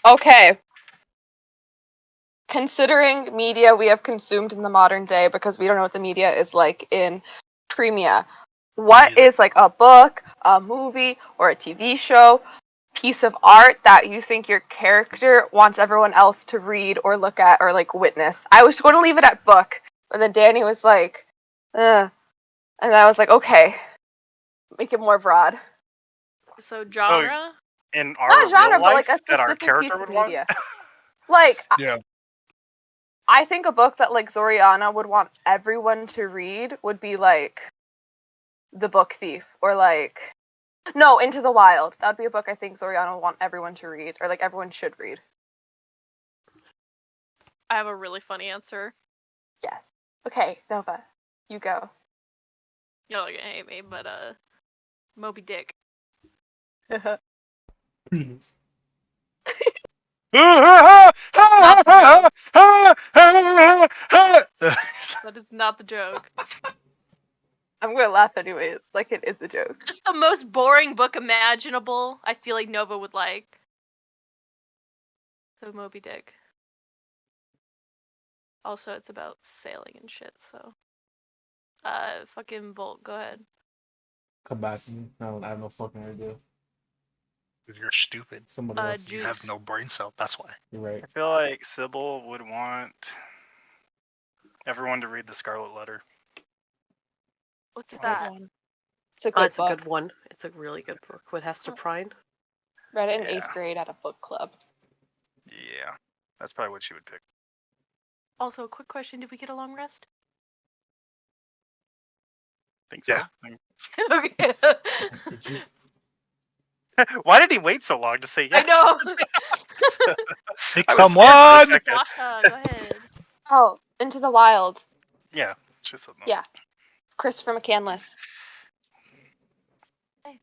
Okay. Considering media we have consumed in the modern day, because we don't know what the media is like in Premia, what is like a book, a movie, or a TV show, piece of art that you think your character wants everyone else to read or look at or like witness? I was going to leave it at book, but then Danny was like, ugh. And I was like, okay, make it more broad. So genre? In our Not genre, real but like life a that our specific piece character of would want? media. Like, Yeah. I think a book that like Zoriana would want everyone to read would be like The Book Thief, or like no, Into the Wild. That would be a book I think Zoriana would want everyone to read, or like everyone should read. I have a really funny answer. Yes. Okay, Nova, you go. Y'all are gonna hate me, but Moby Dick. Penis. That is not the joke. I'm gonna laugh anyways, like it is a joke. Just the most boring book imaginable. I feel like Nova would like. So Moby Dick. Also, it's about sailing and shit. So, fucking Volt, go ahead. Come back to me. I have no fucking idea. You're stupid. Somebody else. You have no brain cell. That's why. You're right. I feel like Sybil would want everyone to read the Scarlet Letter. What's that? It's a good It's book. a good one. It's a really good book with Hester Prynne. Read it in Yeah. 8th grade at a book club. Yeah, that's probably what she would pick. Also, quick question: did we get a long rest? Think so. Yeah. Okay. Did you? Why did he wait so long to say yes? I know. Pick I was someone. scared for a second. Sasha, go ahead. Oh, Into the Wild. Yeah. Just a Yeah. Christopher McCandless. Hey.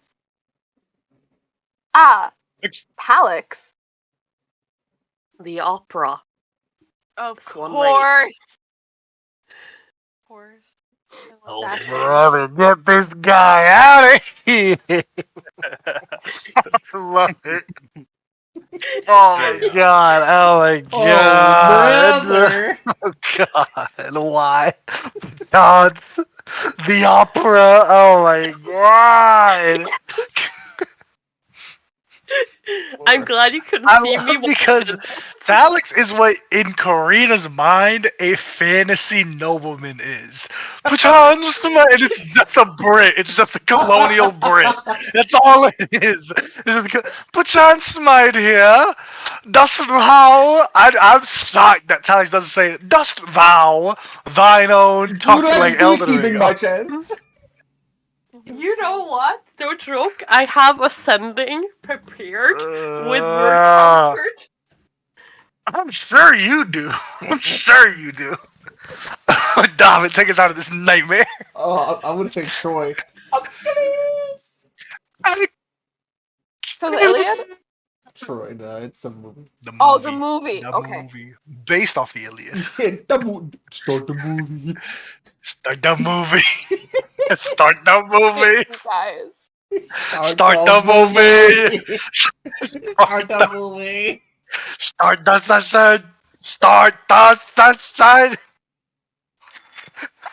Ah, Palix. The opera. Of Swan Lake. course. Of course. I love that. brother, get this guy out of here. I love it. Oh my Yeah. god. Oh my Oh, god. brother! Oh god. Why? God. The opera. Oh my god. I'm glad you couldn't I see me love because Alex is what in Karina's mind a fantasy nobleman is. Put on some, and it's just a Brit. It's just a colonial Brit. That's all it is. Put on smite here. Dost thou? I'm shocked that Alex doesn't say it. Dost thou thine own Do talk like like Elden beekeeping Ring? by chance? You know what? No joke. I have ascending prepared with word countered. I'm sure you do. I'm sure you do. David, take us out of this nightmare. Oh, I'm gonna say Troy. So the Iliad? Troy, no, it's a movie. The movie. Oh, the movie. The Okay. movie. Based off the Iliad. Yeah, the start the movie. Start the movie. Start the movie. You guys. Start the movie. Start the movie. Start the session. Start the session.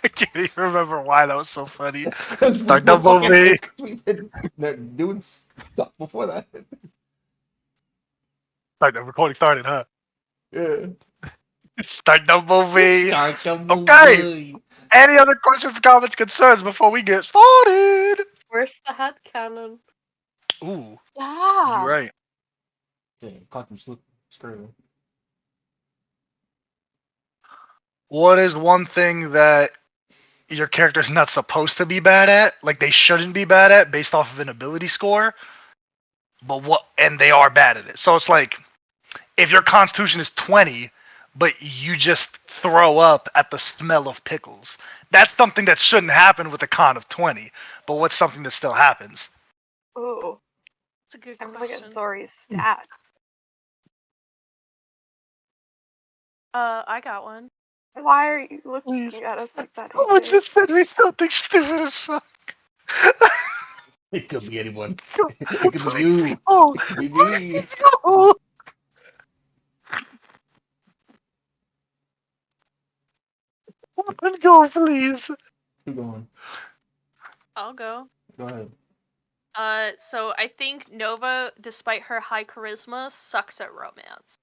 I can't even remember why that was so funny. Start the movie. We've been doing stuff before that. Start the recording started, huh? Yeah. Start the movie. Start the movie. Okay. Any other questions, comments, concerns before we get started? Where's the headcanon? Ooh, Yeah. you're right. Yeah, caught them screaming. What is one thing that your character's not supposed to be bad at? Like they shouldn't be bad at based off of an ability score? And they are bad at it. So it's like if your constitution is 20, but you just throw up at the smell of pickles. That's something that shouldn't happen with a con of 20. But what's something that still happens? Ooh. It's a good I'm gonna question. get Zori's stats. I got one. Why are you looking at us like that? Oh, AJ? just said me something stupid as fuck. It could be anyone. It could be you. Oh, It could be me. oh. Go, please. Keep going. I'll go. Go ahead. So I think Nova, despite her high charisma, sucks at romance.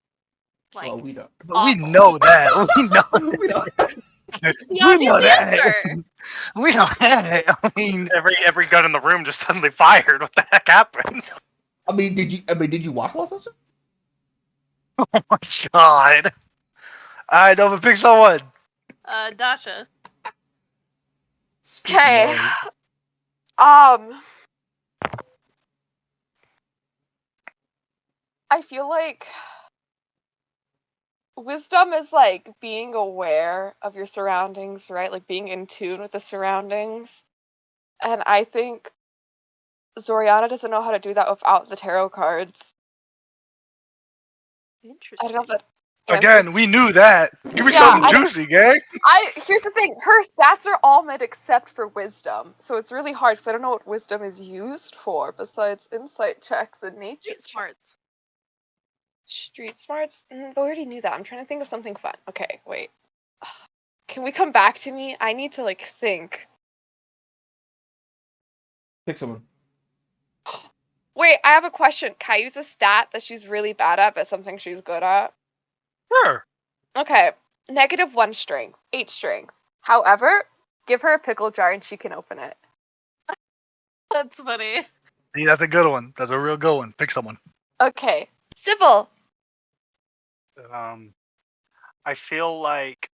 Like, Well, we don't. But we awful. know that. We know. We don't. The We know obvious that. answer. We know that. I mean, Every gun in the room just suddenly fired. What the heck happened? I mean, did you watch Lost Session? oh my god. Alright, Nova, pick someone. Dasha. Speaking Okay. of, I feel like wisdom is like being aware of your surroundings, right? Like being in tune with the surroundings. And I think Zoriana doesn't know how to do that without the tarot cards. I Interesting. don't know if that answers. Again, we knew that. Give me Yeah, something I don't- juicy, gang. Here's the thing. Her stats are all mid except for wisdom, so it's really hard because I don't know what wisdom is used for besides insight checks and nature Street checks. smarts. Street smarts? But we already knew that. I'm trying to think of something fun. Okay, wait. Can we come back to me? I need to like think. pick someone. Wait, I have a question. Can I use a stat that she's really bad at, but something she's good at? Sure. Okay, -1 strength, 8 strength. However, give her a pickle jar and she can open it. That's funny. See, that's a good one. That's a real good one. Pick someone. Okay, Sybil. I feel like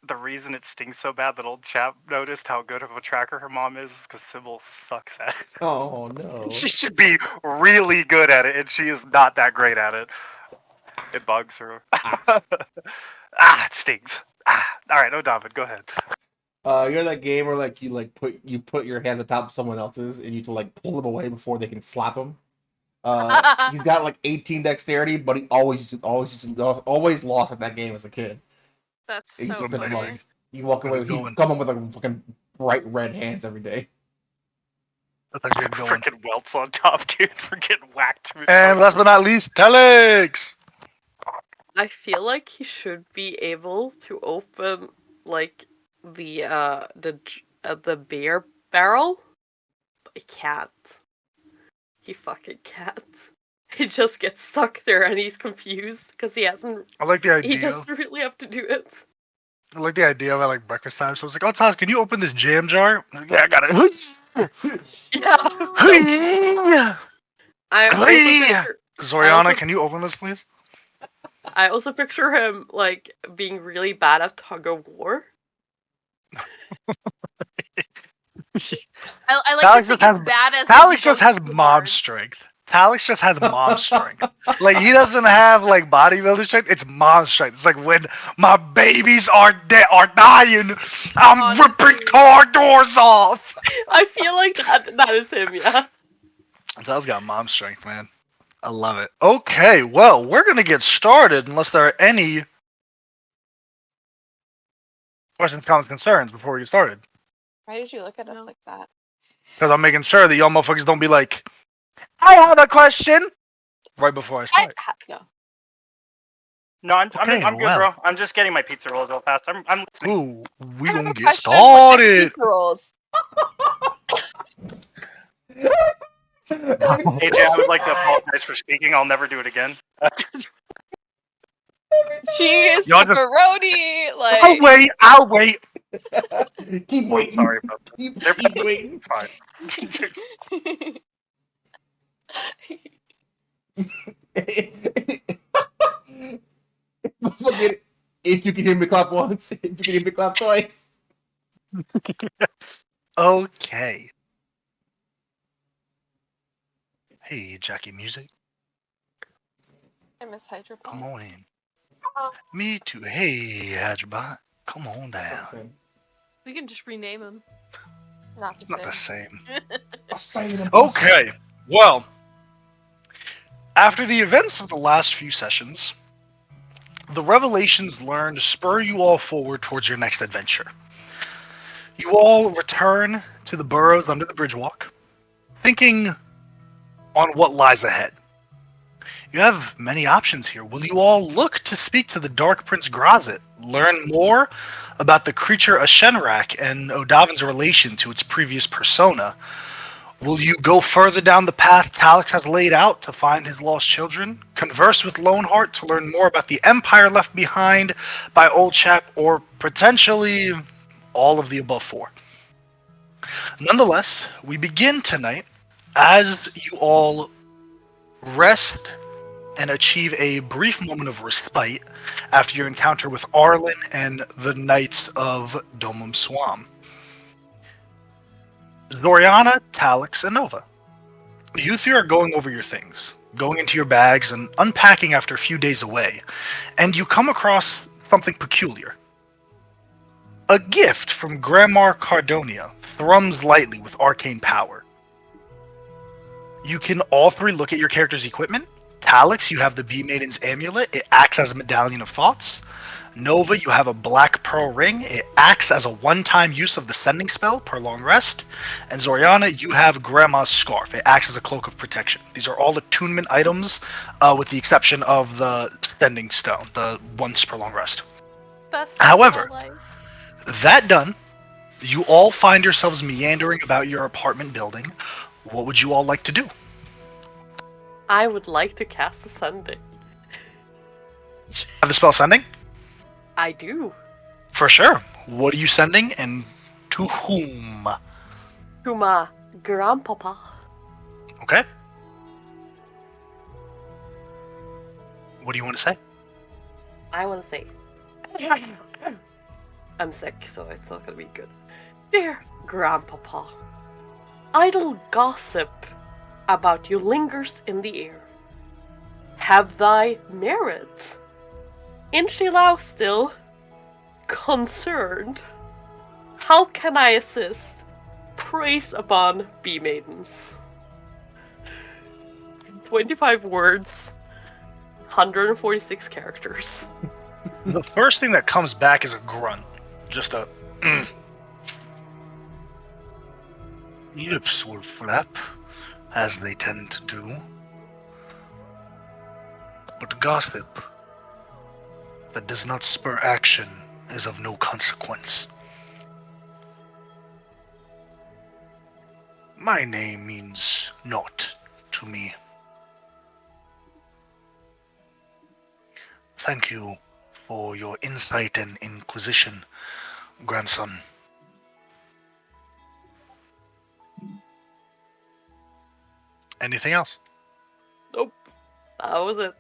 the reason it stings so bad that old chap noticed how good of a tracker her mom is because Sybil sucks at it. Oh no. She should be really good at it, and she is not that great at it. It bugs her. It stings. All right, David, go ahead. You know that game where like you put your hand on top of someone else's and you have to like pull them away before they can slap him. He's got like 18 dexterity, but he always lost at that game as a kid. That's He used so to piss him off. funny. You walk away, Good he'd one. come home with like fucking bright red hands every day. That's actually a good one. Freaking welts on top, dude, for getting whacked. And last but not least, Telex. I feel like he should be able to open like the beer barrel, but he can't. He fucking can't. He just gets stuck there and he's confused because he hasn't. I like the He idea. doesn't really have to do it. I like the idea of it like breakfast time. So I was like, oh, Tosh, can you open this jam jar? Yeah, I got it. Yeah. I also picture, Zoriana, can you open this, please? I also picture him like being really bad at tug of war. I like Alex to think just has- it's bad as Alex he just goes has too mob hard. strength. Alex just has mob strength. Like he doesn't have like bodybuilder strength. It's mob strength. It's like when my babies are dying, I'm Honestly. ripping car doors off. I feel like that is him, yeah. Sal's got mom strength, man. I love it. Okay, well, we're gonna get started unless there are any questions, comments, concerns before we get started. Why did you look at us No. like that? Because I'm making sure that y'all motherfuckers don't be like, I have a question right before I start. No. No, I'm Okay, good, well. bro. I'm just getting my pizza rolls real fast. I'm listening. Ooh, we I have gonna a get question. What type of started. pizza rolls? AJ, I would like to apologize for speaking. I'll never do it again. Cheese, Y'all just- pepperoni, I'll like. wait. I'll wait. Keep I'm waiting. sorry about that. Keep waiting. Fine. Forget it. If you can hear me clap once, if you can hear me clap twice. Okay. Hey, Jackie Music, I miss Hydro come on in. Me too. Hey, Hadgerbot, come on down. We can just rename him. Not the It's not same. the same. Saying Okay, well, after the events of the last few sessions, the revelations learned spur you all forward towards your next adventure. You all return to the burrows under the bridgewalk, thinking on what lies ahead. You have many options here. Will you all look to speak to the Dark Prince Grazit, learn more about the creature Ashenrak and Odavin's relation to its previous persona. Will you go further down the path Talix has laid out to find his lost children? Converse with Loneheart to learn more about the empire left behind by Old Chap, or potentially all of the above four? Nonetheless, we begin tonight as you all rest and achieve a brief moment of respite after your encounter with Arlen and the Knights of Domum Swam. Zoriana, Talix, and Nova. You three are going over your things, going into your bags and unpacking after a few days away, and you come across something peculiar. A gift from Grandma Cardonia thrums lightly with arcane power. You can all three look at your character's equipment. Talix, you have the Bee Maiden's amulet. It acts as a medallion of thoughts. Nova, you have a black pearl ring. It acts as a one-time use of the sending spell per long rest. And Zoriana, you have Grandma's scarf. It acts as a cloak of protection. These are all attunement items, with the exception of the sending stone, the once per long rest. Best However, of my life. that done, you all find yourselves meandering about your apartment building. What would you all like to do? I would like to cast a sending. Have the spell sending? I do. For sure. What are you sending and to whom? To my grandpapa. Okay. What do you want to say? I want to say. I'm sick, so it's not gonna be good. Dear grandpapa, idle gossip about you lingers in the air. Have thy merit? Inchilau still concerned. How can I assist? Praise upon bee maidens. 25 words, 146 characters. The first thing that comes back is a grunt. Just a Lips will flap, as they tend to do. But gossip that does not spur action is of no consequence. My name means naught to me. Thank you for your insight and inquisition, grandson. Anything else? Nope. That was it.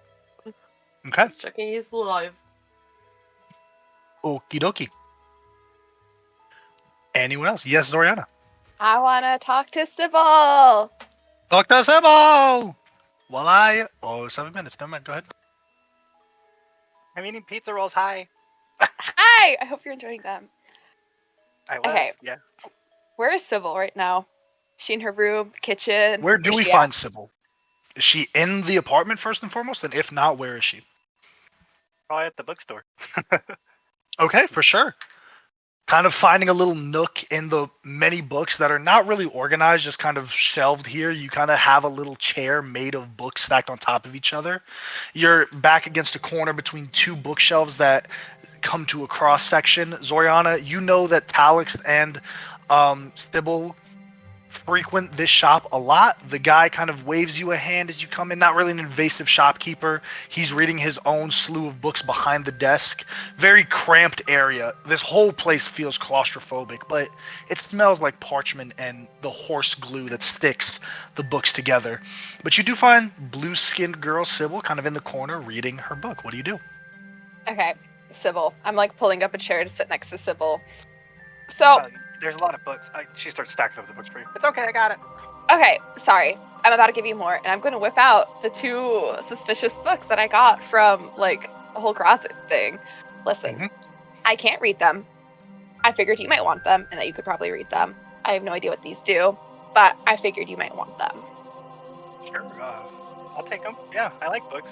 Okay. Just checking he's alive. Okie dokie. Anyone else? Yes, Zoriana. I want to talk to Sybil. Dr. Sebo! Oh, 7 minutes. Never mind. Go ahead. I'm eating pizza rolls. Hi. Hi! I hope you're enjoying them. I was. Okay. Yeah. Where is Sybil right now? Is she in her room, kitchen? Where do Where's we she find at? Sybil? Is she in the apartment first and foremost? And if not, where is she? Probably at the bookstore. Okay, for sure. Kind of finding a little nook in the many books that are not really organized, just kind of shelved here. You kind of have a little chair made of books stacked on top of each other. You're back against a corner between two bookshelves that come to a cross section. Zoriana, you know that Talix and Sybil frequent this shop a lot. The guy kind of waves you a hand as you come in. Not really an invasive shopkeeper. He's reading his own slew of books behind the desk. Very cramped area. This whole place feels claustrophobic, but it smells like parchment and the horse glue that sticks the books together. But you do find blue-skinned girl Sybil kind of in the corner reading her book. What do you do? Okay, Sybil. I'm like pulling up a chair to sit next to Sybil. So, There's a lot of books. She starts stacking up the books for you. It's okay. I got it. okay, sorry. I'm about to give you more, and I'm going to whip out the 2 suspicious books that I got from, like, the whole closet thing. Listen, I can't read them. I figured you might want them, and that you could probably read them. I have no idea what these do, but I figured you might want them. Sure. I'll take them. Yeah, I like books.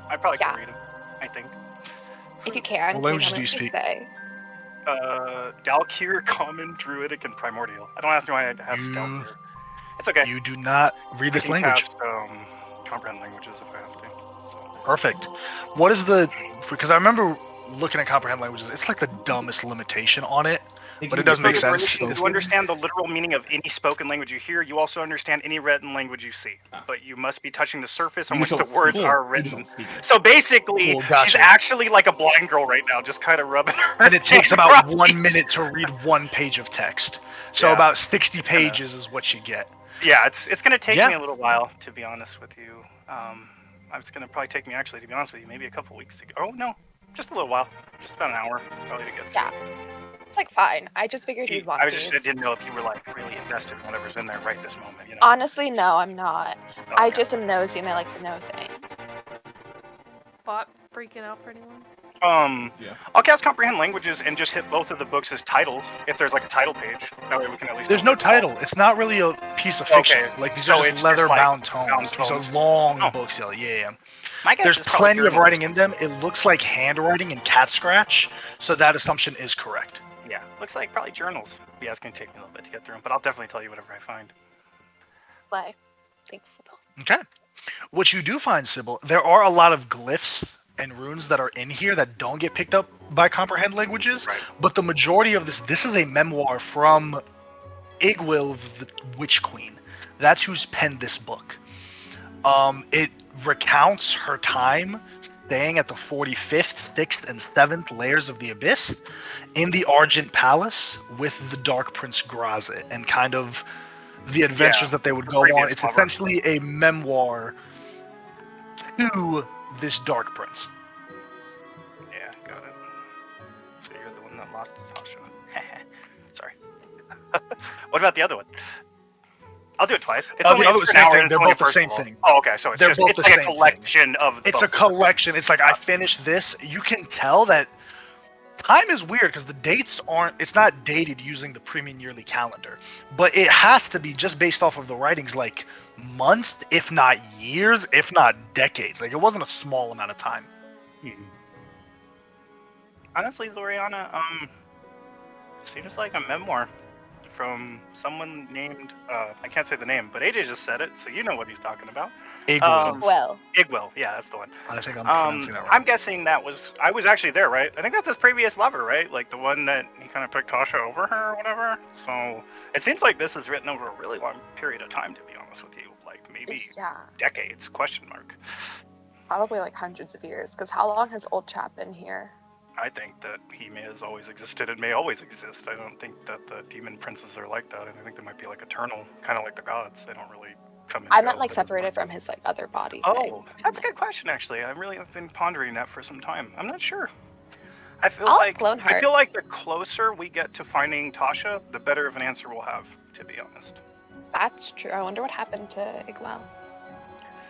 I probably can read them. I think. If you can, What can you languages tell do me you what speak? they say? Dalkir, Common, Druidic, and Primordial. I don't ask me why I have stealth here. It's okay. You do not read this I can language. cast, comprehend languages if I have to. So. Perfect. What is the? Because I remember looking at comprehend languages, it's like the dumbest limitation on it, but it Thinking does of make it For sense. listening, you understand the literal meaning of any spoken language you hear. You also understand any written language you see. But you must be touching the surface on You which just the don't words speak it. are You just written. don't speak it. So basically, Cool, she's gotcha. actually like a blind girl right now, just kind of rubbing her. And it takes hand about across 1 each- minute to read 1 page of text. So Yeah, about 60 it's gonna- pages is what you get. Yeah, it's gonna take Yeah. me a little while, to be honest with you. It's gonna probably take me, actually, to be honest with you, maybe a couple weeks to go. Oh no, just a little while, just about an hour probably to get through. Yeah. It's like fine. I just figured you'd want I these. didn't know if you were like really invested in whatever's in there right this moment. You know. Honestly, no, I'm not. I Okay. just am nosy and I like to know things. Bot freaking out for anyone? Yeah. I'll cast comprehend languages and just hit both of the books as titles if there's like a title page. That way we can at least. There's know no what they're called. title. It's not really a piece of fiction. Okay, Like these so are it's just just leather-bound like bound tomes. These are tomes. long Oh. books. Yeah. My guess There's is probably plenty of journals. writing in them. It looks like handwriting and cat scratch, so that assumption is correct. Yeah, looks like probably journals. Yeah, it's gonna take me a little bit to get through them, but I'll definitely tell you whatever I find. Play. Thanks, Sybil. Okay. What you do find, Sybil, there are a lot of glyphs and runes that are in here that don't get picked up by comprehend languages, Right. but the majority of this is a memoir from Igwil, the Witch Queen. That's who's penned this book. It recounts her time staying at the 45th, 6th, and 7th layers of the Abyss in the Argent Palace with the Dark Prince Grazit and kind of the adventures that they would go on. previous It's lover. essentially a memoir to this Dark Prince. Yeah, got it. So you're the one that lost to Tasha. Sorry. What about the other one? I'll do it twice. It's The only other it's same an hour thing. and They're it's only both the first same of all. thing. Oh, okay. So it's They're just both it's the like a same thing. collection of. It's both. a collection. It's like I finished this. You can tell that time is weird because the dates aren't. It's not dated using the premium yearly calendar, but it has to be just based off of the writings, like months, if not years, if not decades. Like it wasn't a small amount of time. Honestly, Zoriana, seems like a memoir from someone named I can't say the name, but AJ just said it, so you know what he's talking about. Igwil. Well, Igwil, yeah, that's the one. I think I'm pronouncing that I'm right. guessing I was actually there, right? I think that's his previous lover, right? Like the one that he kind of took Tasha over her or whatever. So it seems like this is written over a really long period of time, to be honest with you. Like maybe yeah, decades? Question mark. probably like hundreds of years. Because how long has Old Chap been here? I think that he has always existed and may always exist. I don't think that the demon princes are like that. I think they might be like eternal, kind of like the gods. They don't really come and I go. meant like separated from his like other body. Oh, thing. that's a good question, actually. I really have been pondering that for some time. I'm not sure. I feel I'll like ask Cloneheart. I feel like the closer we get to finding Tasha, the better of an answer we'll have, to be honest. That's true. I wonder what happened to Igwell.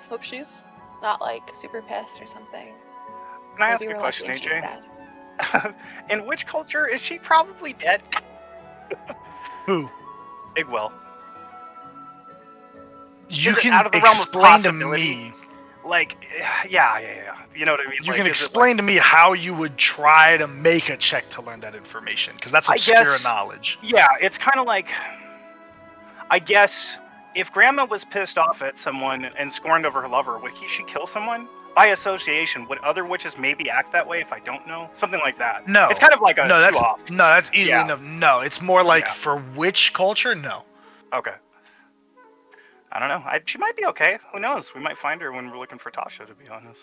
Hope she's not like super pissed or something. Can I ask Maybe a we're question, lucky and she's AJ? dead. In which culture is she probably dead? Who? Igwell. You Is it can out of the realm of explain to possibility? me. Like, yeah. You know what I mean? You like, can is it explain to me how you would try to make a check to learn that information, because that's I obscure guess- knowledge. Yeah, it's kind of like, I guess, if Grandma was pissed off at someone and scorned over her lover, would she kill someone? By association, would other witches maybe act that way if I don't know? Something like that. No. It's kind of like a No, that's off. no, that's easily Yeah. enough. No, it's more like Yeah. for which culture? No. Okay. I don't know. She might be okay. Who knows? We might find her when we're looking for Tasha, to be honest.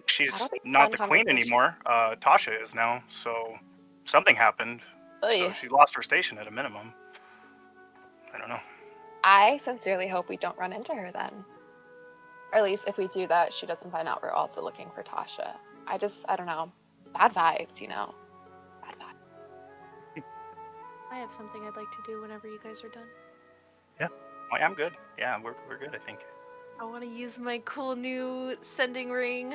She's That'll be a not fun the queen conversation. anymore. Tasha is now, so something happened. So Oy. she lost her station at a minimum. I don't know. I sincerely hope we don't run into her then. Or at least if we do that, she doesn't find out we're also looking for Tasha. I don't know. Bad vibes, you know. Bad vibes. I have something I'd like to do whenever you guys are done. Oh, yeah, I'm good. Yeah, we're good, I think. I want to use my cool new sending ring.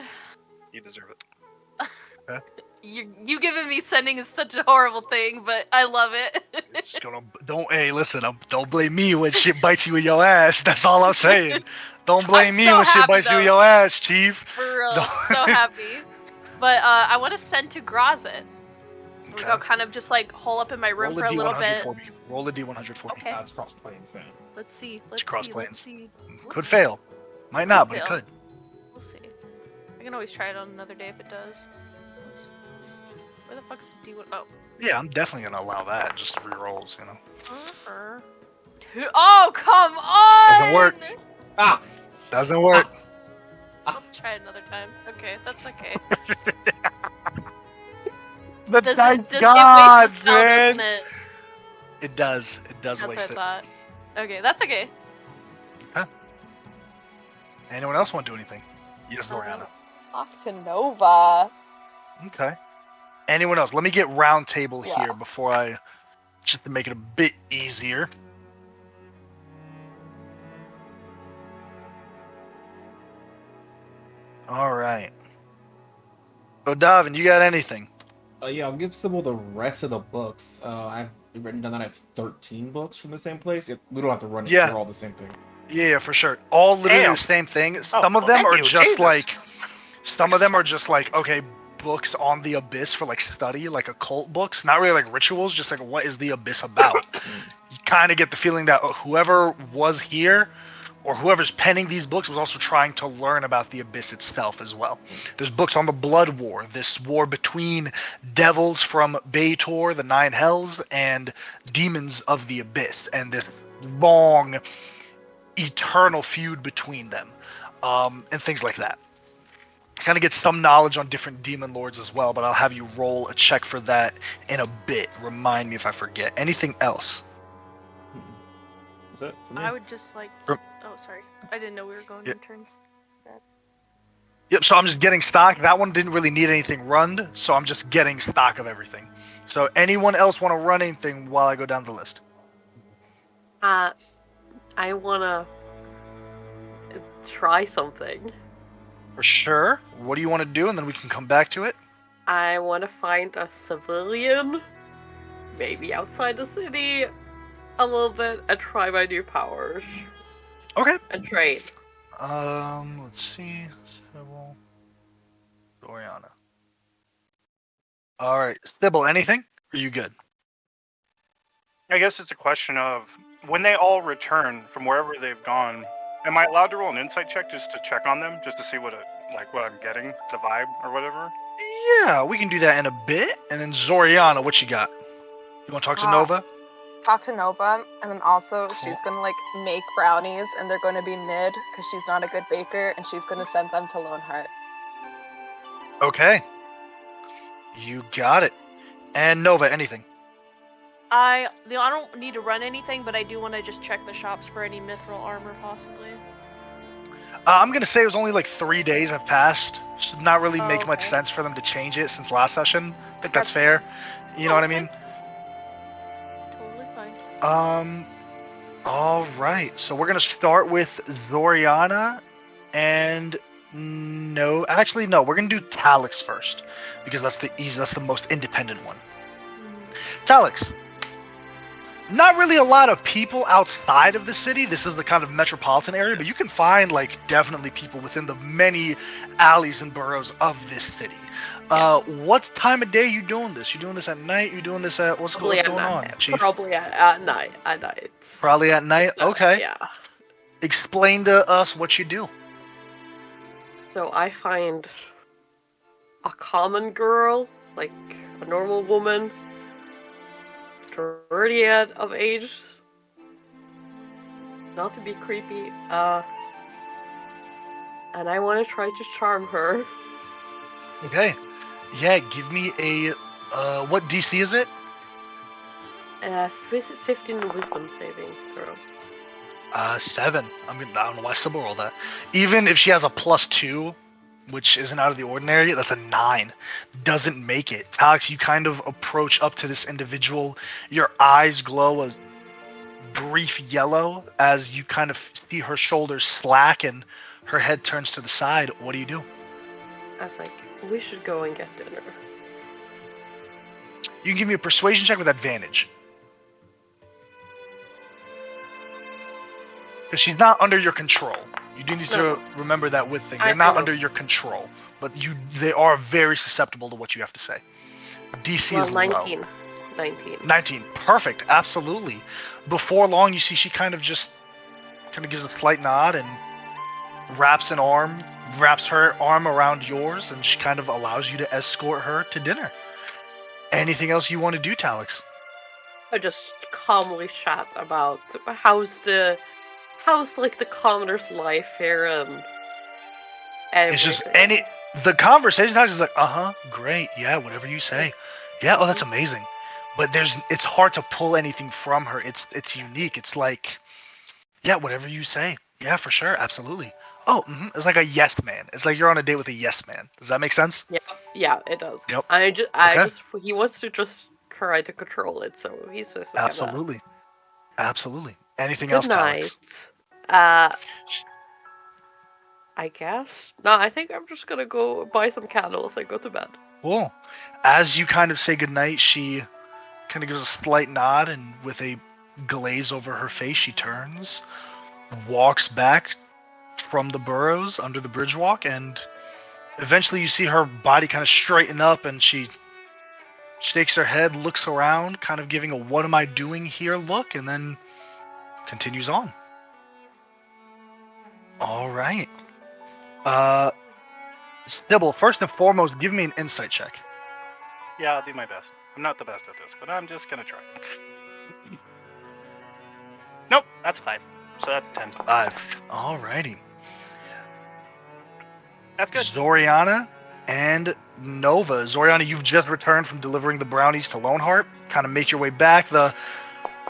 You deserve it. You giving me sending is such a horrible thing, but I love it. It's gonna hey, listen, don't blame me when shit bites you in your ass. That's all I'm saying. Don't blame I'm me so when shit happy, bites you in though. your ass, chief. For real, No. so happy. But I want to send to Grazit. Okay. I'll kind of just like hole up in my room Roll for a a little D100 bit. for me. Roll a D100 for me. Okay. That's cross planes, man. Let's see. cross Let's planes. see. Could fail. Might not, but it fail. could. We'll see. I can always try it on another day if it does. Where the fuck's the D1? Oh. Yeah, I'm definitely gonna allow that. Just rerolls, you know. Oh, come on! Doesn't work. Ah! Doesn't work. I'll try it another time. Okay, that's okay. The Does dice it waste the gods, spell, doesn't man. it? It does. It does That's waste what I it. thought. Okay, that's okay. Anyone else want to do anything? Yes, Oriana. Talk to Nova. Okay. Anyone else? Let me get round table Yeah. here before I, just to make it a bit easier. All right. So, Davin, you got anything? Yeah, I'll give Sybil the rest of the books. I've written down that I have 13 books from the same place. We don't have to run it. Yeah. They're all the same thing. Yeah, for sure. All literally Damn. the same thing. Oh, Some of well, them thank are you, just Jesus. like, some of them are Like a just like, okay, books on the abyss for like study, like occult books. Not really like rituals, just like what is the abyss about? You kind of get the feeling that whoever was here or whoever's penning these books was also trying to learn about the abyss itself as well. There's books on the Blood War, this war between devils from Baator, the Nine Hells, and demons of the abyss, and this long, eternal feud between them, and things like that. Kind of get some knowledge on different demon lords as well, but I'll have you roll a check for that in a bit. Remind me if I forget. Anything else? Is that for me? I would just like. Rem- Oh, sorry. I didn't know we were going Yeah. in turns. Yep, so I'm just getting stock. That one didn't really need anything runned, so I'm just getting stock of everything. So anyone else want to run anything while I go down the list? I wanna try something. For sure. What do you want to do, and then we can come back to it? I wanna find a civilian, maybe outside the city, a little bit, and try my new powers. Okay. And train. Let's see. Sybil. Doriana. All right. Sybil, anything? Are you good? I guess it's a question of when they all return from wherever they've gone. Am I allowed to roll an insight check just to check on them, just to see what I'm getting, the vibe or whatever? Yeah, we can do that in a bit. And then Zoriana, what you got? You want to talk to Nova? Talk to Nova, and then also Cool. she's gonna like make brownies, and they're gonna be mid because she's not a good baker, and she's gonna send them to Loneheart. Okay. You got it. And Nova, anything? I don't need to run anything, but I do want to just check the shops for any mithril armor, possibly. I'm going to say it was only like 3 days have passed. Should not really make much okay. sense for them to change it since last session. I think that's That's fair. You know what I Okay. mean? Totally fine. All right. So we're going to start with Zoriana and no, actually no, we're going to do Talix first because that's the easy, that's the most independent one. Talix. Not really a lot of people outside of the city. This is the kind of metropolitan area, but you can find like definitely people within the many alleys and boroughs of this city. What time of day you doing this? You doing this at night? You doing this at what's going on, Chief? Probably at night. At night. Probably at night. Okay. Yeah. Explain to us what you do. So I find a common girl, like a normal woman, 30 of age. Not to be creepy. And I want to try to charm her. Okay. Yeah, give me a what DC is it? 15 wisdom saving throw. 7. I don't know why Sybil rolled that. Even if she has a +2, which isn't out of the ordinary, that's a 9. Doesn't make it. Talix, you kind of approach up to this individual. Your eyes glow a brief yellow as you kind of see her shoulders slack and her head turns to the side. What do you do? I was like, we should go and get dinner. You can give me a persuasion check with advantage. Because she's not under your control. You do need to remember that with things. They're not under your control, but they are very susceptible to what you have to say. DC is 19. low. 19. 19. Perfect. Absolutely. Before long, you see she kind of gives a slight nod and wraps her arm around yours, and she kind of allows you to escort her to dinner. Anything else you want to do, Talix? I just calmly chat about how's like the commoner's life here and It's just everything. the conversation Talix is like, great, yeah, whatever you say. Yeah, oh, that's Mhm. amazing. But it's hard to pull anything from her. It's unique. It's like, yeah, whatever you say. Yeah, for sure, absolutely. Oh, it's like a yes man. It's like you're on a date with a yes man. Does that make sense? Yeah, it does. Yep. I Okay. just he wants to just try to control it, so he's just gonna. Absolutely. Absolutely. Anything Good else, night. Talix? Uh, I guess. No, I think I'm just gonna go buy some candles and go to bed. Cool. As you kind of say goodnight, she kind of gives a slight nod, and with a glaze over her face, she turns, walks back from the burrows under the bridge walk, and eventually you see her body kind of straighten up, and she shakes her head, looks around, kind of giving a "what am I doing here" look, and then continues on. All right. Uh, Stibble, first and foremost, give me an insight check. Yeah, I'll do my best. I'm not the best at this, but I'm just gonna try. Nope, that's 5. So that's 10. 5. All righty. That's good. Zoriana and Nova. Zoriana, you've just returned from delivering the brownies to Loneheart. Kind of make your way back. The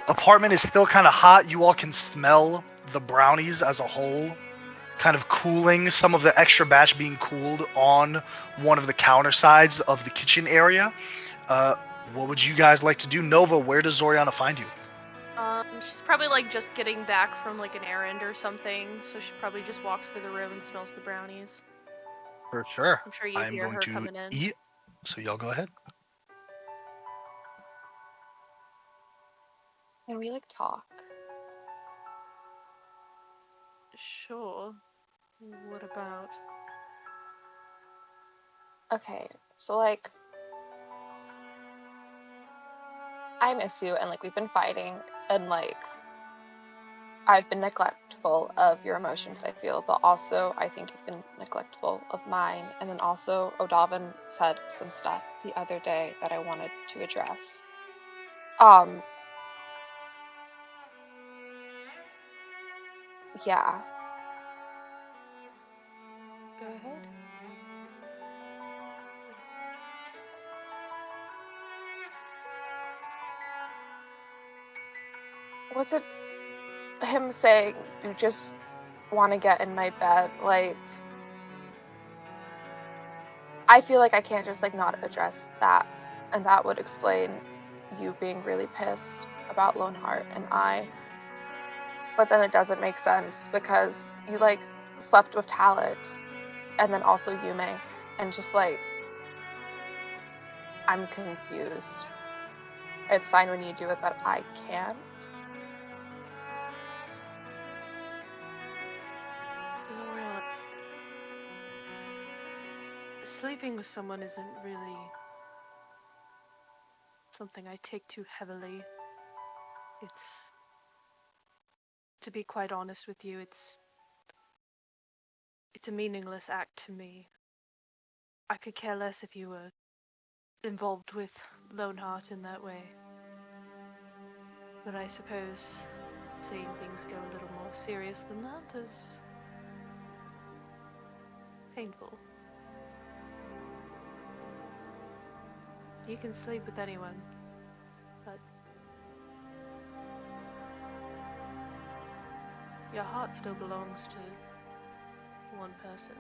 apartment is still kind of hot. You all can smell the brownies as a whole, kind of cooling. Some of the extra batch being cooled on one of the counter sides of the kitchen area. What would you guys like to do? Nova, where does Zoriana find you? She's probably like just getting back from like an errand or something, so she probably just walks through the room and smells the brownies. For sure. I'm sure you I'm hear going her to coming in. eat, so y'all go ahead. Can we like talk? Sure. What about? Okay, so like I miss you and like we've been fighting and like I've been neglectful of your emotions, I feel, but also I think you've been neglectful of mine. And then also Odavin said some stuff the other day that I wanted to address. Yeah. Go ahead. Was it him saying you just want to get in my bed? Like, I feel like I can't just like not address that, and that would explain you being really pissed about Loneheart and I. But then it doesn't make sense because you like slept with Talix and then also Yume, and just like I'm confused. It's fine when you do it, but I can't. Zora, sleeping with someone isn't really something I take too heavily. It's, to be quite honest with you, it's a meaningless act to me. I could care less if you were involved with Loneheart in that way. But I suppose seeing things go a little more serious than that is painful. You can sleep with anyone, but your heart still belongs to one person.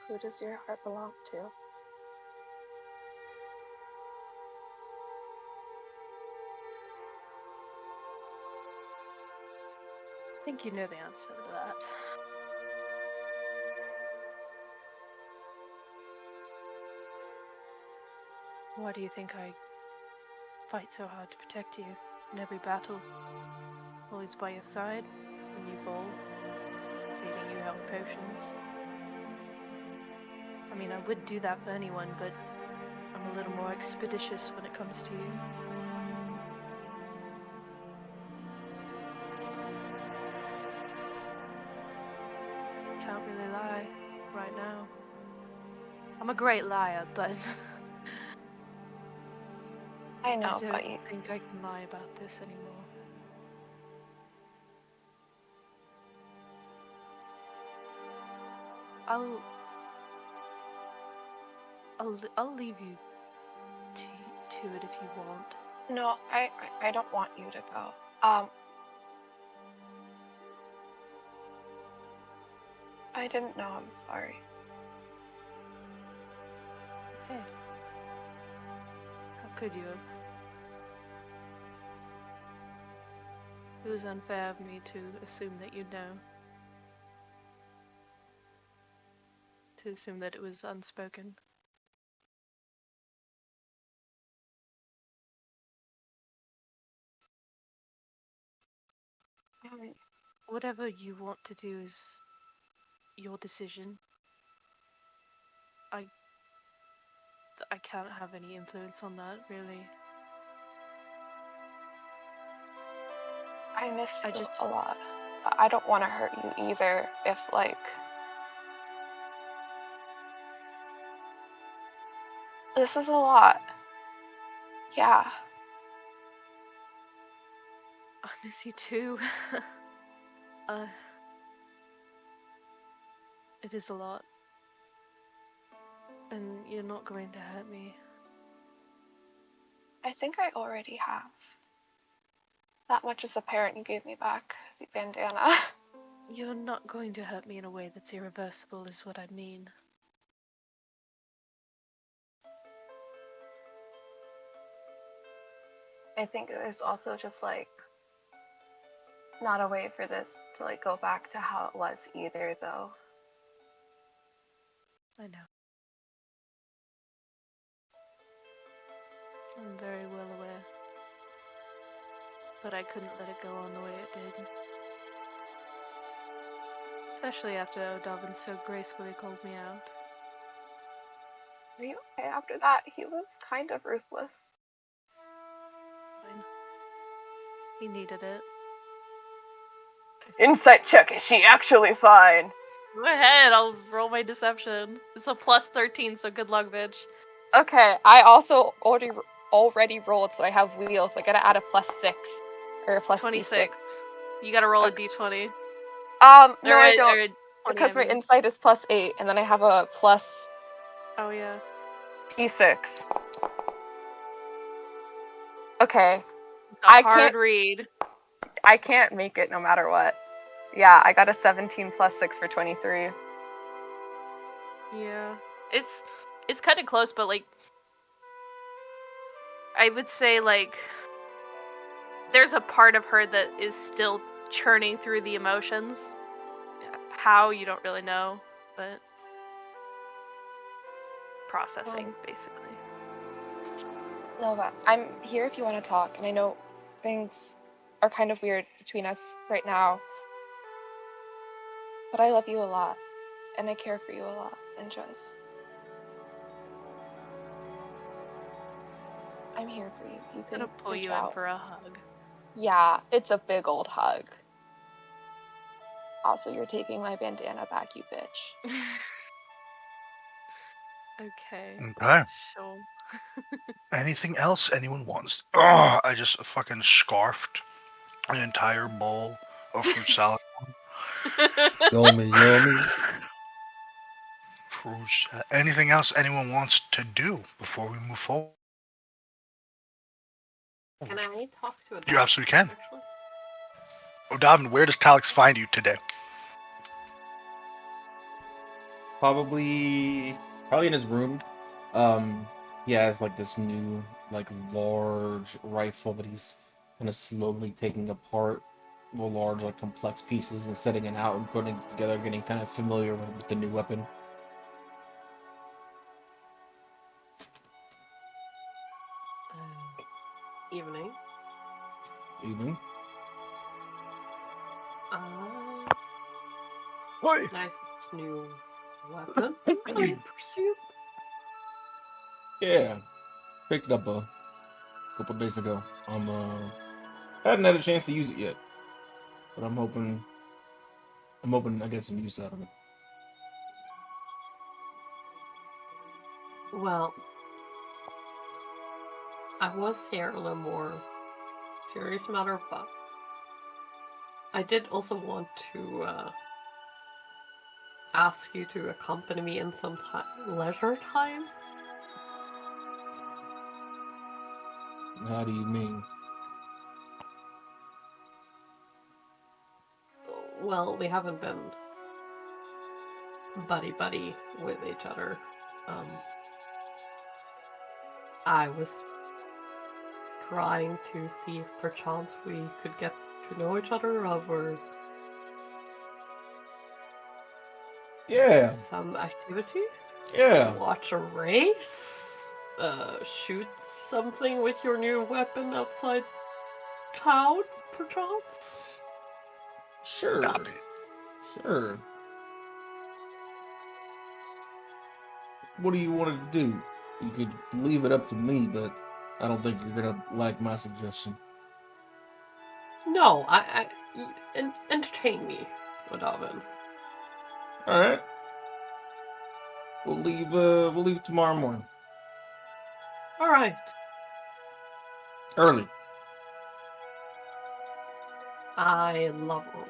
Who does your heart belong to? I think you know the answer to that. Why do you think I fight so hard to protect you in every battle? Always by your side when you fall, feeding you health potions. I mean, I would do that for anyone, but I'm a little more expeditious when it comes to you. can't really lie right now. I'm a great liar, but I I know, don't but you, think I can lie about this anymore. I'll I'll leave you to it if you want. no, I don't want you to go. I didn't know. I'm sorry. Hey, how could you have? It was unfair of me to assume that you'd know. To assume that it was unspoken. Whatever you want to do is your decision. I can't have any influence on that, really. I miss I you just a lot, but I don't want to hurt you either. If like this is a lot. Yeah. I miss you too. uh, it is a lot. And you're not going to hurt me. I think I already have. That much is apparent. You gave me back the bandana. You're not going to hurt me in a way that's irreversible, is what I mean. I think there's also just like not a way for this to like go back to how it was either, though. I know. I'm very well aware. But I couldn't let it go on the way it did. Especially after O'Dobbin so gracefully called me out. Were you okay after that? He was kind of ruthless. Fine. He needed it. Insight check. Is she actually fine? Go ahead, I'll roll my deception. It's a plus 13, so good luck, bitch. Okay, I also already rolled, so I have wheels. I gotta add a +6 or a plus 26. d6. You gotta roll Okay. a d20. No, I don't, Or 20, because I my mean. insight is +8, and then I have a plus Oh, yeah. d6. Okay, It's a I hard read. can't make it no matter what. Yeah, I got a 17 plus 6 for 23. Yeah. It's kind of close, but, like, I would say, like, there's a part of her that is still churning through the emotions. How, you don't really know, but processing, basically. No, but I'm here if you want to talk, and I know things are kind of weird between us right now. But I love you a lot, and I care for you a lot, and just I'm here for you. You I'm can gonna pull reach you in out. for a hug. Yeah, it's a big old hug. Also, you're taking my bandana back, you bitch. Okay. Okay. Sure. Anything else anyone wants? Oh, I just fucking scarfed an entire bowl of fruit salad. Yummy, yummy. Anything else anyone wants to do before we move forward? Can I talk to a dog? You absolutely can. Actually? O'Dobbin, where does Talix find you today? Probably in his room. He has like this new like large rifle that he's kind of slowly taking apart, the large like complex pieces and setting it out and putting it together, getting kind of familiar with the new weapon. Evening. Evening. Nice new weapon. I presume. Yeah, picked it up a couple days ago. Hadn't had a chance to use it yet, but I'm hoping I get some use out of it. Well, I was here on a more serious matter, but I did also want to ask you to accompany me in some leisure time. How do you mean? Well, we haven't been buddy with each other. I was trying to see if perchance we could get to know each other over Yeah, some activity. yeah. Watch a race? Shoot something with your new weapon outside town, perchance? Sure, Stop it. sure. What do you want to do? You could leave it up to me, but I don't think you're gonna like my suggestion. No, entertain me, Madavin. All right. We'll leave. We'll leave tomorrow morning, All right. early. I love rolling.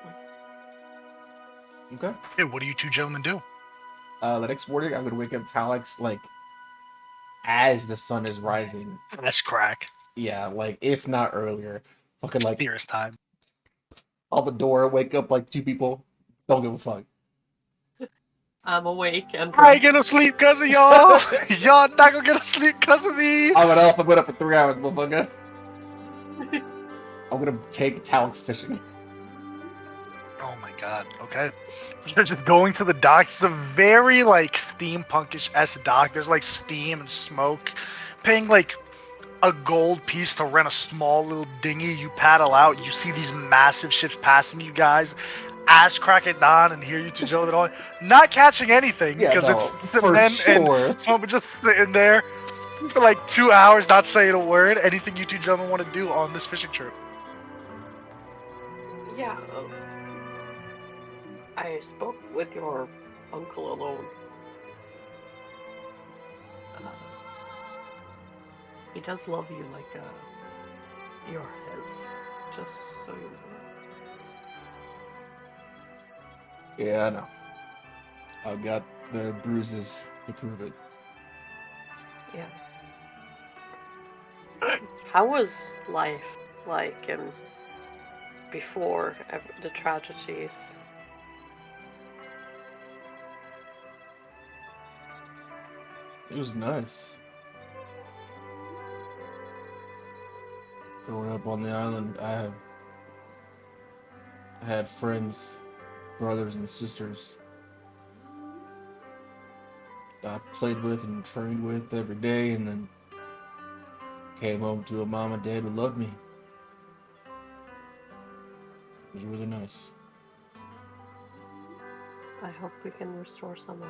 Okay. Hey, what do you two gentlemen do? The next morning, I'm gonna wake up Talix like as the sun is rising. That's crack. Yeah, like if not earlier. Fucking like Serious time. on the door, wake up like two people. Don't give a fuck. I'm awake and I ain't get no dressed. sleep because of y'all. Y'all not gonna get no sleep because of me. I'm gonna up. I've been up for 3 hours, motherfucker. I'm gonna take Talix fishing. Oh my god. Okay. They're just going to the dock. It's a very like steampunkish dock. There's like steam and smoke. Paying like a gold piece to rent a small little dinghy. You paddle out. You see these massive ships passing you guys. Ass crack at dawn and hear you two gentlemen on. Not catching anything Yeah, because no, it's the for men sure. and someone just sitting there for like 2 hours not saying a word. Anything you two gentlemen want to do on this fishing trip? Yeah. I spoke with your uncle alone. Uh, he does love you like you're his. Just so you know. Yeah, I know. I've got the bruises to prove it. Yeah. How was life like in before the tragedies? It was nice. Growing up on the island, I had friends, brothers and sisters I played with and trained with every day, and then came home to a mom and dad who loved me. It was really nice. I hope we can restore some of.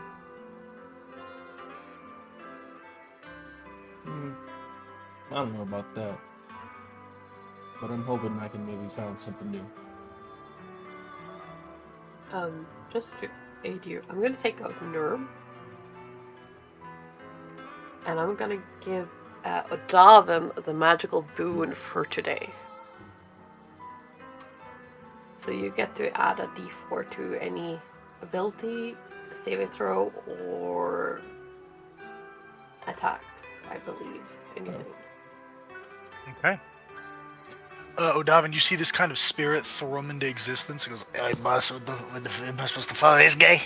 I don't know about that, but I'm hoping I can maybe find something new. Just to aid you, I'm gonna take out Nerm, and I'm gonna give Odavin the magical boon for today. So you get to add a d4 to any ability, saving throw, or attack, I believe. Anything. Okay. Odavin, you see this kind of spirit thrum into existence. It goes, "Hey, boss, am I supposed to follow this guy?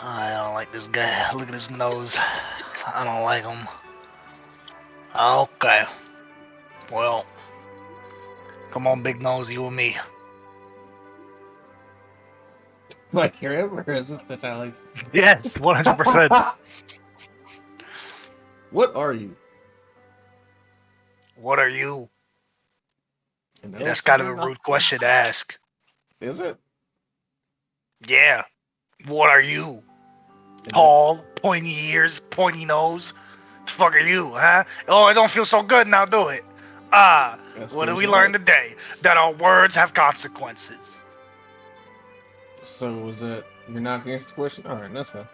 I don't like this guy. Look at his nose. I don't like him. Okay. Well, come on, big nose, you and me." Like him, or is this the Alex? Yes, 100%. What are you? What are you? An That's elf? kind of Better a not rude question to ask. ask. Is it? Yeah. What are you? An Tall, pointy ears, pointy nose. The fuck are you, huh? Oh, it don't feel so good now, do it? Ah, That's what did feels we learn right. today? That our words have consequences. So is that you're not gonna answer the question? All right, that's fine.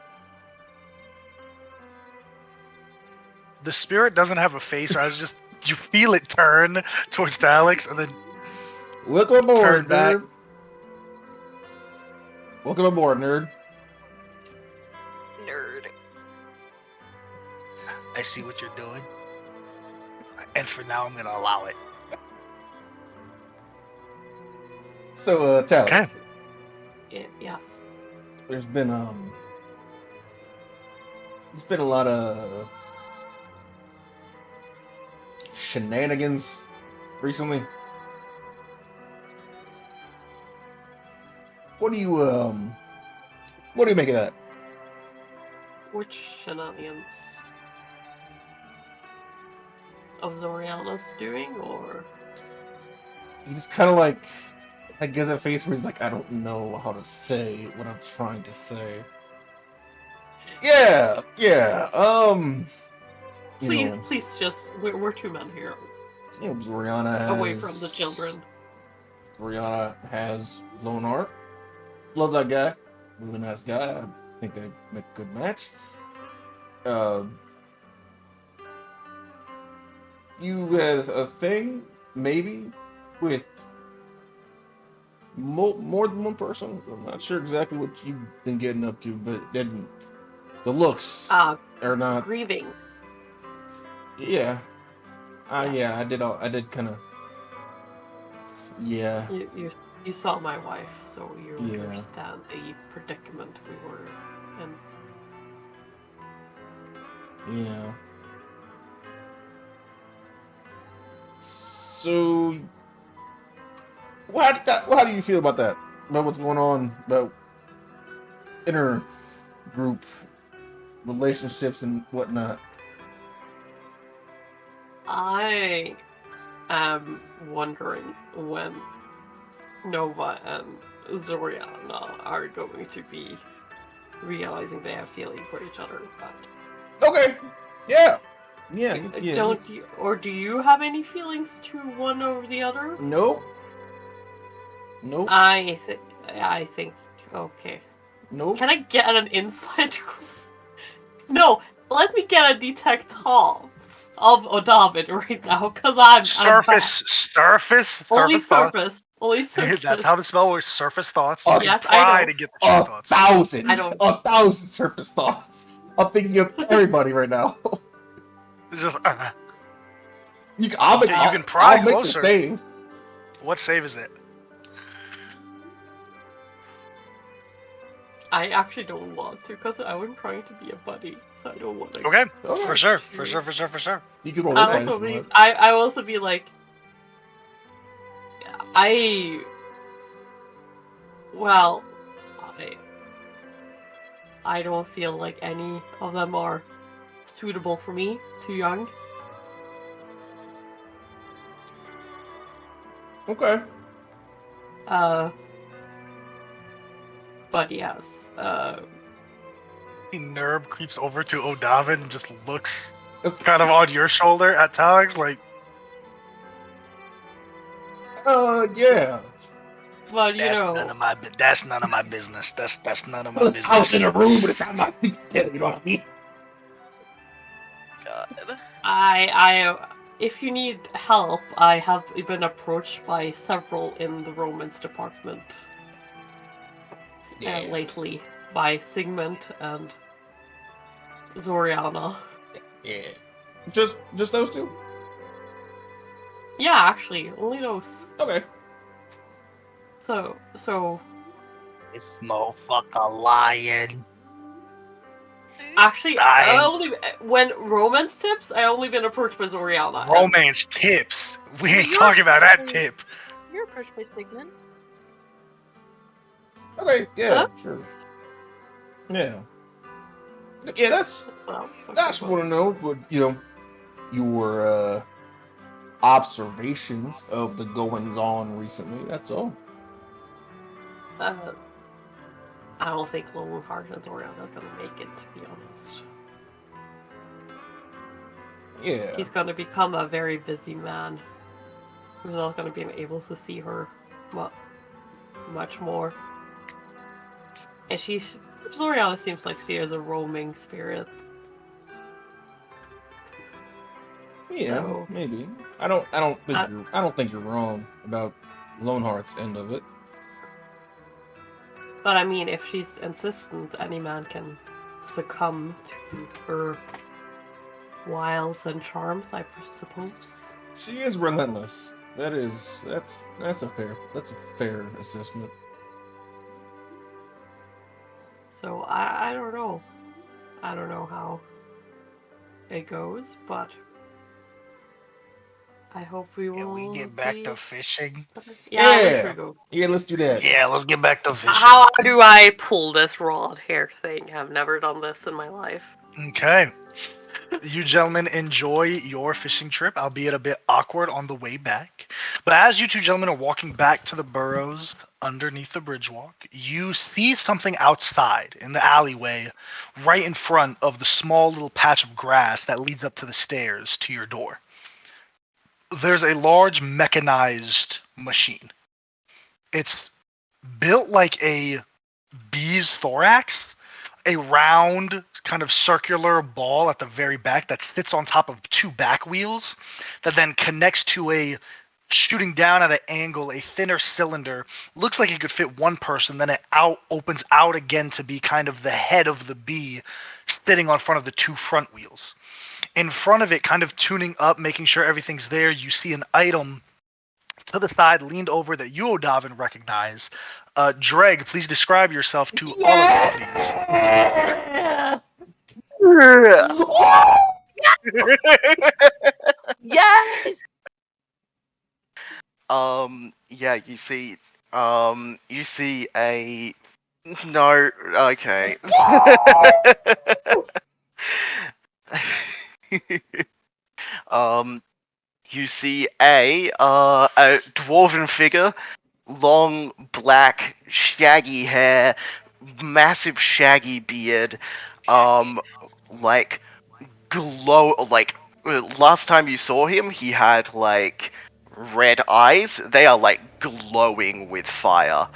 the spirit doesn't have a face, or I was just you feel it turn towards Alex and then Welcome turn aboard, back. nerd. Welcome aboard, nerd. Nerd. I see what you're doing, and for now I'm gonna allow it. So, Talix, Okay. Yes. there's been a lot of shenanigans recently. What do you make of that? Which shenanigans? Of Zoriana's doing, or? He just kind of like gives that face where he's like, I don't know how to say what I'm trying to say. Yeah. You Please, know, please, just we're two men here, Zoriana has away from the children. Zoriana has Lone Art. Love that guy. Really nice guy. I think they make a good match. You had a thing, maybe, with more than one person. I'm not sure exactly what you've been getting up to, but then the looks are not. Grieving. Yeah. Yes. Yeah. I did kind of. Yeah. You saw my wife, so you Yeah. understand the predicament we were in. Yeah. So, how do you feel about that? About what's going on? About inner group relationships and whatnot? I am wondering when Nova and Zoriana are going to be realizing they have feelings for each other. But Okay. Yeah. Yeah. don't you, or do you have any feelings to one over the other? Nope. I think. Okay. Nope. Can I get an insight? No, let me get a detect thoughts of Odabin right now, because I'm Surface only thoughts. surface. Only surface. That's how the spell works. Surface thoughts. Oh, You yes, can I try know. to get the true thoughts. 1,000. I don't- 1,000 surface thoughts. I'm thinking of everybody right now. It's just, You can pry I'll make closer. the save. What save is it? I actually don't want to, because I'm trying to be a buddy, so I don't want to. Okay. Oh, For sure. You can roll I'll insight also if you be. want. I will also be like. Well, I don't feel like any of them are suitable for me. Too young. Okay. But yes. Nerb creeps over to Odavin and just looks kind of on your shoulder at Talix, like. Yeah. Well, That's none of my business. That's none of my business. I was in a room, but it's not my feet. You know what I mean? God. If you need help, I have been approached by several in the romance department lately, by Sigmund and Zoriana. Yeah. Just those two? Yeah, actually, only those. Okay. So. This motherfucker lying. Actually, when romance tips, I only been approached by Zoriana. Romance tips. We ain't talking about that tip. You're approached by Sigmund. Okay, yeah, Huh? sure. Yeah. Yeah, that's I just want to know, but your observations of the goings on recently. That's all. I don't think Lowenheart and Zoriana is gonna make it, to be honest. Yeah. He's gonna become a very busy man. He's not gonna be able to see her much more. And Zoriana seems like she is a roaming spirit. Yeah, So, maybe. I don't think you're wrong about Loneheart's end of it. but I mean, if she's insistent, any man can succumb to her wiles and charms, I suppose. She is relentless. That's a fair assessment. So I don't know. I don't know how it goes, but I hope we Yeah, will we get back be. to fishing. Yeah, we Yeah. should go. Yeah, let's do that. Yeah, let's get back to fishing. How do I pull this rod hair thing? I've never done this in my life. Okay. You gentlemen enjoy your fishing trip, albeit a bit awkward on the way back. But as you two gentlemen are walking back to the burrows underneath the bridge walk, you see something outside in the alleyway right in front of the small little patch of grass that leads up to the stairs to your door. There's a large mechanized machine. It's built like a bee's thorax, a round kind of circular ball at the very back that sits on top of two back wheels that then connects to a shooting down at an angle, a thinner cylinder. Looks like it could fit one person, then it opens out again to be kind of the head of the bee sitting on front of the two front wheels. In front of it, kind of tuning up, making sure everything's there, you see an item to the side, leaned over that you, O'Davin, recognize. Dreg, please describe yourself to all of us, please. Yeah. Yes. Yeah, you see a no, okay. um, you see a dwarven figure, long black shaggy hair, massive shaggy beard, um, like last time you saw him, he had like red eyes. They are like glowing with fire.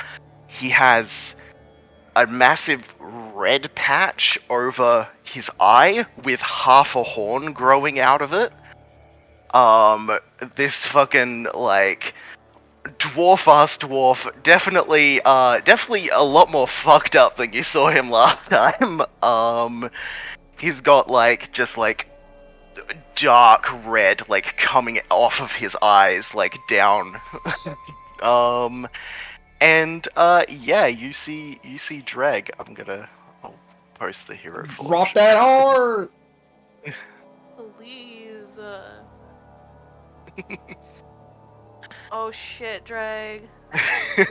He has a massive red patch over his eye with half a horn growing out of it. This fucking like dwarf ass dwarf, definitely a lot more fucked up than you saw him last time. He's got like just like dark red like coming off of his eyes like down. um yeah, you see Dreg. I'll post the hero forge. Drop that R. Please. Oh shit, Drag.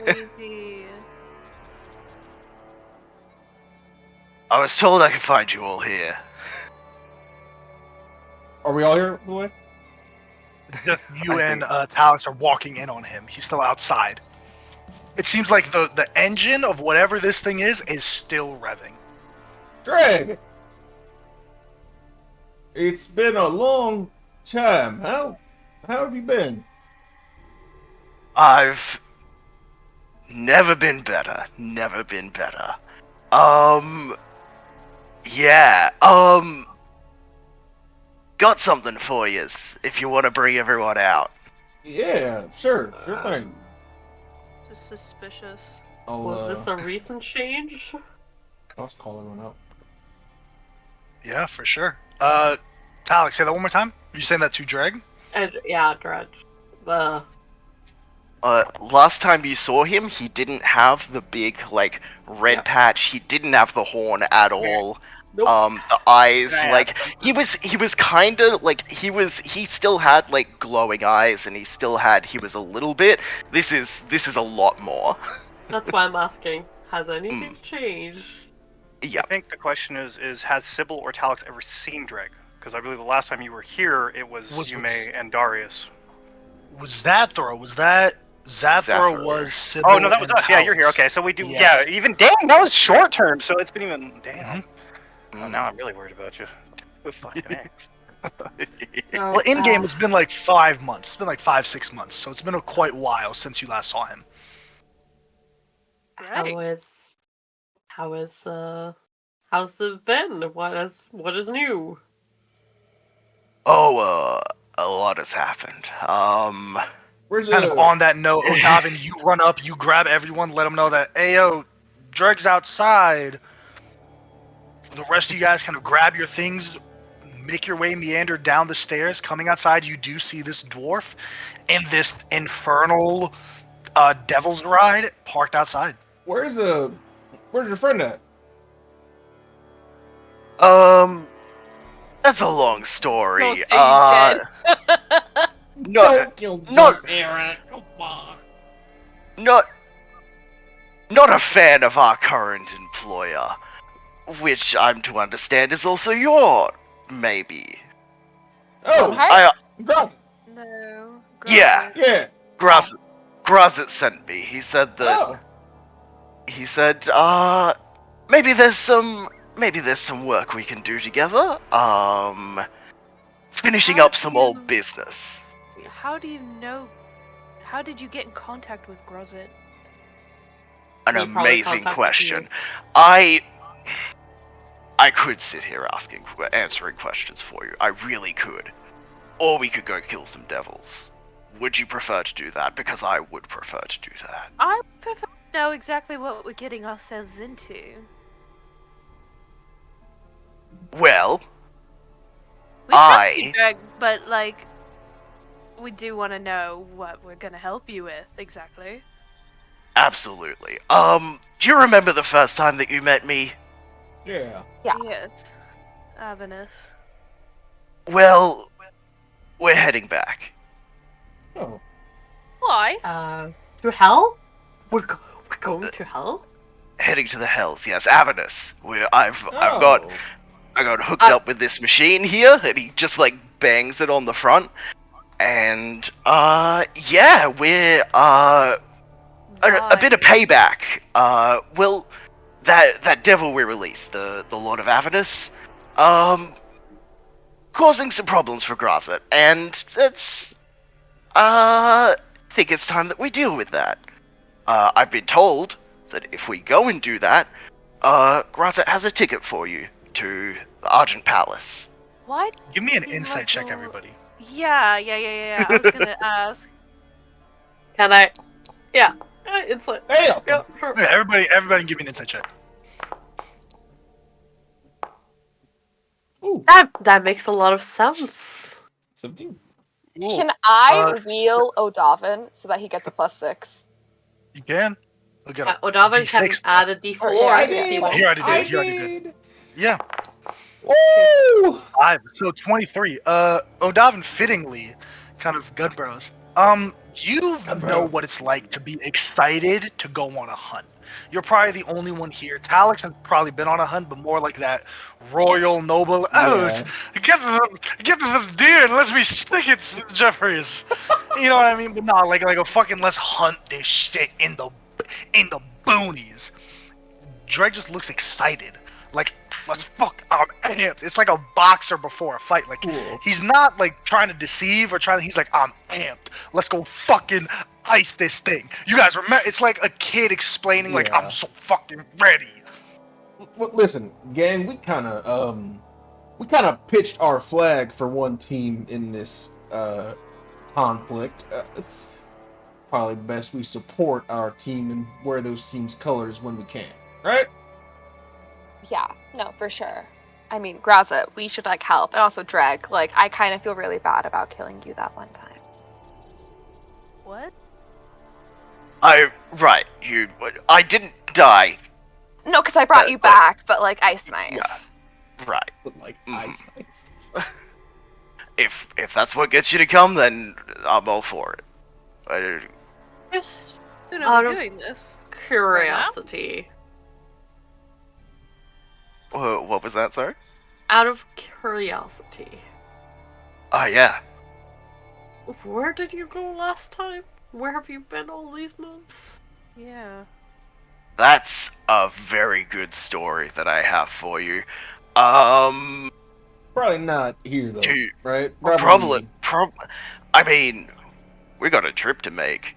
Lazy. I was told I could find you all here. Are we all here, by the way? Just you I and think- Talix are walking in on him. He's still outside. It seems like the engine of whatever this thing is still revving. Dreg! It's been a long time. How have you been? I've never been better. Never been better. Yeah. Got something for you if you want to bring everyone out. Yeah, sure thing. Just suspicious. Was this a recent change? I'll just call everyone out. Yeah, for sure. Talix, say that one more time. Are you saying that to Dreg? And yeah, Dredge. Last time you saw him, he didn't have the big like red patch. He didn't have the horn at all. Nope. The eyes, Yeah. like he was kind of like he still had like glowing eyes, and he was a little bit. This is a lot more. That's why I'm asking. Has anything changed? Yeah. I think the question is has Sybil or Talix ever seen Dreg? Because I believe the last time you were here, it was Yume and Darius. Was Zathra? Was that Zathra? Zathra. Was Sybil? Oh no, that was and us. Yeah, you're here. Talix. Okay, so we do. Yes. Yeah, even dang, that was short term. So it's been even damn. Oh, Mm. now I'm really worried about you. Fucking A. So, Well, in game, it's been like 5 months. It's been like 5-6 months. So it's been a quite while since you last saw him. Right. How's it been? What is new? Oh, A lot has happened. Where's Kind of on that note, Odavin, you run up, you grab everyone, let them know that, Ayo, Dreg's outside. The rest of you guys kind of grab your things, make your way, meander down the stairs. Coming outside, you do see this dwarf in this infernal devil's ride parked outside. where's your friend at? That's a long story. Don't say Not, Don't kill not, Eric. Come on. not, not a fan of our current employer, which I'm to understand is also your, maybe. Oh, Lonehart? Gruff. No. Yeah. Grosset. Yeah. Grazit sent me. He said that. Oh. He said, maybe there's some work we can do together. Finishing How up do some you- old business. How do you know? How did you get in contact with Grosset? An He probably amazing contacted question. you. I could sit here answering questions for you. I really could. Or we could go kill some devils. Would you prefer to do that? Because I would prefer to do that. I prefer to know exactly what we're getting ourselves into. Well, We trust you, Greg, but like, we do want to know what we're gonna help you with exactly. absolutely. Do you remember the first time that you met me? Yeah. Yeah. Yes. Avenus. Well, we're heading back. Oh. Why? To hell? We're going to hell? Heading to the hells, yes, Avernus. I've Oh. got hooked up with this machine here, and he just like bangs it on the front. And yeah, we're a bit of payback. Well, that devil we released, the Lord of Avernus, causing some problems for Grosset, and that's think it's time that we deal with that. I've been told that if we go and do that, Grosset has a ticket for you to the Argent Palace. Why? Give me an Seem insight like check, a- everybody. Yeah. I was gonna ask. Can I? Yeah. It's like. Hey. Yeah, sure. Yeah, everybody give me an insight check. Ooh. That makes a lot of sense. 17. Can I Uh, wheel Odavin so that he gets a +6? You can. Look at Odavin can D6 add a plus. D4 Or, yeah, if yeah. he He wants. already did. I He already did. Yeah. Woo! 5. So 23. Odavin fittingly, kind of Gunbros. You know what it's like to be excited to go on a hunt. You're probably the only one here. Talix has probably been on a hunt, but more like that royal noble. Yeah. Get this deer and let me stick it, Jeffries. You know what I mean? But no, like a fucking let's hunt this shit in the boonies. Drake just looks excited. Like, let's fuck, I'm amped. It's like a boxer before a fight. Like, Cool. he's not like trying to deceive or he's like, I'm amped. Let's go fucking ice this thing. You guys remember? It's like a kid explaining, like, Yeah. I'm so fucking ready. Listen, gang, we kind of pitched our flag for one team in this conflict. It's probably best we support our team and wear those team's colors when we can, right? Yeah, no, for sure. I mean, Graza, we should like help, and also Dreg. Like, I kind of feel really bad about killing you that one time. What? I didn't die. No, because I brought you but- back, but like ice knife. Yeah, right. But like Mhm. ice knife. If that's what gets you to come, then I'm all for it. Just Who Out are of- we doing this? curiosity. What was that, sorry? Out of curiosity. Oh yeah. Where did you go last time? Where have you been all these months? Yeah. That's a very good story that I have for you. Um, Probably not here though, Dude, right? probably. I mean, we got a trip to make.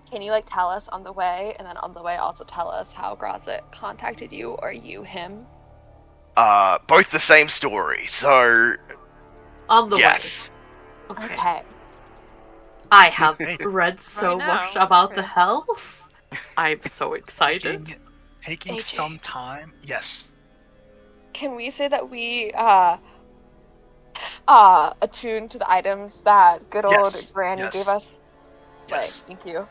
Can you like tell us on the way, and then on the way also tell us how Grazit contacted you or you him? Both the same story. So On the yes, Okay. I have Hey. read so Right much now? about the Okay. hells. I'm so excited. Taking AJ. some time. Yes. Can we say that we attune to the items that good old Yes. Granny Yes. gave us? Like, Yes. thank you.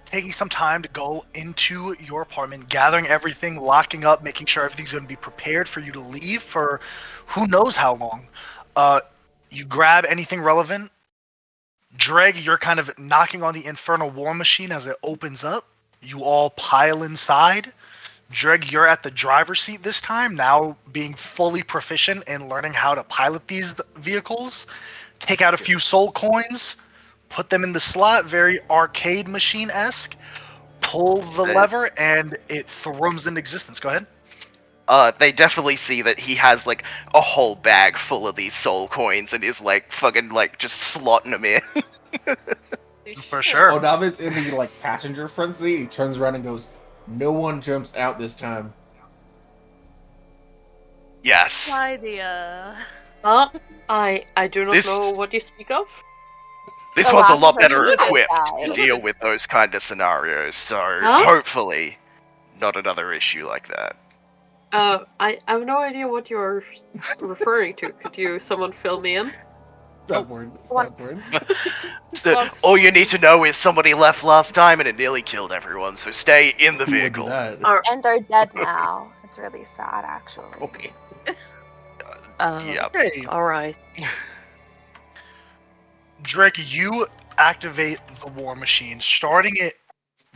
Taking some time to go into your apartment, gathering everything, locking up, making sure everything's going to be prepared for you to leave for who knows how long. You grab anything relevant. Dreg, you're kind of knocking on the infernal war machine as it opens up. You all pile inside. Dreg, you're at the driver's seat this time, now being fully proficient in learning how to pilot these vehicles. Take out a few soul coins, put them in the slot, very arcade machine esque. Pull the lever, and it thrums into existence. Go ahead. They definitely see that he has like a whole bag full of these soul coins and is like fucking like just slotting them in. For Shit. sure. Onabe's in the like passenger front seat. He turns around and goes, "No one jumps out this time." Yes. Idea. I do not This- know what you speak of. This The one's a last lot person better who did equipped die. to deal with those kind of scenarios, so Huh? hopefully not another issue like that. I have no idea what you're referring to. Could you someone fill me in? Stop word. Stop word. So, Well, all you need to know is somebody left last time and it nearly killed everyone, so stay in the Who would do vehicle. that? And they're dead now. It's really sad, actually. Okay. Yep. Hey, All right. Dreg, you activate the war machine, starting it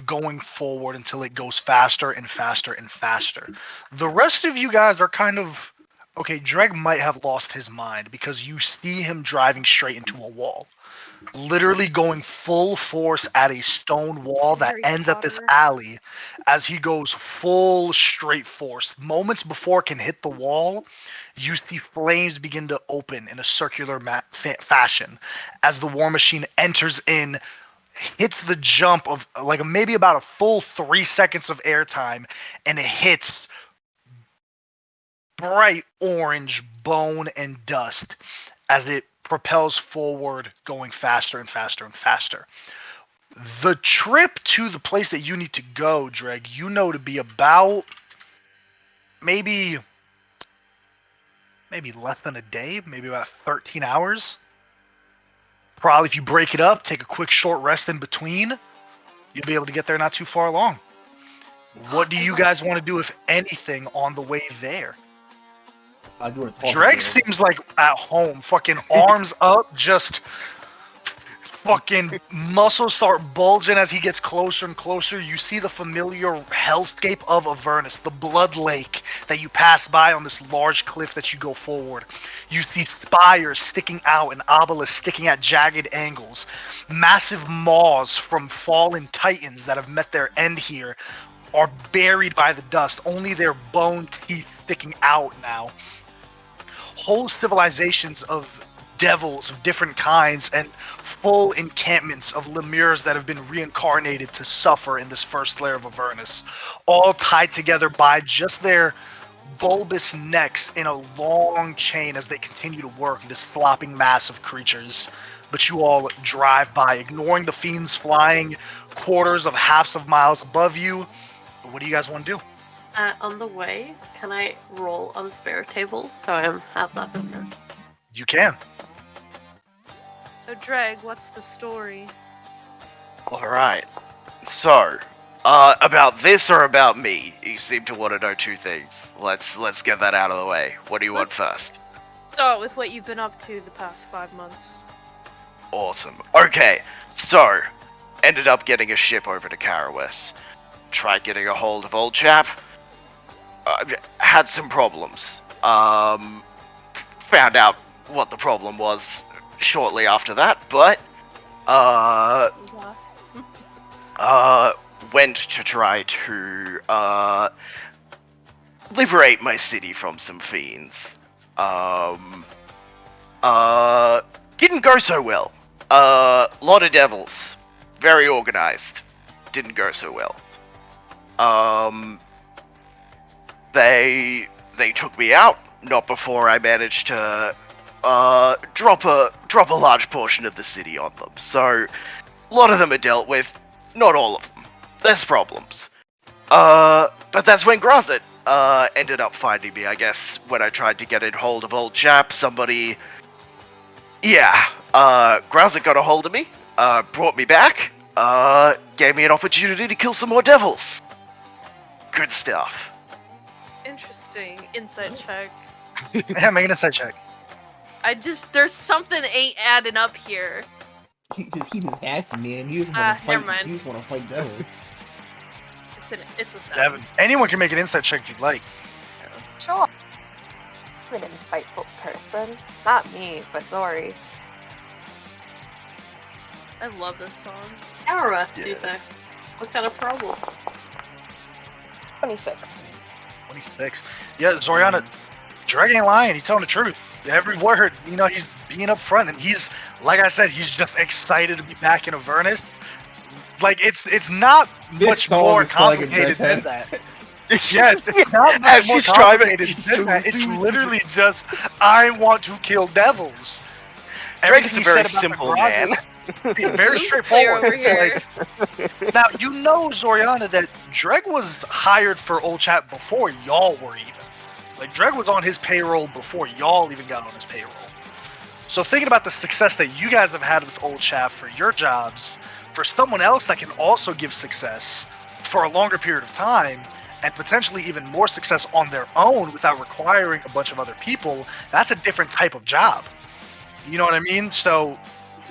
going forward until it goes faster and faster and faster. The rest of you guys are kind of okay. Dreg might have lost his mind because you see him driving straight into a wall, literally going full force at a stone wall that Harry ends at this Potter. alley as he goes full straight force. Moments before it can hit the wall, you see flames begin to open in a circular fashion as the war machine enters in, hits the jump of like maybe about a full 3 seconds of airtime, and it hits bright orange bone and dust as it propels forward, going faster and faster and faster. The trip to the place that you need to go, Dreg, you know to be about maybe less than a day, maybe about 13 hours. Probably if you break it up, take a quick short rest in between, you'll be able to get there not too far along. What do you guys want to do, if anything, on the way there? I do a toss Dreg it. seems like at home, fucking arms up, just fucking muscles start bulging as he gets closer and closer. You see the familiar hellscape of Avernus, the blood lake that you pass by on this large cliff that you go forward. You see spires sticking out and obelisks sticking at jagged angles. Massive maws from fallen titans that have met their end here are buried by the dust, only their bone teeth sticking out now. Whole civilizations of devils of different kinds and full encampments of lemures that have been reincarnated to suffer in this first layer of Avernus, all tied together by just their bulbous necks in a long chain as they continue to work this flopping mass of creatures. But you all drive by, ignoring the fiends flying quarters of halves of miles above you. What do you guys want to do? On the way, can I roll on the spare table so I have that in there? You can. So, Dreg, what's the story? Alright. So, about this or about me? You seem to want to know two things. Let's get that out of the way. What do you want first? Start with what you've been up to the past 5 months. Awesome. Okay, so ended up getting a ship over to Karawes. Tried getting a hold of old chap. Had some problems. Found out what the problem was shortly after that, but went to try to liberate my city from some fiends. Didn't go so well. Lot of devils, very organized. Didn't go so well. They took me out. Not before I managed to drop a large portion of the city on them. So a lot of them are dealt with, not all of them. There's problems. But that's when Grazit ended up finding me, I guess, when I tried to get in hold of old chap. Somebody, yeah, Grazit got a hold of me, brought me back, gave me an opportunity to kill some more devils. Good stuff. Interesting. Insight check. Yeah, make an insight check. There's something ain't adding up here. He just happy, man. He just want to Never fight. mind. He just want to fight devils. It's a 7. Devin, anyone can make an insight check if you'd like. Sure. I'm an insightful person. Not me, but Zori. I love this song. Arrest, you Yeah. say? What kind of problem? 26. 26. Yeah, Zoriana, Dreg ain't lying. He's telling the truth. Every word. He's being up front, and he's, like I said, he's just excited to be back in Avernus. Like, it's not This much song more is playing in complicated Dred's than head. that. Yeah, it's not much As more he's driving, complicated than that. It's literally just, I want to kill devils. Drake is Everything a he very said about the simple Grazit- man. Very Who's clear straightforward. over It's here? like, now, Zoriana, that Dreg was hired for Old Chap before y'all were even. Like, Dreg was on his payroll before y'all even got on his payroll. So thinking about the success that you guys have had with Old Chap for your jobs, for someone else that can also give success for a longer period of time, and potentially even more success on their own without requiring a bunch of other people, that's a different type of job. You know what I mean? So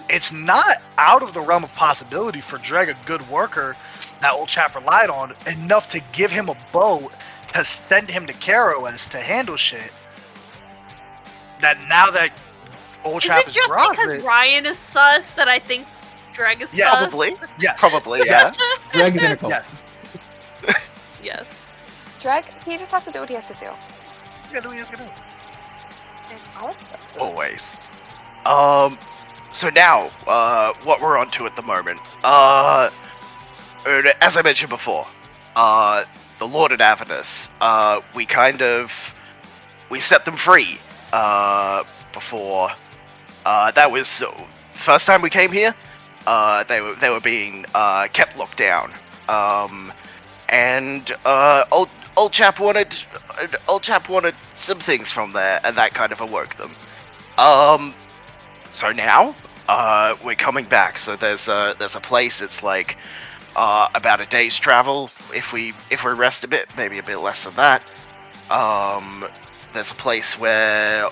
it's not out of the realm of possibility for Dreg, a good worker that Old Chap relied on, enough to give him a boat to send him to Karos to handle shit. That now that Old Is Chap it is just because Grazit, Ryan is sus that I think Dreg is Yeah, sus? Probably. yes, Probably, yeah. Greg is in a cult. yes. Yes. Dreg, he just has to do what he has to do. Yeah, do what he has to do. Always. So now, what we're on to at the moment, as I mentioned before, the Lord at Avernus, we set them free, before, that was, first time we came here, they were being, kept locked down, and, old chap wanted some things from there, and that kind of awoke them. So now, we're coming back. So there's a place. It's like about a day's travel if we rest a bit, maybe a bit less than that. There's a place where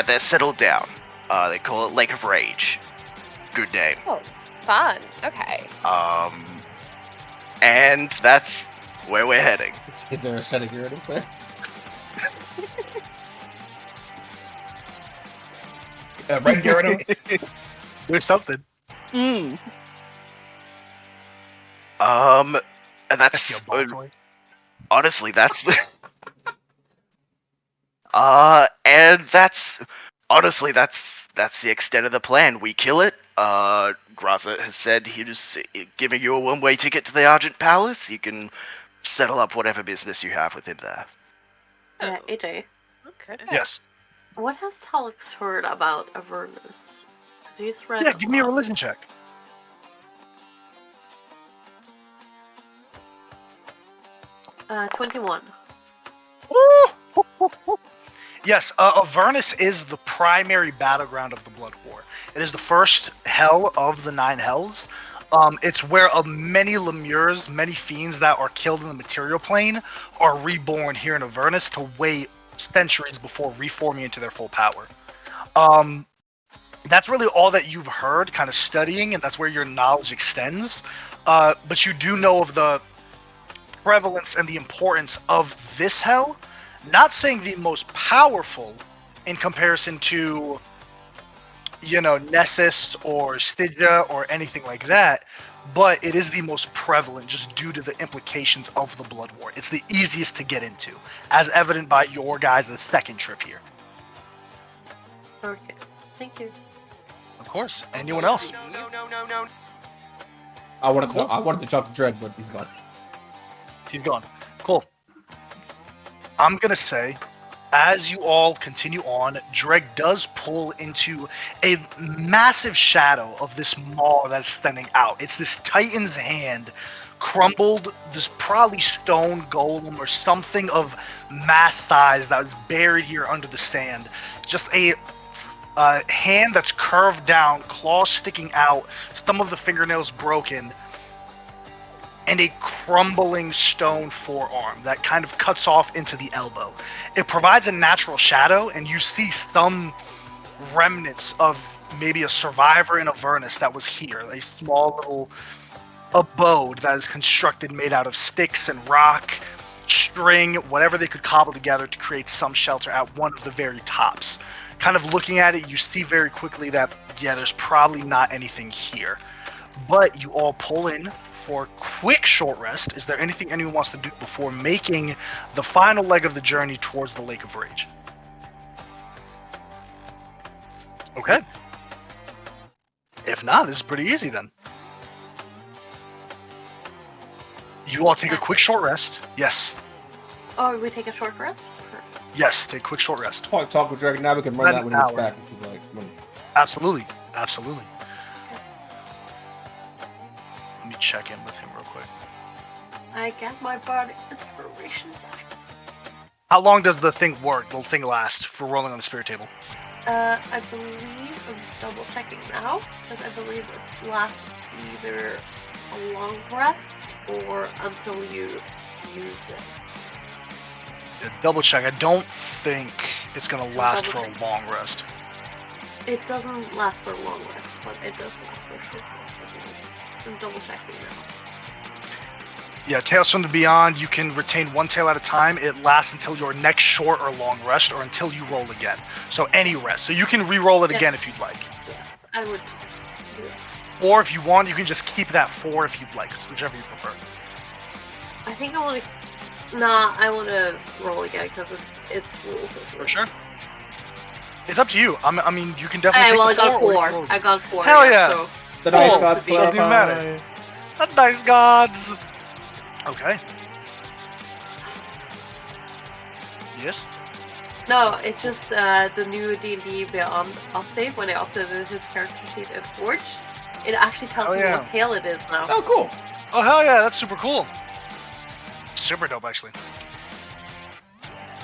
they're settled down. They call it Lake of Rage. Good name. Oh, fun. Okay. And that's where we're heading. Is there a set of Gyarados there? Red Gyarados? There's something. And That's that's your ball toy. honestly that's the and that's honestly that's the extent of the plan. We kill it. Grazit has said he's giving you a one-way ticket to the Argent Palace. You can settle up whatever business you have with him there. AJ, Okay. Yes. what has Talix heard about Avernus? Because he's read Yeah, give me a lot. religion check. 21. Yes, Avernus is the primary battleground of the Blood War. It is the first hell of the 9 hells. It's where many Lemures, many fiends that are killed in the material plane are reborn here in Avernus to wait centuries before reforming into their full power. That's really all that you've heard kind of studying, and that's where your knowledge extends. But you do know of the prevalence and the importance of this hell. Not saying the most powerful in comparison to, Nessus or Stygia or anything like that, but it is the most prevalent just due to the implications of the Blood War. It's the easiest to get into, as evident by your guys' second trip here. Okay, thank you. Of course. Anyone else? I wanted to talk to Dredd, but he's gone. He's gone. Cool. I'm gonna say As you all continue on, Dreg does pull into a massive shadow of this maw that's standing out. It's this Titan's hand, crumbled, this probably stone golem or something of mass size that was buried here under the stand. Just a hand that's curved down, claws sticking out, some of the fingernails broken, and a crumbling stone forearm that kind of cuts off into the elbow. It provides a natural shadow, and you see some remnants of maybe a survivor in Avernus that was here, a small little abode that is constructed made out of sticks and rock, string, whatever they could cobble together to create some shelter at one of the very tops. Kind of looking at it, you see very quickly that, yeah, there's probably not anything here. But you all pull in for a quick short rest. Is there anything anyone wants to do before making the final leg of the journey towards the Lake of Rage? Okay. If not, this is pretty easy then. You all take a quick short rest. Yes. Oh, we take a short rest? Perfect. Yes, take a quick short rest. Probably talk with Dragon now. We can run that when he gets back if you like. Absolutely. Absolutely. Let me check in with him real quick. I get my body inspiration back. How long does the thing work? The thing last for rolling on the spirit table? I believe, I'm double checking now, because I believe it lasts either a long rest or until you use it. Yeah, double check. I don't think it's going to last for a long rest. It doesn't last for a long rest, but it does last for a short rest, I believe. I'm double checking now. Yeah, Tales from the Beyond, you can retain one tail at a time. It lasts until your next short or long rest, or until you roll again. So any rest. So you can re-roll it again if you'd like. Yes, I would do it. Or if you want, you can just keep that 4 if you'd like, whichever you prefer. I think I want to... Nah, I want to roll again, because it's rules as well. For sure. It's up to you. I mean, you can definitely Well, I take the got 4. four. I got 4. Hell yeah. So The dice Cool. gods Doesn't even matter. The dice gods! Okay. Yes? no, it's just the new D&D Beyond update, when I updated his character sheet in Forge, it actually tells me what tail it is now. Oh, cool. Oh, hell yeah, that's super cool. Super dope, actually.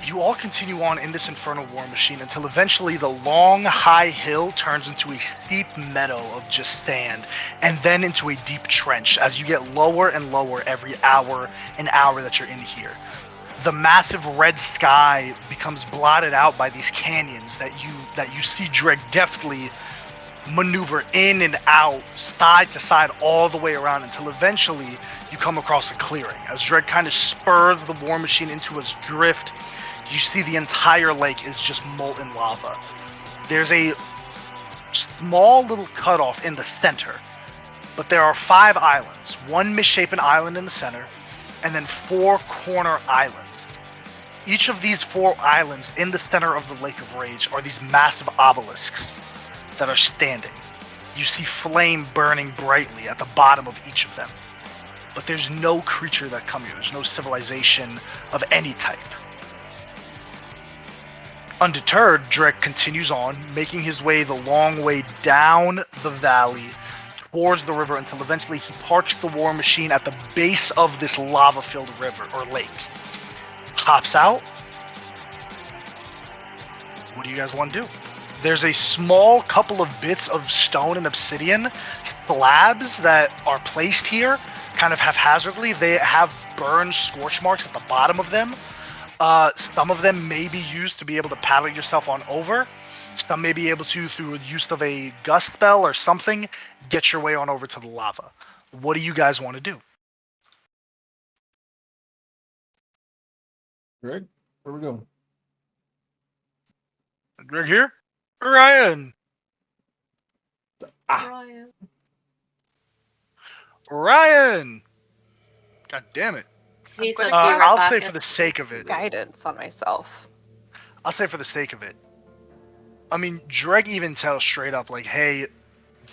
You all continue on in this infernal war machine until eventually the long, high hill turns into a steep meadow of just sand, and then into a deep trench as you get lower and lower every hour that you're in here. The massive red sky becomes blotted out by these canyons that you see Dreg deftly maneuver in and out, side to side, all the way around until eventually you come across a clearing. As Dreg kind of spurs the war machine into its drift, you see the entire lake is just molten lava. There's a small little cutoff in the center, but there are 5 islands, one misshapen island in the center, and then 4 corner islands. Each of these 4 islands in the center of the Lake of Rage are these massive obelisks that are standing. You see flame burning brightly at the bottom of each of them. But there's no creature that come here. There's no civilization of any type. Undeterred, Drek continues on, making his way the long way down the valley towards the river until eventually he parks the war machine at the base of this lava-filled river or lake. Hops out. What do you guys want to do? There's a small couple of bits of stone and obsidian slabs that are placed here, kind of haphazardly. They have burned scorch marks at the bottom of them. Some of them may be used to be able to paddle yourself on over. Some may be able to, through the use of a gust spell or something, get your way on over to the lava. What do you guys want to do? Greg, where we going? Greg here? Ryan! Ryan. Ryan! God damn it. He gonna said cast he was I'll back say at- for the sake of it. Guidance on myself. I'll say for the sake of it. I mean, Dreg even tells straight up, like, hey,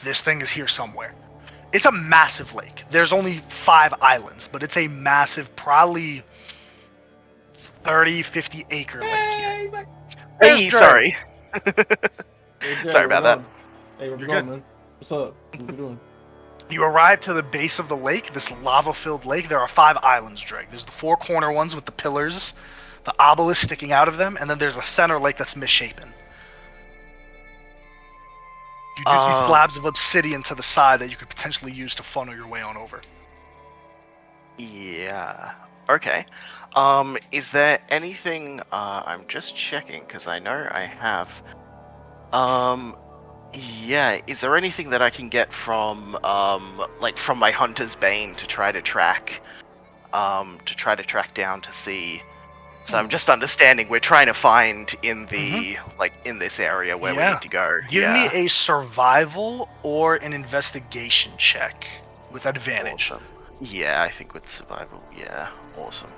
this thing is here somewhere. It's a massive lake. There's only 5 islands, but it's a massive, probably 30, 50 acre lake here. Hey, There's Hey, Dre. sorry. hey, Jay, Sorry where we about that. going? Hey, where we You're going, good. man? What's up? What we doing? You arrive to the base of the lake, this lava-filled lake. There are 5 islands, Drake. There's the 4 corner ones with the pillars, the obelisk sticking out of them, and then there's a center lake that's misshapen. You do see slabs of obsidian to the side that you could potentially use to funnel your way on over. Yeah. Okay. Is there anything? I'm just checking because I know I have. Yeah. Is there anything that I can get from, like from my hunter's bane to try to track down to see? So I'm just understanding we're trying to find in the like in this area where we Yeah. need to go. Give me a survival or an investigation check with advantage. Awesome. Yeah, I think with survival. Yeah, awesome.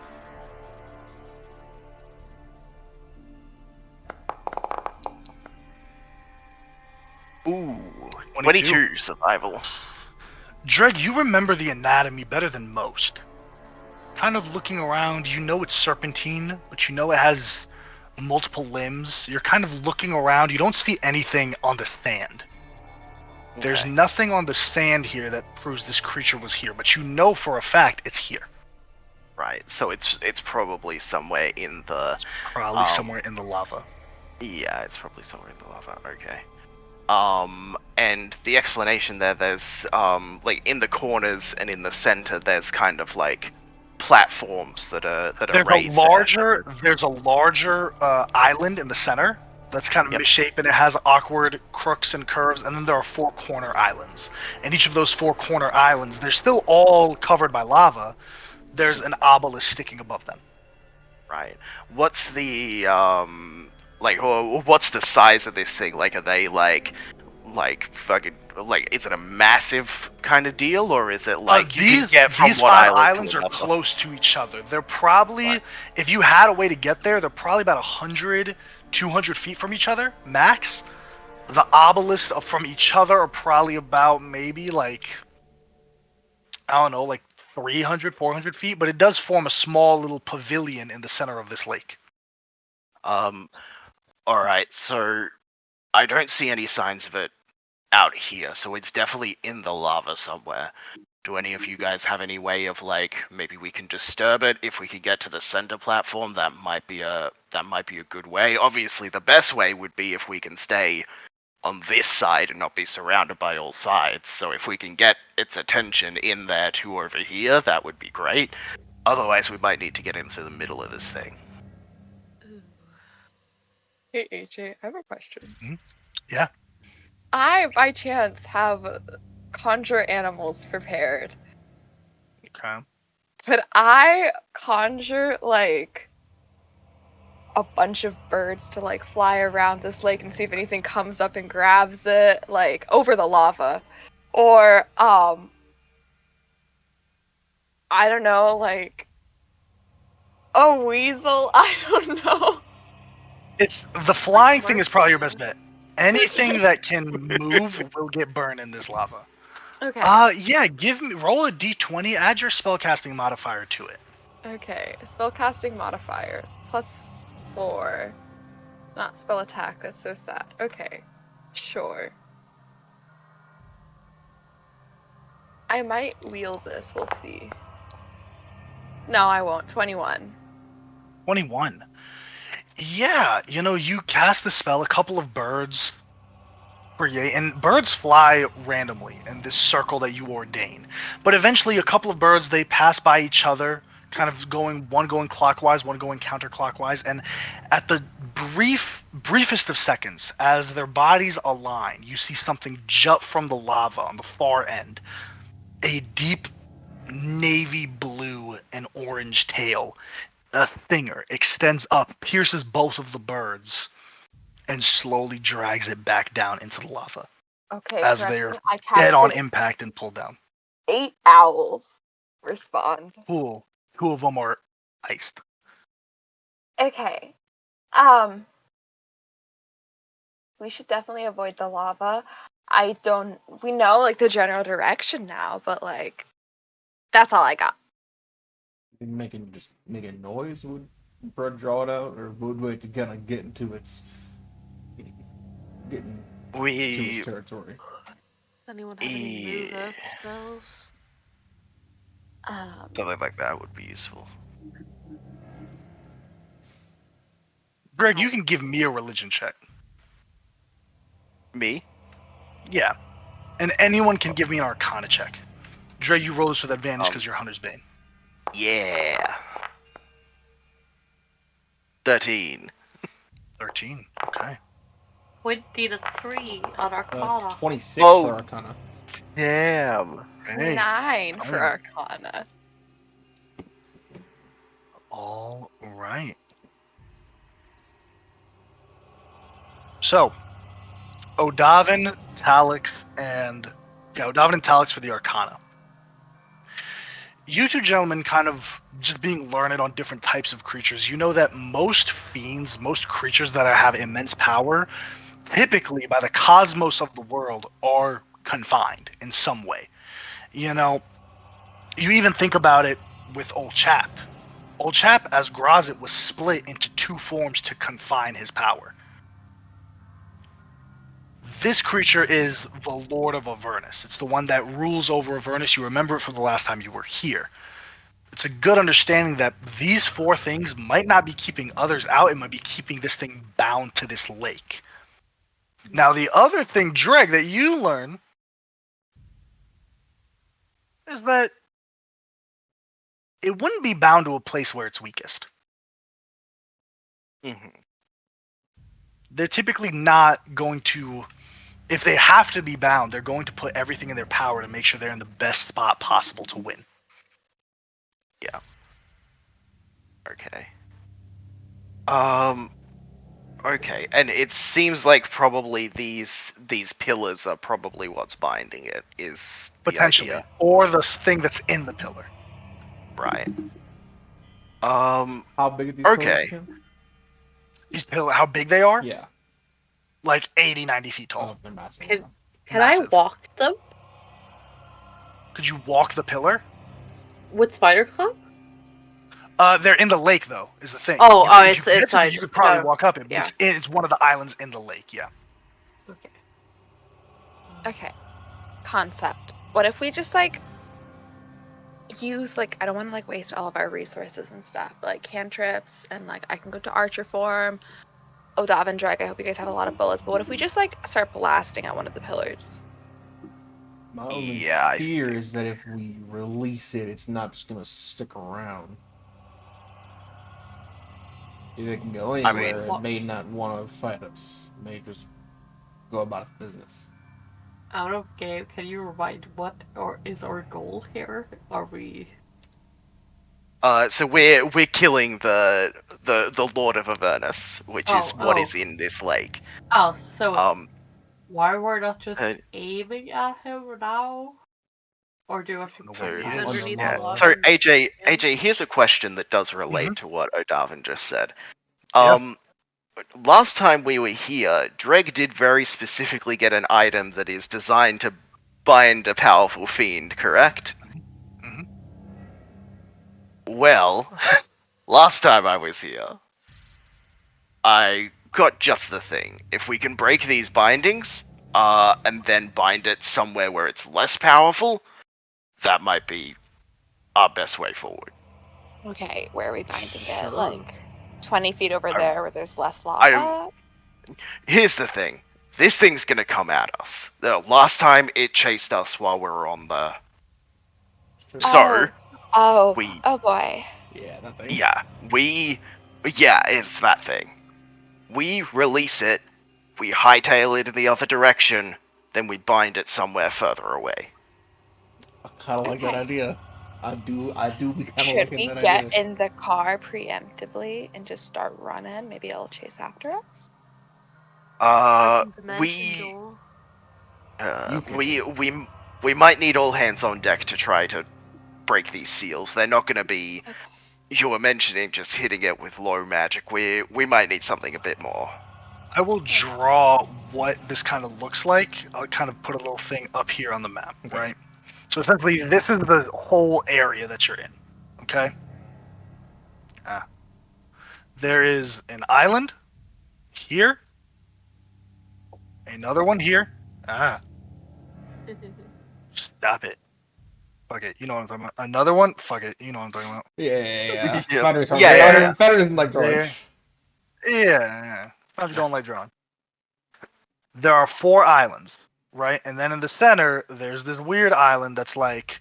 Ooh, 22 survival. Dreg, you remember the anatomy better than most. Kind of looking around, you know it's serpentine, but you know it has multiple limbs. You're kind of looking around, you don't see anything on the sand. There's Okay. nothing on the sand here that proves this creature was here, but you know for a fact it's here. Right, so it's probably somewhere in the. It's probably somewhere in the lava. Yeah, it's probably somewhere in the lava. Okay. And the explanation there's like in the corners and in the center, there's kind of like platforms that are raised there. There's a larger island in the center that's kind of Yep. misshapen. It has awkward crooks and curves, and then there are 4 corner islands. And each of those 4 corner islands, they're still all covered by lava. There's an obelisk sticking above them. Right. What's the like what's the size of this thing? Like, are they like fucking like? Is it a massive kind of deal, or is it like you can get from these one 5 island islands to are another? close to each other. They're probably, Right. if you had a way to get there, they're probably about 100, 200 feet from each other max. The obelisks from each other are probably about maybe like, I don't know, like 300, 400 feet, but it does form a small little pavilion in the center of this lake. All right. So I don't see any signs of it out here, so it's definitely in the lava somewhere. Do any of you guys have any way of like maybe we can disturb it if we could get to the center platform? That might be a good way. Obviously, the best way would be if we can stay on this side and not be surrounded by all sides. So if we can get its attention in there to over here, that would be great. Otherwise, we might need to get into the middle of this thing. Ooh. Hey AJ, I have a question. Yeah. I, by chance, have conjure animals prepared, Okay. but I conjure like a bunch of birds to like fly around this lake and see if anything comes up and grabs it, like over the lava, or I don't know, like a weasel. I don't know. It's the flying Like thing is probably your best marshmallows. bet. Anything that can move will get burned in this lava. Okay. Yeah, roll a d20, add your spellcasting modifier to it. Okay. Spellcasting modifier +4. Not spell attack. That's so sad. Okay. Sure. I might wield this. We'll see. No, I won't. 21. 21. Yeah, you cast the spell, a couple of birds create, and birds fly randomly in this circle that you ordain. But eventually, a couple of birds, they pass by each other, kind of one going clockwise, one going counterclockwise, and at the briefest of seconds, as their bodies align, you see something jut from the lava on the far end. A deep navy blue and orange tail. A finger extends up, pierces both of the birds, and slowly drags it back down into the lava Okay, as correct they're me. I dead on casted impact and pulled down. 8 owls respond. Cool. 2 of them are iced. Okay. We should definitely avoid the lava. We know like the general direction now, but like that's all I got. Just making noise would draw it out, or would wait to kind of get into getting to its We. territory? Does anyone have any move Yeah, earth spells? something like that would be useful. Greg, you can give me a religion check. Me? Yeah. And anyone can give me an arcana check. Dre, you roll this with advantage Um, because you're Hunter's Bane. Yeah. 13. 13. Okay. 23 on Arcana. 26 Oh. for Arcana. Damn. Hey. 9 for Alright. Arcana. All right. So, Odavin, Talix, and Odavin and Talix for the Arcana. You two gentlemen kind of just being learned on different types of creatures. You know that most fiends, most creatures that have immense power, typically by the cosmos of the world, are confined in some way. You know, you even think about it with Old Chap. Old Chap, as Grazit, was split into two forms to confine his power. This creature is the Lord of Avernus. It's the one that rules over Avernus. You remember it from the last time you were here. It's a good understanding that these four things might not be keeping others out. It might be keeping this thing bound to this lake. Now, the other thing, Dreg, that you learn is that it wouldn't be bound to a place where it's weakest. Mm-hmm. They're typically not going to, if they have to be bound, they're going to put everything in their power to make sure they're in the best spot possible to win. Yeah. Okay. Um. Okay, and it seems like probably these pillars are probably what's binding it. Is the Potentially. idea, Or the thing that's in the pillar. right? Um. How big are these pillars Okay. again? These pillar, how big they are? Yeah. Like 80, 90 feet tall. Oh, they're massive. Can I Massive. walk them Could you walk the pillar? with spider climb? They're in the lake, though, is the thing. Oh, If you it's could get to them, inside. you could probably No. walk up it, but Yeah. it's one of the islands in the lake, yeah. Okay. Okay. Concept. What if we just use I don't want to waste all of our resources and stuff, like cantrips, and I can go to archer form. Odav and Dreg, I hope you guys have a lot of bullets, but what if we just start blasting at one of the pillars? My only Yeah, I fear think- is that if we release it, it's not just gonna stick around. It can go I mean- anywhere. It may not want to fight us. It may just go about its business. Out of game, can you remind what is our goal here? Are we? So we're killing the Lord of Avernus, which is what is Oh. in this lake. Oh, so Um. why we're not just uh, aiming at him now? Or do we have to No, So, he's yeah, underneath yeah. the log? So and- AJ, here's a question that does relate to what O'Darvin just said. Yeah. Last time we were here, Dreg did very specifically get an item that is designed to bind a powerful fiend, correct? Mhm. Well, last time I was here, I got just the thing. If we can break these bindings, and then bind it somewhere where it's less powerful, that might be our best way forward. Okay, where are we binding Sure. it? 20 feet over I- there where there's less I- lava? Here's the thing. This thing's gonna come at us. The last time it chased us while we were on the... So, Oh we... boy. Yeah, that thing. Yeah, it's that thing. We release it, we hightail it in the other direction, then we bind it somewhere further away. I kind of like that Okay. idea. I do be kind of Should liking we that get idea. in the car preemptively and just start running? Maybe it'll chase after us? Open dimension We... door. You can We might need all hands on deck to try to break these seals. They're not gonna be... Okay. You were mentioning just hitting it with low magic. We might need something a bit more. I will draw what this kind of looks like. I'll kind of put a little thing up here on the map, Okay. right? So essentially, this is the whole area that you're in, okay? There is an island here, another one here. Ah, stop it. Fuck it, you know what I'm talking about. Another one. Fuck it, you know what I'm talking about. Yeah. Yep. Foundry's hard. Yeah, yeah, yeah. Foundry doesn't like drawing. There. Yeah. If you don't like drawing. There are 4 islands, right? And then in the center, there's this weird island that's like,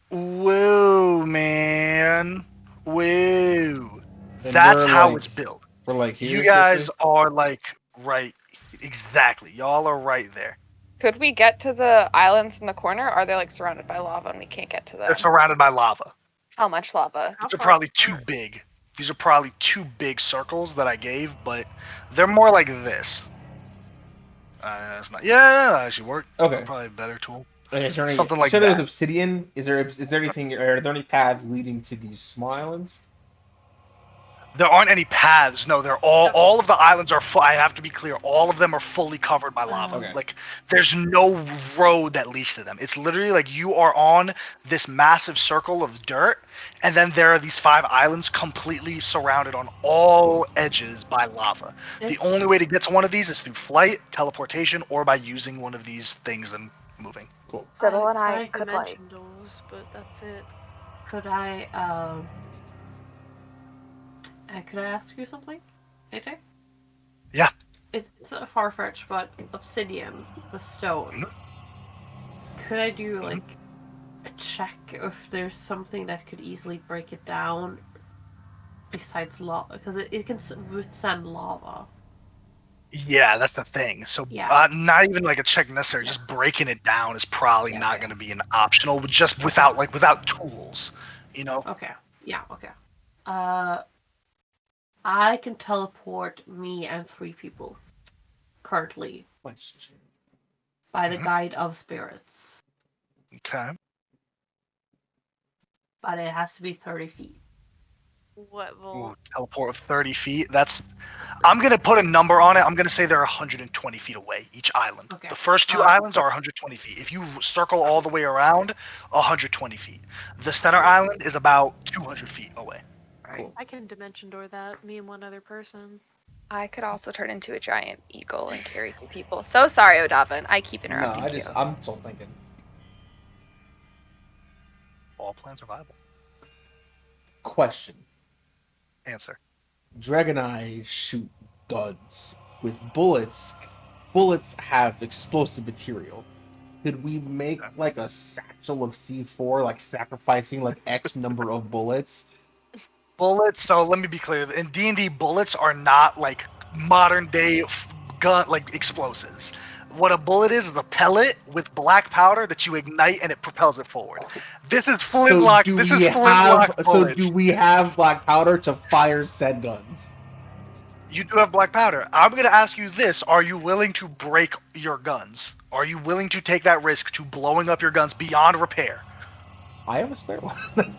whoa, man, whoa. And That's we're how like, it's built. we're like here. You guys basically? are like right, exactly. Y'all are right there. Could we get to the islands in the corner? Or are they like surrounded by lava and we can't get to them? They're surrounded by lava. How much lava? How These are far probably too apart? big. These are probably 2 big circles that I gave, but they're more like this. It's not. Yeah, that actually worked. Okay. Probably a better tool. Okay, is there any, Something like so there was that. obsidian. Is there anything? Are there any paths leading to these small islands? There aren't any paths. No, they're all of the islands are full. I have to be clear. All of them are fully covered by lava. Okay. Like there's no road that leads to them. It's literally like you are on this massive circle of dirt, and then there are these 5 islands completely surrounded on all edges by lava. The only way to get to one of these is through flight, teleportation, or by using one of these things and moving. Cool. Sybil and I could like. dimension doors, but that's it. Could I ask you something, AJ? Yeah. It's a far-fetched, but obsidian, the stone. Could I do like a check if there's something that could easily break it down besides lava? Because it can withstand lava. Yeah, that's the thing. So Yeah. not even like a check necessary. Just breaking it down is probably Yeah, not okay. going to be an optional, but just without tools, you know. Okay. Yeah. Okay. I can teleport me and 3 people currently by the guide of spirits, Okay. but it has to be 30 feet. What will? Ooh, teleport of 30 feet. I'm going to put a number on it. I'm going to say they're 120 feet away, each island. Okay. The first 2 islands are 120 feet. If you circle all the way around, 120 feet. The center island is about 200 feet away. Right. I can dimension door that. Me and one other person. I could also turn into a giant eagle and carry 2 people. So sorry, Odavin. I keep No, interrupting you. I'm still thinking. All plans are viable. Question. Answer. Dragoneye shoot guns with bullets. Bullets have explosive material. Could we make like a satchel of C4, like sacrificing like X number of bullets? Bullets. So let me be clear. In D&D, bullets are not like modern day gun like explosives. What a bullet is a pellet with black powder that you ignite and it propels it forward. This is flintlock. So This is flintlock bullets. do we have black powder to fire said guns? You do have black powder. I'm going to ask you this. Are you willing to break your guns? Are you willing to take that risk to blowing up your guns beyond repair? I have a spare one.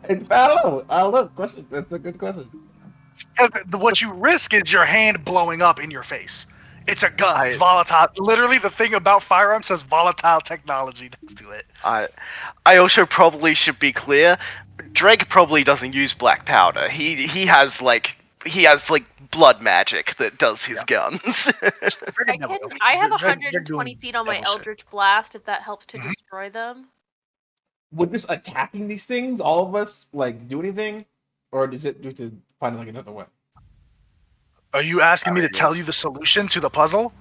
It's I don't know. I don't know. Question. That's a good question. What you risk is your hand blowing up in your face. It's a gun. It's volatile. Literally, the thing about firearms says volatile technology next to it. I also probably should be clear. Drake probably doesn't use black powder. He has like blood magic that does his guns. I have 120 feet on my Eldritch Blast. If that helps to destroy them. Would just attacking these things, all of us, like do anything, or does it do to find like another way? Are you asking me to tell you the solution to the puzzle?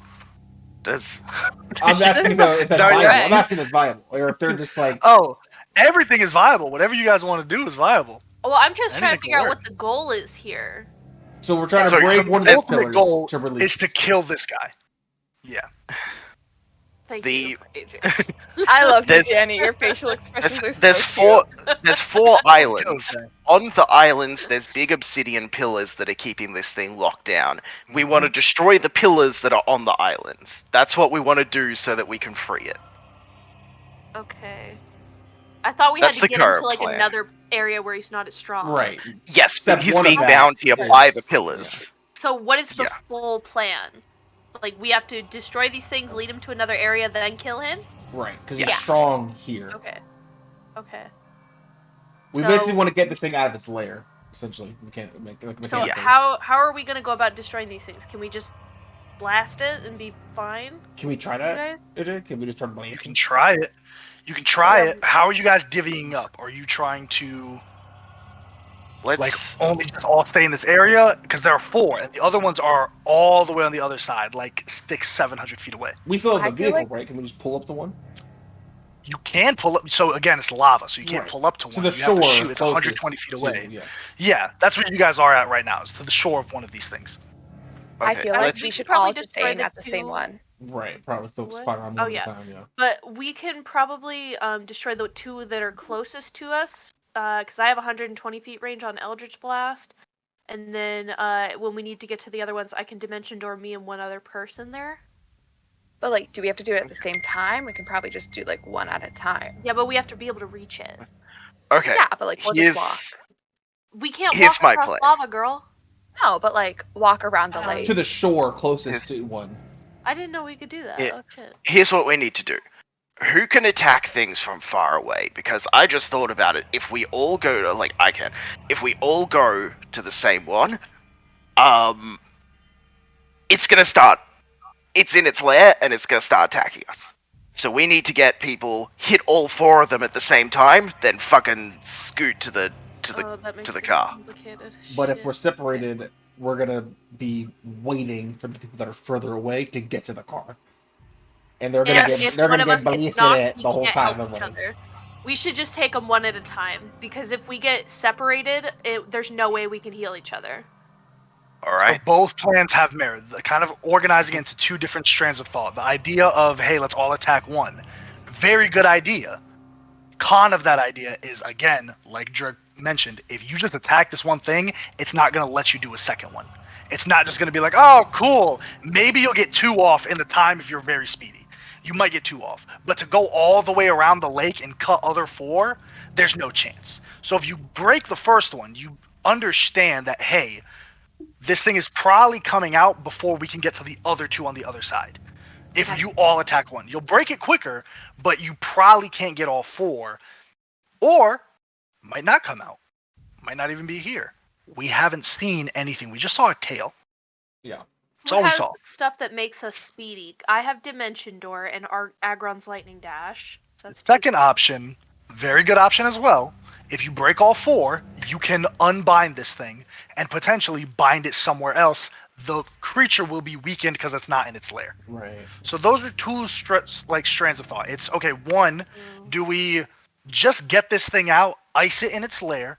I'm asking if that's viable. I'm asking if it's viable, or if they're just like. Oh, everything is viable. Whatever you guys want to do is viable. Well, I'm just trying to figure out what the goal is here. So we're trying to break one of these pillars goal to release. Is to kill this guy. Yeah. Thank you, AJ. I love you, Danny. Your facial expressions are so cute. There's 4 islands. On the islands, there's big obsidian pillars that are keeping this thing locked down. We want to destroy the pillars that are on the islands. That's what we want to do so that we can free it. Okay. I thought we had to get him to like another area where he's not as strong. Right. Yes, but he's being bound here by the pillars. So what is the full plan? Like, we have to destroy these things, lead him to another area, then kill him? Right, because he's strong here. Okay. Okay. We basically want to get this thing out of its lair. essentially. We can't make like So mechanically. how are we gonna go about destroying these things? Can we just blast it and be fine? Can we try You that, guys? AJ? Can we just try You can blasting? try it. You can try Yeah. it. How are you guys divvying up? Are you trying to like Let's. only just all stay in this area? Because there are 4, and the other ones are all the way on the other side, like 600-700 feet away. We still have I the feel vehicle, like- right? Can we just pull up to one? You can pull up. So again, it's lava, so you can't Right. pull up to To one. the You have to shore shoot. It's 120 closest feet away. to, yeah. Yeah, that's where you guys are at right now. It's to the shore of one of these things. I Okay, feel I like think let's. we we should probably all just destroy aim the at the same two- one. Right. Probably focus What? fire on Oh, one yeah. at a time, yeah. But we can probably destroy the 2 that are closest to us, because I have 120 feet range on Eldritch Blast. And then when we need to get to the other ones, I can Dimension Door me and one other person there. But like, do we have to do it at the same time? We can probably just do like one at a time. Yeah, but we have to be able to reach it. Okay. Yeah, but like we'll just walk. We can't Here's walk my across plan. lava, girl. No, but like walk around the lake. To the shore closest to one. I didn't know we could do that. Yeah. Oh shit. Here's what we need to do. Who can attack things from far away? Because I just thought about it. If we all go to I can. If we all go to the same one, it's gonna start. It's in its lair and it's gonna start attacking us. So we need to get people hit all 4 of them at the same time, then fucking scoot to the Oh, that makes the it car. complicated. But if Shit. we're separated, we're gonna be waiting for the people that are further away to get to the car. And they're gonna And get if they're one gonna of us get gets blasted knocked, at we the whole can't time help they're each running. other. We should just take them one at a time, because if we get separated, there's no way we can heal each other. All So right. both plans have merit. The kind of organizing into 2 different strands of thought. The idea of, hey, let's all attack one. Very good idea. Con of that idea is, again, like Drake mentioned, if you just attack this one thing, it's not going to let you do a second one. It's not just going to be like, oh, cool. Maybe you'll get 2 off in the time if you're very speedy. You might get 2 off. But to go all the way around the lake and cut other 4, there's no chance. So if you break the first one, you understand that, hey, this thing is probably coming out before we can get to the other 2 on the other side. If Okay. you all attack one, you'll break it quicker, but you probably can't get all 4, or might not come out, might not even be here. We haven't seen anything. We just saw a tail. Yeah. That's Who all we has saw. stuff that makes us speedy? I have Dimension Door and Agron's Lightning Dash. So that's 2. Second option, very good option as well. If you break all 4, you can unbind this thing and potentially bind it somewhere else. The creature will be weakened because it's not in its lair. Right. So those are 2 strands of thought. It's okay. 1, do we just get this thing out, ice it in its lair,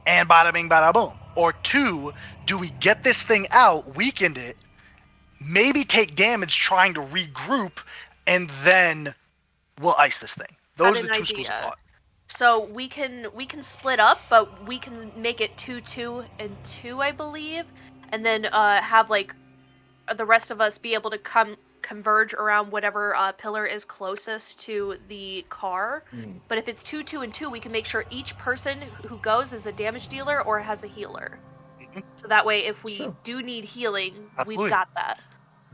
and bada bing, bada boom? Or 2, do we get this thing out, weaken it, maybe take damage trying to regroup, and then we'll ice this thing? Those are the 2 schools of thought. So we can split up, but we can make it 2-2 and 2, I believe, and then have like the rest of us be able to converge around whatever pillar is closest to the car. But if it's 2-2 and 2, we can make sure each person who goes is a damage dealer or has a healer. So that way, if we do need healing, Absolutely. we've got that.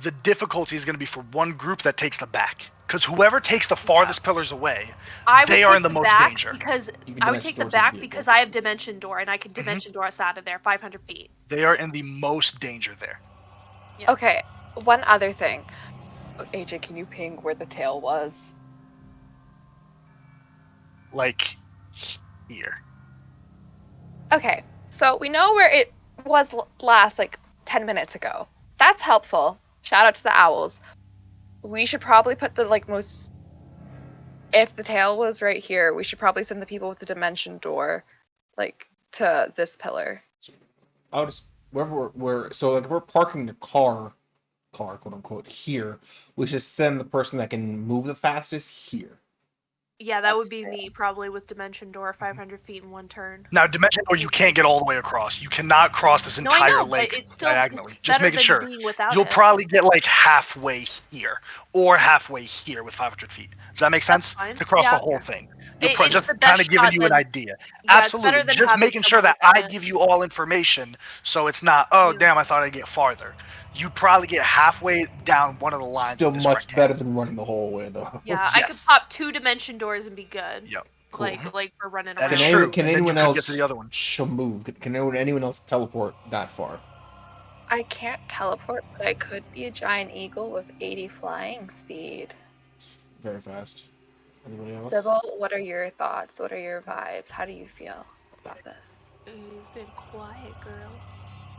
The difficulty is going to be for one group that takes the back. Because whoever takes the farthest pillars away, they are in the most danger. Because You can I would dimension take the doors back and because vehicle. I have Dimension Door, and I can Dimension Door us out of there 500 feet. They are in the most danger there. Yeah. Okay, one other thing. AJ, can you ping where the tail was? Like, here. Okay, so we know where it was last, like 10 minutes ago. That's helpful. Shout out to the owls. We should probably put the most. If the tail was right here, we should probably send the people with the dimension door, to this pillar. I'll just wherever we're so like if we're parking the car quote unquote here, we should send the person that can move the fastest here. Yeah, that That's would be fair. me, probably with Dimension Door 500 feet in 1 turn. Now, Dimension Door, you can't get all the way across. You cannot cross this No, I entire know, but lake it's still diagonally. it's Just better making than sure. being without You'll it. probably get halfway here, or halfway here with 500 feet. Does that make sense? fine. To cross Yeah. the whole thing. It's Just the best kind of giving shot you an than- idea. Yeah, Absolutely. it's better than Just having making sure someone that I without it. give you all information, so it's not, oh, Yeah. damn, I thought I'd get farther. You probably get halfway down one of the lines. Still in this much rectangle. better than running the whole way though. Yeah, I Yes. could pop 2 Dimension Doors and be good. Yep. Cool. like for running That around. is Can true. anyone, can And then you anyone could else get to the other one. move? Can anyone else teleport that far? I can't teleport, but I could be a giant eagle with 80 flying speed. Very fast. Anybody else? Sybil, what are your thoughts? What are your vibes? How do you feel about this? You've been quiet, girl.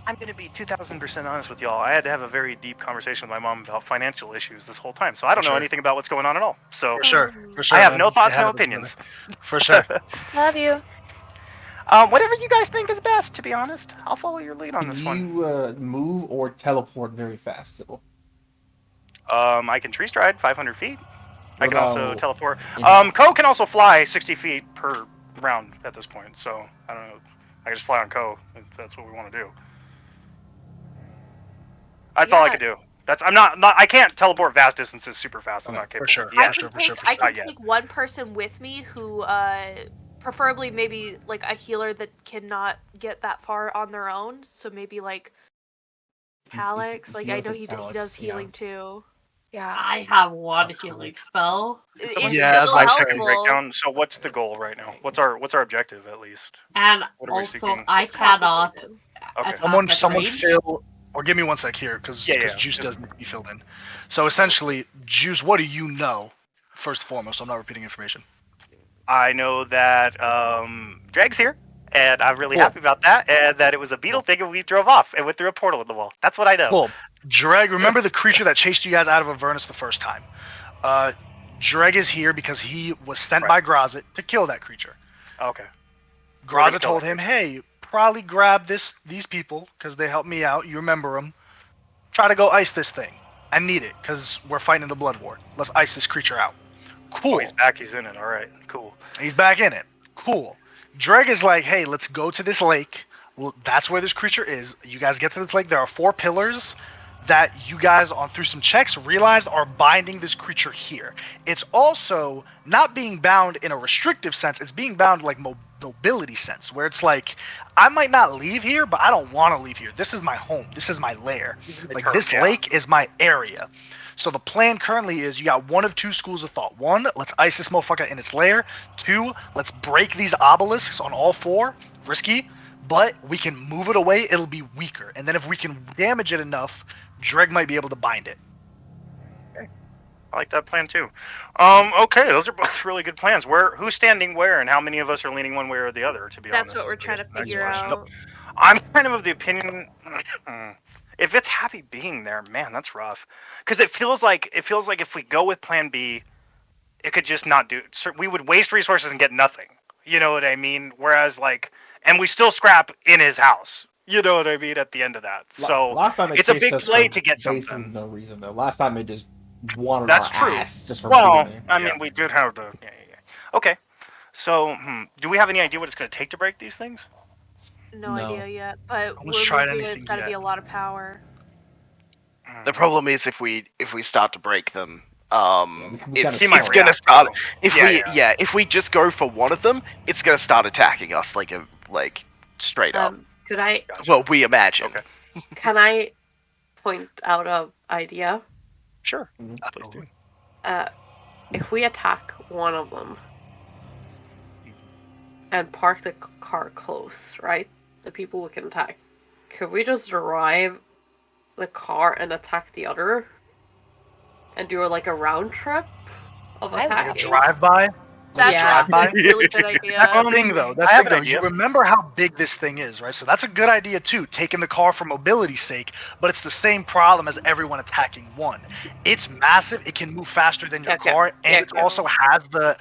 I'm going to be 2,000% honest with y'all. I had to have a very deep conversation with my mom about financial issues this whole time, so I don't know sure. anything about what's going on at all. So For sure. For sure. I have man. no It thoughts, no happens, opinions. brother. For sure. Love you. Whatever you guys think is best, to be honest. I'll follow your lead on Can this you move or teleport very fast, Sybil? one. I can tree stride 500 feet. I What can also about teleport. in- Ko can also fly 60 feet per round at this point, so I don't know. I can just fly on Ko if that's what we want to do. That's all I Yeah. can do. I'm not. I can't teleport vast distances super fast. I'm Okay. not capable. For sure. Yeah. I can Not yet. take one person with me who, preferably maybe like a healer that cannot get that far on their own. So maybe like Alex. if Like you I if know it's he Alex, does yeah. healing too. Yeah. I have one healing spell, Did someone It's just Yeah, get as still I my say. second helpful. breakdown? So what's the goal right now? What's our objective at least? and What are we also seeking? I It's cannot complicated. Okay. attack at Someone range. fill, or give me one sec here, because Yeah. Juice Just- does need to be filled in. So essentially, Juice, what do you know? First and foremost, I'm not repeating information. I know that Drag's here, and I'm really Cool. happy about that. And that it was a beetle thing, and we drove off and went through a portal in the wall. That's what I know. Cool. Dreg, remember the creature that chased you guys out of Avernus the first time? Dreg is here because he was sent by Grazit to kill that creature. Okay. We're gonna Grazit kill told that him, creature. "Hey, probably grab these people because they helped me out. You remember them. Try to go ice this thing. I need it because we're fighting the blood war. Let's ice this creature out." Cool. Oh, he's back. He's in it. All right. Cool. He's back in it. Cool. Dreg is like, "Hey, let's go to this lake. That's where this creature is. You guys get to this lake. There are 4 pillars that you guys, on through some checks, realized are binding this creature here. It's also not being bound in a restrictive sense. It's being bound like mobility sense, where it's like, I might not leave here, but I don't want to leave here. This is my home. This is my lair. Like, this lake is my area." So the plan currently is you got one of 2 schools of thought. 1, let's ice this motherfucker in its lair. 2, let's break these obelisks on all 4. Risky, but we can move it away. It'll be weaker. And then if we can damage it enough, Dreg might be able to bind it. I like that plan too. Okay, those are both really good plans. Who's standing where, and how many of us are leaning one way or the other? To be honest, That's what we're is trying to the next figure question. out. I'm kind of the opinion, if it's happy being there, man, that's rough. Because it feels like if we go with Plan B, it could just not do. So we would waste resources and get nothing. You know what I mean? Whereas and we still scrap in his house. You know what I mean? At the end of that, so last time it's a chased big us play for to get basically something. no reason though. Last time it just wanted That's our true. ass just for Well, being there. I mean, we did have the. Yeah. Okay. So, do we have any idea what it's going to take to break these things? No No. idea yet, but No when one's we tried do, anything it's got to yet. be a lot of power. The problem is if we start to break them, we kinda it's He might gonna react, start. though. If we just go for one of them, it's gonna start attacking us like straight up. Could I? Gotcha. Well, we imagine. Okay. Can I point out a idea? Sure. Mhm. Please do. If we attack one of them and park the car close, right? The people we can attack. Could we just drive the car and attack the other? And do like a round trip of I attacking? Like a drive-by? That's Yeah. a really good idea. That's the thing, though. I have an You idea. remember how big this thing is, right? So that's a good idea, too, taking the car for mobility's sake, but it's the same problem as everyone attacking one. It's massive. It can move faster than your Okay. car, and Yeah, it okay. also has the...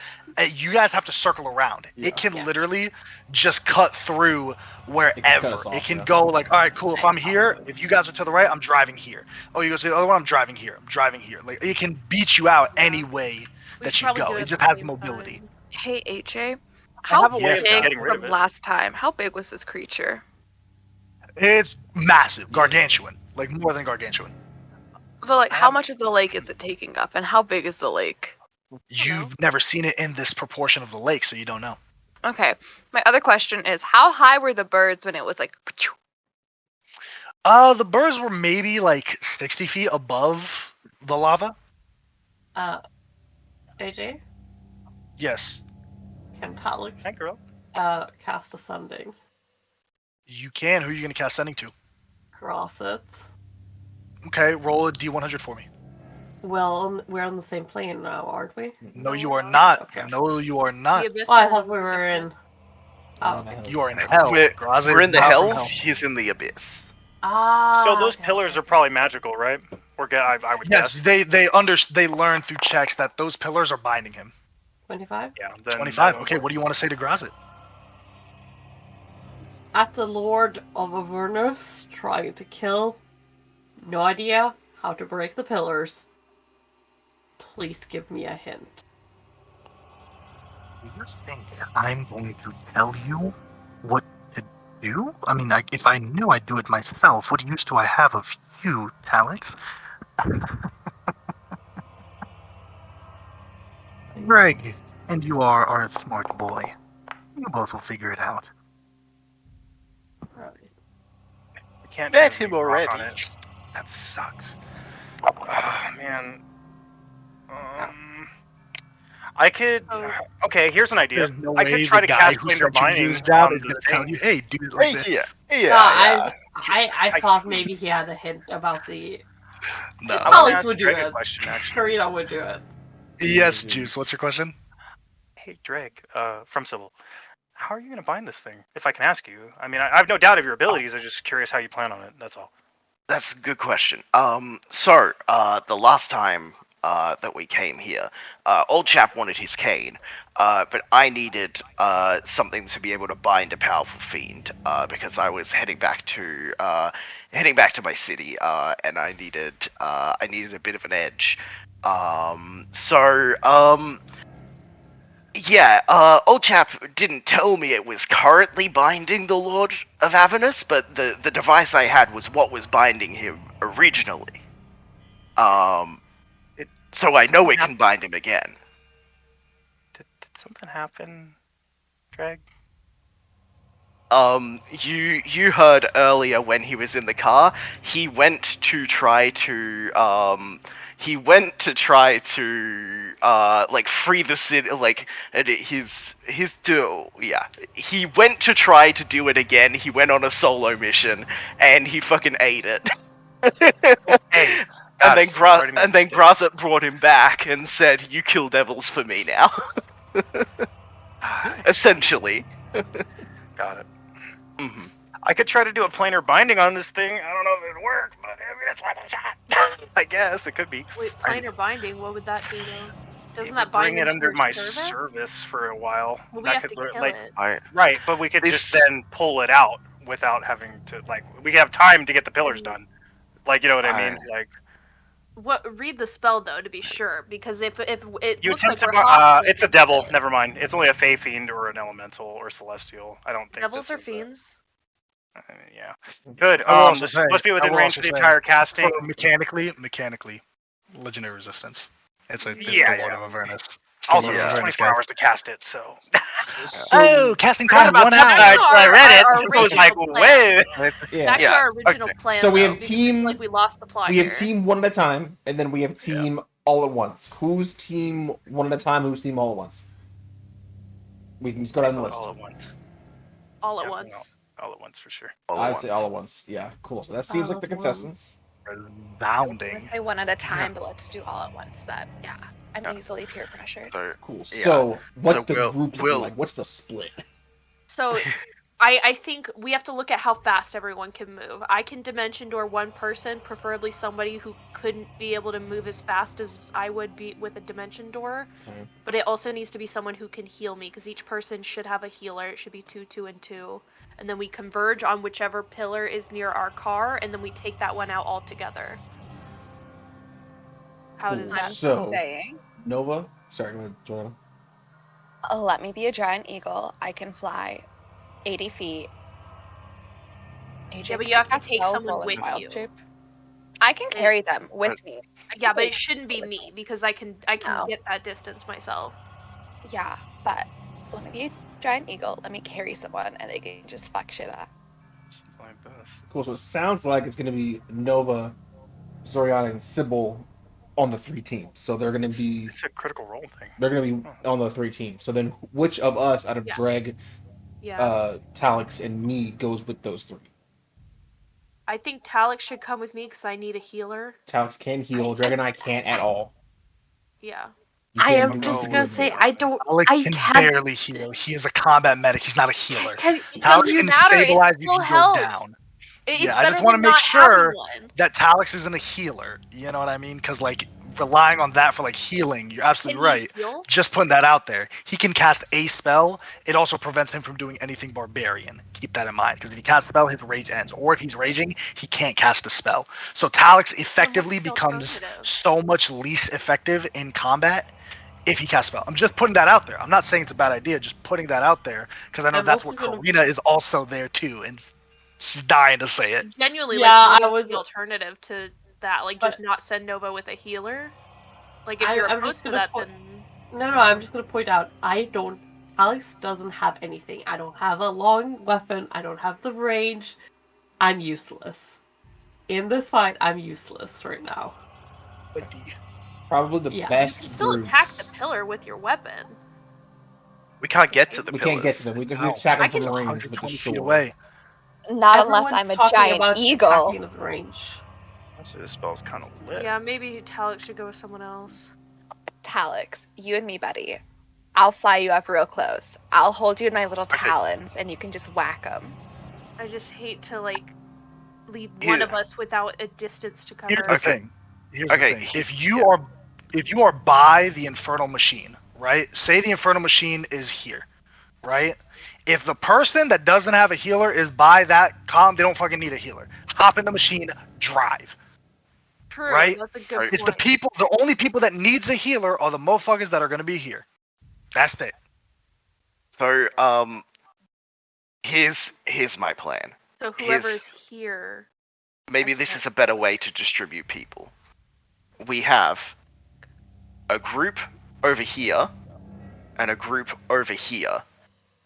you guys have to circle around. Yeah. It can Yeah. literally just cut through wherever. us off, It can yeah. go like, all right, cool, if I'm here, if you guys are to the right, I'm driving here. Oh, you go to the other one, I'm driving here. I'm driving here. Like, it can beat you out any way We that should you probably go. do It at just the has same mobility. time. Hey, HA. I How have a way of big getting rid of from it. last time? How big was this creature? It's massive, gargantuan, like more than gargantuan. But like, I how have- much of the lake is it taking up, and how big is the lake? You've never seen it in this proportion of the lake, so you don't know. Okay. My other question is, how high were the birds when it was like? The birds were maybe like 60 feet above the lava. AJ, Yes. Can Alex Hi, girl. cast Ascending? You can. Who are you going to cast sending to? Cross it. Okay, roll a d100 for me. Well, we're on the same plane now, aren't we? No, No, you we're are not. not. Okay. No, you are The not. abyss Well, I and thought the we were in. Oh, Yeah, okay. You are in that's- hell. We're, Graza we're is in the not from hells. hell. He's in the abyss. Ah. So those okay, pillars okay, are probably magical, right? Or I would Yes, guess. they learn through checks that those pillars are binding him. 25. Yeah. Then 25. that would Okay, work. what do you want to say to Grazit? At the Lord of Avernus, trying to kill. No idea how to break the pillars. Please give me a hint. Do you think I'm going to tell you what to do? I mean, if I knew I'd do it myself, what use do I have of you, Talix? Greg, and you are a smart boy. You both will figure it out. Right. We can't Met change him the rock on already. it. That sucks. Oh, man. I could. Oh. Okay, here's an idea. There's no I could way try the to guy cast who Planar sent you to do Binding this job on is the going to tell thing. you, hey, do it like this. Yeah. I thought maybe he had a hint about the. No. I want to Alex ask would do Dreg a it. question, actually. Karina would do it. Yes, Juice, what's your question? Hey, Dreg, from Sybil, how are you going to bind this thing? If I can ask you. I mean, I have no doubt of your abilities. I'm just curious how you plan on it. That's all. That's a good question. The last time that we came here, old chap wanted his cane, but I needed something to be able to bind a powerful fiend because I was heading back to my city, and I needed a bit of an edge. Yeah, old chap didn't tell me it was currently binding the Lord of Avernus, but the device I had was what was binding him originally. Did So I know something it can happen? bind him again. Did something happen, Dreg? You heard earlier when he was in the car, he went to try to like free the city, like and his do yeah. He went to try to do it again. He went on a solo mission and he fucking ate it. Hey, And got then it. So I already made a mistake. Grazit brought him back and said, "You kill devils for me now." Essentially. Got it. hmm I could try to do a planar binding on this thing. I don't know if it'd work, but I mean, it's worth a shot. I guess it could be. Wait, planar binding. What would that do though? Doesn't It that would bind bring it them to under your my service? for a while. Well, we That have could to kill like it. I right, but we could just this then pull it out without having to like we could have time to get the pillars And done. Like you know what I I mean? Like what? Read the spell though to be sure, because if it you looks attempt like to we're hostile, it's a we can devil. kill it. Never mind. It's only a fey fiend or an elemental or celestial. I don't think Devils this are is fiends. yeah. Good. I will also This is say, supposed to be I within will range also of the say, entire casting. for mechanically, legendary resistance. It's the Yeah, Lord yeah. of Avernus. It's the Also, Lord it of takes Yeah. Avernus, 24 guys. hours to cast it, so. Oh, So casting Forgot time about 1 that hour. Back to when I read it. our I was like, original wait. plan. yeah, Back to Yeah. our original Okay. plan So we though, have because I feel team- like we lost the plot we have here. team one at a time, and then we have team all at once. Who's team one at a time? Who's team all at once? We can just go down the list. All at once. all at Yeah, once. all at once for sure. All at I'd say all at once. once. Yeah, cool. So that seems like the consensus. I was Resounding. gonna say one at a time, but let's do all at once then. Yeah. I'm Yeah. easily peer pressured. So Cool. yeah. So what's the we'll- group looking we'll- like? What's the split? So I think we have to look at how fast everyone can move. I can dimension door one person, preferably somebody who couldn't be able to move as fast as I would be with a dimension door. Okay. But it also needs to be someone who can heal me, because each person should have a healer. It should be 2, 2, and 2. And then we converge on whichever pillar is near our car, and then we take that one out altogether. How does Cool. that I'm So- saying, Nova? Sorry, go ahead, Joanna. let me be a giant eagle. I can fly 80 feet. AJ, Yeah, but can you I have to cast take spells someone while in with wild you. shape? I can carry them with me. Yeah, but it shouldn't be me, because I can No. get that distance myself. Yeah, but let me be a giant eagle. Let me carry someone, and they can just fuck shit up. Something like this. Cool. So it sounds like it's going to be Nova, Zoriana, and Sybil on the 3 teams. So they're gonna be It's a critical role thing. on the 3 teams. So then, which of us out of Yeah. Dreg, Yeah. Talix, and me goes with those 3? I think Talix should come with me because I need a healer. Talix can heal. Dreg and I can't at all. Yeah. You I can't am do just either gonna of say you. Alex I can can't. barely heal. He is a combat medic. He's not a healer. It Talix doesn't can matter. It stabilize if still you go helps. down. It's Yeah, I just better want to than make not having sure one. that Talix isn't a healer. You know what I mean? Because like relying on that for like healing, you're absolutely Can he right. heal? Just putting that out there. He can cast a spell. It also prevents him from doing anything barbarian. Keep that in mind. Because if he casts a spell, his rage ends. Or if he's raging, he can't cast a spell. So Talix Then what's effectively the becomes alternative? so much least effective in combat if he casts spell. I'm just putting that out there. I'm not saying it's a bad idea. Just putting that out there because I know I'm that's also what gonna. Karina is also there too, and she's dying to say it. Genuinely, Yeah, like, what I is was. the alternative to that? Like, But just not send Nova with a healer? Like, if you're I'm just opposed to gonna that, point. then No, I'm just gonna point out. I don't. Alex doesn't have anything. I don't have a long weapon. I don't have the range. I'm useless. In this fight, I'm useless right now. Like, Probably the Yeah. you can best still attack the groups. pillar with your weapon. We can't get to the We can't get to pillars. them. We Ow. have shackle I from can. the It's range with the 120 feet sword. away. Not unless Everyone's I'm a talking giant about eagle. attacking at range. Honestly, this spell's kind of lit. Yeah, maybe Talix should go with someone else. Talix, you and me, buddy. I'll fly you up real close. I'll hold you in my little Okay. talons, and you can just whack them. I just hate to, like, leave Here- one of us without a distance to Here's cover. the Okay. thing. Here's Okay, the thing. he- If you yeah. are by the infernal machine, right? Say the infernal machine is here, right? If the person that doesn't have a healer is by that column, they don't fucking need a healer. Hop in the machine, drive. True, Right? that's a good Right. It's the point. people. The only people that needs a healer are the motherfuckers that are gonna be here. That's it. So here's my plan. So whoever Here's is here. maybe this is a better way to distribute people. We have a group over here and a group over here.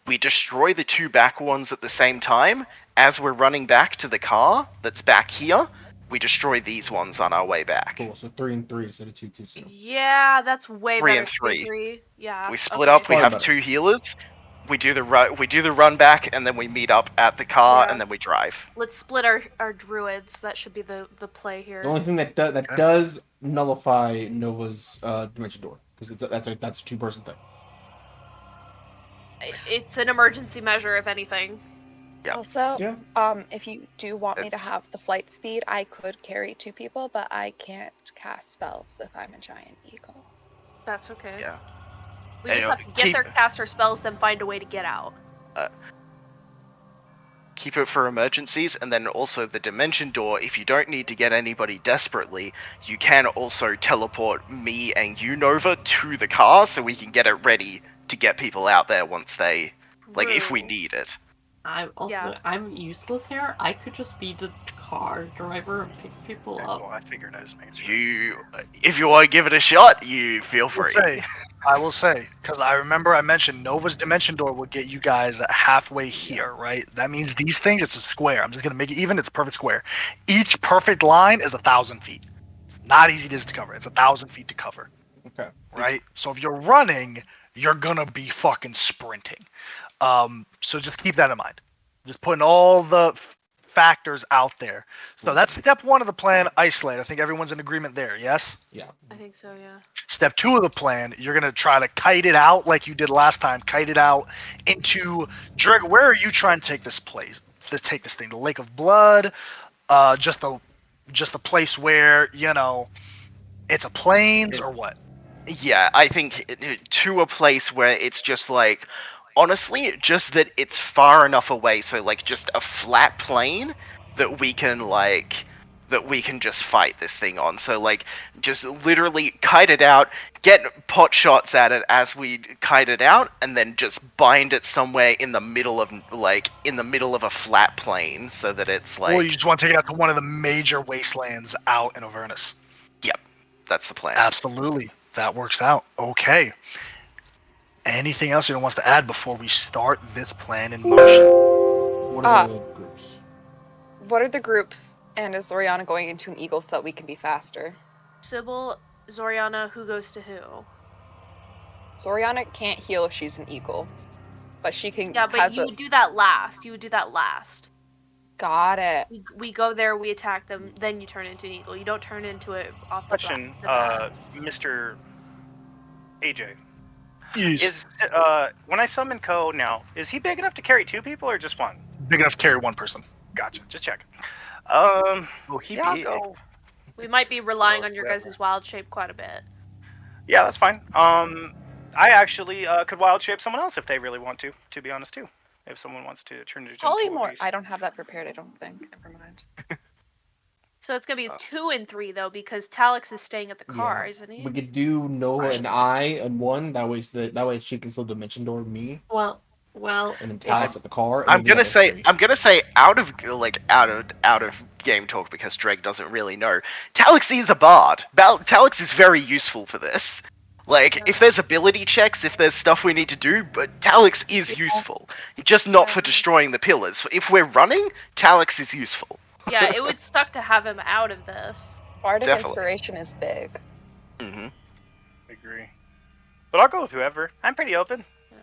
We destroy the 2 back ones at the same time. As we're running back to the car that's back here, we destroy these ones on our way back. Cool. So 3 and 3 instead of 2, 2, 2. Yeah, that's way 3 better. and 3. 3. Yeah. We split okay. up. We Far have better. 2 healers. We do the run back, and then we meet up at the car, Yeah. and then we drive. Let's split our druids. That should be the play here. The only thing that does nullify Nova's dimension door because that's a 2-person thing. It's an emergency measure, if anything. Yeah. Also, Yeah. if you do want me to It's- have the flight speed, I could carry 2 people, but I can't cast spells if I'm a giant eagle. That's okay. Yeah. We just Anyway, have to get their caster spells, then find a way to get out. Keep it for emergencies, and then also the dimension door. If you don't need to get anybody desperately, you can also teleport me and you, Nova, to the car so we can get it ready to get people out there once they, like, if we True. need it. I'm also. Yeah. I'm useless here. I could just be the car driver and pick people Okay, up. well, I figured I was making sure. If you want to give it a shot, you feel free. I will say, because I remember I mentioned Nova's dimension door will get you guys halfway here, right? That means these things, it's a square. I'm just gonna make it even. It's a perfect square. Each perfect line is 1,000 feet. Not easy to cover. It's 1,000 feet to cover, Okay. right? So if you're running, you're gonna be fucking sprinting. So just keep that in mind. Just putting all the factors out there. So that's step 1 of the plan, isolate. I think everyone's in agreement there, yes? Yeah. I think so, yeah. Step 2 of the plan, you're going to try to kite it out like you did last time. Kite it out into... Dreg, where are you trying to take this place? To take this thing? The Lake of Blood? Just a place where, you know, it's a plains or what? Yeah, I think to a place where it's just like, honestly, just that it's far enough away, so like just a flat plane that we can just fight this thing on. So like just literally kite it out, get pot shots at it as we kite it out, and then just bind it somewhere in the middle of a flat plane so that it's like, Or you just want to take it out to one of the major wastelands out in Avernus? yep, that's the plan. Absolutely. That works out. Okay. Anything else anyone wants to add before we start this plan in motion? What are the groups? What are the groups, and is Oriana going into an eagle so that we can be faster? Sybil Zoriana, who goes to who? Zoriana can't heal if she's an eagle, but she can. Yeah, but you would do that last. You would do that last. Got it. We go there, we attack them, then you turn into an eagle. You don't turn into it off the Question, bat. Mr. AJ. Yes. Is when I summon Ko now, is he big enough to carry 2 people or just 1? Big enough to carry 1 person. Gotcha. Just checking. Oh, he Yeah, I'll big. go. We might be relying Go on your whoever. guys' wild shape quite a bit. Yeah, that's fine. I actually could wild shape someone else if they really want to be honest too. If someone wants to turn into a Polymorph. beast. I don't have that prepared. I don't think. Never mind. So it's gonna be 2 and 3 though, because Talix is staying at the car, isn't he? We could do Noah and I and 1. That way she can still dimension door me, Well, and then Talix at the car. And I'm then the gonna other say 3. I'm gonna say out of game talk because Drake doesn't really know. Talix is a bard. Talix is very useful for this. Like, if there's ability checks, if there's stuff we need to do, but Talix is useful. Just not for destroying the pillars. If we're running, Talix is useful. Yeah, it would suck to have him out of this. Bardic Definitely. inspiration is big. Mm-hmm. I agree. But I'll go with whoever. I'm pretty open. Yeah.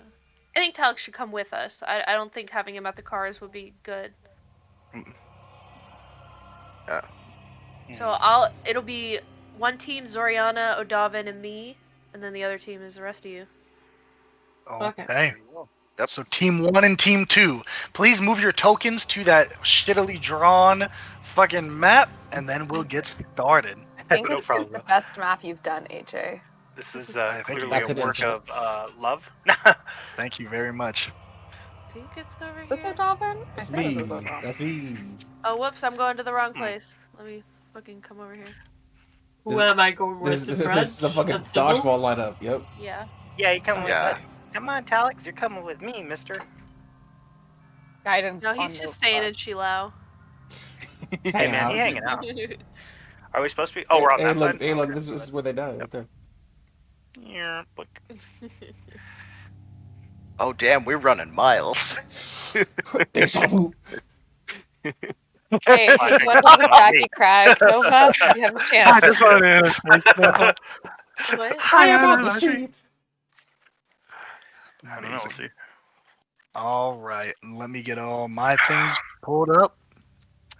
I think Talix should come with us. I don't think having him at the cars would be good. So it'll be 1 team, Zoriana, Odavin, and me, and then the other team is the rest of you. Okay. So team 1 and team 2, please move your tokens to that shittily drawn fucking map, and then we'll get started. I think No it's problem. the best map you've done, AJ. This is Thank you. clearly That's a an work insult. of love. Thank you very much. I think it's over Is this here. Odavin? That's I think me. this is Odavin. That's me. Oh, whoops, I'm going to the wrong place. Let me fucking come over here. who am I going with? This The Brad? is a fucking That's Sybil? dodgeball lineup. Yep. Yeah. Yeah, you come Yeah. with come on, Talix, you're coming with me, mister. Guidance. No, he's on just the- staying in Shilao. Hey man, he hanging out. Are we supposed to be? Oh, we're on Hey, that look, side. hey, look. Okay. This is where they die right there. Yeah, look. Oh damn, we're running miles. Deja vu. Hey, if you want to do this Jackie Crag Nova, you have a chance. What? I am on the street. I don't know. We'll see. All right, let me get all my things pulled up.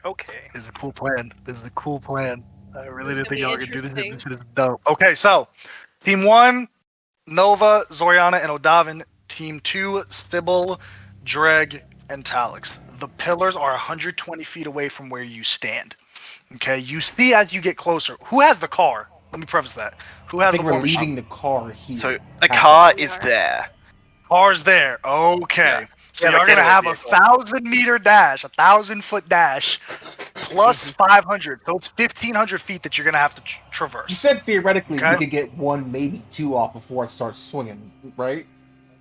Okay. This is a cool plan. I really didn't This is think gonna y'all were be gonna do this. This interesting. shit is dope. Okay, so team 1, Nova, Zoriana, and Odavin. Team 2, Sybil, Dreg, and Talix. The pillars are 120 feet away from where you stand. Okay, you see as you get closer. Who has the car? Let me preface that. Who I has think the we're war machine? leaving the car here. So the car We is are. there. Car's there. Okay. Yeah. So We have a you're gonna getaway have a vehicle. 1,000-meter dash, 1,000-foot dash, plus 500. So it's 1,500 feet that you're gonna have to traverse. You said theoretically Okay. we could get 1, maybe 2 off before it starts swinging, right?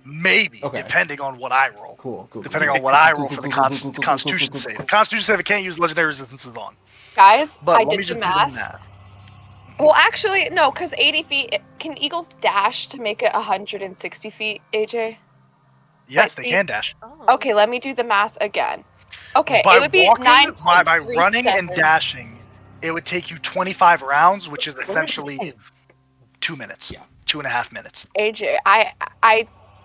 Maybe, Okay. depending on what I roll. Cool. Depending on what I roll for the Constitution save. The Constitution save, it can't use legendary resistances on. Guys, But I let me did the just math. do the math. Well, actually, no, because 80 feet. Can eagles dash to make it 160 feet, AJ? Yes, Like, they can dash. Oh. Okay, let me do the math again. Okay, By it would be walking, 9.37. by running and dashing, it would take you 25 rounds, which is essentially 2 minutes. Yeah. 2.5 minutes. AJ,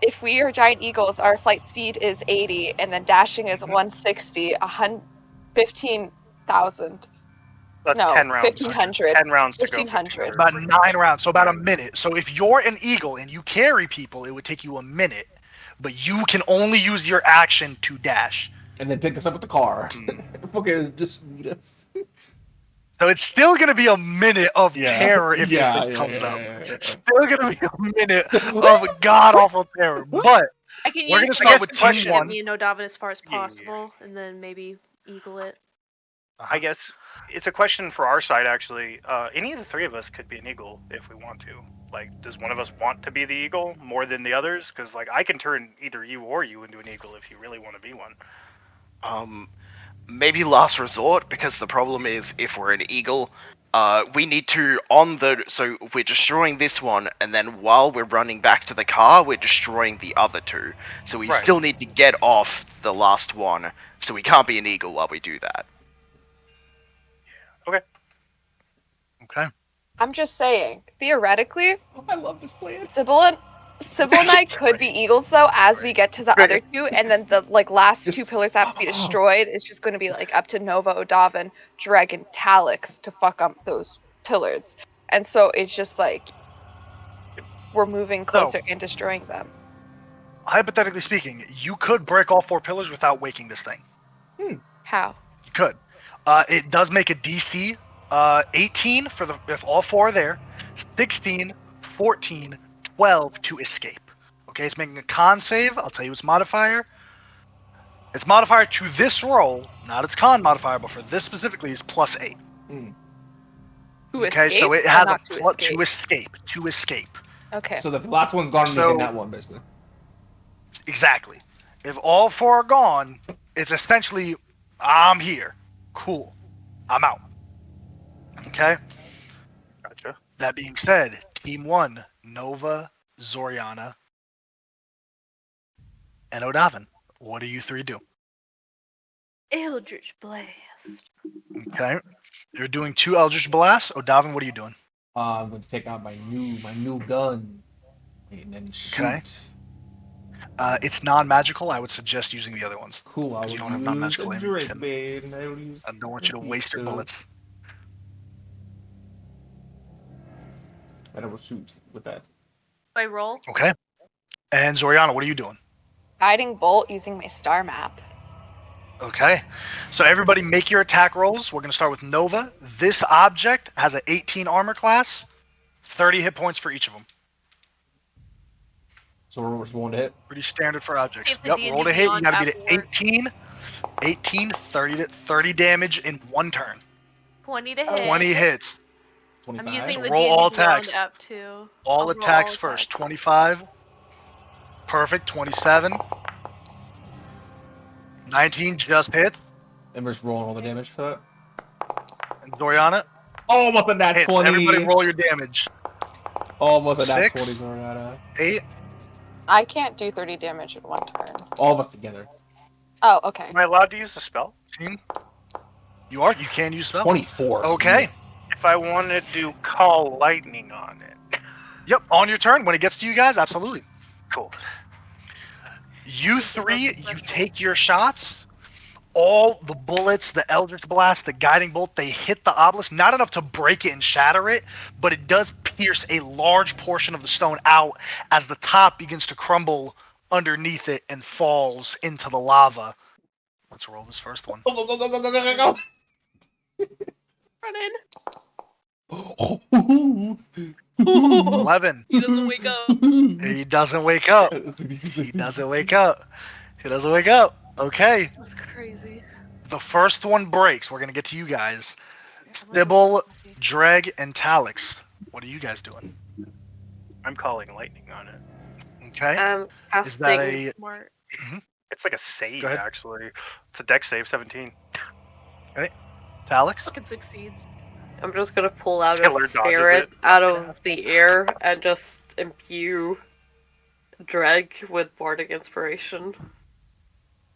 if we are giant eagles, our flight speed is 80, and then dashing is 160, 15,000. That's No, 10 rounds. 1,500. 10 rounds to go. 1,500. About 9 rounds, so about a minute. So if you're an eagle and you carry people, it would take you a minute, but you can only use your action to dash. And then pick us up at the car. Fucking just meet us. So it's still gonna be a minute of Yeah. terror if Yeah, this thing yeah, comes yeah, up. yeah, yeah. It's still gonna be a minute of god awful terror. But I can We're use gonna start the with question team to get one. me and Odavin as far as Yeah, yeah. possible, and then maybe eagle it. I guess it's a question for our side, actually. Any of the 3 of us could be an eagle if we want to. Like, does one of us want to be the eagle more than the others? Because, like, I can turn either you or you into an eagle if you really want to be one. Maybe last resort, because the problem is if we're an eagle, we need to so we're destroying this one, and then while we're running back to the car, we're destroying the other 2. So we Right. still need to get off the last one, so we can't be an eagle while we do that. okay. I'm just saying, theoretically, I love this plan. Sybil and I could be eagles though as we get to the other two, and then the last Just- two pillars that have to be destroyed. It's just going to be up to Nova, Odavin, Dragon, Talix to fuck up those pillars, and so it's just we're moving closer and destroying them. Hypothetically speaking, you could break all 4 pillars without waking this thing. How? You could. It does make a DC 18 for if all 4 are there, 16, 14, 12 to escape. Okay, it's making a con save. I'll tell you its modifier. Its modifier to this roll, not its con modifier, but for this specifically, is +8. To Okay, escape so it or has not a to plus escape? to escape. To escape. Okay. So the last one's gone, and you So- get that one basically. Exactly. If all 4 are gone, it's essentially, I'm here. Cool. I'm out. Okay? Gotcha. That being said, Team 1, Nova, Zoriana, and Odavin. What do you 3 do? Eldritch Blast. Okay? You're doing 2 Eldritch Blasts. Odavin, what are you doing? I'm going to take out my new gun and then shoot. Okay. It's non-magical. I would suggest using the other ones. Cool. I Because will you don't have use non-magical a ammunition. drink, man. I will use. I don't want you to waste your bullets. And I will shoot with that. I roll. Okay. And Zoriana, what are you doing? Guiding bolt using my star map. Okay. So everybody make your attack rolls. We're going to start with Nova. This object has an 18 armor class, 30 hit points for each of them. So we're just rolling to hit. Pretty standard for objects. If the Yep, D&D roll to hit. You Beyond got to app get it works. 18, 30 damage in 1 turn. 20 to hit. 20 hits. 25. I'm using So the roll D&D all Beyond attacks. app too. All I'll roll attacks first. 25. Perfect. 27. 19 just hit. And we're just rolling all the damage for that. And Zoriana Almost a nat hits. 20. Everybody roll your damage. Almost a nat 6. 20, Zoriana. 8. I can't do 30 damage in 1 turn. All of us together. Oh, okay. Am I allowed to use the spell? 18. You are. You can use spell. 24. Okay. If I wanted to call lightning on it. Yep. On your turn, when it gets to you guys, absolutely. Cool. You 3, you take your shots. All the bullets, the Eldritch Blast, the Guiding Bolt, they hit the obelisk. Not enough to break it and shatter it, but it does pierce a large portion of the stone out as the top begins to crumble underneath it and falls into the lava. Let's roll this first one. Go, go, go, go, go, go, go, go. Run in. 11. He doesn't wake up. He doesn't wake up. He doesn't wake up. He doesn't wake up. Okay. That's crazy. The first one breaks. We're going to get to you guys. I'm like, Sybil, Dreg, and Talix. What are you guys doing? I'm calling lightning on it. Okay. Is that Casting. a... smart. It's like a save, Go ahead. actually. It's a dex save, 17. Talix? Fucking succeeds. I'm just gonna pull out Killer a dodges spirit it. out of the air and just imbue Dreg with bardic inspiration.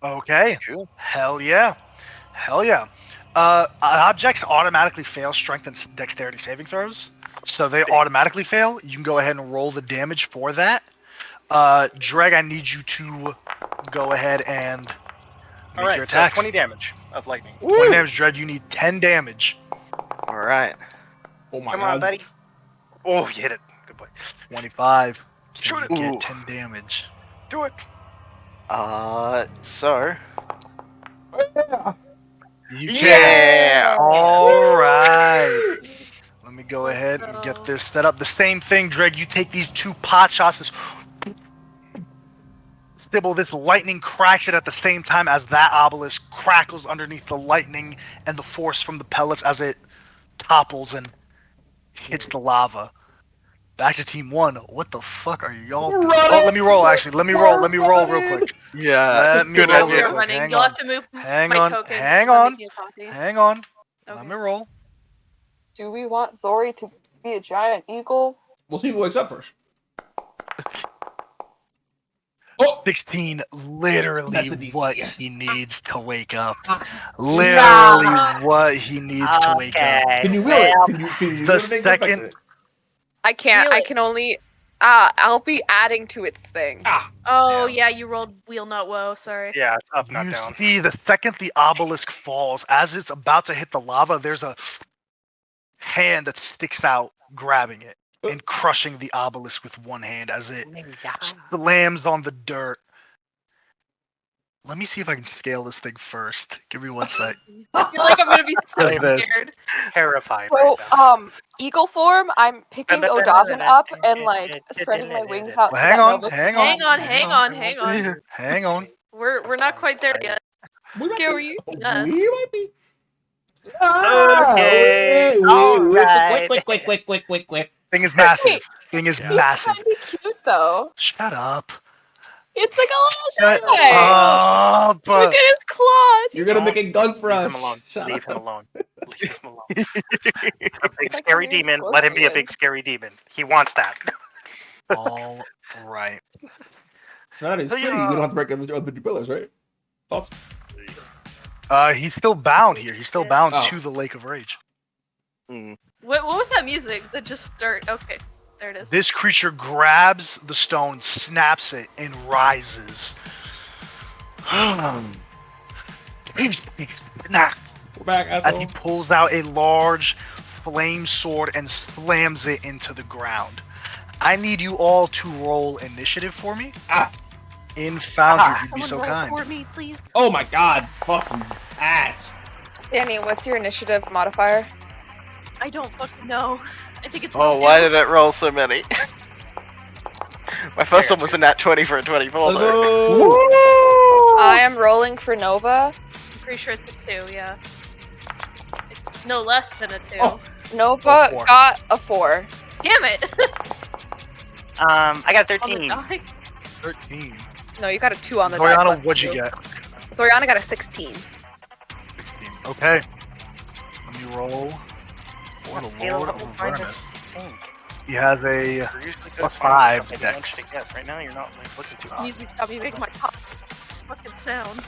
Okay. Cool. Hell yeah. Hell yeah. Objects automatically fail strength and dexterity saving throws. So they automatically fail. You can go ahead and roll the damage for that. Dreg, I need you to go ahead and make Alright, your so attacks. 20 damage of lightning. 20 damage, Dreg. You need 10 damage. Alright. Oh my Come god. on, buddy. Oh, you hit it. Good boy. 25. Shoot Can it. you get Ooh. 10 damage? Do it. So. You Yeah! All right. Let me go ahead and go. get this set up. The same thing, Dreg. You take these 2 pot shots. This Sybil, this lightning cracks it at the same time as that obelisk crackles underneath the lightning and the force from the pellets as it topples and hits the lava. Back to Team 1. What the fuck are y'all doing? Oh, let me roll, actually. Let me roll real quick. Yeah. Let me Good roll idea. real You're quick. running. Hang You'll on. have to move Hang my on. token. Hang for on. making a copy. Hang on. Okay. Let me roll. Do we want Zori to be a giant eagle? We'll see who wakes up first. Oh, 16, literally That's a DC. what he needs to wake up. Literally what he needs to wake up. Okay. can you will it? Can you The will it make it second- effective? I can't. Wheel I it. can only. I'll be adding to its thing. Ah, Oh Yeah. yeah, you rolled wheel not woe. Sorry. Yeah, it's up, not You down. see the second the obelisk falls, as it's about to hit the lava, there's a hand that sticks out, grabbing it and crushing the obelisk with one hand as it slams on the dirt. Let me see if I can scale this thing first. Give me 1 sec. I feel like I'm gonna be so Does this. scared. Terrified So, right now. eagle form, I'm picking Odavin up and like spreading my wings out Well, so hang that on, Nova hang can on, fly. Hang on. hang on. We're not quite there yet. we might Scary. be. Yes. We might be. Ah, Okay, wait, alright. quick. Thing is massive. Thing is Yeah. massive. Kind of cute though. Shut up. It's like a Shut little guy. up. Look at his claws. You're gonna make a gun for Leave us. him alone. Shut Leave him up. alone. Leave him alone. He's a big It's like a scary weird demon. Let him be a scorpion. big scary demon. He wants that. All right. So that is So, free. yeah. We don't have to break other pillars, right? Thoughts? He's still bound here. He's still bound Oh. to the Lake of Rage. What was that music that just started? Okay, there it is. This creature grabs the stone, snaps it, and rises. We're back, And he asshole. pulls out a large flame sword and slams it into the ground. I need you all to roll initiative for me. Ah. In Foundry, if you'd be Someone so roll kind. for me, please. Oh my god. Fucking ass. Danny, what's your initiative modifier? I don't fucking know. I think it's. Oh, +2. why did it roll so many? My first one was a nat 20 for a 24 Let's though. go. I am rolling for Nova. I'm pretty sure it's a 2. Yeah. It's no less than a 2. Oh. Nova 4. got a 4. Damn it! I got On the 13. die. 13. No, you got a 2 on the die. Oriana, plus what'd you 2. get? Thoriana got a 16. 16. Okay. Let me roll for the Caleb, Lord what will of find Avernus. this thing? He has a You're usually good plus at finding 5 something you dex. want to get. Right now, you're not like, looking too You hot. need to stop me making my top fucking sound.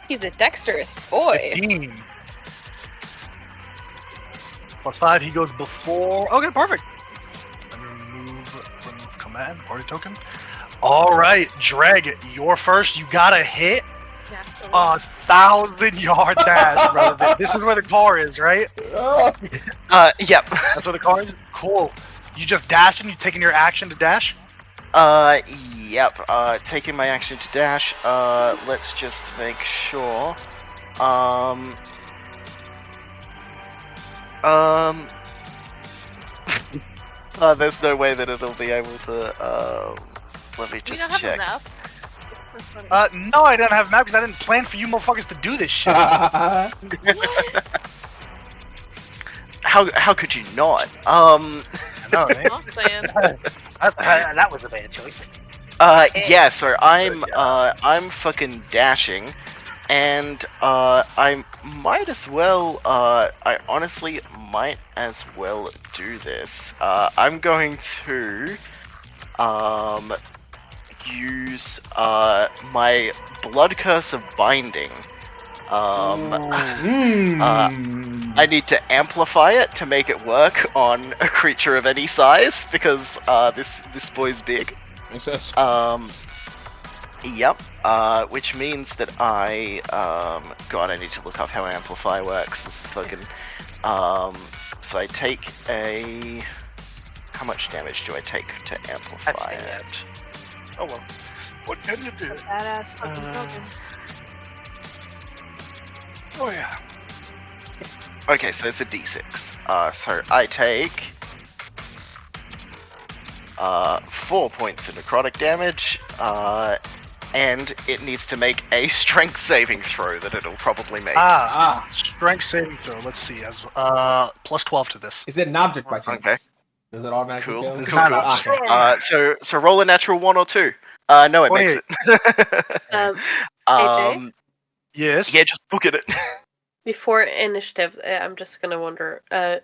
He's a dexterous boy. 15. Plus 5, he goes before. Okay, perfect. Let me remove command, party token. Alright, Dreg, you're first. You gotta hit Yeah. 1,000-yard dash, brother. This is where the car is, right? Yep. That's where the car is? Cool. You just dashing? You taking your action to dash? Yep. Taking my action to dash. Let's just make sure. There's no way that it'll be able to, let me We just don't have a check. map. That's funny. No, I don't have a map because I didn't plan for you motherfuckers to do this shit. How could you not? I know, right? I'm saying. That was a bad choice. Yeah, so I'm fucking dashing, and I might as well, I honestly might as well do this. I'm going to, use, my Blood Curse of Binding. I need to amplify it to make it work on a creature of any size, because, this boy's big. Makes sense. Yep. Which means that God, I need to look up how amplify works. This is fucking. So I take a. How much damage do I take to amplify That's it? Oh well. What can you do? Badass fucking broken. Oh, yeah. Okay, so it's a d6. So I take 4 points of necrotic damage, and it needs to make a strength saving throw that it'll probably make. Strength saving throw. Let's see. As plus 12 to this. Is it an object by chance? Okay. Does it automatically Cool. fail? It's Cool, not cool. an Okay. option. So roll a natural 1 or 2. No, it makes 28. it. AJ? Yes. Yeah, just look at it. Before initiative, I'm just gonna wonder, are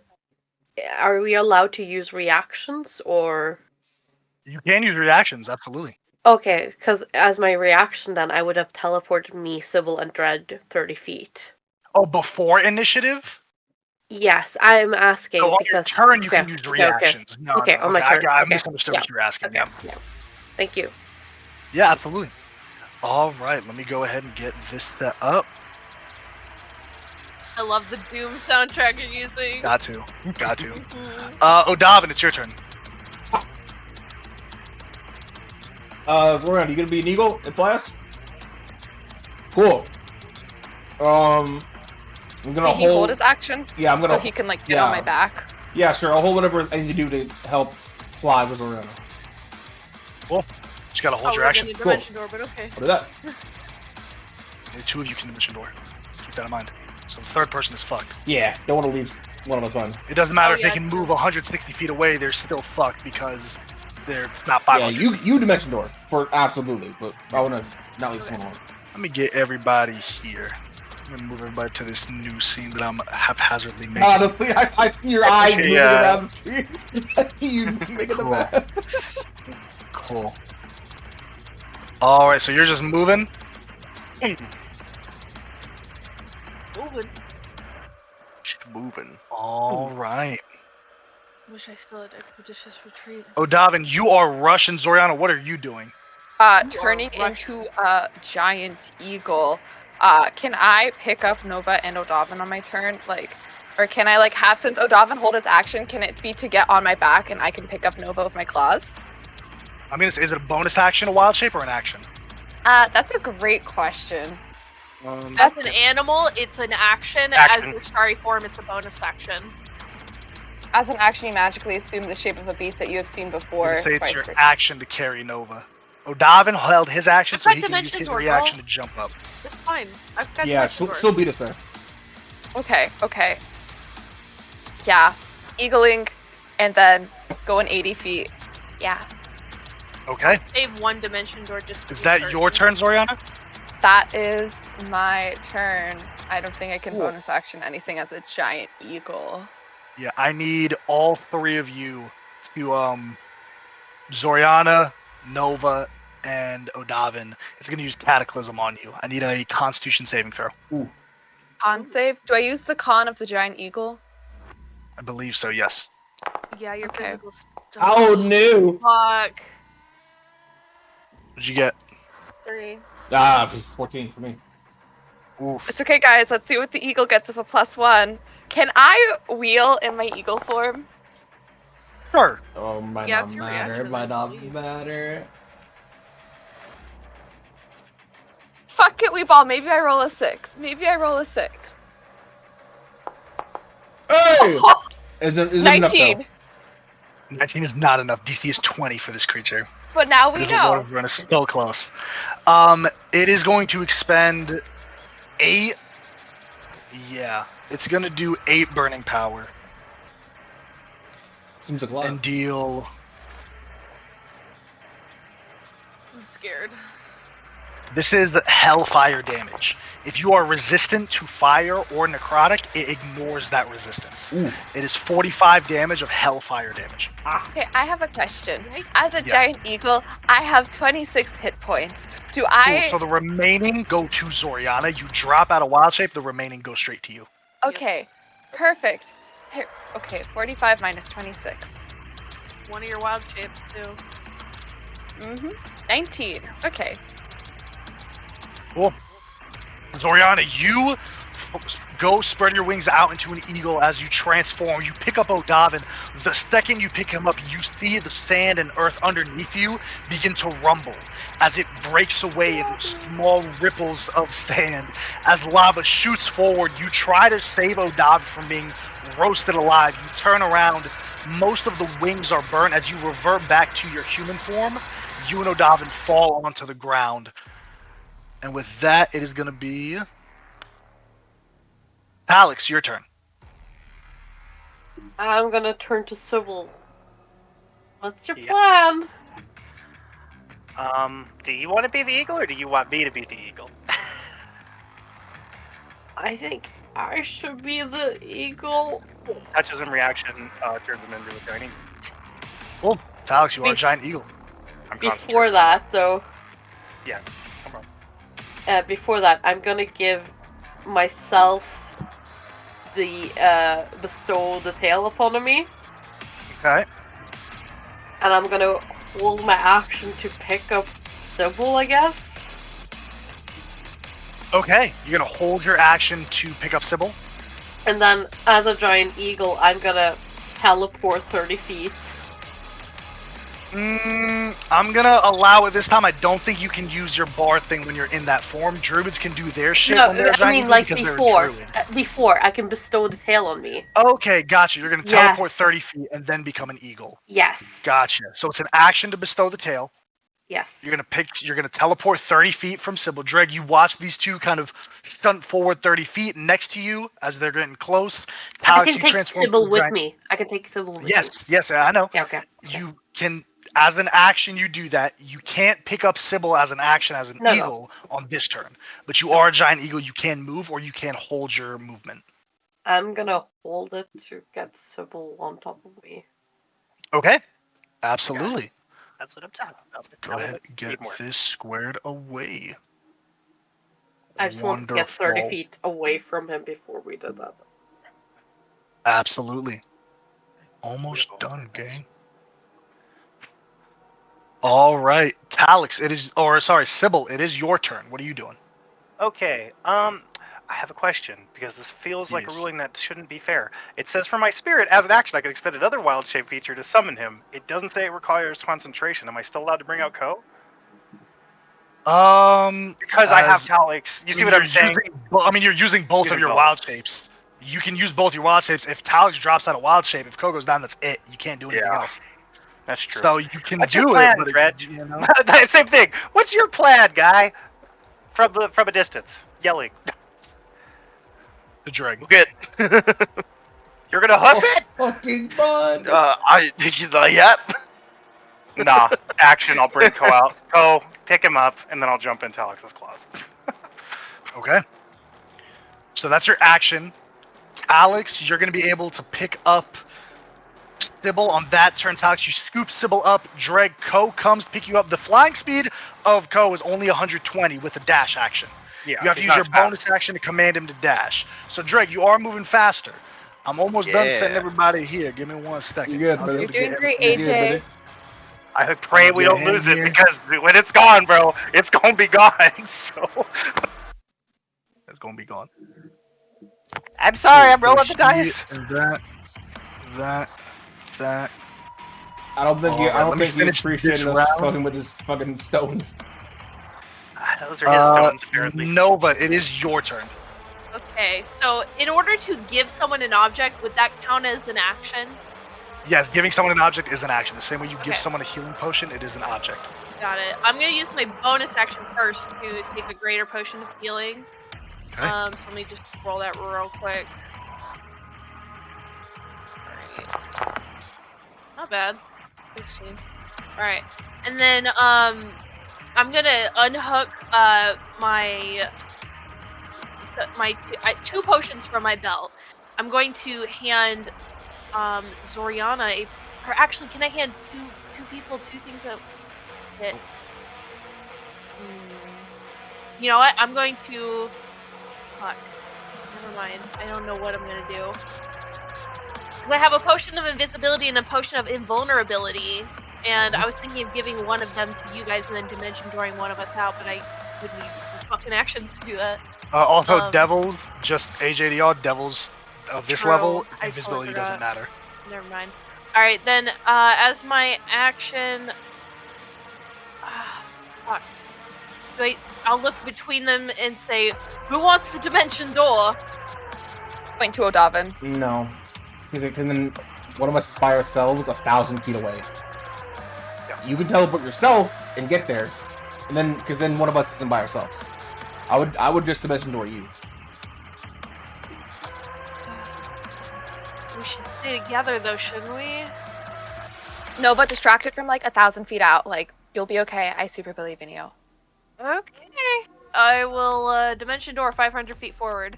we allowed to use reactions, or... You can use reactions, absolutely. Okay, because as my reaction then, I would have teleported me, Sybil, and Dread 30 feet. Oh, before initiative? Yes, I'm asking So on your because... turn, you okay, can use okay, reactions. No, okay, no. on my Okay, turn. I Okay, misunderstood yeah, what you were asking. okay, Yeah. yeah. Thank you. Yeah, absolutely. All right, let me go ahead and get this set up. I love the Doom soundtrack you're using. Got to. O'Davin, it's your turn. Zorian, you gonna be an eagle and fly us? Cool. I'm gonna Can he hold his action? Yeah, I'm gonna. So he can like get on my back. Yeah, sure. I'll hold whatever I need to do to help fly with Zoriana. Cool. Just gotta hold your Oh, action. within a dimension door, but okay. I'll do that. Only two of you can dimension door. Keep that in mind. So the third person is fucked. Yeah, don't want to leave one of us behind. It doesn't matter if yeah, they can true. move 160 feet away, they're still fucked because they're not 500. Yeah, you dimension door for absolutely, but I want to not leave someone alone. Let me get everybody here. I'm gonna move everybody to this new scene that I'm haphazardly making. Honestly, I see your eyes moving Yeah. around the screen. I see you making the Cool. map. Cool. Alright, so you're just moving? Moving. Moving. Alright. Wish I still had expeditious retreat. O'Davin, you are Russian. Zoriana, what are you doing? Turning Russian. into a giant eagle. Can I pick up Nova and O'Davin on my turn? Like, or can I like have, since O'Davin hold his action, can it be to get on my back and I can pick up Nova with my claws? I mean, is it a bonus action, a wild shape, or an action? That's a great question. As an animal, it's an action. As your starry form, it's a bonus action. As an action, you magically assume the shape of a beast that you have seen I'm before. gonna say it's vice your versa. action to carry Nova. O'Davin held his action I've so got he can use dimension his door, reaction girl. to jump up. It's fine. I've got Yeah, dimension door. she'll beat us there. Okay. Yeah. Eagling and then going 80 feet. Yeah. Okay. Save one dimension door just to Is be that certain. your turn, Zoriana? That is my turn. I don't think I can Cool. bonus action anything as a giant eagle. Yeah, I need all three of you to Zoriana, Nova, and O'Davin. It's gonna use Cataclysm on you. I need a Constitution saving throw. Ooh. Con save? Do I use the con of the giant eagle? I believe so. Yes. Yeah, your Okay. physical stuff. Oh no! Fuck. What'd you get? 3. 14 for me. Oof. It's okay, guys. Let's see what the eagle gets with a +1. Can I wheel in my eagle form? Sure. Oh, might Yeah, not it's your matter. reaction, Might I not believe. matter. Fuck it, we ball. Maybe I roll a 6. Hey! Is it enough though? 19. 19 is not enough. DC is 20 for this creature. But now we Because the Lord know. of Run is so close. It is going to expend 8. Yeah, it's gonna do 8 burning power Seems like a lot. and deal. I'm scared. This is hellfire damage. If you are resistant to fire or necrotic, it ignores that resistance. Ooh. It is 45 damage of hellfire damage. Okay, I have a question. Right? As a giant eagle, I have 26 hit points. Do Cool. I... So the remaining go to Zoriana. You drop out of wild shape, the remaining go straight to you. Okay, perfect. Here, okay, 45 minus 26. One of your wild shapes, too. 19. Okay. Cool. Zoriana, you go spread your wings out into an eagle as you transform. You pick up O'Davin. The second you pick him up, you see the sand and earth underneath you begin to rumble as it breaks away in small ripples of sand. As lava shoots forward, you try to save O'Davin from being roasted alive. You turn around. Most of the wings are burnt. As you revert back to your human form, you and O'Davin fall onto the ground. And with that, it is going to be Alex, your turn. I'm gonna turn to Sybil. What's your plan? Do you want to be the eagle, or do you want me to be the eagle? I think I should be the eagle. Touches him, reaction, turns him into a giant eagle. Cool. Alex, you are a giant eagle. I'm before concentrating. that, though, Yeah. No problem. before that, I'm gonna give myself the bestow the tail upon me, Okay. and I'm gonna hold my action to pick up Sybil, I guess. Okay. You're gonna hold your action to pick up Sybil. And then, as a giant eagle, I'm gonna teleport 30 feet. I'm gonna allow it this time. I don't think you can use your bar thing when you're in that form. Druids can do their shit No, when they're a I giant mean eagle like because they're a before. druid. Before I can bestow the tail on me. Okay, gotcha. You're gonna teleport Yes. 30 feet and then become an eagle. Yes. Gotcha. So it's an action to bestow the tail. Yes. You're gonna teleport 30 feet from Sybil. Dreg, you watch these two kind of stunt forward 30 feet next to you as they're getting close. I Alex, can you take transform Sybil to a with giant. me. I can take Sybil with me. Yes, I know. Yeah, okay. You can, as an action, you do that. You can't pick up Sybil as an action as an No. eagle on this turn, but you are a giant eagle. You can move or you can hold your movement. I'm gonna hold it to get Sybil on top of me. Okay, absolutely. That's what I'm talking about. Go ahead and get this squared away. I just wanted to get 30 feet away from him before we did that. Absolutely. Almost done, gang. All right, Talix, Sybil, it is your turn. What are you doing? Okay. I have a question because this feels like a Yes. ruling that shouldn't be fair. It says for my spirit, as an action, I can expend another wild shape feature to summon him. It doesn't say it requires concentration. Am I still allowed to bring out Ko? Because I have Talix. You see what I'm saying? You're using both of your wild shapes. You can use both your wild shapes. If Talix drops out a wild shape, if Ko goes down, that's it. You can't do anything else. That's true. So you can What's do your plan, it, but Dredge? you know. Same thing. What's your plan, guy? From a distance, yelling. The drag. Good. You're gonna hoof it? Fucking bud. Yep. Nah. Action. I'll bring Ko out. Ko, pick him up, and then I'll jump into Alex's claws. Okay. So that's your action. Alex, you're going to be able to pick up Sybil on that turn. Alex, you scoop Sybil up. Dreg, Ko comes to pick you up. The flying speed of Ko is only 120 with a dash action. Yeah, You have to use your bonus action to command him to dash. So, Dreg, you are moving faster. I'm almost done setting everybody here. Give me 1 second. You good, I'll brother? be able to You're doing get great, everything AJ. done. I pray we don't Get lose him it here. because when it's gone, bro, it's gonna be gone. So It's going to be gone. I'm sorry, I'm Cool. rolling the dice. And that. I don't think you. I Alright, don't let me think you finish appreciated this us round. fucking with his fucking stones. Those are his stones, apparently. Nova, it is your turn. Okay, so in order to give someone an object, would that count as an action? Yes, giving someone an object is an action. The same way you give Okay. someone a healing potion, it is an object. Got it. I'm gonna use my bonus action first to take a greater potion of healing. Okay. So let me just roll that real quick. Alright. Not bad. 16. Alright. And then I'm gonna unhook my 2 potions from my belt. I'm going to hand Zoriana or actually, can I hand two people 2 things that hit? You know what? I'm going to. Fuck. Never mind. I don't know what I'm gonna do. Because I have a potion of invisibility and a potion of invulnerability, and I was thinking of giving one of them to you guys and then dimension dooring one of us out, but I would need fucking actions to do that. Also, devils, just AJDR, devils of this True. level, I invisibility totally doesn't matter. Never mind. Alright, then, as my action... fuck. Wait, I'll look between them and say, who wants the dimension door? Point to Odavin. No, because then one of us is by ourselves 1,000 feet away. You can teleport yourself and get there, and then because then one of us isn't by ourselves. I would just dimension door you. We should stay together though, shouldn't we? No, but distracted from like 1,000 feet out. Like, you'll be okay. I super believe in you. Okay. I will dimension door 500 feet forward.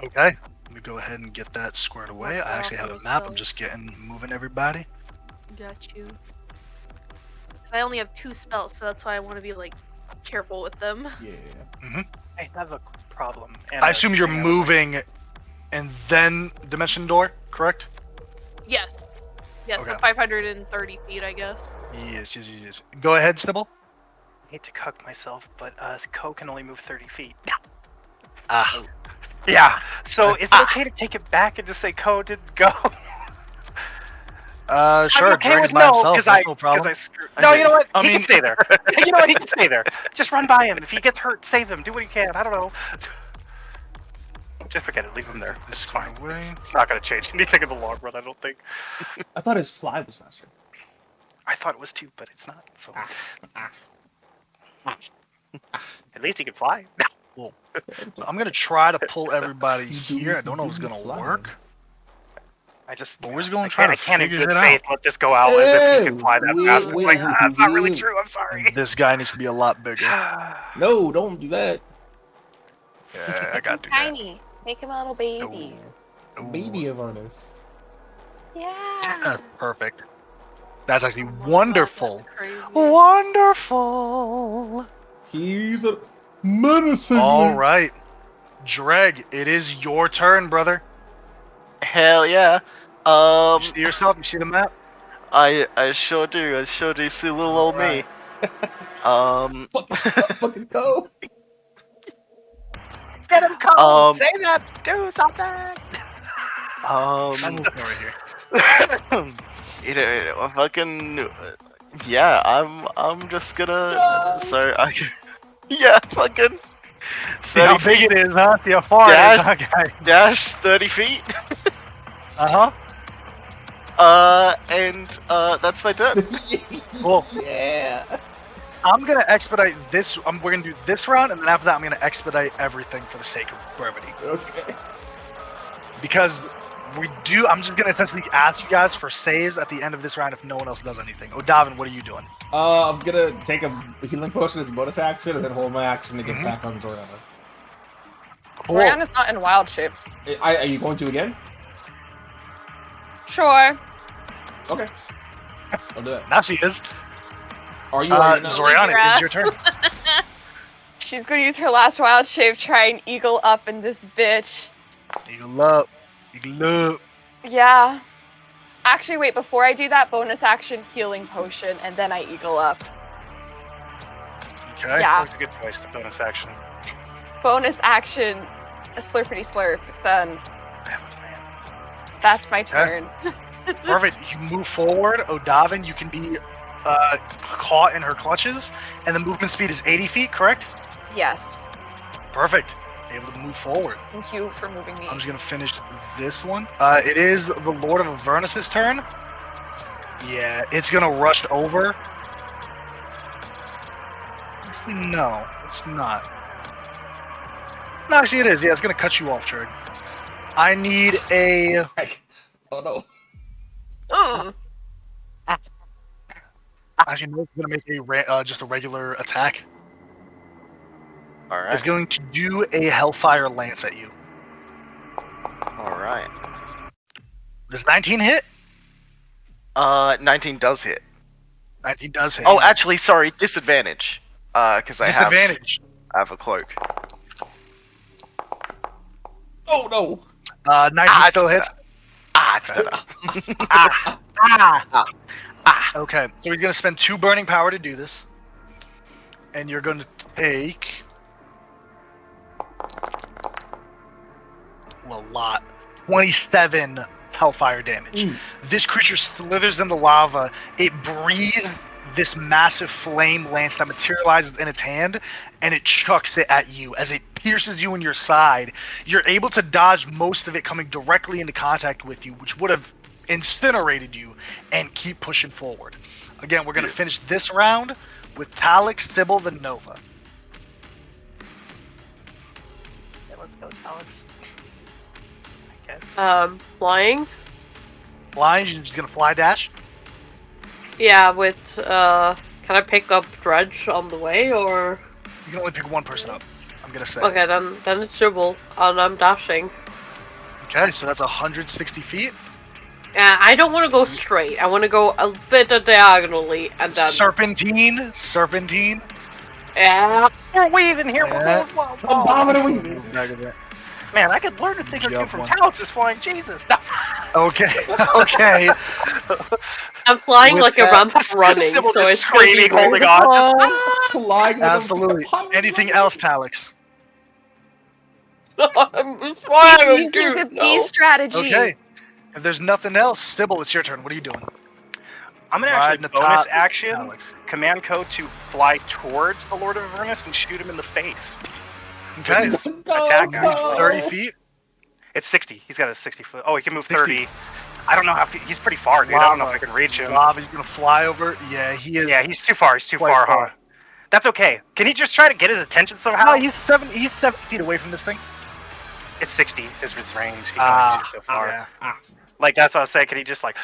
Okay. Let me go ahead and get that squared away. Mark I actually off have a those map. I'm spells. just moving everybody. Got you. 'Cause I only have 2 spells, so that's why I want to be like careful with them. Yeah. I have a problem. And I a assume you're thing I would like- moving, and then Dimension Door, correct? Yes. Yes, Okay. the 530 feet, I guess. Yes. Go ahead, Sybil. I hate to cuck myself, but Ko can only move 30 feet. Ah. Yeah. So is it okay to take it back and just say Ko didn't go? Sure. I'm okay Drake's with by no, himself. because That's I no problem. screwed. No, you know what? I He mean- can stay there. You know what? He can stay there. Just run by him. If he gets hurt, save him. Do what he can. I don't know. Just forget it. Leave him there. It's fine. It's not going to change anything in the long run, I don't think. I thought his fly was faster. I thought it was too, but it's not. So at least he can fly. So I'm gonna try to pull everybody You here. I do- don't know you if it's do gonna fly. work. I just. But we're just gonna I try can't, to I can't in figure good it faith out. let this go out as if he can fly that fast. It's like, it's not really true. I'm sorry. This guy needs to be a lot bigger. No, don't do that. Yeah, I gotta do that. Tiny. Make him a little baby. Ooh. Baby Avernus. Yeah. That's perfect. That's actually Oh my God, wonderful. that's crazy. Wonderful. He's a menacing. All right, Dreg, it is your turn, brother. Hell yeah. You see yourself? You see the map? I sure do. I sure do see little old me. Fucking go. Get him, Ko! Say that, dude, not that. Right here. You know, fucking, yeah. I'm just gonna. So I. Yeah, fucking. See how 30 big feet it is, huh? See how far Dash. it is, huh, guys? dash 30 feet. Uh-huh. And that's my turn. Cool. Yeah. I'm gonna expedite this. We're gonna do this round, and then after that, I'm gonna expedite everything for the sake of brevity. Okay. Because I'm just gonna essentially ask you guys for saves at the end of this round if no one else does anything. Davin, what are you doing? I'm gonna take a healing potion as a bonus action and then hold my action to get Mhm. back on Zoriana. Soriana's not in wild shape. Are you going to again? Sure. Okay. I'll do that. Now she is. Are you? Are you not? Zoriana, it's your turn. She's gonna use her last wild shape, try and eagle up in this bitch. Eagle up. Eagle up. Yeah. Actually, wait, before I do that, bonus action healing potion, and then I eagle up. Okay. Yeah. That's a good choice, the bonus action. Bonus action, a slurpity slurp, then that's my turn. Perfect. You move forward, Odavin. You can be caught in her clutches, and the movement speed is 80 feet, correct? Yes. Perfect. Able to move forward. Thank you for moving me. I'm just gonna finish this one. It is the Lord of Avernus' turn. Yeah, it's gonna rush over. Actually, no, it's not. No, actually, it is. Yeah, it's gonna cut you off, Trig. I need a. Oh no. Ugh. Actually, no, it's gonna make a just a regular attack. All It's right. going to do a Hellfire Lance at you. All right. Does 19 hit? 19 does hit. 19 does hit. Oh, actually, sorry, disadvantage. Because I Disadvantage. have a cloak. Oh no. 19 still it's hits. better. It's better. Okay, so we're gonna spend 2 burning power to do this, and you're gonna take a lot, 27 hellfire damage. This creature slithers in the lava. It breathes this massive flame lance that materializes in its hand, and it chucks it at you as it pierces you in your side. You're able to dodge most of it coming directly into contact with you, which would have incinerated you, and keep pushing forward. Again, we're going to finish this round with Talix, Sybil, then Nova. Yeah, let's go, Alex. I guess. Flying? Flying, you're just going to fly dash? Yeah, with, can I pick up Dredge on the way, or? You can only pick one person up, I'm going to say. Okay, then it's Dribble, and I'm dashing. Okay, so that's 160 feet. I don't want to go straight. I want to go a bit diagonally, and then Serpentine. yeah. We're weaving here. We're Yeah. going wild. I'm vomiting. Move back a bit. Man, I could learn a thing or two Jump from one. Talex's flying Jesus. Okay. Okay. I'm flying With like a that- rampant running, Sybil so just it's gonna be screaming, great. holding on. Just, Flying like Absolutely. a pirate. Anything else, Talix? I'm He's flying using too. the B No. strategy. Okay. If there's nothing else, Sybil, it's your turn. What are you doing? I'm gonna Riding actually the bonus top, action, Talix. command code to fly towards the Lord of Avernus and shoot him in the face. Okay. With his Go, attack, go. actually. 30 feet. It's 60. He's got a 60 foot. Oh, he can move 60. 30. I don't know how. He's pretty far, dude. I don't know if I can reach him. Bob, he's gonna fly over. Yeah, he is. Yeah, he's too far. He's too quite far, far. huh? That's okay. Can he just try to get his attention somehow? No, he's 7 feet away from this thing. It's 60 is his range. He can only shoot so far. Yeah. Like that's what I was saying. Can he just like,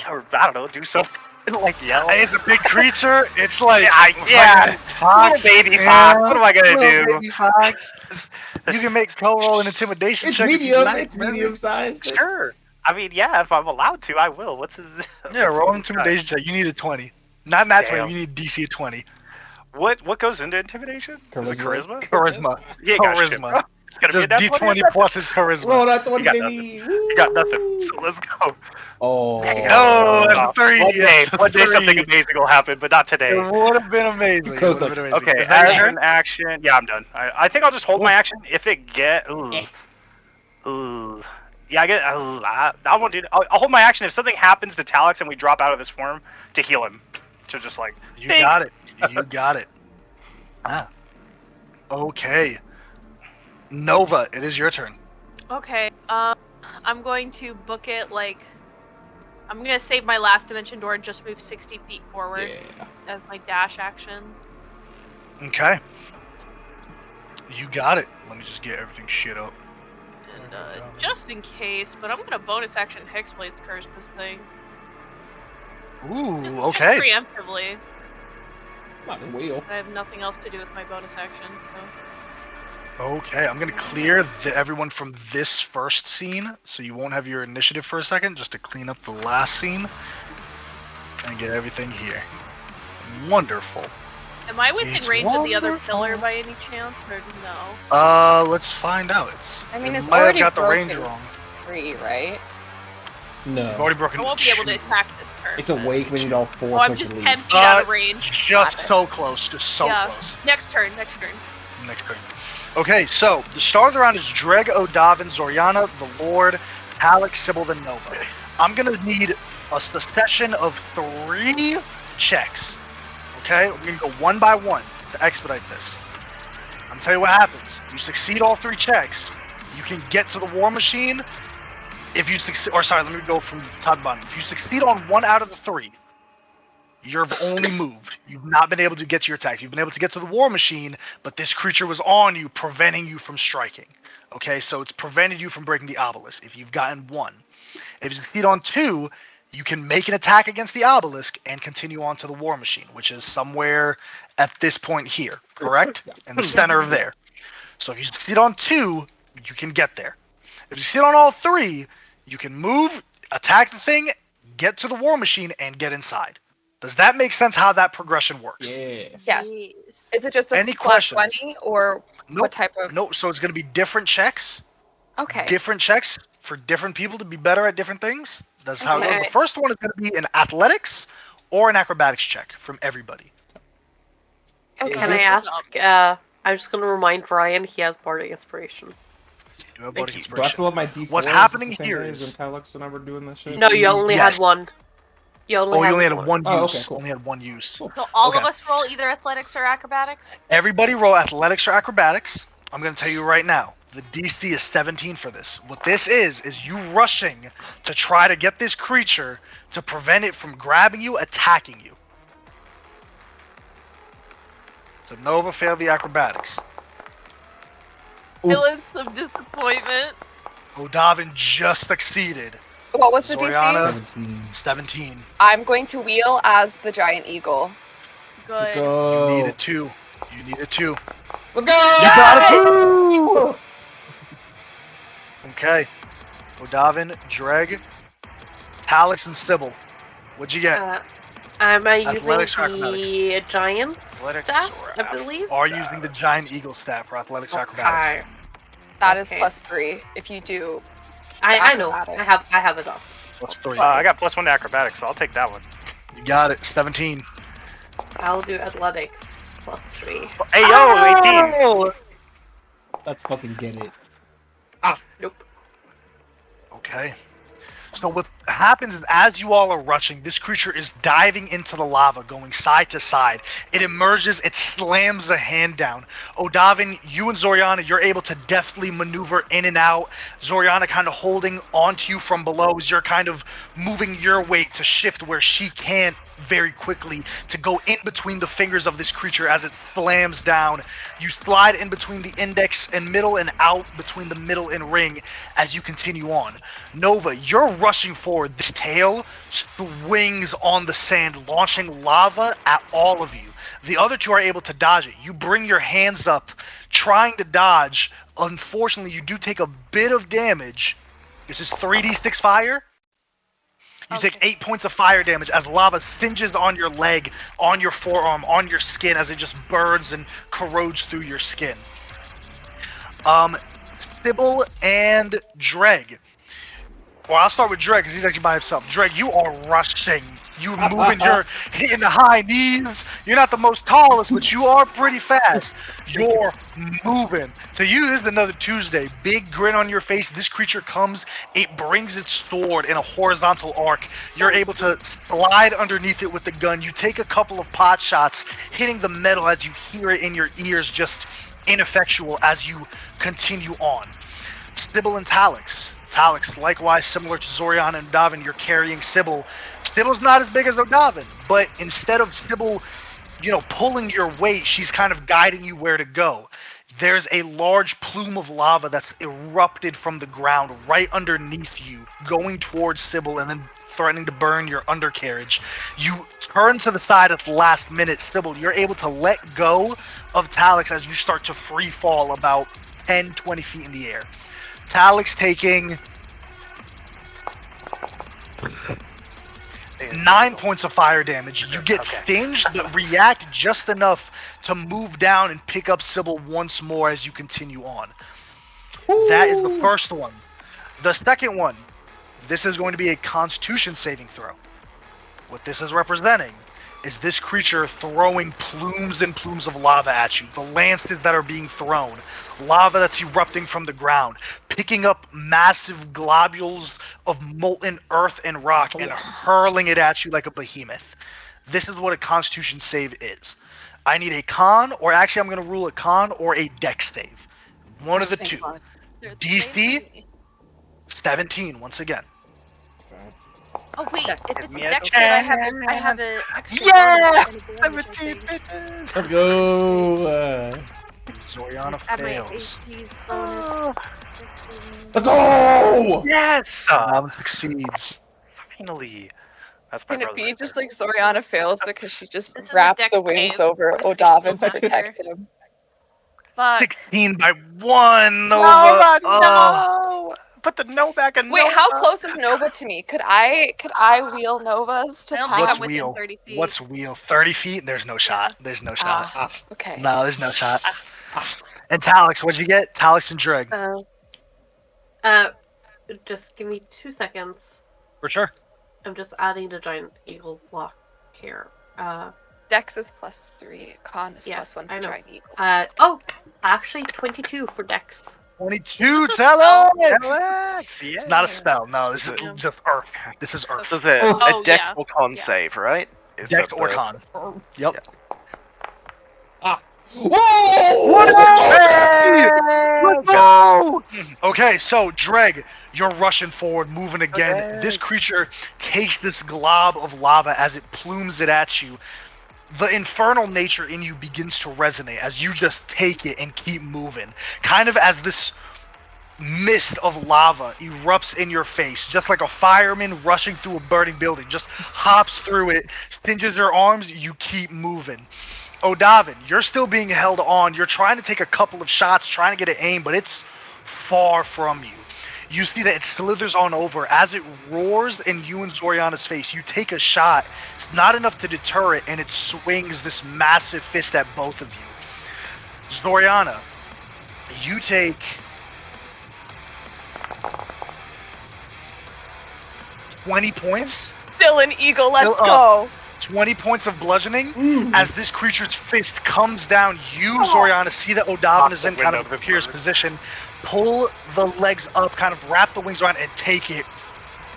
or I don't know, do something like yell? It's a big creature. It's like Yeah, fox. little baby fox. What am I gonna little do? Baby fox. You can make roll an intimidation It's check if you medium. like. It's medium sized. Sure. I mean, yeah, if I'm allowed to, I will. What's his? Yeah, roll an intimidation check. You need a 20. Not nat 20. Damn. You need DC of 20. What goes into intimidation? Is it Charisma. Charisma. Yeah, gotcha. Charisma. It's gonna Just be a nat 20. D20 plus his charisma. Roll that 20, got baby. You got nothing. So let's go. Oh. No, that's a 3. One day, Yes, one day three. something amazing will happen, but not today. It would have been amazing. It Goes would have been up. amazing. Okay, Is that as your an turn? action, yeah, I'm done. I think I'll just hold my action. If it ooh, yeah, I get. I won't do. I'll hold my action if something happens to Talix and we drop out of this form to heal him. To just like You ding. got it. You got it. Ah. Okay. Nova, it is your turn. Okay, I'm going to book it like... I'm gonna save my last dimension door and just move 60 feet forward Yeah. as my dash action. Okay. You got it. Let me just get everything shit up. And just in case, but I'm gonna bonus action Hexblade's Curse this thing. Ooh, Just okay. preemptively. Not a wheel. I have nothing else to do with my bonus action, so... Okay, I'm gonna clear everyone from this first scene, so you won't have your initiative for a second, just to clean up the last scene and get everything here. Wonderful. Am I within It's range of the other wonderful. pillar by any chance, or no? Let's find out. I mean, it it's might have already got the range broken. wrong. 3, right? You've No. already broken. I won't be able to two. attack this turn. It's awake. We need all 4 Oh, I'm quick just to leave. 10 feet out of range. Just Got it. so close. Just so Yeah. close. Next turn. Next turn. Okay, so the stars around is Dreg, Odavin, Zoriana, the Lord, Talix, Sybil, and Nova. I'm gonna need a succession of 3 checks. Okay, we're gonna go one by one to expedite this. I'm gonna tell you what happens. You succeed all 3 checks, you can get to the war machine. If you succeed, or sorry, let me go from top to bottom. If you succeed on 1 out of the 3, you've only moved. You've not been able to get to your attack. You've been able to get to the war machine, but this creature was on you, preventing you from striking. Okay, so it's prevented you from breaking the obelisk if you've gotten 1. If you succeed on 2, you can make an attack against the obelisk and continue on to the war machine, which is somewhere at this point here, correct? In the center of there. So if you succeed on 2, you can get there. If you succeed on all 3, you can move, attack the thing, get to the war machine, and get inside. Does that make sense how that progression works? Yes. Yes. Jeez. Is it just a Any flat questions? 20, or Nope. what type of... Nope. So it's going to be different checks. Okay. Different checks for different people to be better at different things. That's how it goes. Okay. The first one is going to be an athletics or an acrobatics check from everybody. Okay. Can I ask? I'm just gonna remind Ryan he has bardic inspiration. Do a Thank bardic you. Do I inspiration. still have my D4? What's Is this happening the same here day is- as when Talix whenever doing this shit? No, you only Yes. had one. You only Oh, had you only had one Oh, use. okay, cool. Only had one use. So all Okay. of us roll either athletics or acrobatics? Everybody roll athletics or acrobatics. I'm going to tell you right now. The DC is 17 for this. What this is you rushing to try to get this creature to prevent it from grabbing you, attacking you. So Nova failed the acrobatics. Ooh. Feeling some disappointment. Odavin just succeeded. What was the Zoriana. DC? 17. 17. I'm going to wheel as the giant eagle. Good. Let's You go. need a 2. You need a 2. Let's go! You got a 2! Okay. Odavin, Dreg, Talix and Sybil. What'd you get? Am I Athletics or using the giant Athletics stats, or I believe? Are using the giant eagle stat for athletics acrobatics. Okay. That is Okay. +3 if you do. I know. acrobatics. I have it up. What's 3? I got +1 to acrobatics, so I'll take that one. You got it. 17. I'll do athletics +3. Hey yo, 18. Let's fucking get it. Nope. Okay. So what happens is, as you all are rushing, this creature is diving into the lava, going side to side. It emerges, it slams the hand down. Odavin, you and Zoriana, you're able to deftly maneuver in and out. Zoriana kind of holding onto you from below as you're kind of moving your weight to shift where she can't very quickly, to go in between the fingers of this creature as it slams down. You slide in between the index and middle and out between the middle and ring as you continue on. Nova, you're rushing forward. This tail swings on the sand, launching lava at all of you. The other two are able to dodge it. You bring your hands up, trying to dodge. Unfortunately, you do take a bit of damage. This is 3d6 fire. You take 8 points of fire damage as lava singes on your leg, on your forearm, on your skin as it just burns and corrodes through your skin. Sybil and Dreg. Well, I'll start with Dreg because he's actually by himself. Dreg, you are rushing. You moving, you're hitting the high knees. You're not the most tallest, but you are pretty fast. You're moving. To you, this is another Tuesday. Big grin on your face. This creature comes. It brings its sword in a horizontal arc. You're able to slide underneath it with the gun. You take a couple of pot shots, hitting the metal as you hear it in your ears, just ineffectual as you continue on. Sybil and Talix. Talix, likewise, similar to Zoriana and Odavin, you're carrying Sybil. Sybil's not as big as Odavin, but instead of Sybil, pulling your weight, she's kind of guiding you where to go. There's a large plume of lava that's erupted from the ground right underneath you, going towards Sybil and then threatening to burn your undercarriage. You turn to the side at the last minute. Sybil, you're able to let go of Talix as you start to free fall about 10, 20 feet in the air. Talix taking 9 points of fire damage. You get stinged, but react just enough to move down and pick up Sybil once more as you continue on. That is the first one. The second one, this is going to be a Constitution saving throw. What this is representing is this creature throwing plumes and plumes of lava at you. The lances that are being thrown, lava that's erupting from the ground, picking up massive globules of molten earth and rock and hurling it at you like a behemoth. This is what a Constitution save is. I need a con, or actually I'm going to rule a con or a dex save. One of the two. DC 17 once again. Oh wait, if it's a me a dex save, I have a extra Yeah! bonus and advantage, I think. Let's go. Zoriana At my fails. AC's bonus. Let's go. Yes! Succeeds. Finally. That's my Can it brother. be right just there. like Zoriana fails because she just This is a wraps dex the wings save. over Just to be Odavin to faster. protect him? But 16 by 1, Nova. Nova, no! Put the no back in Wait, Nova. how close is Nova to me? Could I wheel Novas to I don't pass? think What's I'm within wheel? 30 feet. What's wheel? 30 feet? There's no shot. There's no shot. Okay. No, there's no shot. And Talix, what'd you get? Talix and Dreg. Just give me 2 seconds. For sure. I'm just adding the giant eagle block here. Dex is +3. Con is Yes, +1 I for know. Giant Eagle. Actually 22 for dex. 22, Talix! Alex, yeah. It's not a spell. No, this is Yeah. just Earth. This is Earth. This is a Oh, dex yeah. or con Yeah. save, right? Is Dex that or the- con. Yep. Whoa! Let's go! Okay, so Dreg, you're rushing forward, moving again. Okay. This creature takes this glob of lava as it plumes it at you. The infernal nature in you begins to resonate as you just take it and keep moving. Kind of as this mist of lava erupts in your face, just like a fireman rushing through a burning building, just hops through it, singes your arms, you keep moving. Odavin, you're still being held on. You're trying to take a couple of shots, trying to get an aim, but it's far from you. You see that it slithers on over. As it roars in you and Zoriana's face, you take a shot. It's not enough to deter it, and it swings this massive fist at both of you. Zoriana, you take 20 points. Still an eagle, let's Still go. 20 points of bludgeoning. As this creature's fist comes down, you, Zoriana, see that Odavin is in kind of a precarious position. Pull the legs up, kind of wrap the wings around, and take it.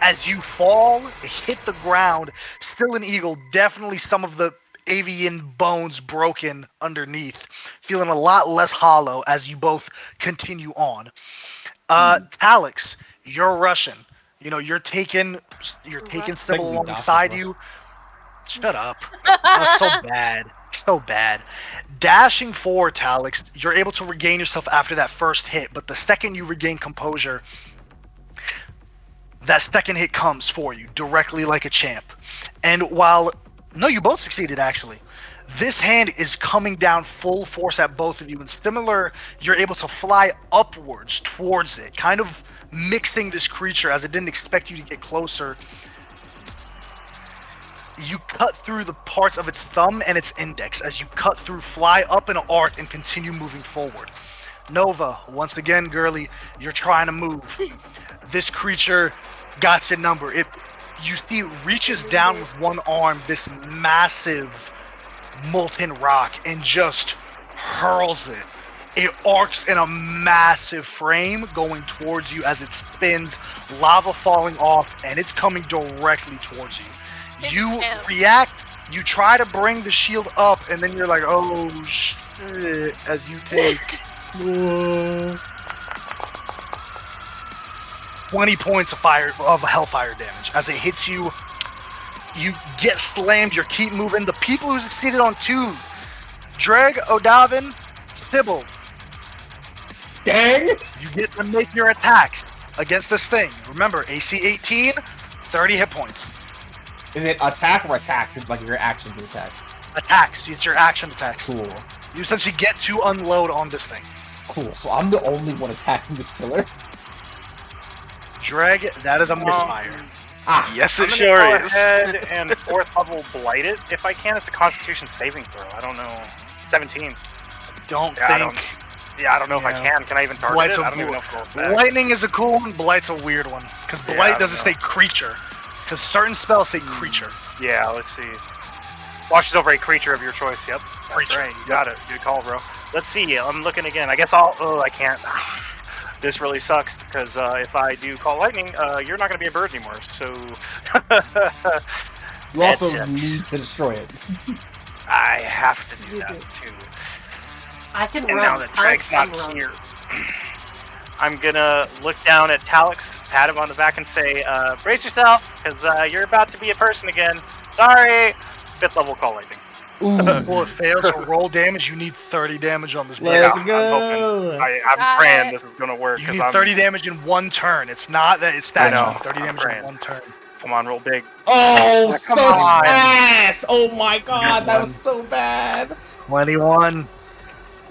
As you fall, hit the ground, still an eagle, definitely some of the avian bones broken underneath, feeling a lot less hollow as you both continue on. Talix, you're Russian. You know, you're taking Sybil Technically alongside gossip, you. Shut up. That was so bad. So bad. Dashing forward, Talix, you're able to regain yourself after that first hit, but the second you regain composure, that second hit comes for you, directly like a champ. And while... No, you both succeeded, actually. This hand is coming down full force at both of you, and similar, you're able to fly upwards towards it, kind of mixing this creature as it didn't expect you to get closer. You cut through the parts of its thumb and its index. As you cut through, fly up in an arc and continue moving forward. Nova, once again, girly, you're trying to move. This creature got your number. You see it reaches down with one arm, this massive molten rock, and just hurls it. It arcs in a massive frame going towards you as it spins, lava falling off, and it's coming directly towards you. You react, you try to bring the shield up, and then you're like, oh shit, as you take 20 points of hellfire damage. As it hits you, you get slammed, you keep moving. The people who succeeded on 2, Dreg, Odavin, Sybil. Dang! You get to make your attacks against this thing. Remember, AC 18, 30 hit points. Is it attack or attacks? It's like your action to attack. Attacks. It's your action attacks. Cool. You essentially get to unload on this thing. Cool. So I'm the only one attacking this killer. Dreg, that is a misfire. Yes, I'm it gonna sure go is. ahead and 4th level blight it if I can. It's a Constitution saving throw. I don't know. 17. Don't Yeah, think. I don't know if I can. Can I even target Blight's it? a I don't even know if it'll affect. Lightning is a cool one. Blight's a weird one because Yeah, I Blight don't doesn't know. say creature. Because certain spells say creature. Yeah, let's see. Watches over a creature of your choice. Yep. That's Creature. right. You got it. Good call, bro. Let's see. I'm looking again. I guess I'll... Oh, I can't. This really sucks because if I do call lightning, you're not going to be a bird anymore. So... You also That's it. need to destroy it. I have to do You that do. too. I can And run. now that Alex Dreg's not can run. here, I'm gonna look down at Talix, pat him on the back, and say, brace yourself, because you're about to be a person again. Sorry! 5th level call lightning. Ooh. Well, it fails to roll damage. You need 30 damage on this. Let's blade. go. I'm Got praying it. this is gonna work. You 'cause need I'm, 30 damage in one turn. It's not that it's I stacked. know. You need 30 I'm damage praying. in one turn. Come on, roll big. Oh, Come such on. ass! Oh my god, that was so bad. 21.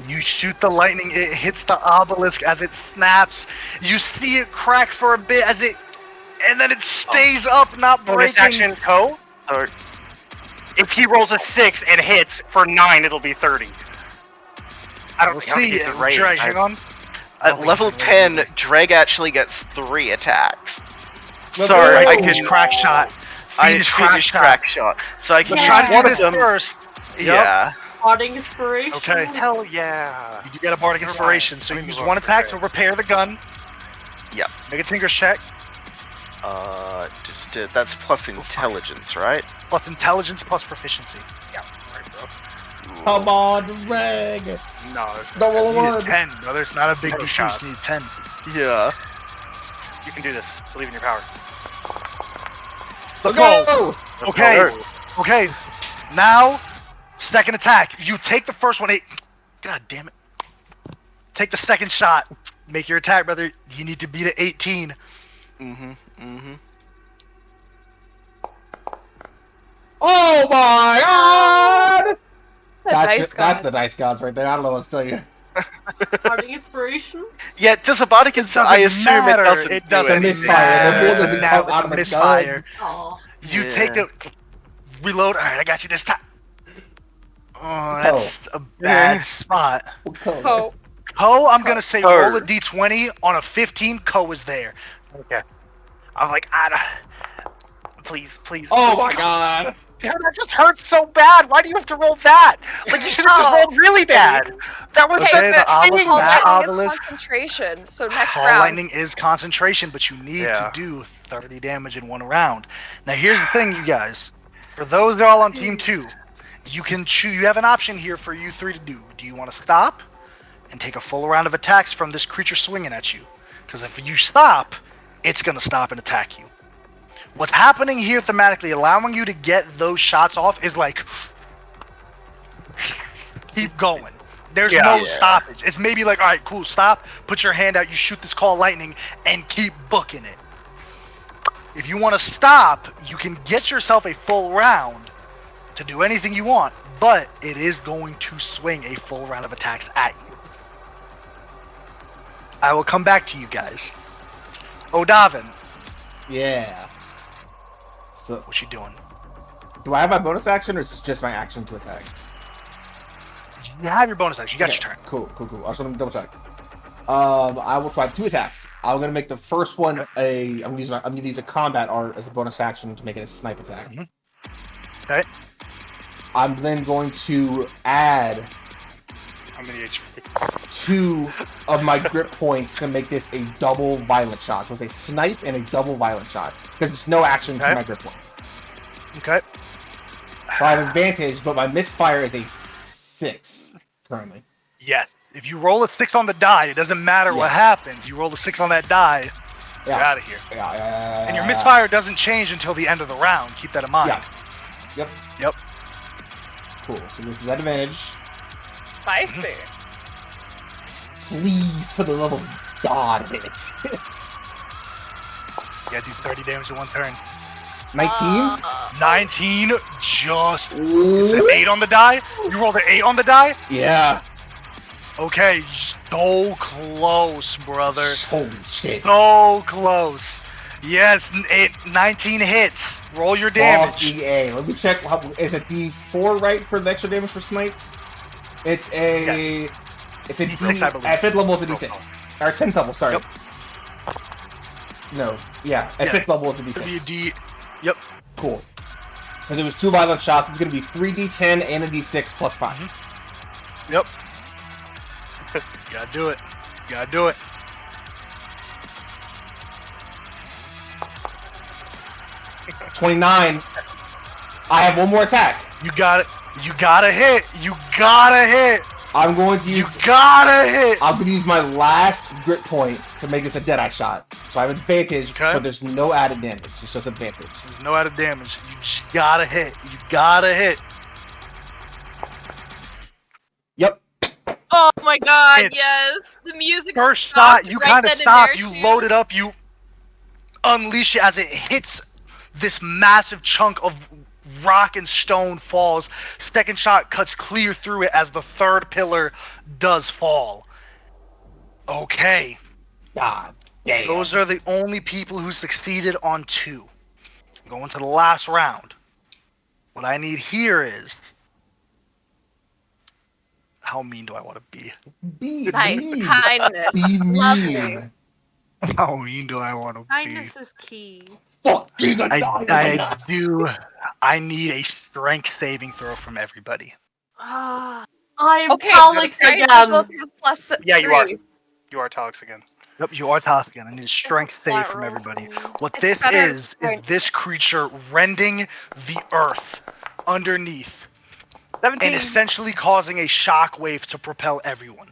You shoot the lightning. It hits the obelisk as it snaps. You see it crack for a bit as it, and then it stays up, not Bonus breaking. action, Ko. If he rolls a 6 and hits for 9, it'll be 30. I don't We'll think see. he's range. Dreg, hang on. At level 10, Dreg actually gets 3 attacks. Let's Sorry, go. I Fiendish can crack shot. I Fiendish Fiendish crack shot. So I can Let's use try to one do of this them. first. Yep. Yeah. Parting inspiration. Okay. Hell yeah. You get a bardic Never inspiration, mind. so Let you me use look. one attack Okay. to repair the gun. Yep. Make a tinker's check. That's plus intelligence, right? Plus intelligence plus proficiency. Yeah, right, bro. Come on, Reg. No, it's Don't roll a You need one. 10, brother. It's not a big Oh, issue. God. You need 10. Yeah. You can do this. Believe in your power. Let's go. Go! Okay. Let's go. Okay. Now, second attack. You take the first one. God damn it. Take the second shot. Make your attack, brother. You need to beat it 18. Oh my god! The dice That's gods. the dice gods right there. I don't know what to tell you. Parting inspiration? Yeah, to Sabaticus, I assume matter. it doesn't It do doesn't It's a anything. misfire. The bullet doesn't Now come it's out a of the misfire. gun. Oh. You Yeah. take the reload. All right, I got you this time. Oh, Co. that's a bad spot. What color? Oh, Ko, I'm gonna say Ko. roll a d20 on a 15. Ko is there. Okay. I'm like, please. Oh please. my god! Damn, that just hurts so bad. Why do you have to roll that? Like, you should have just Oh. rolled really bad. That was Hey, Okay, the but obelisk, Call that Lightning is obelisk. concentration, so next Call round. lightning is concentration, but you need to Yeah. do 30 damage in one round. Now, here's the thing, you guys. For those that are all on team 2, you can choose. You have an option here for you 3 to do. Do you want to stop and take a full round of attacks from this creature swinging at you? Because if you stop, it's gonna stop and attack you. What's happening here thematically, allowing you to get those shots off, is like keep going. There's Yeah. no Yeah. stoppage. It's maybe like, all right, cool, stop, put your hand out, you shoot this call lightning, and keep booking it. If you want to stop, you can get yourself a full round to do anything you want, but it is going to swing a full round of attacks at you. I will come back to you guys. Odavin, Yeah. So, what you doing? do I have my bonus action, or is it just my action to attack? You have your bonus action. You got Okay, your turn. Cool. I just want to double check. I will try 2 attacks. I'm gonna make the first one I'm gonna use a combat art as a bonus action to make it a snipe attack. Okay. I'm then going to add How many HP? 2 of my grip points to make this a double violent shot. So it's a snipe and a double violent shot because there's no action for Okay. my grip points. Okay. So I have advantage, but my misfire is a 6 currently. Yes. If you roll a 6 on the die, it doesn't matter what happens. You roll a 6 on that die, you're out of here. Yeah. And your misfire doesn't change until the end of the round. Keep that in mind. Yeah. Yep. Cool. So this is at advantage. Spicy. Please, for the love of God, hit it. You gotta do 30 damage in one turn. 19? 19, just. It's Ooh. an 8 on the die. You rolled an 8 on the die? Yeah. Okay, so close, brother. Holy shit. So close. Yes, 19 hits. Roll your damage. Fuck EA. Let me check. Is it D4 right for the extra damage for snipe? It's a. It's a D6, I believe. At 5th level, it's a D6. Or 10th level, sorry. Yep. No. Yeah, at 5th level, it's a It'll be a D6. D. Yep. Cool. Because it was 2 violent shots. It's going to be 3d10 and a d6 plus 5. Yep. You gotta do it. You gotta do it. Mm-hmm. 29. I have one more attack. You got it. You gotta hit. You gotta hit. I'm going to You use. gotta hit. I'm going to use my last grip point to make this a Deadeye shot. So I have advantage, Okay. but there's no added damage. It's just advantage. There's no added damage. You just gotta hit. You gotta hit. Yep. Oh my god, It's yes! The music First stopped shot, you right kind of then and stop. there, You too. load it up. You unleash it as it hits this massive chunk of rock and stone falls. Second shot cuts clear through it as the third pillar does fall. Okay. God damn. Those are the only people who succeeded on 2. Going to the last round. What I need here is... How mean do I want to be? Be Nice. mean. Kindness. Be Lovely. mean. How mean do I want to be? Kindness is key. Fucking I do. I need a strength saving throw from everybody. Ah, I'm Okay, Alex giant again. eagles have plus Yeah, you are. 3. You are Talix again. Yep, you are tossed again. I need a strength It's a flat save from roll everybody. for me. What It's this better is than- this creature rending the earth underneath 17. and essentially causing a shockwave to propel everyone.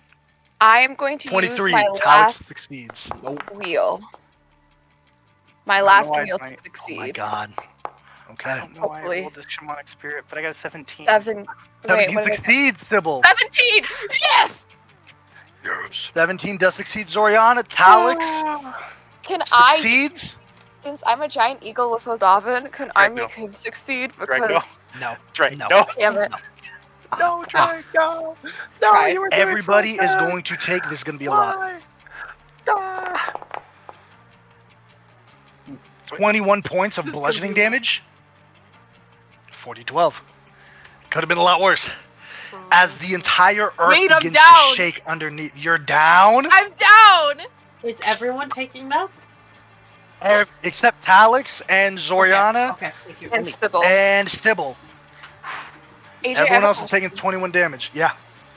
I am going to 23, use my Talix last succeeds. wheel. My don't last know why wheel my- to Oh my succeed. god. I Okay. don't know why I Hopefully. rolled this shamanic spirit, but I got a 17. 7. Wait, 17 what did I get? succeeds, Sybil. 17! Yes! Yes. 17 does succeed, Zoriana. Talix Can I, succeeds. since I'm a giant eagle with Odavin, can I Right, no. make him succeed? Right, no. Because, No. Right, No. no. damn it. No, Drake, no. No, Tried. you were doing Everybody so is good. going to take. This is going to be a lot. Why? Ah. 21 points of bludgeoning damage. 40-12. Could have been a lot worse. As the entire earth Wait, I'm begins to down. shake underneath. You're down? I'm down. Is everyone taking that? Except Talix and Zoriana Okay, thank you. And Stibble. and Stibble. AJ, I Everyone have a else is question. taking 21 damage. Yeah.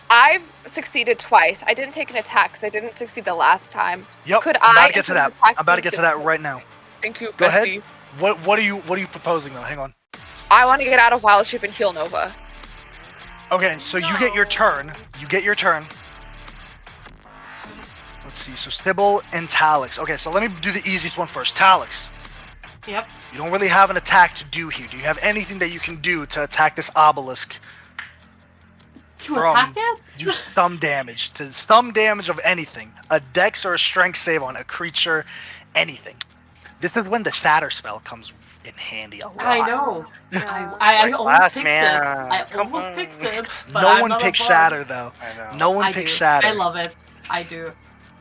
I've succeeded twice. I didn't take an attack because I didn't succeed the last time. Yep. Could I'm about I, to get to instead of that. I'm attacking about to get to that this- right now. Thank you, Go ahead. bestie. What are you proposing though? Hang on. I want to get out of Wild Shape and heal Nova. Okay, so you get your turn. You get your turn. Let's see. So Stibble and Talix. Okay, so let me do the easiest one first. Talix. Yep. You don't really have an attack to do here. Do you have anything that you can do to attack this obelisk? To attack it? Do some damage. To some damage of anything. A dex or a strength save on a creature. Anything. This is when the shatter spell comes in handy a lot. I know. Yeah. I almost Last picked man. it. I Come almost on. picked it. But No I'm one not picks a bard. shatter though. I know. No one I picks do. shatter. I love it. I do.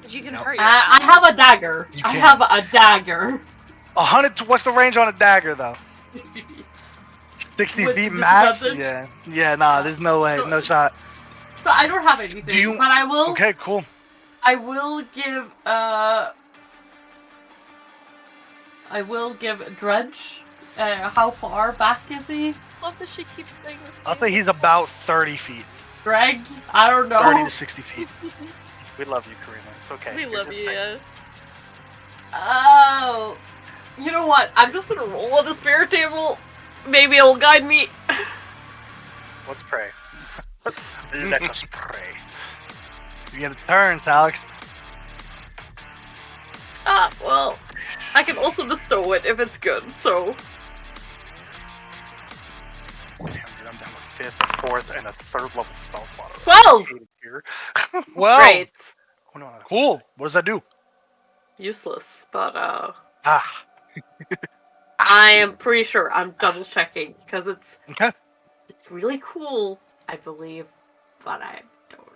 But you can Nope. hurt your I have a dagger. You I can. have a dagger. 100. What's the range on a dagger though? 60 feet. 60 With feet the max? disadvantage? Yeah, nah, there's no way. No shot. So I don't have anything. Do you- But I will. Okay, cool. I will give. I will give Dredge. How far back is he? love that she keeps saying this. I'll say he's about 30 feet. Greg? I don't know. 30 to 60 feet. We love you, Karina. It's okay. We You're love just you. saying- Yeah. Oh. You know what? I'm just gonna roll on the spirit table. Maybe it'll guide me. Let's pray. Let us pray. You get a turn, Alex. Well. I can also bestow it if it's good, so. Damn, dude, I'm down to 5th, 4th, and a 3rd level spell slot. 12! Here. Well, Great. Oh, no, no. cool. What does that do? Useless, but Ah, I am pretty sure I'm double checking because it's okay. really cool, I believe, but I don't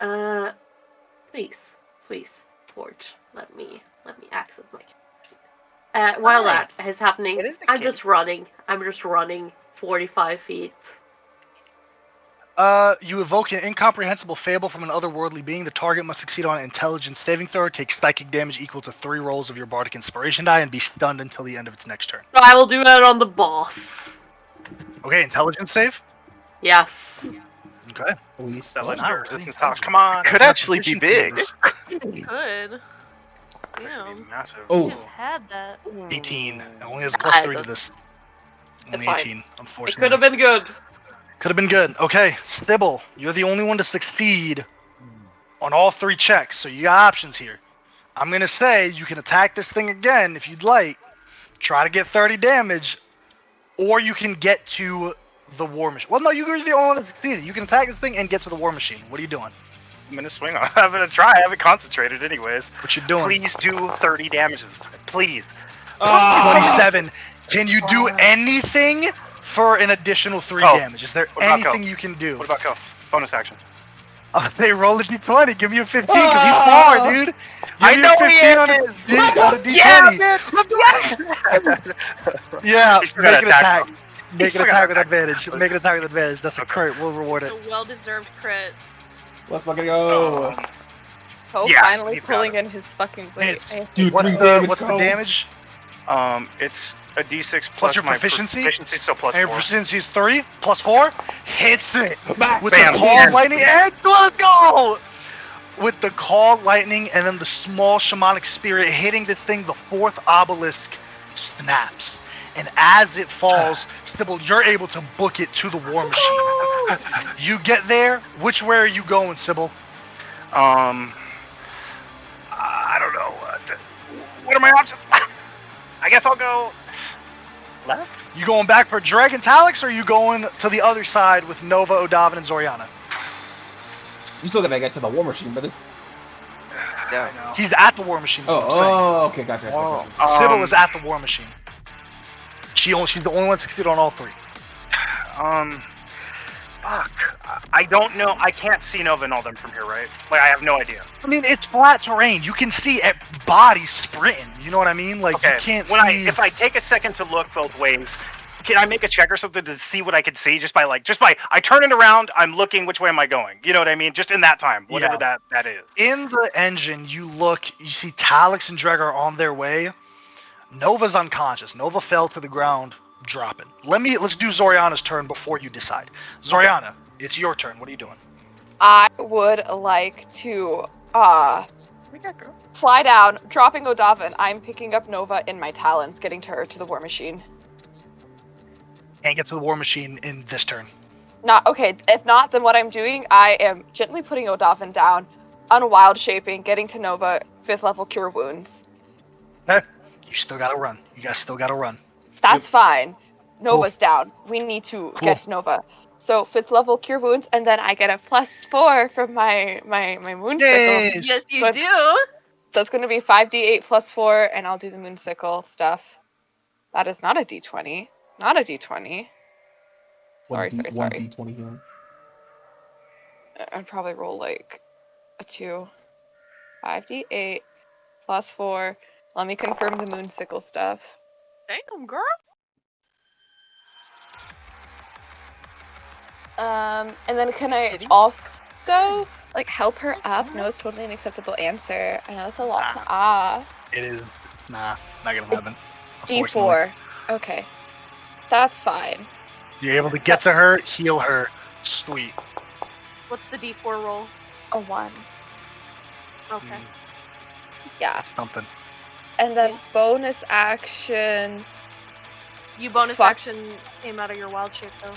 know. Please, Forge, let me access my sheet. While Hi. that is happening, It is the I'm kid. just running 45 feet. You evoke an incomprehensible fable from an otherworldly being. The target must succeed on an intelligence saving throw, take psychic damage equal to 3 rolls of your bardic inspiration die, and be stunned until the end of its next turn. So I will do that on the boss. Okay, intelligence save. Yes. Okay. We That still legendary not resistance really talks. Come on. Could actually be big. Good. Should be Damn. massive. Oh. We just had that. 18. It only has a plus 3 to this. Only fine. 18, It unfortunately. could have been good. Could have been good. Okay, Stibble, you're the only one to succeed on all 3 checks, so you got options here. I'm gonna say you can attack this thing again if you'd like. Try to get 30 damage, or you can get to the war machine. Well, no, you're the only one that succeeded. You can attack this thing and get to the war machine. What are you doing? I'm gonna swing on it. I'm gonna try. I haven't concentrated anyways. What you doing? Please do 30 damage this time. Please. 27. Can you do anything for an additional 3 Go. damage? Is there What about anything go? you can do? What about go? Bonus action. They roll a d20. Give me a 15 because he's far, dude. Give I me know a 15 he on a, is. on a d20. Yeah, bitch. Yeah, You still gotta make an attack. him. Make still an gotta attack with attack. advantage. Make an attack with advantage. That's a crit. We'll reward it. It's a well-deserved crit. Let's fucking go. Hope Yeah, finally he's got pulling it. in his fucking weight. Dude, What's 3 the, damage. what's the damage? It's a d6 Plus your my proficiency? Proficiency, so plus And your 4. proficiency is 3 plus 4. Hits it Max. with Bam. the call Bam. lightning. And let's go! With the call lightning and then the small shamanic spirit hitting this thing, the 4th obelisk snaps. And as it falls, Sybil, you're able to book it to the war machine. You get there. Which way are you going, Sybil? I don't know. What are my options? I guess I'll go left. You going back for Dragon Talix, or are you going to the other side with Nova, Odavin, and Zoriana? You still gotta get to the war machine, brother. Yeah. I know. He's at the war machine. Is what I'm saying. Okay, gotcha. Oh. Sybil is at the war machine. She's the only one to succeed on all 3. Fuck. I don't know. I can't see Nova and all them from here, right? Like, I have no idea. I mean, it's flat terrain. You can see bodies sprinting. You know what I mean? Like, Okay. you can't When see. if I take a second to look both ways, can I make a check or something to see what I can see? Just by I turn it around, I'm looking. Which way am I going? You know what I mean? Just in that time, whatever that is. In the engine, you look. You see Talix and Dreg are on their way. Nova's unconscious. Nova fell to the ground, dropping. Let's do Zoriana's turn before you decide. Zoriana, it's your turn. What are you doing? I would like to fly down, dropping Odava, I'm picking up Nova in my talons, getting to her to the war machine. Can't get to the war machine in this turn. Not okay. If not, then what I'm doing, I am gently putting Odavin down, unwild shaping, getting to Nova, 5th level cure wounds. Okay. You still gotta run. You guys still gotta run. That's fine. Nova's down. We need to get Nova. So 5th level cure wounds, and then I get a +4 from my moonsicle. Yes, you do. So it's going to be 5d8 +4, and I'll do the moonsicle stuff. That is not a d20. Not a d20. Sorry. 1d20 healing. I'd probably roll like a 2. 5d8 +4. Let me confirm the moonsicle stuff. Damn, girl. And then can I also like help her up? No, it's totally an acceptable answer. I know that's a lot to ask. It is. Nah, not gonna happen. D4. Okay. That's fine. You're able to get to her, heal her. Sweet. What's the D4 roll? A 1. Okay. Yeah. That's something. And then bonus action. You bonus action came out of your wild shape though.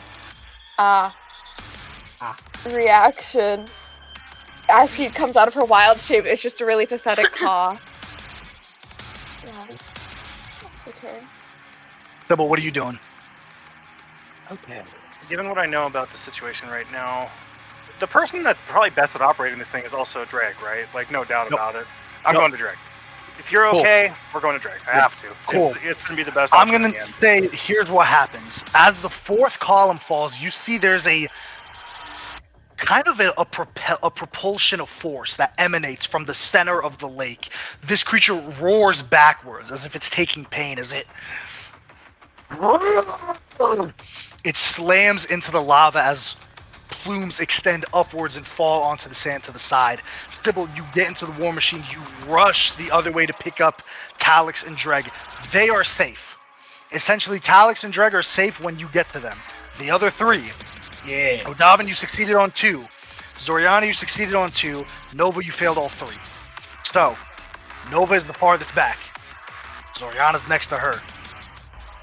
Reaction. As she comes out of her wild shape, it's just a really pathetic caw. Yeah. That's her turn. Double, what are you doing? Okay. Given what I know about the situation right now, the person that's probably best at operating this thing is also Dreg, right? Like, no doubt about it. I'm going to Dreg. If you're okay, we're going to Dreg. I have to. Cool. It's going to be the best I'm option. gonna say, here's what happens. As the 4th column falls, you see there's a kind of a propulsion of force that emanates from the center of the lake. This creature roars backwards as if it's taking pain as it slams into the lava as plumes extend upwards and fall onto the sand to the side. Stibble, you get into the war machine, you rush the other way to pick up Talix and Dreg. They are safe. Essentially, Talix and Dreg are safe when you get to them. The other 3, Odavin, you succeeded on 2. Zoriana, you succeeded on 2. Nova, you failed all 3. So, Nova is the farthest back. Zoriana's next to her.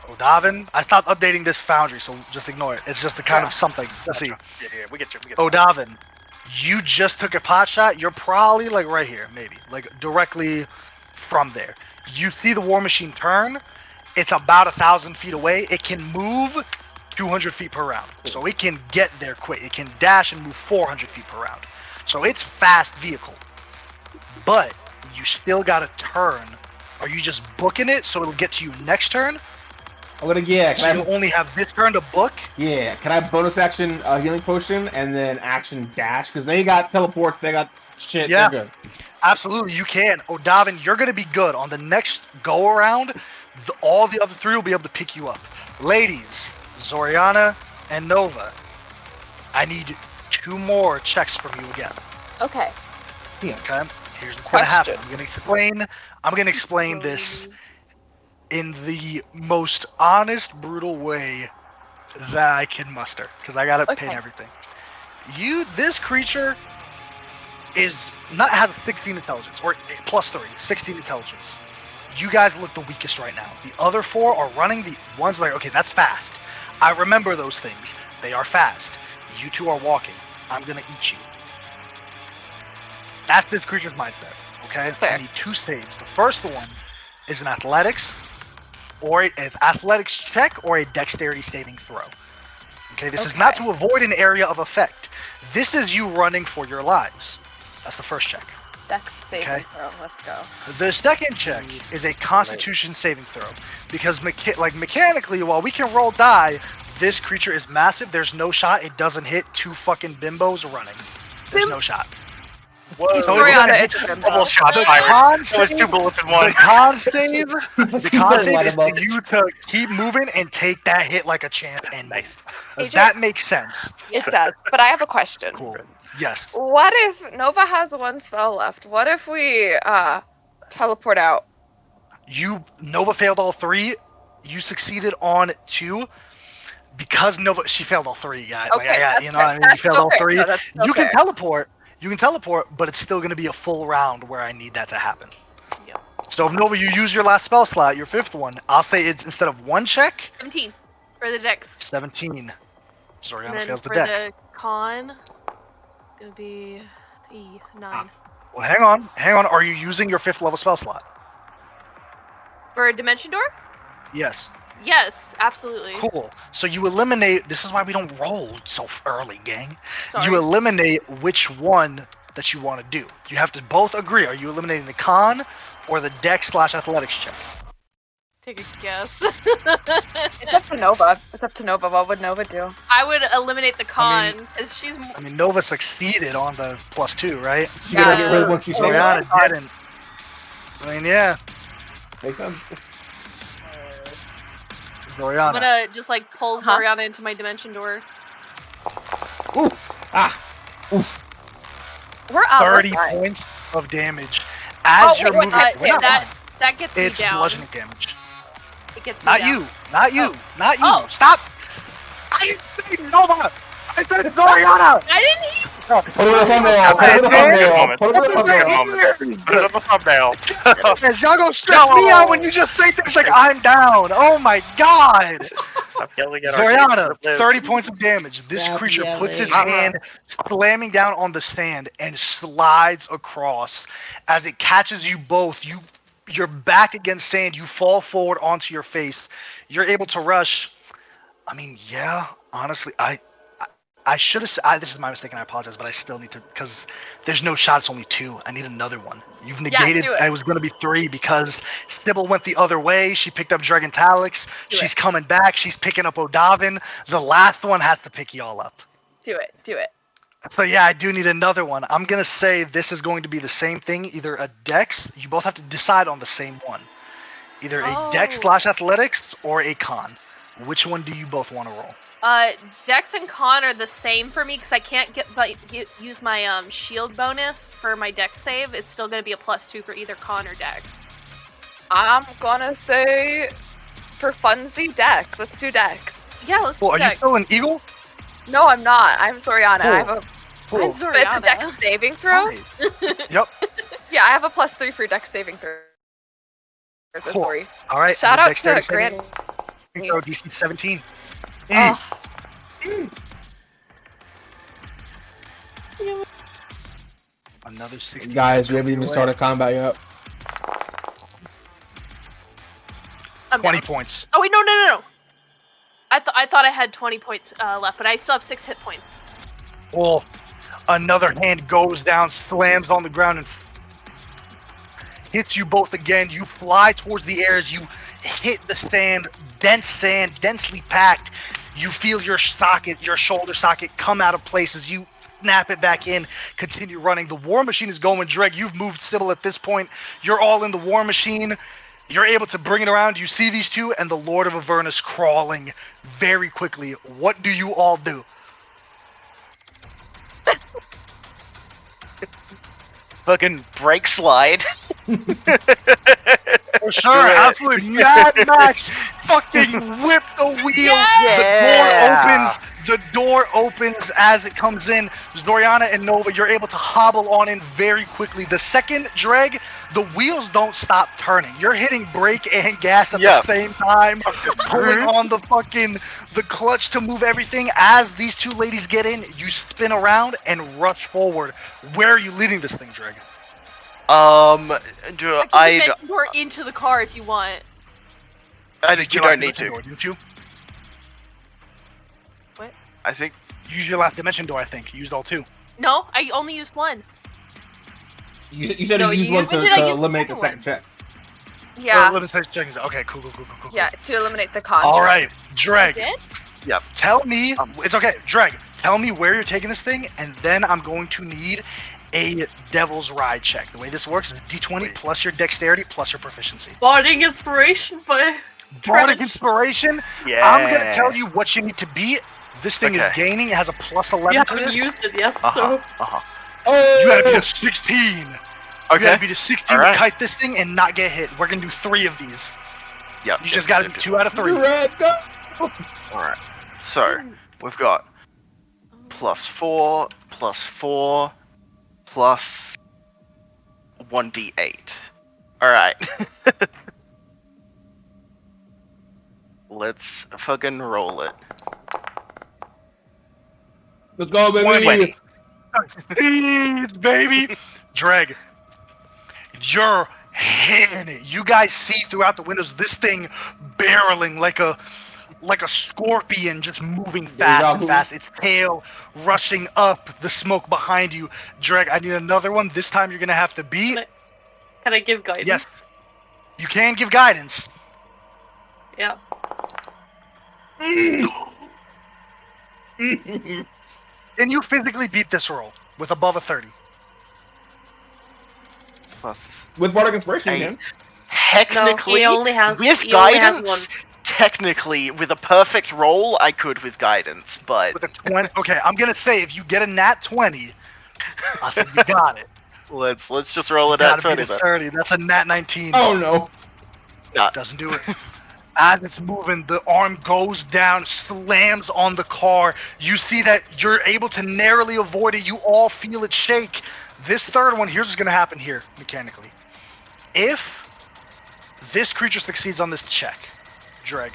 Odavin, I stopped updating this foundry, so just ignore it. It's just a kind of something. Let's see. Yeah, we get you. Odavin, you just took a pot shot. You're probably like right here, maybe. Like directly from there. You see the war machine turn. It's about 1,000 feet away. It can move 200 feet per round. So it can get there quick. It can dash and move 400 feet per round. So it's fast vehicle. But you still got to turn. Are you just booking it so it'll get to you next turn? I'm gonna So you only have this turn to book? Yeah, can I bonus action healing potion and then action dash? Because they got teleports, they got shit, Yeah. they're good. Absolutely, you can. Odavin, you're going to be good. On the next go-around, all the other 3 will be able to pick you up. Ladies, Zoriana and Nova, I need 2 more checks from you again. Okay. Okay? Here's what's going to happen. I'm going to explain this in the most honest, brutal way that I can muster, because I got to paint everything. This creature has 16 intelligence, or +3, 16 intelligence. You guys look the weakest right now. The other 4 are running. The ones like, okay, that's fast. I remember those things. They are fast. You 2 are walking. I'm gonna eat you. That's this creature's mindset. Okay? I need 2 saves. The first one is an athletics, or an athletics check, or a dexterity saving throw. Okay, this is not to avoid an area of effect. This is you running for your lives. That's the first check. Dex saving throw. Let's go. The second check is a Constitution saving throw, because mechanically, while we can roll die, This creature is massive. There's no shot. It doesn't hit 2 fucking bimbos running. There's no shot. Whoa. So it's Zoriana, gonna it's hit a you. bimbo. Almost shot The fired. con That was save, 2 bullets in one. the con save, the You con better save light is him up. for you to keep moving and take that hit like a champ. And Nice. does AJ, that make sense? it does. But I have a question. Cool. Yes. What if Nova has 1 spell left? What if we teleport out? Nova failed all 3. You succeeded on 2. Because Nova, she failed all 3, guys. Okay, that's you know what I mean? You that's failed all fair. 3. No, that's still You can fair. teleport. You can teleport, but it's still going to be a full round where I need that to happen. Yep. So if Nova, you use your last spell slot, your 5th one, I'll say it's instead of 1 check, 17 for the dex. 17. And Soriana then fails the for dex. the con, it's gonna be 9. Well, hang on. Are you using your 5th level spell slot? For a dimension door? Yes. Yes, absolutely. Cool. So you eliminate. This is why we don't roll so early, gang. Sorry. You eliminate which one that you want to do. You have to both agree. Are you eliminating the con or the dex/athletics check? Take a guess. It's up to Nova. What would Nova do? I would eliminate the I con mean- because she's. I mean, Nova succeeded on the +2, right? She gotta get rid of what she said. Oriana didn't. I mean, yeah. Makes sense. I'm Oriana. gonna just like pull Huh? Zoriana into my dimension door. Ooh! Ah! Oof! We're up. 30 points of damage. As Oh, you're wait, moving. what's We're not that on. that gets me It's down. bludgeoning damage. It gets me Not down. you. Not you. Oh. Not you. Oh. Stop. I said Nova. I said Zoriana. I didn't hear. Put it in the thumbnail! Put it in the thumbnail! Put it in the thumbnail! Put it on the thumbnail. Yes, y'all gonna stress me out when you just say things like I'm down. Oh my god. Stop yelling at our Zoriana, game. 30 points of damage. This Stop creature puts its yelling. hand slamming down on the sand and slides across. As it catches you both, you're back against sand. You fall forward onto your face. You're able to rush. I mean, yeah, honestly, I should have. This is my mistake, and I apologize, but I still need to because there's no shot. It's only 2. I need another one. You've negated. do it. It was going to be 3 because Sybil went the other way. She picked up Dragon Talix. She's coming back. She's picking up Odavin. The last one has to pick y'all up. Do it. So yeah, I do need another one. I'm gonna say this is going to be the same thing. Either a Dex. You both have to decide on the same one. Either a Dex/athletics or a Con. Which one do you both want to roll? Dex and con are the same for me because I can't use my shield bonus for my Dex save. It's still gonna be a +2 for either con or Dex. I'm gonna say for funzy Dex. Let's do Dex. Yeah, let's do Well, are you Dex. still an Eagle? No, I'm not. I'm Soriana. I have a. Cool. I'm It's a Zoriana. Dex saving throw. Alright. Yep. Yeah, I have a +3 for Dex saving throw. Cool. Sorry. All right. Shout the out dexterity to saving Grant. throw DC 17. Oh, Another 60. Guys, we haven't even started combat yet. I'm 20 down. points. Oh wait, no. I thought I had 20 points left, but I still have 6 hit points. Well, another hand goes down, slams on the ground, and hits you both again. You fly towards the air as you hit the sand, densely packed. You feel your shoulder socket come out of place as you snap it back in, continue running. The war machine is going. Dreg, you've moved Sybil at this point. You're all in the war machine. You're able to bring it around. You see these two and the Lord of Avernus crawling very quickly. What do you all do? Fucking brake slide. For sure, absolutely. Mad Max fucking whip the wheel. Yeah. The door opens as it comes in. Zoriana and Nova, you're able to hobble on in very quickly. The second drag, the wheels don't stop turning. You're hitting brake and gas at the same time, pulling on the clutch to move everything. As these two ladies get in, you spin around and rush forward. Where are you leading this thing, Drag? I can door into the car if you want. You don't need to. Door, didn't you? What? I think. Use your last dimension door, I think. You used all 2. No, I only used 1. You said No, you used you- one when to did I use the eliminate the second second check. yeah. Okay, cool. Yeah, to eliminate the con. All check. right, Drag. Did? Yep. Tell me, it's okay, Dreg. Tell me where you're taking this thing, and then I'm going to need a Devil's Ride check. The way this works is D20 Sweet. plus your dexterity plus your proficiency. Bardic inspiration by Bardic Trench. Inspiration. Yeah. I'm gonna tell you what you need to beat. This thing is Okay. gaining. It has a plus 11 You to haven't this. used it yet, Uh-huh. so. Uh-huh. Oh! You gotta beat a 16. You Okay. gotta beat a 16 Alright. to kite this thing and not get hit. We're gonna do 3 of these. Yep. You just gotta do 2 out of 3. Drag, go! Alright. So, we've got +4, +4, plus 1d8. Alright. Let's fucking roll it. Let's go, baby! 20. Jeez, baby. Dreg, you're hitting it. You guys see throughout the windows this thing barreling like a scorpion, just moving fast Deja and vu. fast. Its tail rushing up, the smoke behind you. Dreg, I need another one. This time you're gonna have to beat. Can I give guidance? Yes. You can give guidance. Yeah. Can you physically beat this roll with above a 30? Plus With Bardic Inspiration, Eight. man. technically, he only has- with he only has guidance, one. technically, with a perfect roll, I could with guidance, but With a 20? Okay, I'm gonna say if you get a nat 20, I said you got it. let's just roll it You at gotta 20 beat a then. 30. That's a nat 19. Oh no. Doesn't do it. As it's moving, the arm goes down, slams on the car. You see that you're able to narrowly avoid it. You all feel it shake. This third one, here's what's going to happen here, mechanically. If this creature succeeds on this check, Dreg,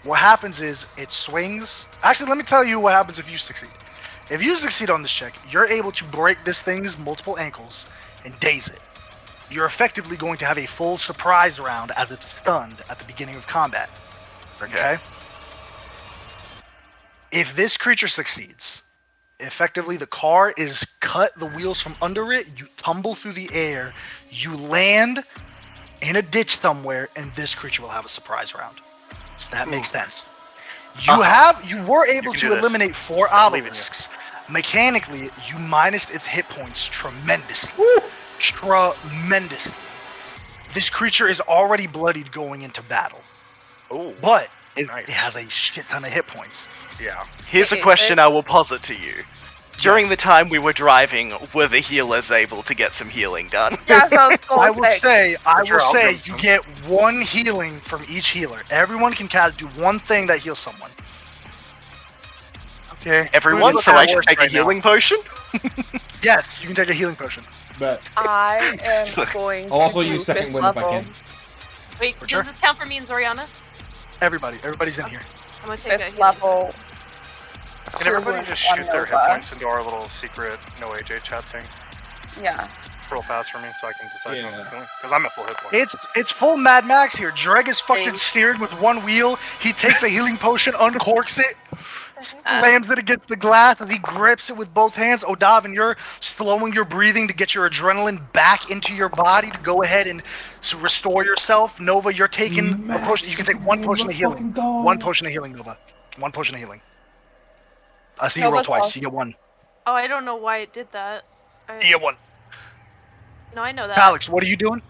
what happens is it swings. Actually, let me tell you what happens if you succeed. If you succeed on this check, you're able to break this thing's multiple ankles and daze it. You're effectively going to have a full surprise round as it's stunned at the beginning of combat. Okay? If this creature succeeds, effectively the car is cut, the wheels from under it, you tumble through the air, you land in a ditch somewhere, and this creature will have a surprise round. Does that make sense? You were able can to do this. eliminate 4 I believe in you. obelisks. Mechanically, you minused its hit points tremendously. Tremendous. This creature is already bloodied going into battle, Oh, but nice. it has a shit ton of hit points. Yeah. Here's a Okay, question so- I will posit to you. During the time we were driving, were the healers able to get some healing done? Yeah, so I was I gonna will say, Sure, I'll you jump in. get 1 healing from each healer. Everyone can do one thing that heals someone. Okay. Everyone, so I should take a right now. healing potion? Yes, you can take a healing potion. But I am going I'll also to do use second 5th wind if I level. can. Wait, For does sure. this count for me and Zoriana? Everybody's in here. I'm gonna take a 5th healing. level. Can everybody Healing just on shoot their hit Nova. points into our little secret no AJ chat thing Yeah. real fast for me so I can decide Yeah. because I'm at full hit points. It's full Mad Max here. Dreg is fucking Same. steering with 1 wheel. He takes a healing potion, uncorks it, Uh, slams it against the glass as he grips it with both hands. Odavin, you're slowing your breathing to get your adrenaline back into your body to go ahead and restore yourself. Nova, you're taking a potion. You can take 1 potion of healing. 1 potion of healing, Nova. 1 potion of healing. I see you roll Nova's twice. off. You get 1. Oh, I don't know why it did that. You get 1. No, I know that. Alex, what are you doing?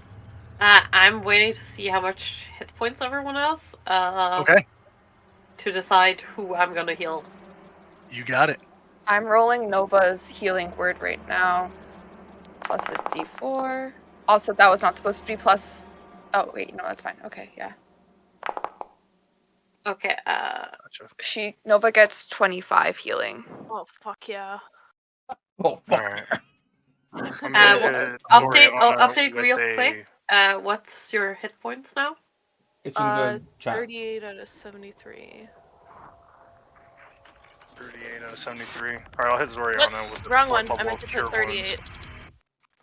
I'm waiting to see how much hit points everyone has. Okay, To decide who I'm gonna heal. you got it. I'm rolling Nova's healing word right now. Plus a d4. Also, that was not supposed to be plus. Oh, wait, no, that's fine. Okay, yeah. Okay, Gotcha. Nova gets 25 healing. Oh, fuck yeah. Oh, fuck. Alright. I'm Uh, gonna hit update- Zoriana update with real a quick. What's your hit points now? It's in the chat. 38 out of 73. 38 out of 73. Alright, I'll hit Zoriana with the Wrong fourth one. I level meant of to Cure put 38.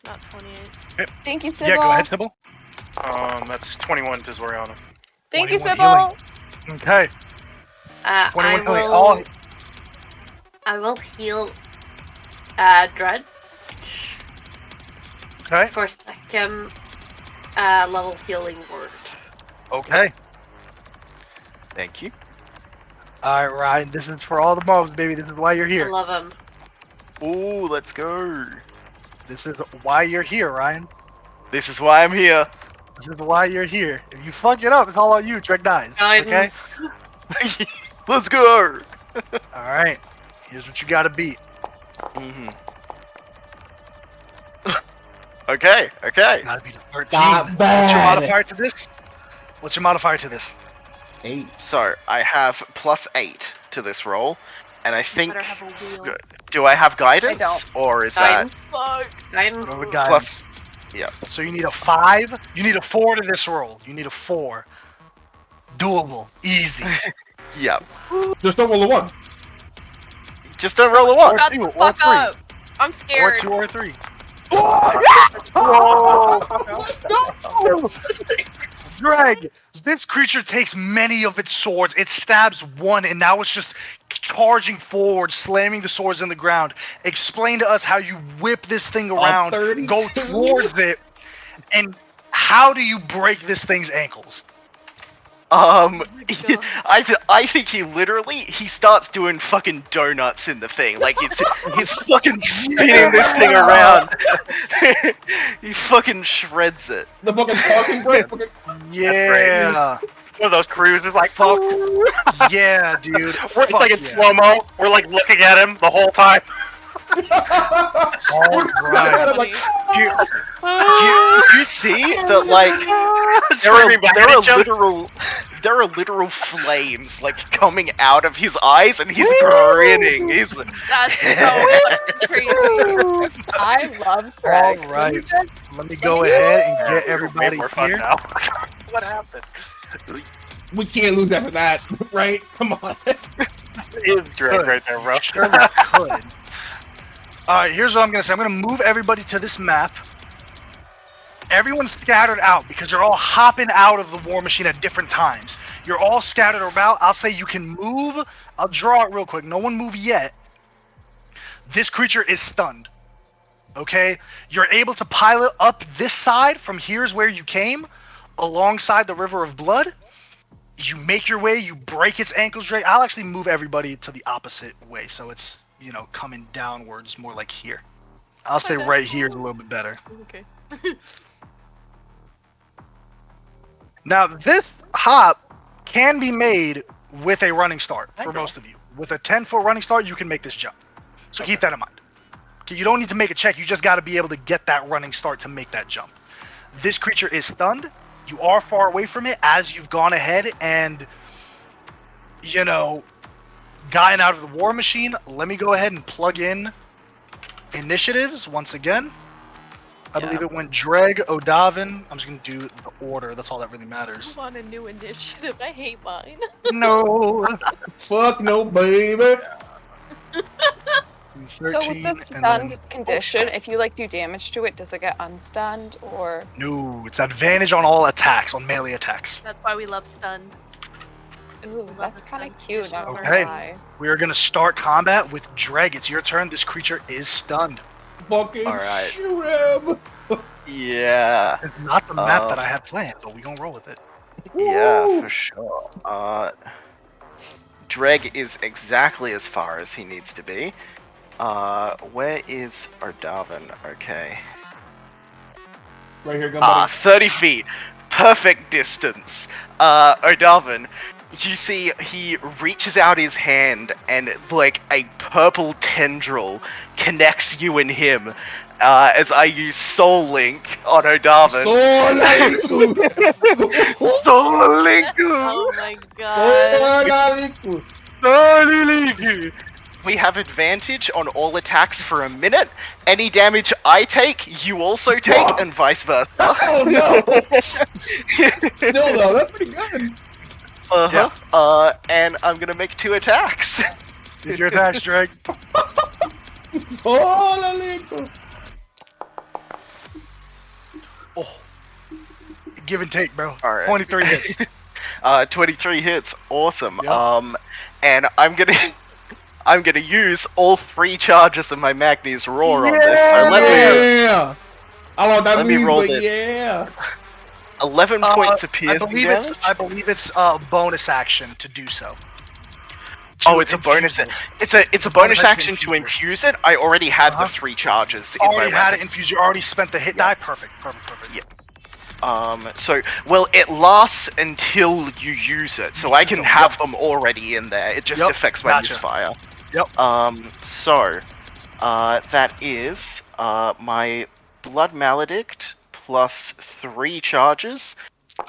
Not 28. Thank you, Sybil. Yeah, go ahead, Sybil. Wounds. That's 21 to Zoriana. Thank you, 21 Sybil. Okay. I 21 healing. will. I will heal. Dredge Okay. for second. Level healing word. Okay. Thank you. All right, Ryan. This is for all the mobs, baby. This is why you're I here. love him. Ooh, let's go. This is why you're here, Ryan. This is why I'm here. This is why you're here. If you fuck it up, it's all on you. Dreg dies. Okay. Guidance. Let's go. All right. Here's what you gotta beat. Mm-hmm. Okay. Gotta beat a 13. Not What's bad. your modifier to this? What's your modifier to this? 8. So I have +8 to this roll, and I You think. better have a wheel. Do I have guidance, I don't. or is Guidance. Guidance. What have we that got? plus? So you need a 5. You need a 4 to this roll. You need a 4. Doable. Easy. Yeah. Just don't roll a 1. Just don't roll a 1. Shut two, the or fuck three. up. I'm Or scared. 2 or 3. Dreg! This creature takes many of its swords. It stabs one, and now it's just charging forward, slamming the swords in the ground. Explain to us how you whip this thing around, 32? go towards it, and how do you break this thing's ankles? my God. I think he starts doing fucking donuts in the thing. Like he's fucking spinning this thing around. He fucking shreds it. The fucking parking brake. Fucking... Yeah. One of those cruises, like, Fuck. Yeah, dude. It's Fuck like in yeah. slow mo. We're like looking at him the whole time. All We're just looking at him like, You see that like Screaming back at each other. there are literal flames like coming out of his eyes, and he's grinning. He's That's so fucking crazy. I love All Greg. right. Let me go ahead and get everybody More fun here. now. What happened? we can't lose after that, right? Come on. It is Drake right there, bro. Sure we could. Alright, here's what I'm gonna say. I'm gonna move everybody to this map. Everyone's scattered out because you're all hopping out of the war machine at different times. You're all scattered about. I'll say you can move. I'll draw it real quick. No one move yet. This creature is stunned. Okay? You're able to pilot up this side from here's where you came, alongside the River of Blood. You make your way, you break its ankles, Drake. I'll actually move everybody to the opposite way, so it's, you know, coming downwards, more like here. I'll say right here is a little bit better. Okay. Now, this hop can be made with a running start for most of you. With a 10-foot running start, you can make this jump. So keep that in mind. Okay, you don't need to make a check, you just got to be able to get that running start to make that jump. This creature is stunned. You are far away from it as you've gone ahead and, you know, gotten out of the war machine. Let me go ahead and plug in initiatives once again. I believe it went Dreg, Odavin. I'm just going to do the order. That's all that really matters. I want a new initiative. I hate mine. No. Fuck no, baby. So with the stunned condition, if you like do damage to it, does it get unstunned or? No, it's advantage on all attacks, on melee attacks. That's why we love stunned. Ooh, that's kind of cute. Not gonna Okay. lie. We are going to start combat with Dreg. It's your turn. This creature is stunned. Fucking Alright. shoot him. Yeah, It's not the map that I had planned, but we going to roll with it. yeah, for sure. Dreg is exactly as far as he needs to be. Where is Ardavan? Okay. Right here, Ah, gunbuddy. 30 feet. Perfect distance. Ardavan, you see he reaches out his hand and like a purple tendril connects you and him as I use Soul Link on Ardavan. Soul Link! Oh my god. We have advantage on all attacks for a minute. Any damage I take, you also take, and vice versa. Oh no! Still though, that's pretty good. And I'm gonna make 2 attacks. Did your attacks, Dreg? Oh. Give and take, bro. Alright. 23 hits. 23 hits, awesome. Yep. And I'm gonna use all 3 charges of my Magni's Roar on this. So Yeah! I want that Let me means, roll but this. yeah! 11 points of piercing damage. I believe it's bonus action to do so. to it's a bonus. infuse it. It's a bonus action to infuse it. infuse it. I already had Uh-huh. the 3 charges in Already my had weapon. it infused. You already spent the hit Yeah. die. Perfect. Yeah. So, well, it lasts until you use it, so I can have them already in there. It just affects my misfire. Yep. So, that is, my Blood Maledict plus 3 charges.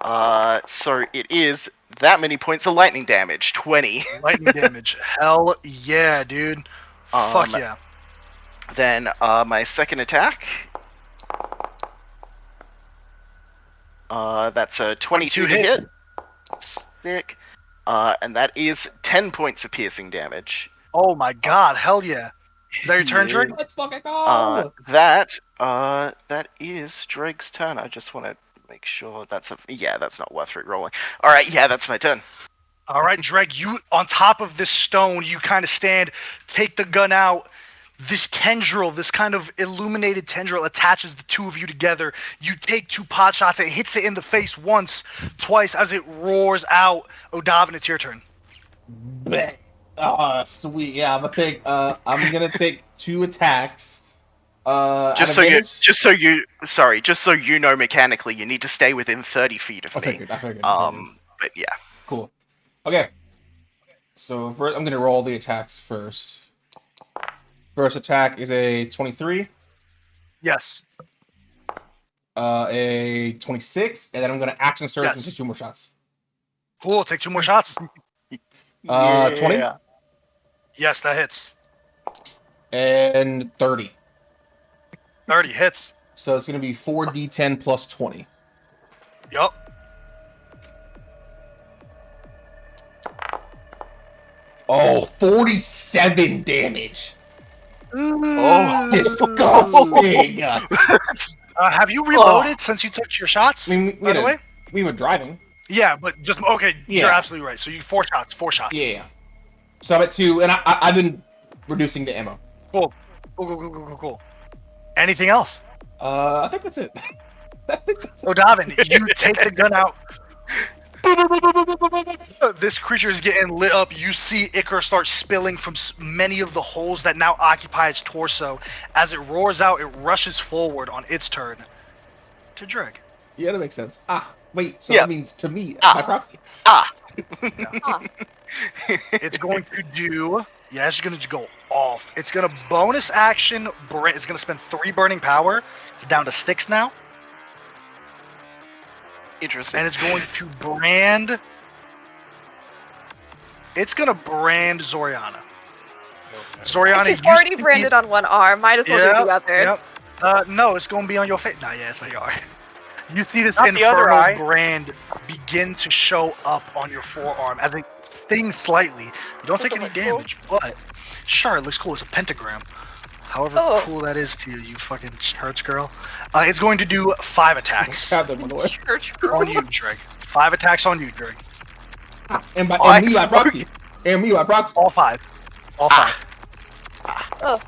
So it is that many points of lightning damage, 20. Lightning damage. Hell yeah, dude. Fuck yeah. Then, my second attack. That's a 22 to hit. Sick. And that is 10 points of piercing damage. Oh my god, hell yeah. Is that your turn, Drake? Let's fucking go. That is Drake's turn. I just want to make sure that's not worth re-rolling. Alright, yeah, that's my turn. Alright, Drake, you on top of this stone, you kind of stand, take the gun out. This tendril, this kind of illuminated tendril attaches the two of you together. You take 2 pot shots, it hits it in the face once, twice as it roars out. Odavin, it's your turn. Sweet. Yeah, I'm gonna take 2 attacks. Just so you know mechanically, you need to stay within 30 feet of me. I figured. But yeah. Cool. Okay. So first, I'm gonna roll the attacks first. First attack is a 23. Yes. A 26, and then I'm gonna action surge and Yes. take 2 more shots. Cool, take 2 more shots. 20. Yes, that hits. And 30. 30 hits. So it's gonna be 4d10 plus 20. Yup. Oh, 47 damage. Oh, Disgusting. Have you reloaded since you took your shots? I mean, by the way? we were driving. Yeah, but just okay. Yeah. You're absolutely right. So you 4 shots. 4 shots. Yeah. So I'm at 2, and I've been reducing the ammo. Cool. Cool. Anything else? I think that's it. Odavin, you take the gun out. This creature is getting lit up. You see ichor start spilling from many of the holes that now occupy its torso. As it roars out, it rushes forward on its turn to Dreg. Yeah, that makes sense. Wait, so Yeah. that means to me, by proxy. It's going to do... Yeah, it's going to go off. It's going to bonus action... It's going to spend 3 burning power. It's down to 6 now. interesting. And it's going to brand... It's going to brand Zoriana. Zoriana, She's already branded on one arm. Might as well do the other. Yep. No, it's going to be on your face. Nah, yeah, it's not your arm. You see this Not the other eye. infernal brand begin to show up on your forearm as it stings slightly. You don't take any damage, but sure, it looks cool. It's a pentagram. However cool that is to you, you fucking church girl. It's going to do 5 attacks Have them on the way. Church girl. on you, Dreg. 5 attacks on you, Dreg. And me by proxy. And me by proxy. All 5. All 5. Oh.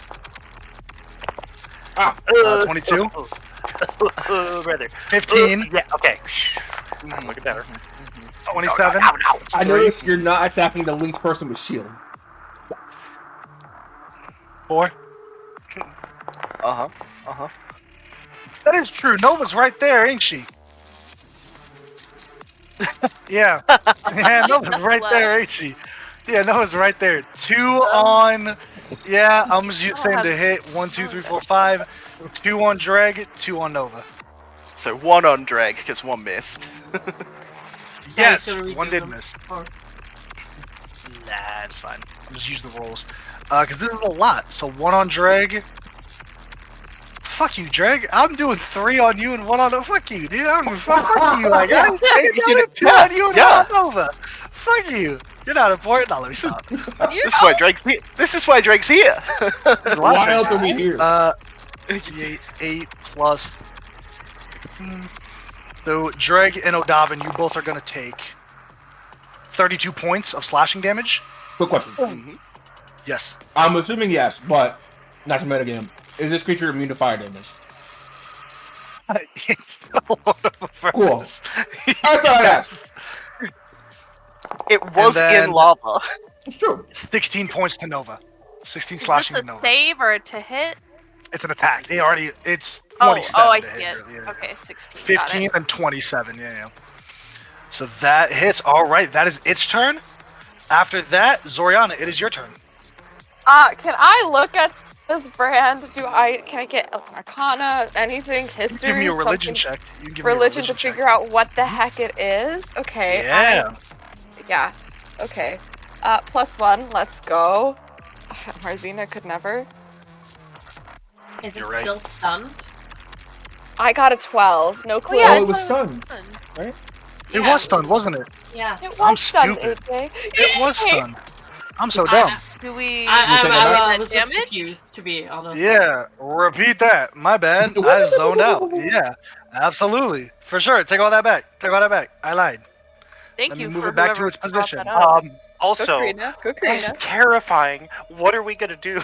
22. Brother. 15. Yeah, okay. Look at that. 27. I noticed you're not attacking the linked person with shield. 4. Uh-huh. That is true. Nova's right there, ain't she? Yeah. Yeah, Nova's right there, ain't she? Yeah, Nova's right there. 2 on... Yeah, I'm just saying to hit. 1, 2, 3, 4, 5. 2 on Dreg, 2 on Nova. So 1 on Dreg, because 1 missed. Yes, so we 1 do did them. miss. Or- Nah, it's fine. Just use the rolls. Because this is a lot. So 1 on Dreg. Fuck you, Dreg. I'm doing 3 on you and 1 on Nova. Fuck you, dude. I'm gonna fuck you. Like, I'm saying 2 on you and 1 on Nova. Fuck you. You're not important. Now let me stop. This is why Drake's here. This is why Drake's here. Why else are we here? 8 plus. So Dreg and Odavin, you both are gonna take 32 points of slashing damage. Quick question. Yes. I'm assuming yes, but not to metagame. Is this creature immune to fire damage? Cool. That's all I asked. It was And then- in lava. It's true. 16 points to Nova. 16 Is this slashing a to Nova. save or to hit? It's an attack. It's Oh, 27 I to see hit. it. Yeah. Okay, 16. Got 15 it. and 27. Yeah. So that hits. All right, that is its turn. After that, Zoriana, it is your turn. Can I look at this brand? Can I get Arcana, anything, You history, give me a religion something, check. You can give me a religion religion to check. figure out what the heck it is? Okay, Yeah. yeah, okay. +1, let's go. Marzina could never. Is it You're right. still stunned? I got a 12, no clue. yeah, Oh, it was stunned. fun. Right? It Yeah, was stunned, wasn't it? Yeah. It was I'm stunned, stupid. AJ. It was Yay! stunned. I'm so dumb. Do we You saying I that was just damage? confused, to be honest. Yeah, repeat that. My bad. I zoned out. Yeah, absolutely. For sure. Take all that back. Take all that back. I lied. Thank Let me you move for it back to whoever its brought position. that up. Go Also, Karina, go that's Karina. terrifying. What are we gonna do?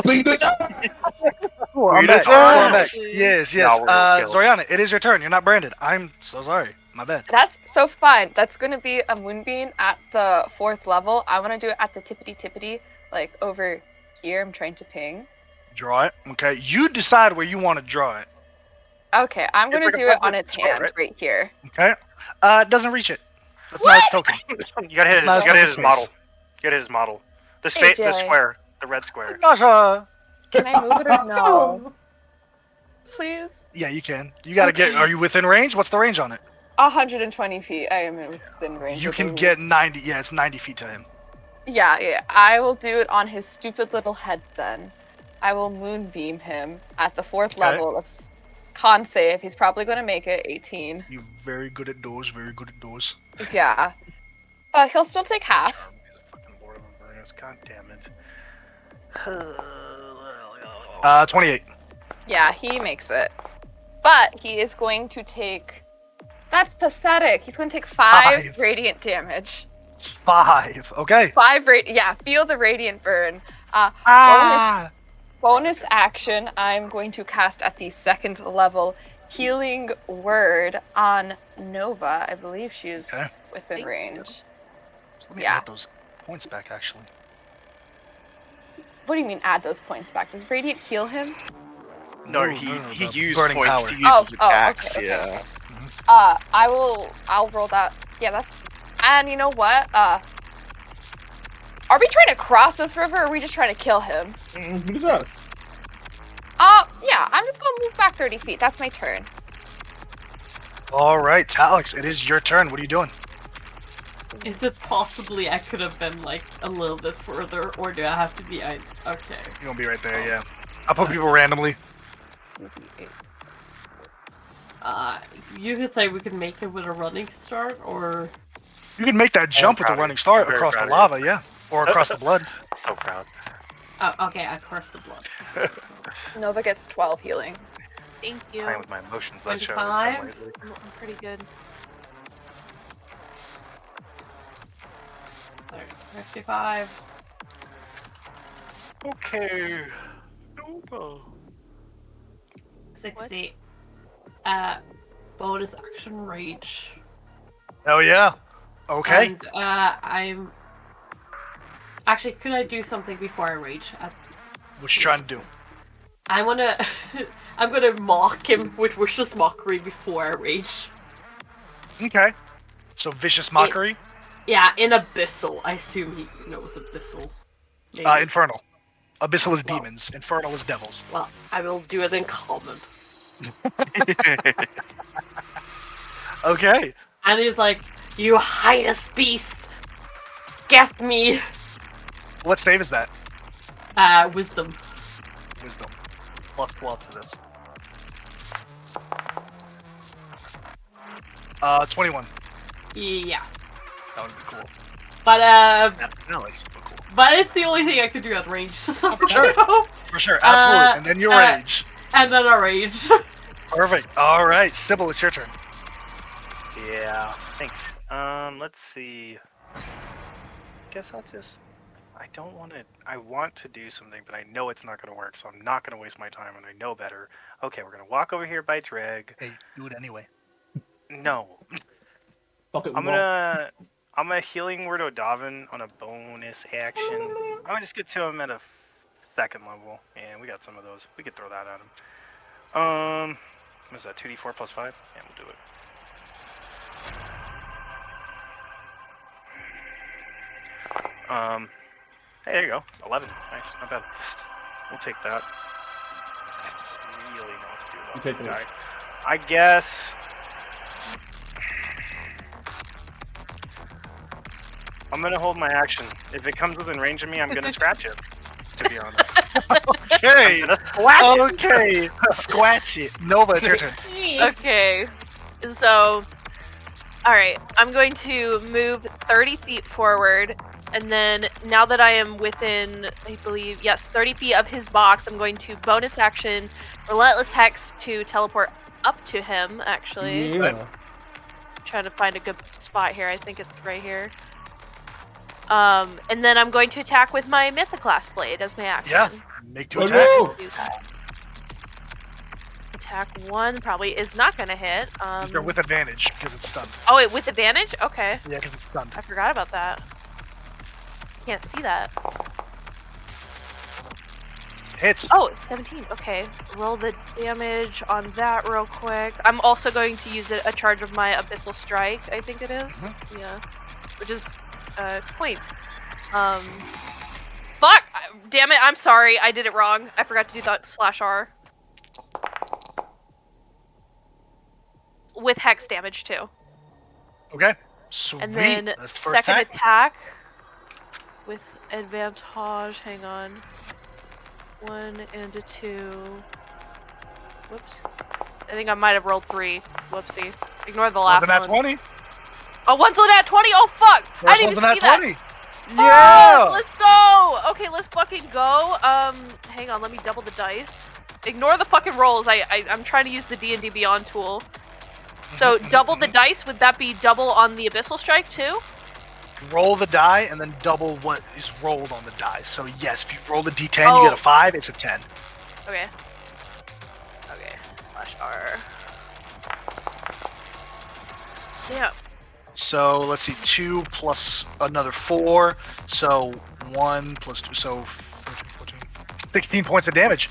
Bleed it up. Cool, I'm Read back. it Cool, I'm back. Honestly. Yes, No, yes. we're gonna kill. Zoriana, it is your turn. You're not branded. I'm so sorry. My bad. That's so fine. That's gonna be a moonbeam at the 4th level. I want to do it at the tippity, like over here. I'm trying to ping. Draw it. Okay. You decide where you want to draw it. Okay, I'm It's gonna like a do it on public its square, hand right? right here. Okay. It doesn't reach it. That's not its token. You gotta hit his. Not You its gotta hit token his space. model. You gotta hit his model. The space. The AJ. square. The red square. Gotcha. Can I move it or no? Please. Yeah, you can. You gotta get. Okay. Are you within range? What's the range on it? 120 feet. I am within range. You I can believe. get 90. Yeah, it's 90 feet to him. Yeah. I will do it on his stupid little head then. I will moonbeam him at the 4th Okay. level. Let's con save. He's probably gonna make it 18. You're very good at those. Very good at those. Yeah. He'll still take half. Charm, he's a fucking Lord of Avernus. God damn it. 28. Yeah, he makes it. But he is going to take. That's pathetic. He's going to take 5 5. radiant damage. 5. Okay. 5 yeah, feel the radiant burn. Bonus action, I'm going to cast at the 2nd level Healing Word on Nova. I believe she is Okay. within Thank range. Let me Yeah. add those points back, actually. What do you mean add those points back? Does radiant heal him? No, No, he the used burning points power. to use his attacks. okay. Yeah. I'll roll that. Yeah, that's. And you know what? Are we trying to cross this river or are we just trying to kill him? Yeah, I'm just gonna move back 30 feet. That's my turn. All right, Talix, it is your turn. What are you doing? Is it possibly I could have been like a little bit further, or do I have to be? Okay. You're gonna be right there, yeah. I'll put people randomly. You could say we could make it with a running start, or You can make that jump with the proud of running you. start I'm very across the proud of lava, yeah. Or across the blood. So proud. okay, I cursed the blood. Nova gets 12 healing. Thank you. Playing with my emotions that show. 25? I'm pretty good. 55. Okay. Nova. 60. Bonus action rage. Hell yeah. Okay. And I'm actually, could I do something before I rage? What you trying to do? I'm gonna I'm gonna mock him with vicious mockery before I rage. Okay. So vicious mockery. Yeah, in abyssal. I assume he knows abyssal. Maybe. Infernal. Abyssal is Well. demons. Infernal is devils. Well, I will do it in common. Okay. And he's like, "You heinous beast, get me." What save is that? Wisdom. Wisdom. Plus 12 to this. 21. Yeah, That would be cool. but That looks super cool. but it's the only thing I could do at range. For sure. For sure, absolutely. And then you rage. And then I rage. Perfect. All right, Sybil, it's your turn. Yeah. Thanks. Let's see. Guess I'll just. I don't want to. I want to do something, but I know it's not going to work, so I'm not going to waste my time, and I know better. Okay, we're going to walk over here by Dreg. Hey, do it anyway. No. Okay, I'm gonna I'm a healing word Odavin on a bonus action. I'm gonna just get to him at a second level. Yeah, we got some of those. We could throw that at him. What is that? 2d4 plus 5? Yeah, we'll do it. Hey, there you go. 11. Nice, not bad. We'll take that. Really know what to do You about take this those. guy. I guess. I'm gonna hold my action. If it comes within range of me, I'm gonna scratch it. To be honest. Okay. I'm gonna scratch it. Okay. Squatch it. Nova, it's your turn. Okay. So, alright. I'm going to move 30 feet forward. And then, now that I am within, I believe, yes, 30 feet of his box, I'm going to bonus action Relentless Hex to teleport up to him, actually. Yeah. Trying to find a good spot here. I think it's right here. And then I'm going to attack with my Mythoclast Blade as my action. Yeah. Make 2 Oh, attacks. no! Do that. Attack 1 probably is not going to hit. You're with advantage because it's stunned. Oh, wait, with advantage? Okay. Yeah, because it's stunned. I forgot about that. Can't see that. Hits. Oh, it's 17. Okay. Roll the damage on that real quick. I'm also going to use a charge of my Abyssal Strike, I think it is. Yeah. Which is point. Fuck! Damn it, I'm sorry. I did it wrong. I forgot to do that /R. With hex damage, too. Okay. Sweet. And then That's the first second attack. with advantage. Hang on. 1 and a 2. Whoops. I think I might have rolled 3. Whoopsie. Ignore the last One's an at one. 20. Oh, one's an at 20. Oh, fuck! I First didn't one's even an see at that. 20. Fuck! Yeah. Let's go! Okay, let's fucking go. Hang on. Let me double the dice. Ignore the fucking rolls. I'm trying to use the D&D Beyond tool. So, double the dice. Would that be double on the Abyssal Strike, too? Roll the die and then double what is rolled on the die. So yes, if you roll the d10, Oh. you get a 5. It's a 10. Okay. Okay. /R. Yeah. So let's see, 2 plus another 4. So 1 plus 2. So 13, 14, 16 points of damage.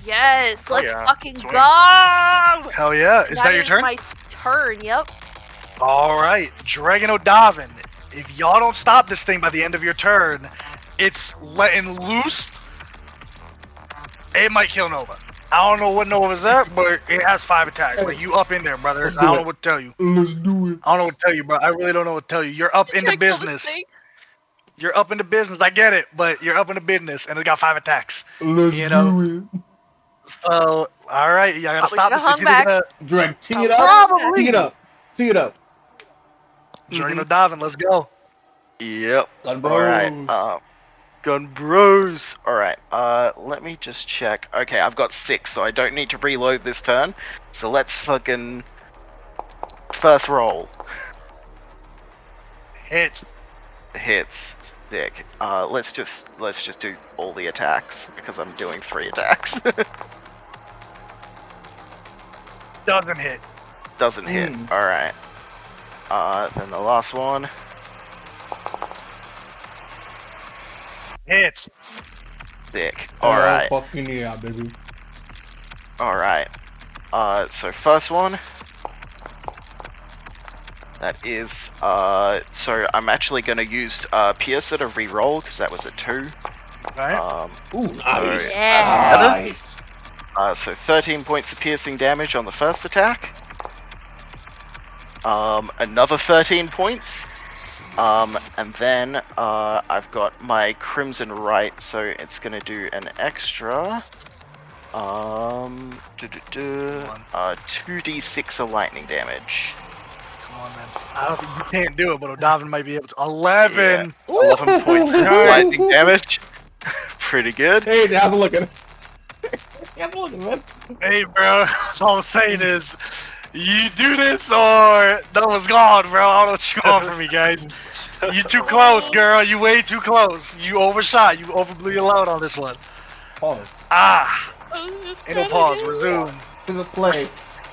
Yes. Let's yeah. fucking Sweet. Hell go! yeah. Is that your turn? My turn. Yep. All right, Dragon O'Davin. If y'all don't stop this thing by the end of your turn, it's letting loose. It might kill Nova. I don't know what Nova's at, but it has 5 attacks. Like, you up in there, brother. Let's I do don't it. know what to tell you. Let's do it. I don't know what to tell you, bro. I really don't know what to tell you. You're up into Trying to kill this business. thing. You're up into business. I get it, but you're up into business, and it got 5 attacks. Let's You know? do it. So, all right, you gotta Probably stop should've this. hung If you're gonna Drag, tee it Probably. up. Probably. Tee it up. Tee it up. Dragon O'Davin, let's go. Yep. Gun bros. Alright, Gun Bros. Alright, let me just check. Okay, I've got 6, so I don't need to reload this turn. So let's fucking... First roll. Hits. Hits. Sick. Let's just do all the attacks, because I'm doing 3 attacks. Doesn't hit. Doesn't hit. Alright. Then the last one. Hits. Sick. Alright. Oh, fucking yeah, baby. Alright. So first one. That is, so I'm actually going to use Piercer to re-roll, because that was a 2. Right. Ooh, nice. Yeah. Nice. So 13 points of piercing damage on the first attack. Another 13 points. And then, I've got my Crimson Right, so it's going to do an extra, 2d6 of lightning damage. Come on, man. I don't think you can't do it, but O'Davin might be able to. 11. Yeah, 11 points of lightning damage. Pretty good. Hey, how's it looking? How's it looking, man? Hey, bro. All I'm saying is, you do this or Nova's gone, bro. I don't know what you want from me, guys. You too close, girl. You way too close. You overshot. You overblew your load on this one. Pause. Ah. Ain't no pause. Resume. There's a play.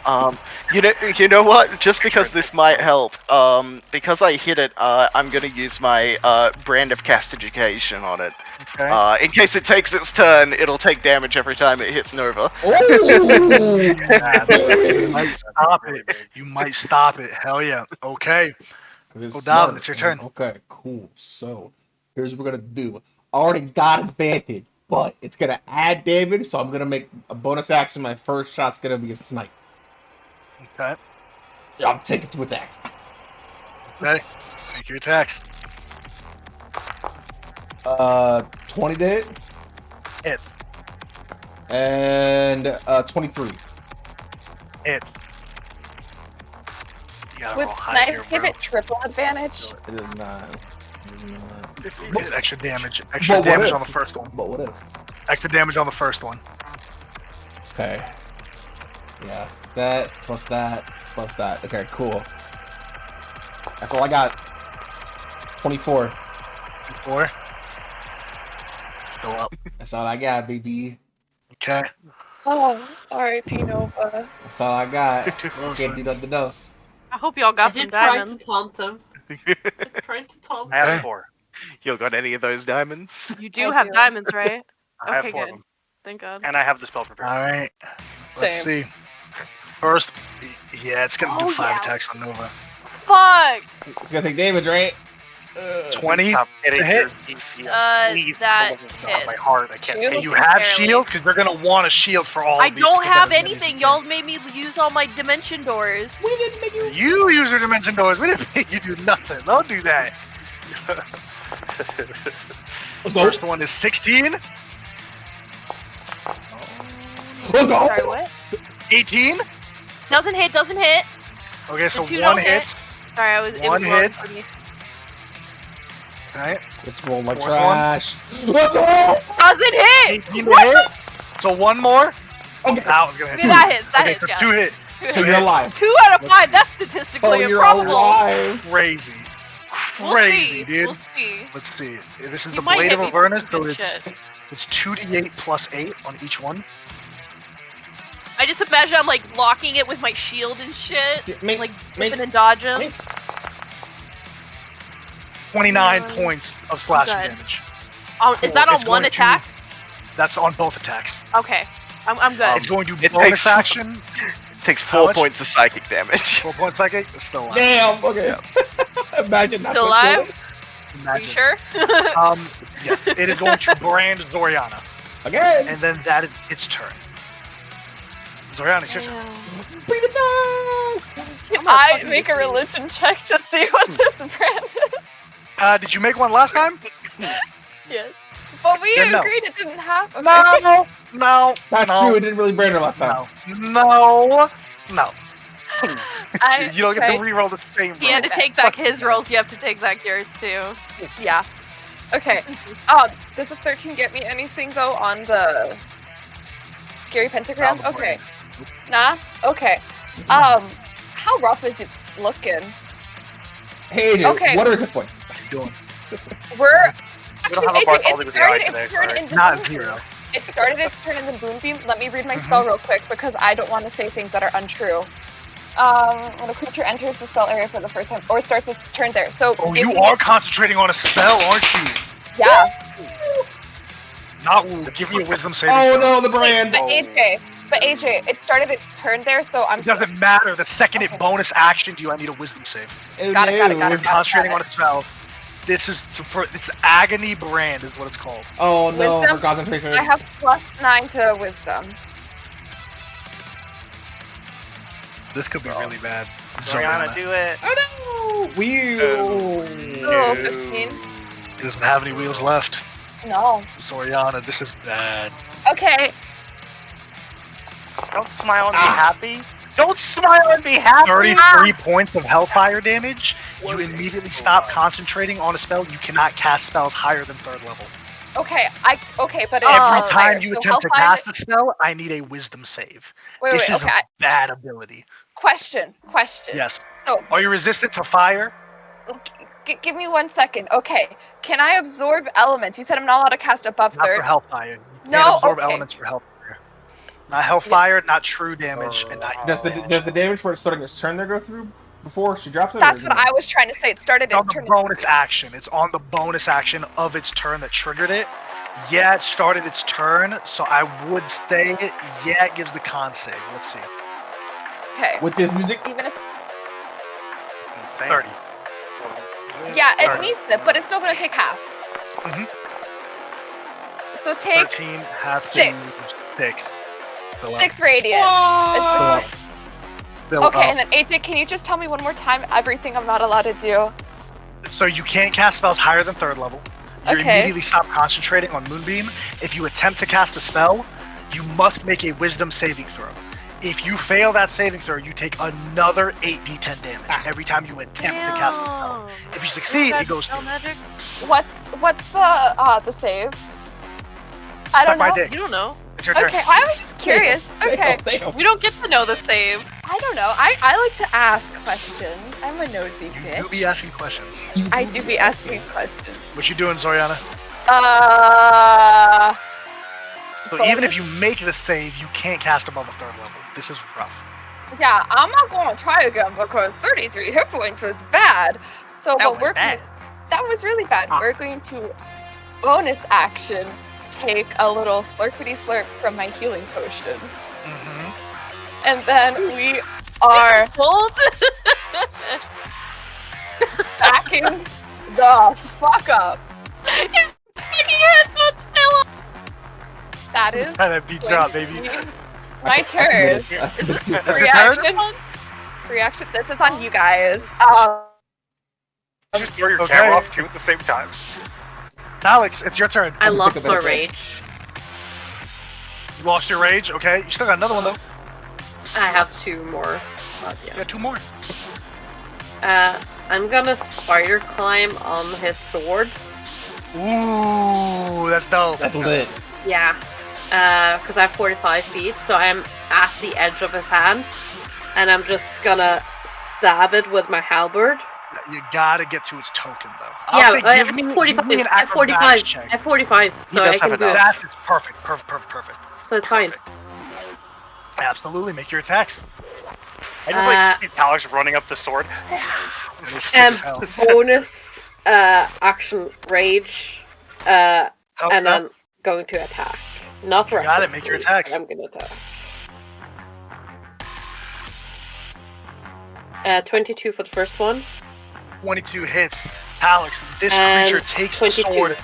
You know what? Just because this might help, because I hit it, I'm gonna use my brand of cast education on it. Okay. In case it takes its turn, it'll take damage every time it hits Nova. Oh, You might stop it. You might stop it. Hell yeah. Okay. It's Odavin, smart, it's your man. turn. Okay, cool. So here's what we're gonna do. I already got advantage, but it's gonna add damage, so I'm gonna make a bonus action. My first shot's gonna be a snipe. Okay. I'll take it to attacks. Okay. Make your attacks. 20 to hit. Hit. And 23. Hit. You gotta Would roll high snipe here, give bro. it triple advantage? It is not. It's extra damage. But Extra what damage if? on the first one. But what if? Extra damage on the first one. Okay. Yeah. That plus that plus that. Okay, cool. That's all I got. 24. 4. Go up. That's all I got, baby. Okay. Oh, R.I.P. Nova. That's all I got. Too close. Can't do nothing else. I hope y'all I got some did try to diamonds. taunt him. Trying to taunt I have Okay. 4. You got any of those diamonds? You do I have do. diamonds, right? I have Okay, 4 of good. them. Thank God. And I have the spell prepared. Alright. Let's Same. see. First, yeah, it's gonna Oh, do 5 yeah. attacks on Nova. Fuck! It's gonna take damage, right? 20 Stop hitting to hit. your DC. Please, that for the love of God, hits. my heart. I can't Two? take You it. have Barely. shield because they're gonna want a shield for all I of these. don't to get have as many as anything. you Y'all made me use all my dimension doors. We didn't make you. can. You use your dimension doors. We didn't make you do nothing. Don't do that. Let's go. First one is 16, Let's go. Sorry, what? 18. Doesn't hit, doesn't hit. Okay, so two one don't hit. hits. Sorry, it was One loading hit. for me. Alright. It's rolling like Fourth trash. Let's go. Doesn't hit! 18 to hit. So one more. Okay. That was gonna hit. Okay, that hits, that Okay, hits, so yeah. 2 hit. So you're alive. 2 out of Let's 5, see. that's So statistically you're improbable. alive. Crazy. We'll Crazy, see. dude. We'll see. Let's see. This is He the might Blade hit of me for Avernus, some so good it's shit. 2d8 plus 8 on each one. I just imagine I'm like locking it with my shield and shit. Make- Like make- flipping and dodging. make- 29 Um, points of slashing good. damage. Is that on It's one going to- attack? That's on both attacks. Okay. I'm good. It's going to It bonus takes- action. It takes How 4 much? points of psychic damage. 4 points psychic. It's still alive. Damn. Okay. Imagine that's Still what killed alive? it. Are you Imagine. sure? Yes, it is going to brand Zoriana, Again. and then that is its turn. Zoriana, it's your turn. Beat its ass. Can I make a religion check to see what this brand is? Did you make one last time? Yes. But we Then no. agreed it didn't happen. No. That's no, true. It didn't really brand her last time. No. I You don't get to tried- re-roll the same He had to roll. take back his rolls, you have to take back yours too. Yeah. Okay. Does a 13 get me anything though on the scary pentagram? Not on the Okay. Nah? Okay. How rough is it looking? Hey, dude. Okay. What are his hit points? Doing We're We don't actually have a AJ, bar all it the way started today, its turn sorry. in the not Moonbeam. 0. It started its turn in the Moonbeam. Let me read my spell real quick because I don't want to say things that are untrue. When a creature enters the spell area for the first time or starts its turn there. So Oh, if you we are get- concentrating on a spell, aren't you? Yeah. Not give me a wisdom saving Oh throw. no, the brand. But AJ, it started its turn there, so I'm It doesn't matter. The second Okay. it bonus action to you, I need a wisdom save. Oh, Got it, got it, got no. it. Concentrating on a spell. This is it's agony brand is what it's called. Oh no, Wisdom? for concentration. I have +9 to wisdom. This could be really bad. Zoriana, do it. Oh no. Wheel. Oh, 15. He doesn't have any wheels left. No. Zoriana, this is bad. Okay. Don't smile and be happy. Don't smile and be happy. 33 points of hellfire damage. You immediately stop concentrating on a spell. You cannot cast spells higher than 3rd level. Okay. But Every Hellfire, time you so attempt to Hellfire- cast a spell, I need a wisdom save. Wait, This is okay. a bad ability. Question. Yes. So, Are you resistant to fire? give me 1 second. Okay. Can I absorb elements? You said I'm not allowed to cast above Not for 3rd. hellfire. You No, can't absorb okay. elements for hellfire. Not hellfire, not true damage, and not Does the damage for it starting its turn there go through before she drops it? That's or what no? I was trying to say. It started It's on its the turn. bonus action. It's on the bonus action of its turn that triggered it. Yeah, it started its turn, so I would say yeah, it gives the con save. Let's see. Okay. With this music, Even if Insane. 30. yeah, it Sorry. meets it, but it's still gonna take half. Mhm. So take 13 half 6. 6. So, 6 radiant. What? Okay, and then AJ, can you just tell me one more time everything I'm not allowed to do? So you can't cast spells higher than 3rd level. You Okay. immediately stop concentrating on Moonbeam. If you attempt to cast a spell, you must make a Wisdom saving throw. If you fail that saving throw, you take another 8d10 damage every time you attempt to cast a spell. If you succeed, it goes through. Magic? What's the save? I don't Suck my know. dick. You don't know. It's your turn. Okay, I was just curious. Okay. Damn. We don't get to know the save. I don't know. I like to ask questions. I'm a nosy You bitch. be asking questions. I do be asking questions. What you doing, Zoriana? So even if you make the save, you can't cast above a 3rd level. This is rough. Yeah, I'm not going to try again because 33 hit points was bad. So, That but was we're bad. that was really bad. We're going to bonus action take a little slurpity slurp from my healing potion, Mm-hmm. and then we are Bold. backing the fuck up. His fucking headphones fell off. That is Kind of beat you going up, to baby. be my turn. Is it Free your turn? action. Free action. This is on you guys. You just throw your Okay. camera off too at the same time. Alex, it's your turn. I Let me lost pick up my anything. rage. You lost your rage, okay? You still got another one though. I have 2 more. But You yeah. got 2 more. I'm gonna spider climb on his sword. Ooh, that's dope. That's lit. Yeah. Because I have 45 feet, so I'm at the edge of his hand. And I'm just gonna stab it with my halberd. You gotta get to its token though. Yeah, I'll say I give have me, 45. give me an I have 45. acrobatics check. I have 45, so does I can have do an it. That's it's perfect. So it's fine. Perfect. Absolutely, make your attacks. I just like see Alex running up the sword. It is sick as hell. Bonus action rage, Help and that. then going to attack. Not You got it, make your recklessly, attacks. but I'm gonna attack. 22 for the first one. 22 hits. Alex, this And creature takes 22. the sword.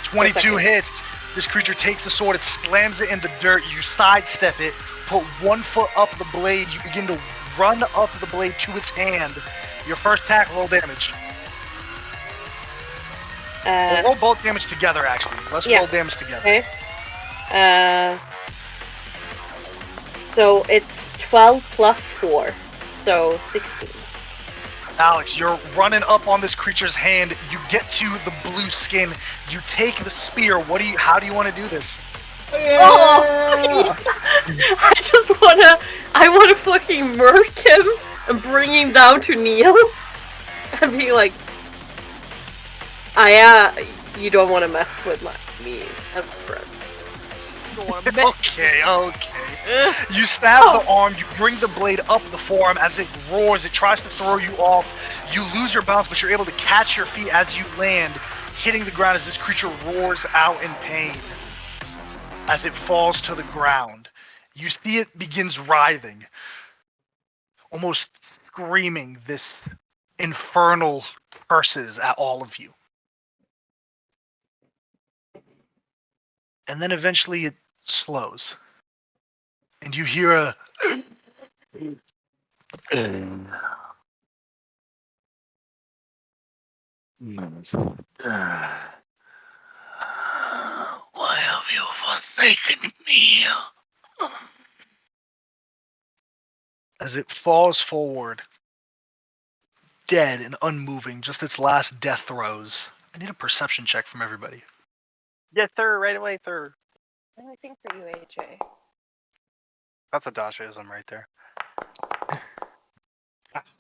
22 second. hits. This creature takes the sword, it slams it in the dirt, you sidestep it, put 1 foot up the blade, you begin to run up the blade to its hand. Your first attack, roll damage. We'll roll both damage together, actually. Let's yeah. roll damage together. Okay. So it's 12 plus 4, so 16. Alex, you're running up on this creature's hand. You get to the blue skin. You take the spear. How do you want to do this? Oh! I wanna fucking murk him and bring him down to kneel and be like, you don't want to mess with me as friends. Okay. You stab the arm, you bring the blade up the forearm as it roars, it tries to throw you off. You lose your balance, but you're able to catch your feet as you land, hitting the ground as this creature roars out in pain. As it falls to the ground, you see it begins writhing, almost screaming this infernal curses at all of you. And then eventually it slows. And you hear a why have you forsaken me? As it falls forward, dead and unmoving, just its last death throes. I need a perception check from everybody. Yeah, third, right away, third. Anything for you, AJ? That's a Dashaism right there.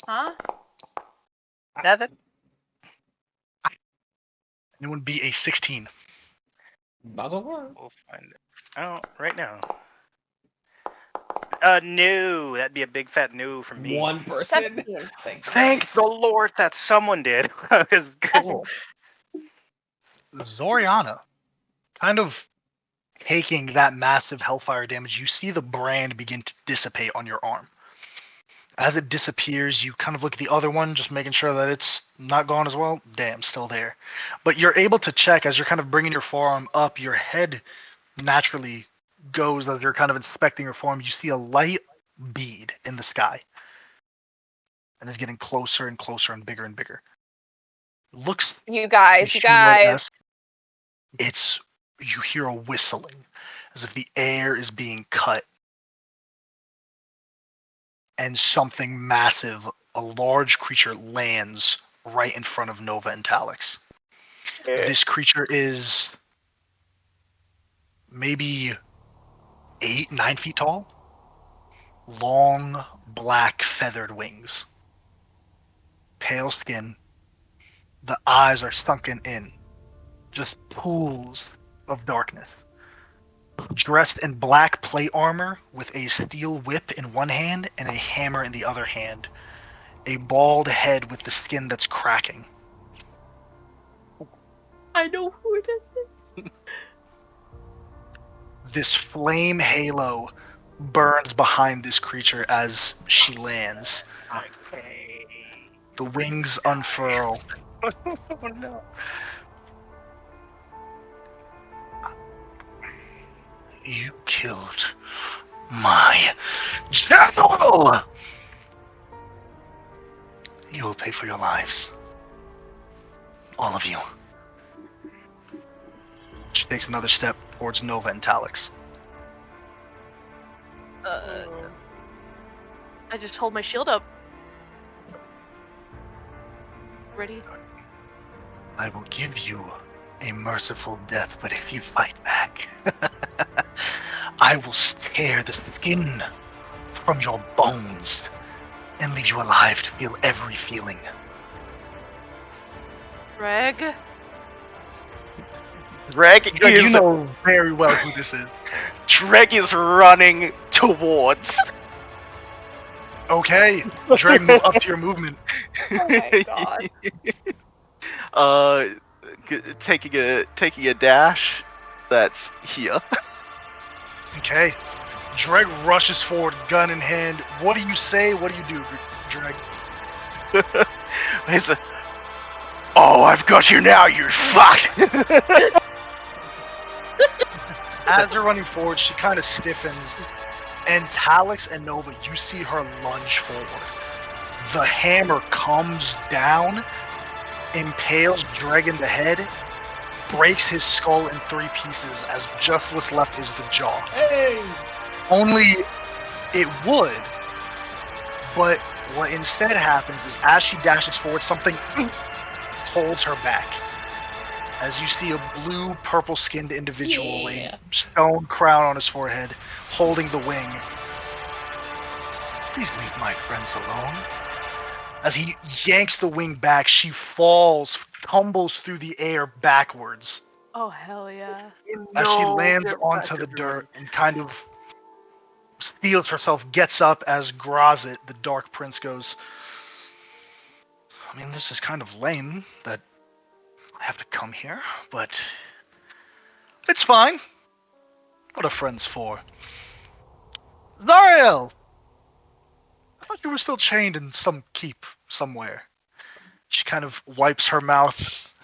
Huh? Nothing. Anyone be a 16? Not so far. We'll find it out right now. No, that'd be a big fat no from me. One person. 17. Thank Thank the Christ. Lord that someone did. 'Cause- Cool. Zoriana, kind of taking that massive hellfire damage, you see the brand begin to dissipate on your arm. As it disappears, you kind of look at the other one, just making sure that it's not gone as well. Damn, still there. But you're able to check as you're kind of bringing your forearm up, your head naturally goes as you're kind of inspecting your forearm. You see a light bead in the sky. And it's getting closer and closer and bigger. Looks You guys. Ishiro-esque. You hear a whistling, as if the air is being cut. And something massive, a large creature, lands right in front of Nova and Talix. This creature is maybe 8-9 feet tall. Long, black, feathered wings. Pale skin. The eyes are sunken in. Just pools of darkness. Dressed in black plate armor with a steel whip in one hand and a hammer in the other hand. A bald head with the skin that's cracking. I know who it is. This flame halo burns behind this creature as she lands. Okay. The wings unfurl. Oh no. You killed my Shackle! You will pay for your lives. All of you. She takes another step towards Nova and Talix. I just hold my shield up. Ready? I will give you a merciful death, but if you fight back, I will tear the skin from your bones and leave you alive to feel every feeling. Greg? Dreg You is know very well who this is. Dreg is running towards. Okay, Dreg, move up to your movement. Oh my god. Taking a dash. That's here. Okay. Dreg rushes forward, gun in hand. What do you say? What do you do, Dreg? He's oh, I've got you now, you fuck! As they're running forward, she kind of stiffens. And Talix and Nova, you see her lunge forward. The hammer comes down, impales Dreg in the head, breaks his skull in 3 pieces as just what's left is the jaw. Hey! Only it would, but what instead happens is as she dashes forward, something holds her back. As you see a blue, purple-skinned individual, Yeah. a stone crown on his forehead, holding the wing. Please leave my friends alone. As he yanks the wing back, she falls, tumbles through the air backwards. Oh, hell yeah. As she lands onto the dirt and kind of steels herself, gets up as Grazit, the Dark Prince, goes, I mean, this is kind of lame that I have to come here, but it's fine. What are friends for? Zariel! I thought you were still chained in some keep somewhere. She kind of wipes her mouth.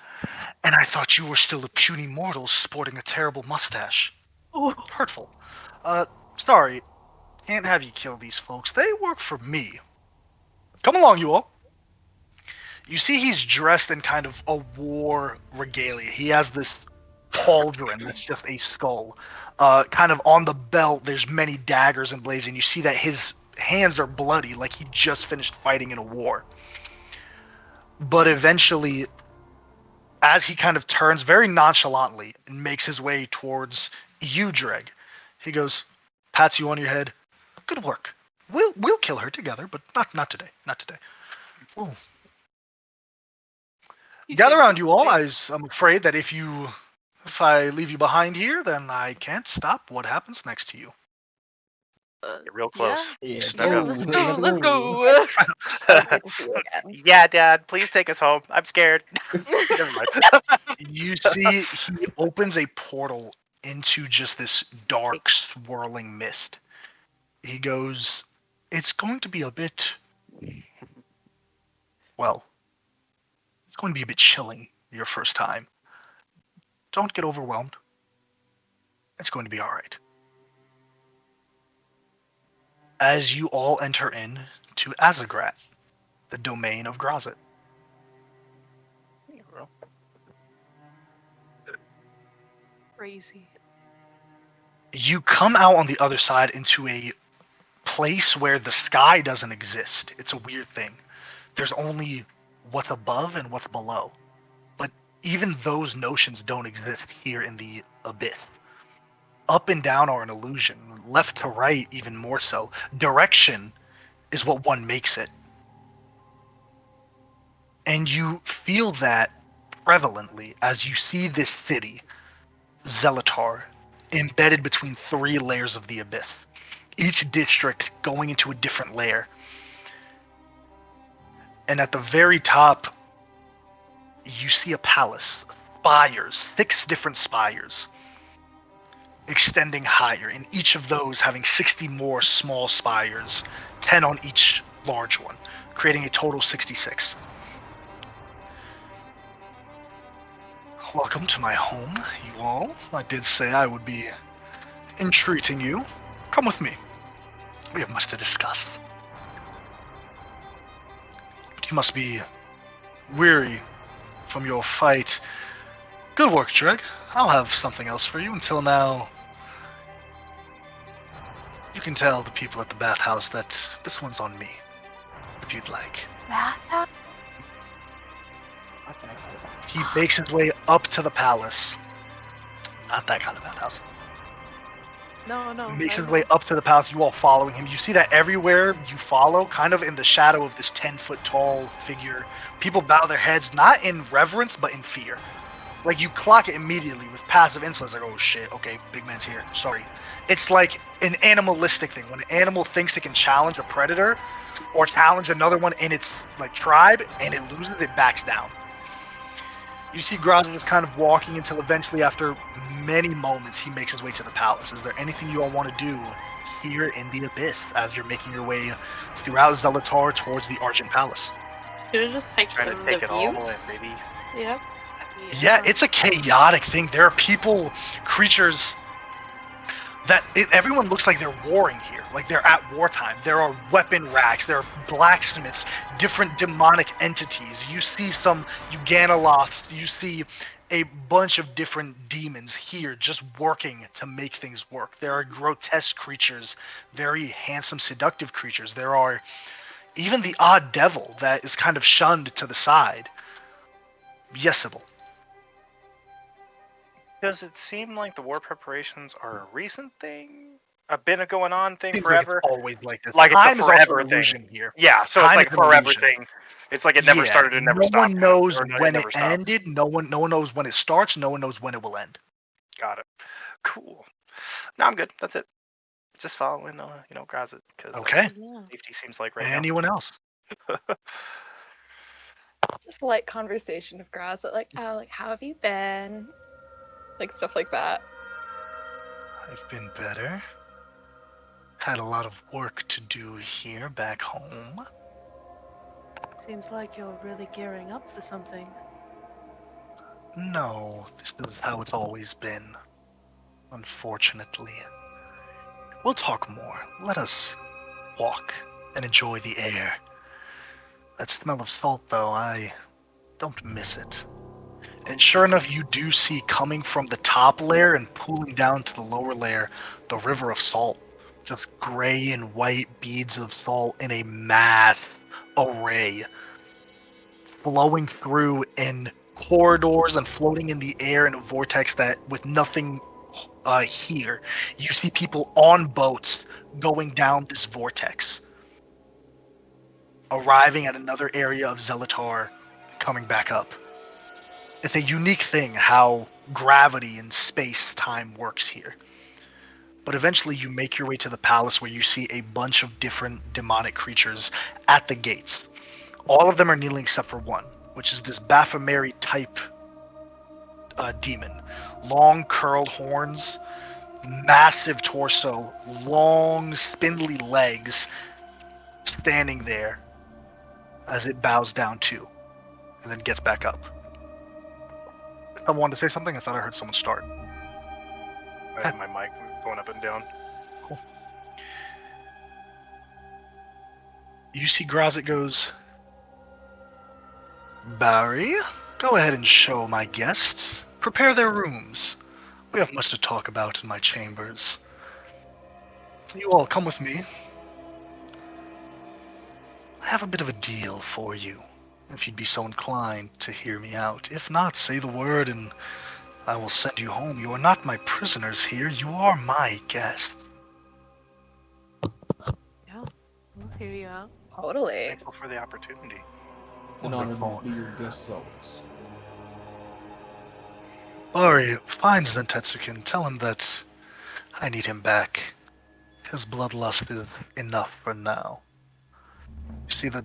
And I thought you were still a puny mortal sporting a terrible mustache. Ooh. Hurtful. Sorry. Can't have you kill these folks. They work for me. Come along, you all. You see he's dressed in kind of a war regalia. He has this pauldron that's just a skull. Kind of on the belt, there's many daggers and blades, and you see that his hands are bloody, like he just finished fighting in a war. But eventually, as he kind of turns very nonchalantly and makes his way towards you, Dreg, he goes, pats you on your head. Good work. We'll kill her together, but not today. Not today. Ooh. Gather around, you all. I'm afraid that if I leave you behind here, then I can't stop what happens next to you. You're real close. Yeah, Just go. Let's go. Let's Let's go. go. So great to see you again. Yeah, Dad, please take us home. I'm scared. Never mind. You see, he opens a portal into just this dark, swirling mist. He goes, "It's going to be a bit, well, it's going to be a bit chilling your first time. Don't get overwhelmed. It's going to be all right." As you all enter in to Azagrat, the domain of Grazit. Crazy. You come out on the other side into a place where the sky doesn't exist. It's a weird thing. There's only what's above and what's below. But even those notions don't exist here in the abyss. Up and down are an illusion, left to right even more so. Direction is what one makes it. And you feel that prevalently as you see this city, Zelatar, embedded between three layers of the abyss, each district going into a different layer. And at the very top, you see a palace, spires, 6 different spires, extending higher, and each of those having 60 more small spires, 10 on each large one, creating a total 66. Welcome to my home, you all. I did say I would be entreating you. Come with me. We have much to discuss. But you must be weary from your fight. Good work, Dreg. I'll have something else for you. Until now, you can tell the people at the bathhouse that this one's on me, if you'd like. He makes his way up to the palace. Not that kind of bathhouse. No, no. Makes I his know. way up to the palace, you all following him. You see that everywhere you follow, kind of in the shadow of this 10-foot tall figure, people bow their heads, not in reverence, but in fear. Like, you clock it immediately with passive insolence, like, oh shit, okay, big man's here, sorry. It's like an animalistic thing. When an animal thinks it can challenge a predator, or challenge another one in its, like, tribe, and it loses, it backs down. You see Graza just kind of walking until eventually, after many moments, he makes his way to the palace. Is there anything you all want to do here in the Abyss as you're making your way throughout Zelatar towards the Argent Palace? Should we just take Trying to in take the it all in, views? maybe. Yeah. Yeah, it's a chaotic thing. There are people, creatures, everyone looks like they're warring here, like they're at wartime. There are weapon racks, there are blacksmiths, different demonic entities. You see some Euganoloths, you see a bunch of different demons here just working to make things work. There are grotesque creatures, very handsome, seductive creatures. There are even the odd devil that is kind of shunned to the side. Yes, Sybil. Does it seem like the war preparations are a recent thing? A been a going on thing Seems forever? like it's always like this. Like it's a Time is also forever an thing. illusion here. Yeah, so it's Time like is a an forever illusion. thing. It's like it never started and never no stopped. one knows or it when never it stopped. ended. No one knows when it starts. No one knows when it will end. Got it. Cool. No, I'm good. That's it. Just following, Grazit, because Okay. Yeah. safety seems like right Anyone else? Just a light conversation with Graza, like, oh, like, how have you been? Like, stuff like that. I've been better. Had a lot of work to do here back home. Seems like you're really gearing up for something. No, this is how it's always been. Unfortunately. We'll talk more. Let us walk and enjoy the air. That smell of salt, though, I don't miss it. And sure enough, you do see coming from the top layer and pooling down to the lower layer the river of salt. Just gray and white beads of salt in a mass array, flowing through in corridors and floating in the air in a vortex that, with nothing here, you see people on boats going down this vortex, arriving at another area of Zelatar, coming back up. It's a unique thing how gravity and space-time works here. But eventually you make your way to the palace where you see a bunch of different demonic creatures at the gates. All of them are kneeling except for one, which is this Baphomet type demon. Long curled horns, massive torso, long spindly legs, standing there as it bows down too, and then gets back up. Someone wanted to say something? I thought I heard someone start. I have my mic going up and down. You see Grazit goes, Barry, go ahead and show my guests. Prepare their rooms. We have much to talk about in my chambers. You all come with me. I have a bit of a deal for you, if you'd be so inclined to hear me out. If not, say the word and I will send you home. You are not my prisoners here, you are my guests. Yeah, we'll hear you out. Totally. Thankful for the opportunity. It's an honor to Wonderful. be your guest as always. Barry, find Zentetsuken. Tell him that I need him back. His bloodlust is enough for now. You see the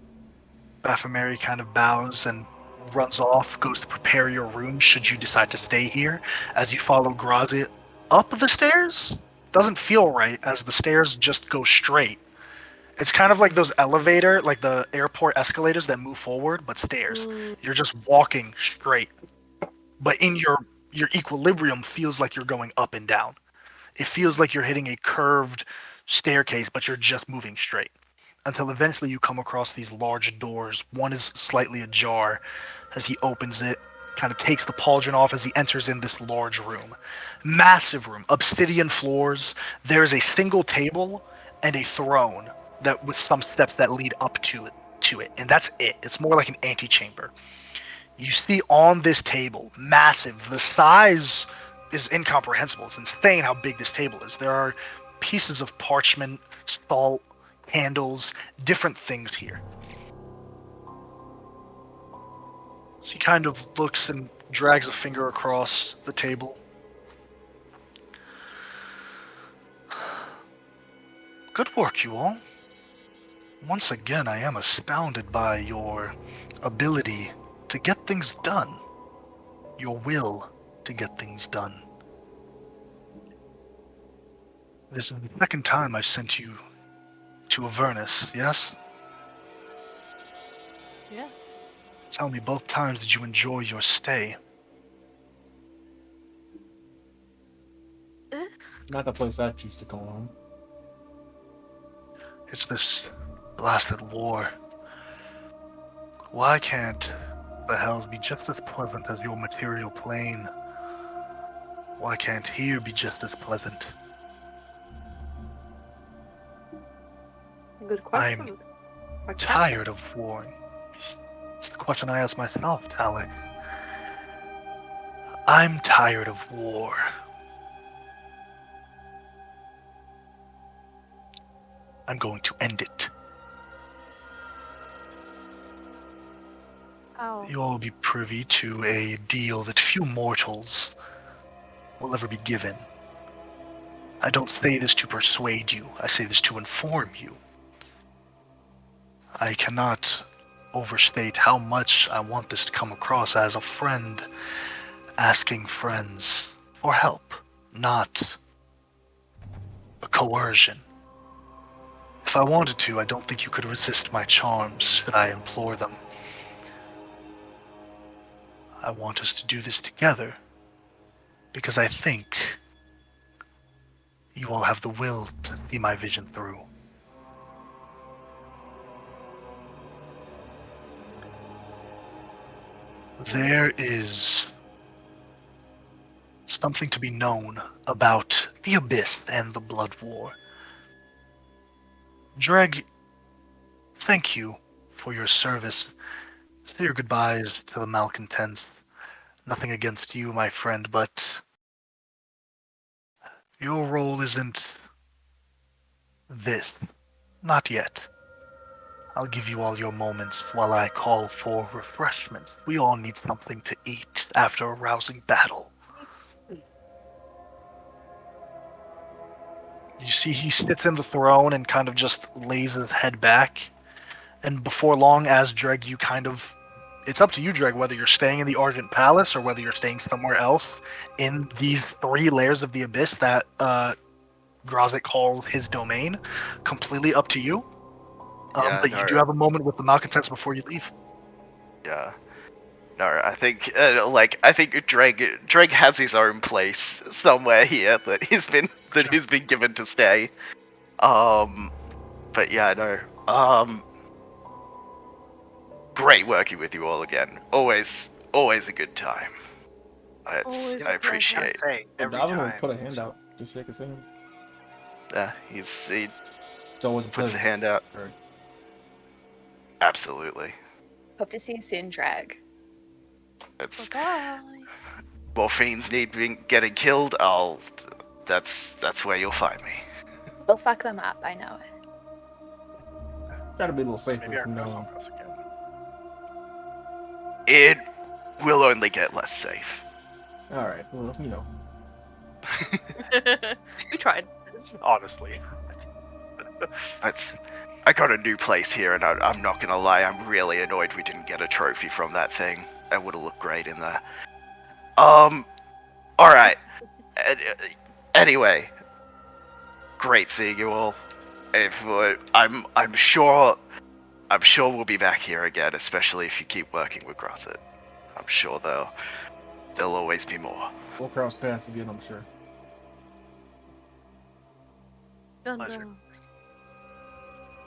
Baphomet kind of bows and runs off, goes to prepare your room should you decide to stay here. As you follow Grazit up the stairs, doesn't feel right as the stairs just go straight. It's kind of like those elevator, like the airport escalators that move forward, but stairs. You're just walking straight. But in your equilibrium feels like you're going up and down. It feels like you're hitting a curved staircase, but you're just moving straight. Until eventually you come across these large doors. One is slightly ajar. As he opens it, kind of takes the pauldron off as he enters in this large room. Massive room, obsidian floors. There is a single table and a throne that with some steps that lead up to it. And that's it. It's more like an antechamber. You see on this table, massive. The size is incomprehensible. It's insane how big this table is. There are pieces of parchment, salt, candles, different things here. So he kind of looks and drags a finger across the table. Good work, you all. Once again, I am astounded by your ability to get things done. Your will to get things done. This is the second time I've sent you to Avernus, yes? Yeah. Tell me, both times did you enjoy your stay? Not the place I choose to call home. It's this blasted war. Why can't the hells be just as pleasant as your material plane? Why can't here be just as pleasant? Good question. I'm Why can't tired of warring. It's the question I ask myself, Talek. I'm tired of war. I'm going to end it. How? You all will be privy to a deal that few mortals will ever be given. I don't say this to persuade you, I say this to inform you. I cannot overstate how much I want this to come across as a friend asking friends for help, not a coercion. If I wanted to, I don't think you could resist my charms should I implore them. I want us to do this together because I think you all have the will to see my vision through. There is something to be known about the Abyss and the Blood War. Dreg, thank you for your service. Say your goodbyes to the Malcontents. Nothing against you, my friend, but your role isn't this. Not yet. I'll give you all your moments while I call for refreshment. We all need something to eat after a rousing battle. You see he sits in the throne and kind of just lays his head back. And before long, as Dreg, you kind of... It's up to you, Dreg, whether you're staying in the Argent Palace or whether you're staying somewhere else in these 3 layers of the Abyss that Grozit calls his domain. Completely up to you. Yeah, But no. you do have a moment with the Malcontents before you leave. Yeah. No, I think I think Dreg has his own place somewhere here that he's been given to stay. But yeah, no. Great working with you all again. Always a good time. Always I a pleasure. appreciate. Say every Davin will time. put a hand out to shake his hand. He It's always a puts a pleasure. hand out. Right. Absolutely. Hope to see you soon, Drag. It's Bye-bye. more fiends need getting killed. That's where you'll find me. We'll fuck them up, I know it. Try to be a little safer Maybe our from now cross on. pass again. It will only get less safe. All right. Well, you know. We tried. Honestly. I got a new place here, and I'm not gonna lie, I'm really annoyed we didn't get a trophy from that thing. That would have looked great in there. All right. Anyway, great seeing you all. If I'm sure we'll be back here again, especially if you keep working with Grosset. I'm sure there'll always be more. We'll cross paths again, I'm sure. Pleasure.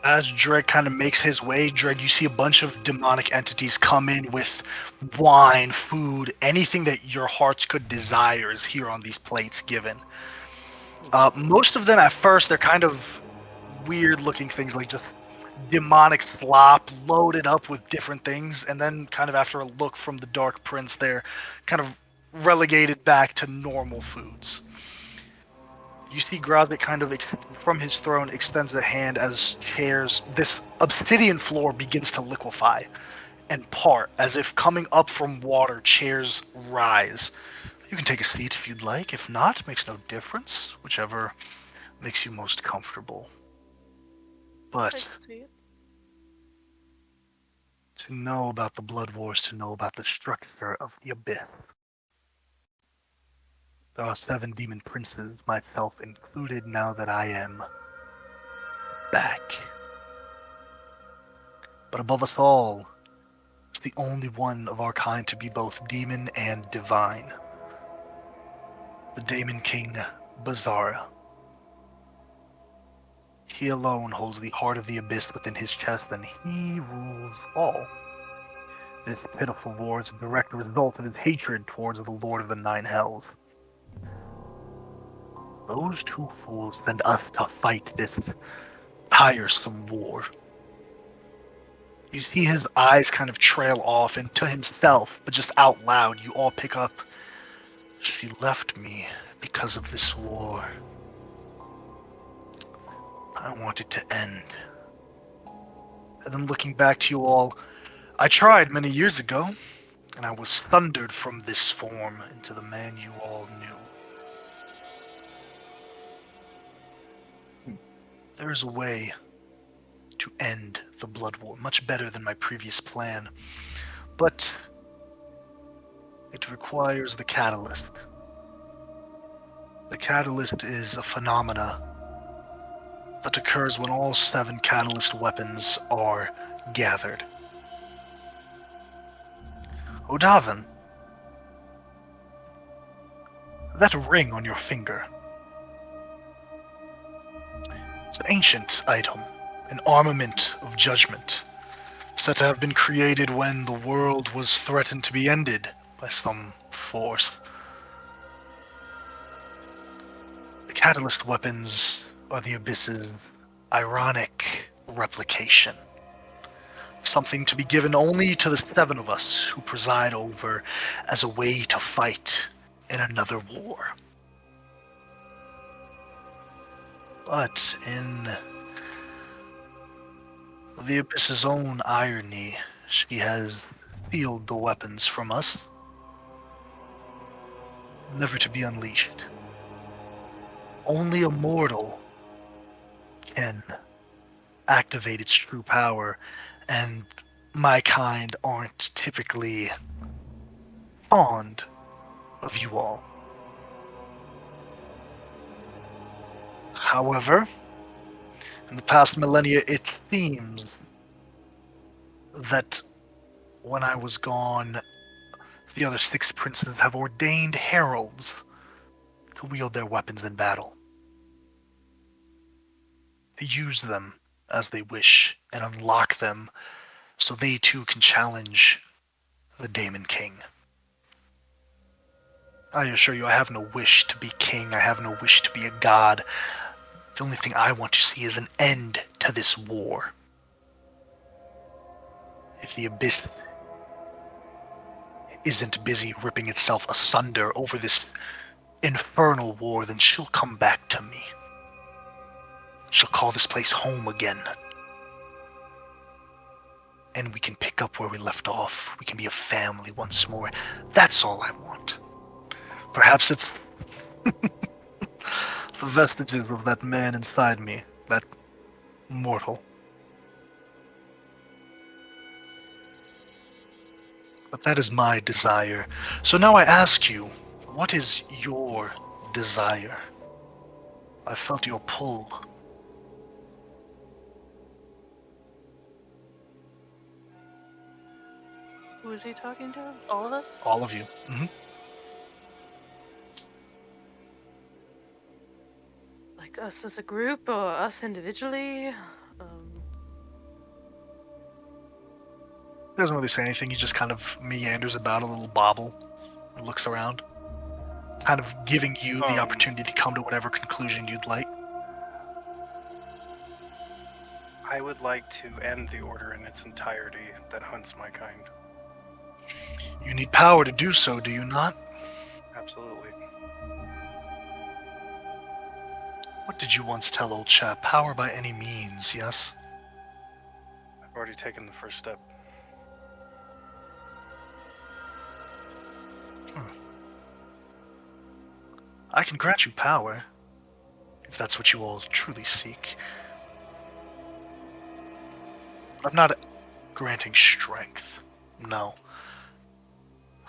As Dreg kind of makes his way, Dreg, you see a bunch of demonic entities come in with wine, food, anything that your hearts could desire is here on these plates given. Most of them at first, they're kind of weird looking things, like just demonic slop loaded up with different things, and then kind of after a look from the Dark Prince, they're kind of relegated back to normal foods. You see Grozit kind of from his throne extends a hand as chairs, this obsidian floor begins to liquefy and part, as if coming up from water, chairs rise. You can take a seat if you'd like. If not, makes no difference. Whichever makes you most comfortable. But to know about the Blood Wars, to know about the structure of the Abyss. There are 7 demon princes, myself included, now that I am back. But above us all, is the only one of our kind to be both demon and divine. The Daemon King, Bazara. He alone holds the heart of the Abyss within his chest, and he rules all. This pitiful war is a direct result of his hatred towards the Lord of the Nine Hells. Those 2 fools send us to fight this tiresome war. You see his eyes kind of trail off, and to himself, but just out loud, you all pick up, "She left me because of this war. I want it to end." And then looking back to you all, "I tried many years ago, and I was thundered from this form into the man you all knew. There is a way to end the Blood War, much better than my previous plan, but it requires the catalyst. The catalyst is a phenomena that occurs when all 7 catalyst weapons are gathered. Odavin, that ring on your finger. It's an ancient item, an armament of judgment, said to have been created when the world was threatened to be ended by some force. The catalyst weapons are the Abyss's ironic replication. Something to be given only to the 7 of us who preside over as a way to fight in another war. But in the Abyss's own irony, she has sealed the weapons from us, never to be unleashed. Only a mortal can activate its true power, and my kind aren't typically fond of you all. However, in the past millennia, it seems that when I was gone, the other six princes have ordained heralds to wield their weapons in battle, to use them as they wish and unlock them so they too can challenge the Daemon King. I assure you, I have no wish to be king, I have no wish to be a god. The only thing I want to see is an end to this war. If the Abyss isn't busy ripping itself asunder over this infernal war, then she'll come back to me. She'll call this place home again. And we can pick up where we left off. We can be a family once more. That's all I want. Perhaps it's the vestiges of that man inside me, that mortal. But that is my desire. So now I ask you, what is your desire? I felt your pull. Who is he talking to? All of us? All of you. Like us as a group or us individually? He doesn't really say anything. He just kind of meanders about a little bobble and looks around, kind of giving you the opportunity to come to whatever conclusion you'd like. I would like to end the order in its entirety that hunts my kind. You need power to do so, do you not? Absolutely. What did you once tell old chap? Power by any means, yes? I've already taken the first step. I can grant you power, if that's what you all truly seek. But I'm not granting strength. No.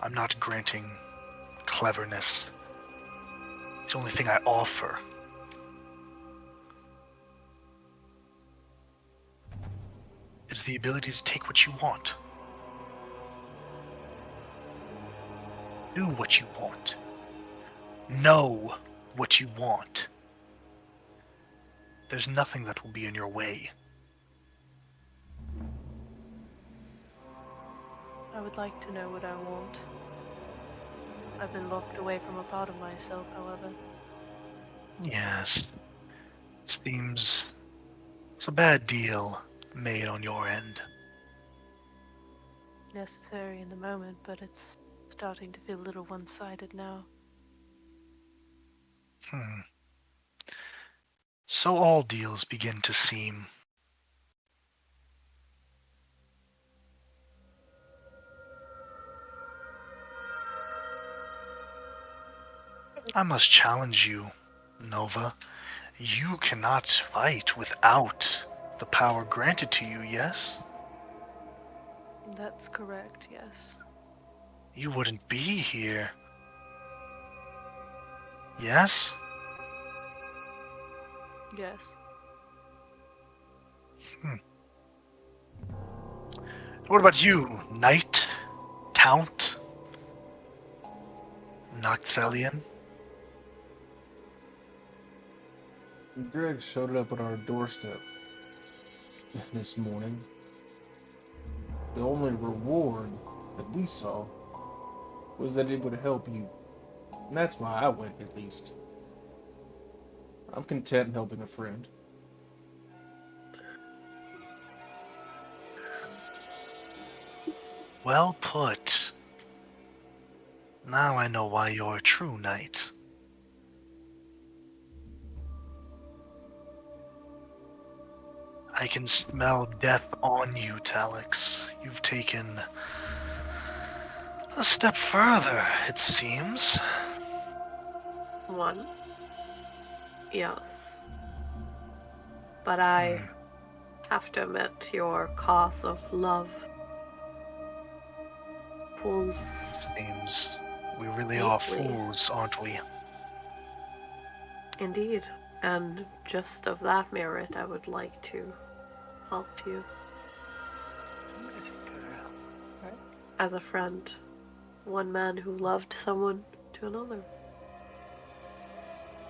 I'm not granting cleverness. It's the only thing I offer. Is the ability to take what you want. Do what you want. Know what you want. There's nothing that will be in your way. I would like to know what I want. I've been locked away from a part of myself, however. Yes. Seems it's a bad deal made on your end. Necessary in the moment, but it's starting to feel a little one-sided now. So all deals begin to seem. I must challenge you, Nova. You cannot fight without the power granted to you, yes? That's correct, yes. You wouldn't be here. Yes? Yes. What about you, Knight? Count? Nocthelian? Greg showed up at our doorstep this morning. The only reward that we saw was that it would help you. And that's why I went, at least. I'm content helping a friend. Well put. Now I know why you're a true knight. I can smell death on you, Talix. You've taken a step further, it seems. One. Yes. But I have to admit, your cause of love pulls Seems we really are deeply. fools, aren't we? Indeed. And just of that merit, I would like to help you as a friend. One man who loved someone to another.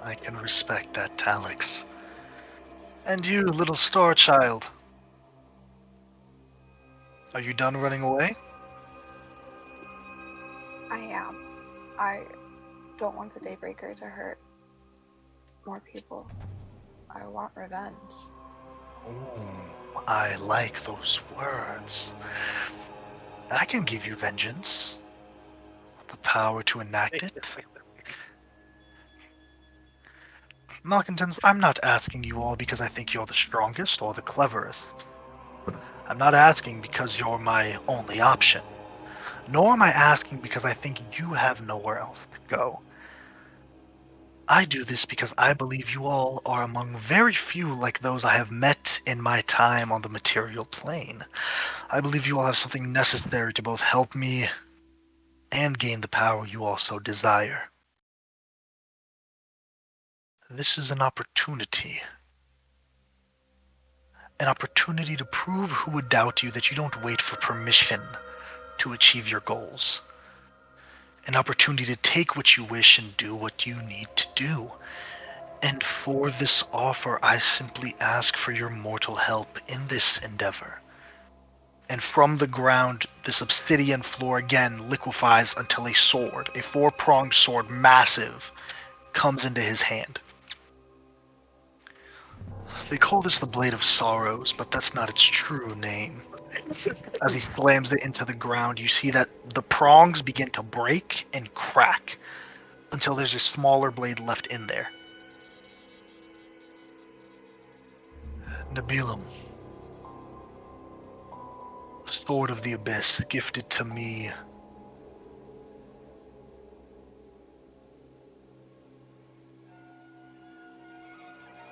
I can respect that, Talix. And you, little star child. Are you done running away? I am. I don't want the Daybreaker to hurt more people. I want revenge. Ooh, I like those words. I can give you vengeance. The power to enact it. Malcontents, I'm not asking you all because I think you're the strongest or the cleverest. I'm not asking because you're my only option. Nor am I asking because I think you have nowhere else to go. I do this because I believe you all are among very few like those I have met in my time on the material plane. I believe you all have something necessary to both help me and gain the power you also desire. This is an opportunity. An opportunity to prove who would doubt you that you don't wait for permission to achieve your goals. An opportunity to take what you wish and do what you need to do. And for this offer, I simply ask for your mortal help in this endeavor. And from the ground, this obsidian floor again liquefies until a sword, a four-pronged sword, massive, comes into his hand. They call this the Blade of Sorrows, but that's not its true name. As he slams it into the ground, you see that the prongs begin to break and crack until there's a smaller blade left in there. Nabilum, Sword of the Abyss, gifted to me.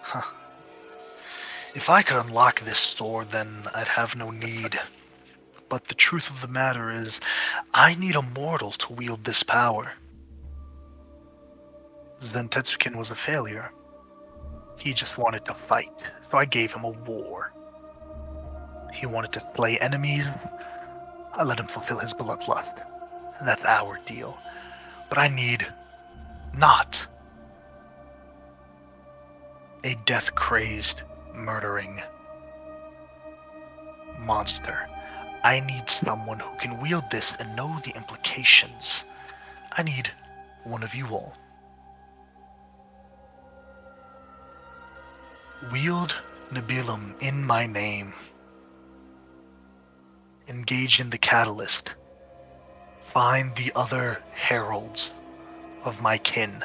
Huh. If I could unlock this sword, then I'd have no need. But the truth of the matter is, I need a mortal to wield this power. Zentetsuken was a failure. He just wanted to fight, so I gave him a war. He wanted to slay enemies. I let him fulfill his bloodlust. That's our deal. But I need not a death-crazed, murdering monster. I need someone who can wield this and know the implications. I need one of you all. Wield Nabilum in my name. Engage in the catalyst. Find the other heralds of my kin.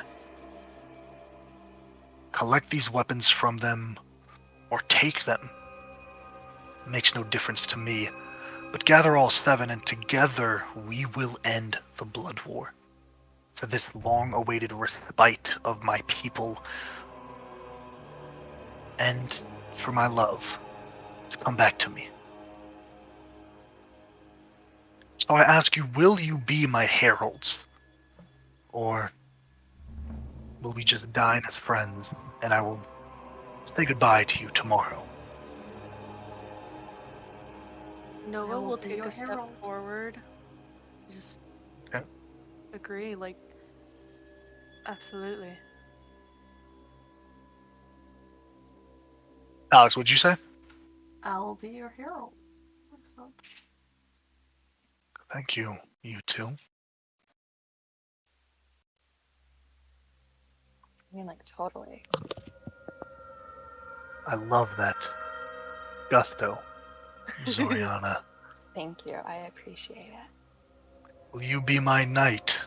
Collect these weapons from them, or take them. Makes no difference to me. But gather all 7, and together we will end the Blood War. For this long-awaited respite of my people, and for my love to come back to me. So I ask you, will you be my heralds? Or will we just dine as friends, and I will say goodbye to you tomorrow? Nova will will be take your a step herald. forward. Just Okay. agree, like, absolutely. Alex, what'd you say? I'll be your herald. Excellent. Thank you, you two. I mean, like, totally. I love that gusto, Zoriana. Thank you. I appreciate it. Will you be my knight,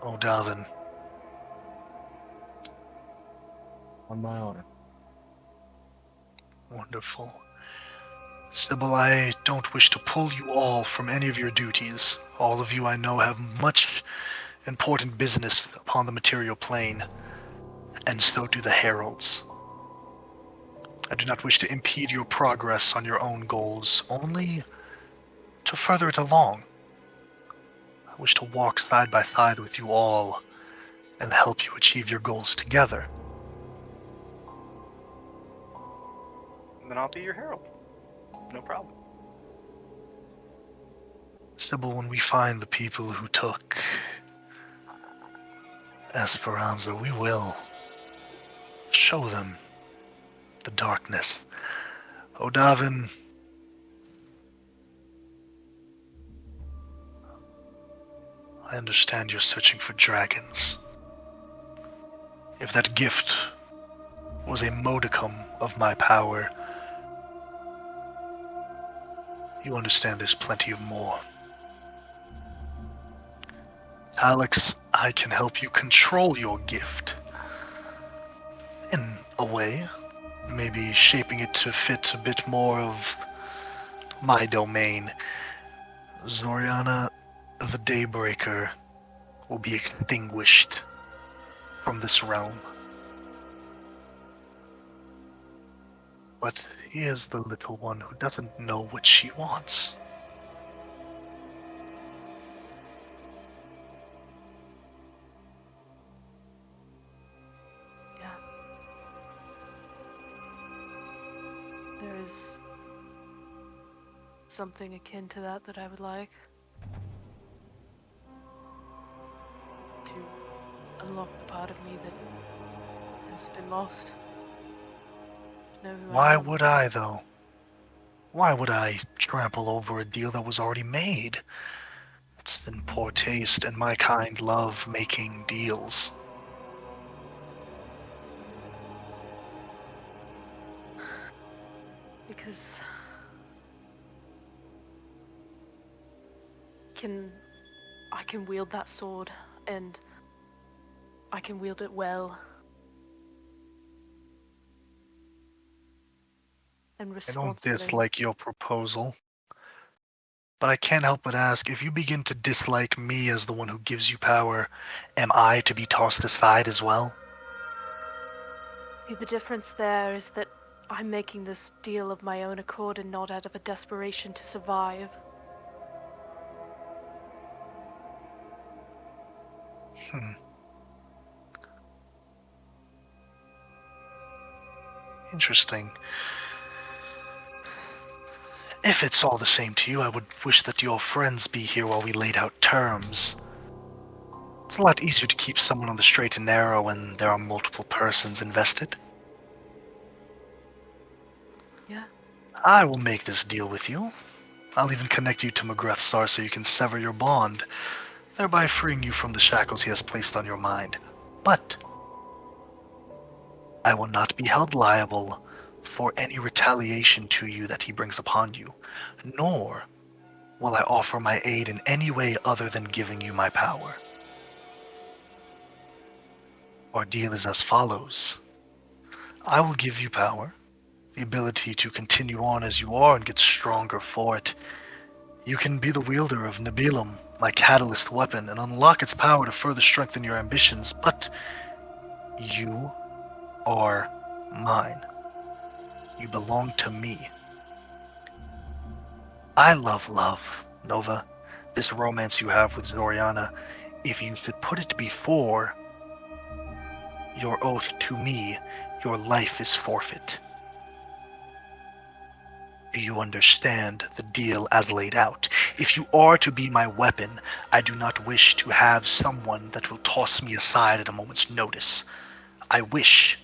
O'Dalvin? On my honor. Wonderful. Sybil, I don't wish to pull you all from any of your duties. All of you I know have much important business upon the material plane, and so do the heralds. I do not wish to impede your progress on your own goals, only to further it along. I wish to walk side by side with you all and help you achieve your goals together. Then I'll be your herald. No problem. Sybil, when we find the people who took Esperanza, we will show them the darkness. Odavin, I understand you're searching for dragons. If that gift was a modicum of my power, you understand there's plenty of more. Alex, I can help you control your gift. In a way, maybe shaping it to fit a bit more of my domain. Zoriana, the Daybreaker, will be extinguished from this realm. But here's the little one who doesn't know what she wants. Yeah. There is something akin to that I would like. To unlock the part of me that has been lost. To know who I Why am. would I, though? Why would I trample over a deal that was already made? It's in poor taste, and my kind love making deals. Because I can wield that sword, and I can wield it well. And I don't responsibly. dislike your proposal, but I can't help but ask, if you begin to dislike me as the one who gives you power, am I to be tossed aside as well? See, the difference there is that I'm making this deal of my own accord and not out of a desperation to survive. Interesting. If it's all the same to you, I would wish that your friends be here while we laid out terms. It's a lot easier to keep someone on the straight and narrow when there are multiple persons invested. Yeah. I will make this deal with you. I'll even connect you to McGrathsar so you can sever your bond, thereby freeing you from the shackles he has placed on your mind. But I will not be held liable for any retaliation to you that he brings upon you, nor will I offer my aid in any way other than giving you my power. Our deal is as follows. I will give you power, the ability to continue on as you are and get stronger for it. You can be the wielder of Nabilum, my catalyst weapon, and unlock its power to further strengthen your ambitions, but you are mine. You belong to me. I love, Nova. This romance you have with Zoriana, if you should put it before your oath to me, your life is forfeit. Do you understand the deal as laid out? If you are to be my weapon, I do not wish to have someone that will toss me aside at a moment's notice. I wish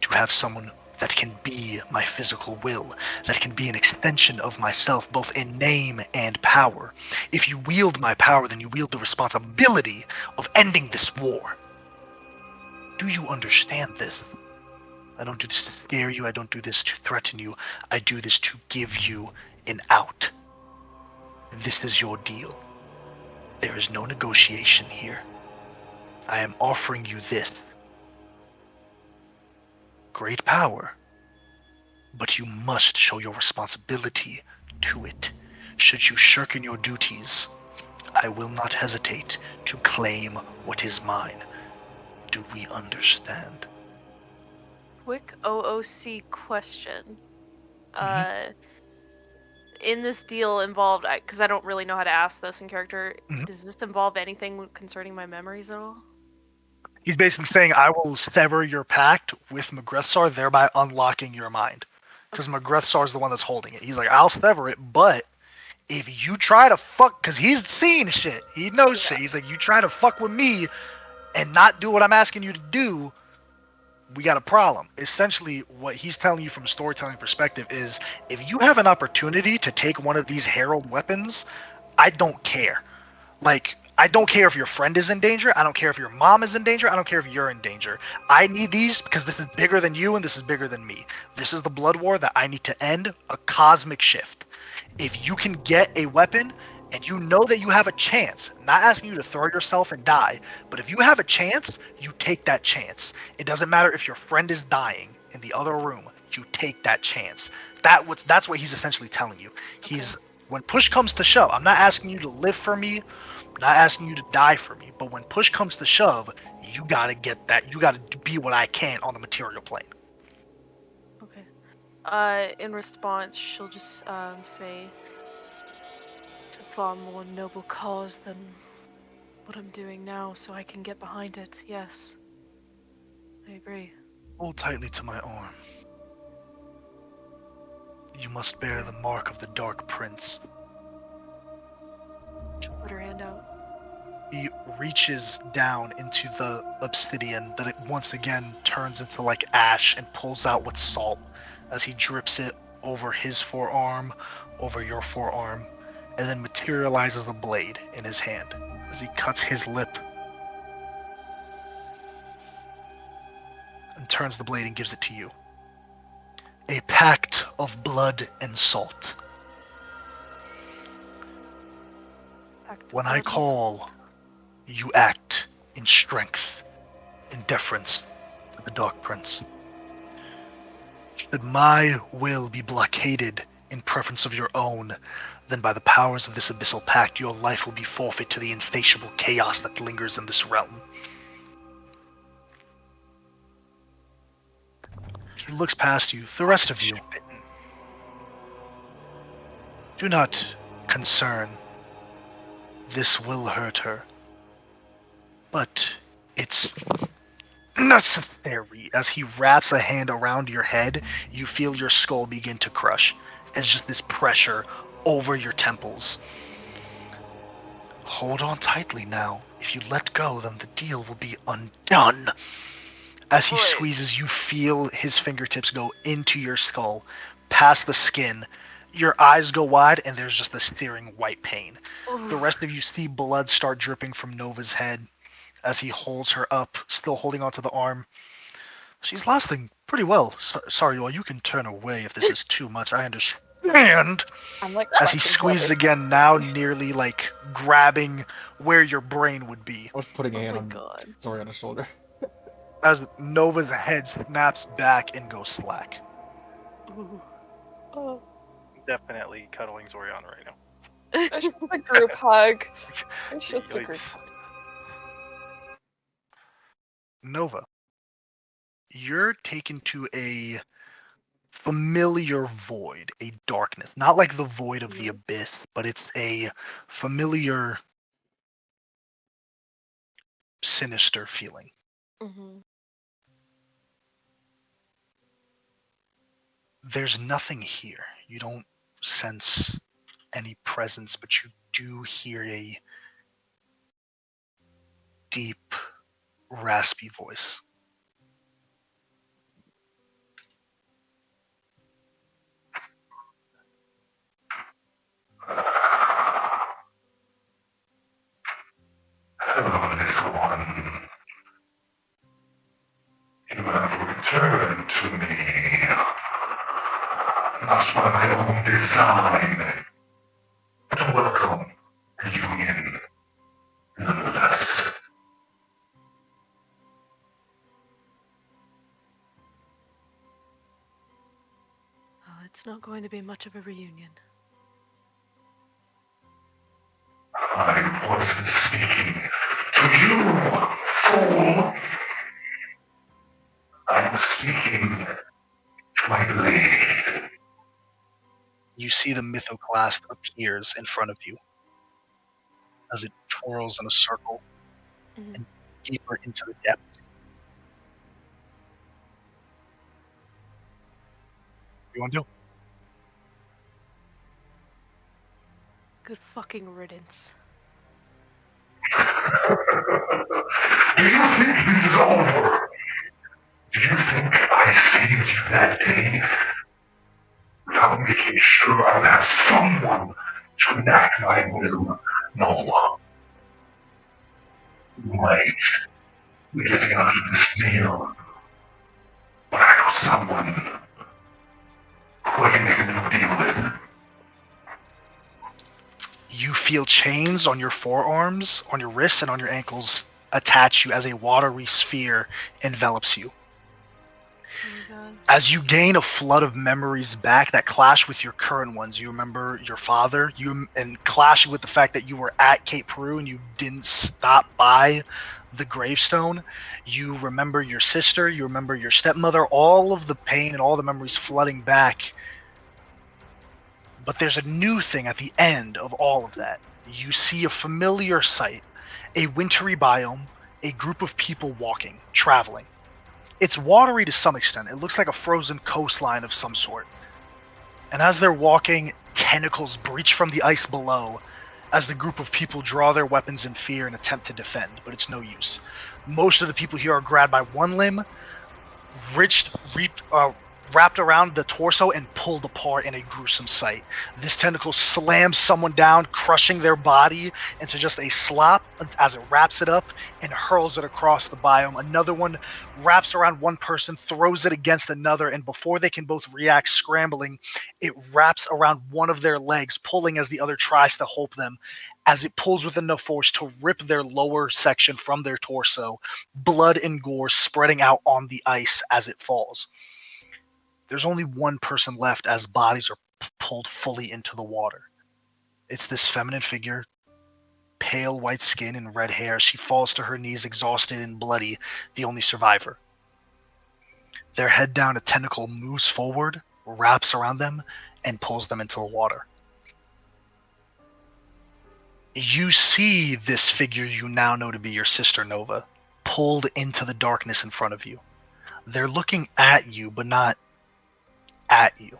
to have someone that can be my physical will, that can be an extension of myself, both in name and power. If you wield my power, then you wield the responsibility of ending this war. Do you understand this? I don't do this to scare you. I don't do this to threaten you. I do this to give you an out. This is your deal. There is no negotiation here. I am offering you this. Great power. But you must show your responsibility to it. Should you shirk in your duties, I will not hesitate to claim what is mine. Do we understand? quick OOC question. Mhm. In this deal involved, because I don't really know how to ask this in character, Mhm. does this involve anything concerning my memories at all? He's basically saying, I will sever your pact with Magrethsar, thereby unlocking your mind. Because Magrethsar is the one that's holding it. He's like, I'll sever it, but if you try to fuck, because he's seen shit, he knows shit. He's like, you try to fuck with me and not do what I'm asking you to do, we got a problem. Essentially, what he's telling you from a storytelling perspective is, if you have an opportunity to take one of these herald weapons, I don't care. Like, I don't care if your friend is in danger. I don't care if your mom is in danger. I don't care if you're in danger. I need these because this is bigger than you and this is bigger than me. This is the blood war that I need to end, a cosmic shift. If you can get a weapon and you know that you have a chance, not asking you to throw yourself and die, but if you have a chance, you take that chance. It doesn't matter if your friend is dying in the other room, you take that chance. That's what he's essentially telling you. He's when push comes to shove, I'm not asking you to live for me, I'm not asking you to die for me, but when push comes to shove, you gotta get that. You gotta be what I can on the material plane. Okay. In response, she'll just say, "It's a far more noble cause than what I'm doing now, so I can get behind it." Yes, I agree. Hold tightly to my arm. You must bear the mark of the Dark Prince. She'll put her hand out. He reaches down into the obsidian that it once again turns into like ash and pulls out with salt as he drips it over his forearm, over your forearm, and then materializes a blade in his hand as he cuts his lip and turns the blade and gives it to you. A pact of blood and salt. When I call, you act in strength, in deference to the Dark Prince. Should my will be blockaded in preference of your own, then by the powers of this abyssal pact, your life will be forfeit to the insatiable chaos that lingers in this realm. He looks past you. The rest of you, do not concern. This will hurt her. But it's necessary. As he wraps a hand around your head, you feel your skull begin to crush. As just this pressure over your temples. Hold on tightly now. If you let go, then the deal will be undone. As he squeezes, you feel his fingertips go into your skull, past the skin. Your eyes go wide, and there's just this searing white pain. The rest of you see blood start dripping from Nova's head as he holds her up, still holding onto the arm. She's lasting pretty well. Sorry, you all. You can turn away if this is too much. I understand. I'm like As he clutching squeezes blood. again, now nearly like grabbing where your brain would be. I was putting a hand my on God. Zoriana's shoulder. As Nova's head snaps back and goes slack. Ooh. Oh. Definitely cuddling Zoriana right now. It's just a group hug. It's just a group hug. Nova, you're taken to a familiar void, a darkness. Not like the void of the abyss, but it's a familiar, sinister feeling. Mm-hmm. There's nothing here. You don't sense any presence, but you do hear a deep, raspy voice. Hello, little one. You have returned to me. Not by my own design, but a welcome reunion, nonetheless. Oh, it's not going to be much of a reunion. I wasn't speaking to you, fool. I was speaking see the mythoclast appears in front of you as it twirls in a circle and deeper into the depths. What do you want to do? Good fucking riddance. Do you think this is over? Do you think I saved you that day without making sure I'd have someone to enact my will? No. You might be getting out of this deal, but I know someone who I can make a new deal with. You feel chains on your forearms, on your wrists, and on your ankles attach you as a watery sphere envelops you. Oh my god. As you gain a flood of memories back that clash with your current ones, you remember your father, and clashing with the fact that you were at Cape Peru and you didn't stop by the gravestone. You remember your sister, you remember your stepmother, all of the pain and all the memories flooding back. But there's a new thing at the end of all of that. You see a familiar sight, a wintry biome, a group of people walking, traveling. It's watery to some extent. It looks like a frozen coastline of some sort. And as they're walking, tentacles breach from the ice below as the group of people draw their weapons in fear and attempt to defend, but it's no use. Most of the people here are grabbed by one limb, wrapped around the torso and pulled apart in a gruesome sight. This tentacle slams someone down, crushing their body into just a slop as it wraps it up and hurls it across the biome. Another one wraps around one person, throws it against another, and before they can both react scrambling, it wraps around one of their legs, pulling as the other tries to hold them, as it pulls with enough force to rip their lower section from their torso, blood and gore spreading out on the ice as it falls. There's only one person left as bodies are pulled fully into the water. It's this feminine figure, pale white skin and red hair. She falls to her knees, exhausted and bloody, the only survivor. Their head down, a tentacle moves forward, wraps around them, and pulls them into the water. You see this figure you now know to be your sister Nova, pulled into the darkness in front of you. They're looking at you, but not at you,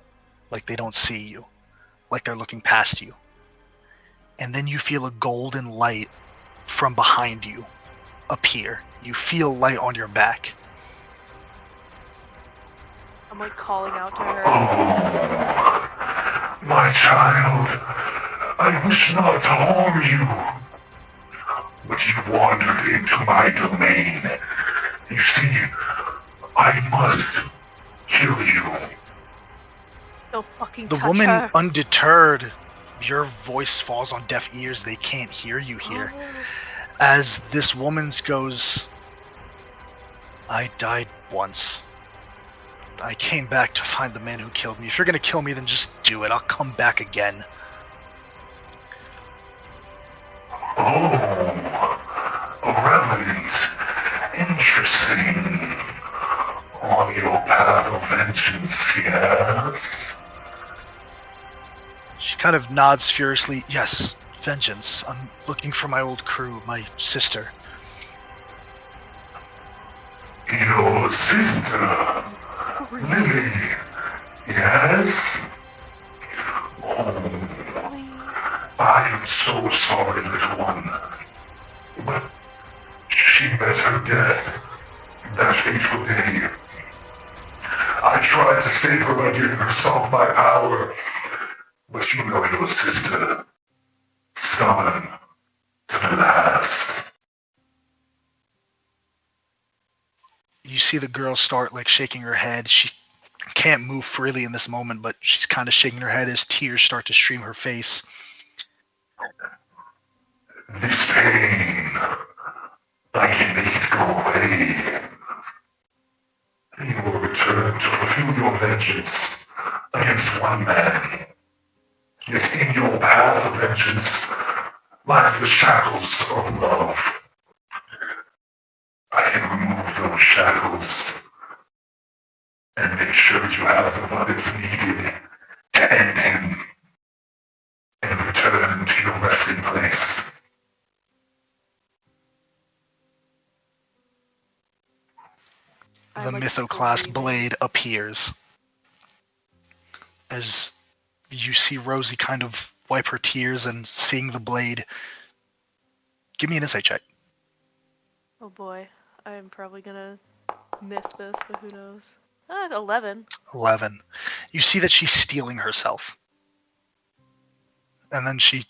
like they don't see you, like they're looking past you. And then you feel a golden light from behind you appear. You feel light on your back. I'm like calling out to her. Oh, my child, I wish not to harm you, but you wandered into my domain. You see, I must kill you. Don't fucking The touch woman, her. undeterred, your voice falls on deaf ears. They can't hear you here. As this woman's goes, I died once. I came back to find the man who killed me. If you're gonna kill me, then just do it. I'll come back again. Oh, a revenant. Interesting. On your path of vengeance, yes? She kind of nods furiously. Yes, vengeance. I'm looking for my old crew, my sister. Your sister, Lily, yes? Oh, I am so sorry, little one. But she met her death that fateful day. I tried to save her by giving her some of my power, but you know your sister. Stubborn to the last. You see the girl start like shaking her head. She can't move freely in this moment, but she's kind of shaking her head as tears start to stream her face. This pain, I can make it go away. You will return to fulfill your vengeance against one man. Yet in your path of vengeance lies the shackles of love. I can remove those shackles and make sure you have the bullets needed to end him. locks in place. The mythoclast blade appears as you see Rosie kind of wipe her tears and seeing the blade. Give me an insight check. Oh boy, I'm probably gonna miss this, but who knows? 11. 11. You see that she's steeling herself. And then she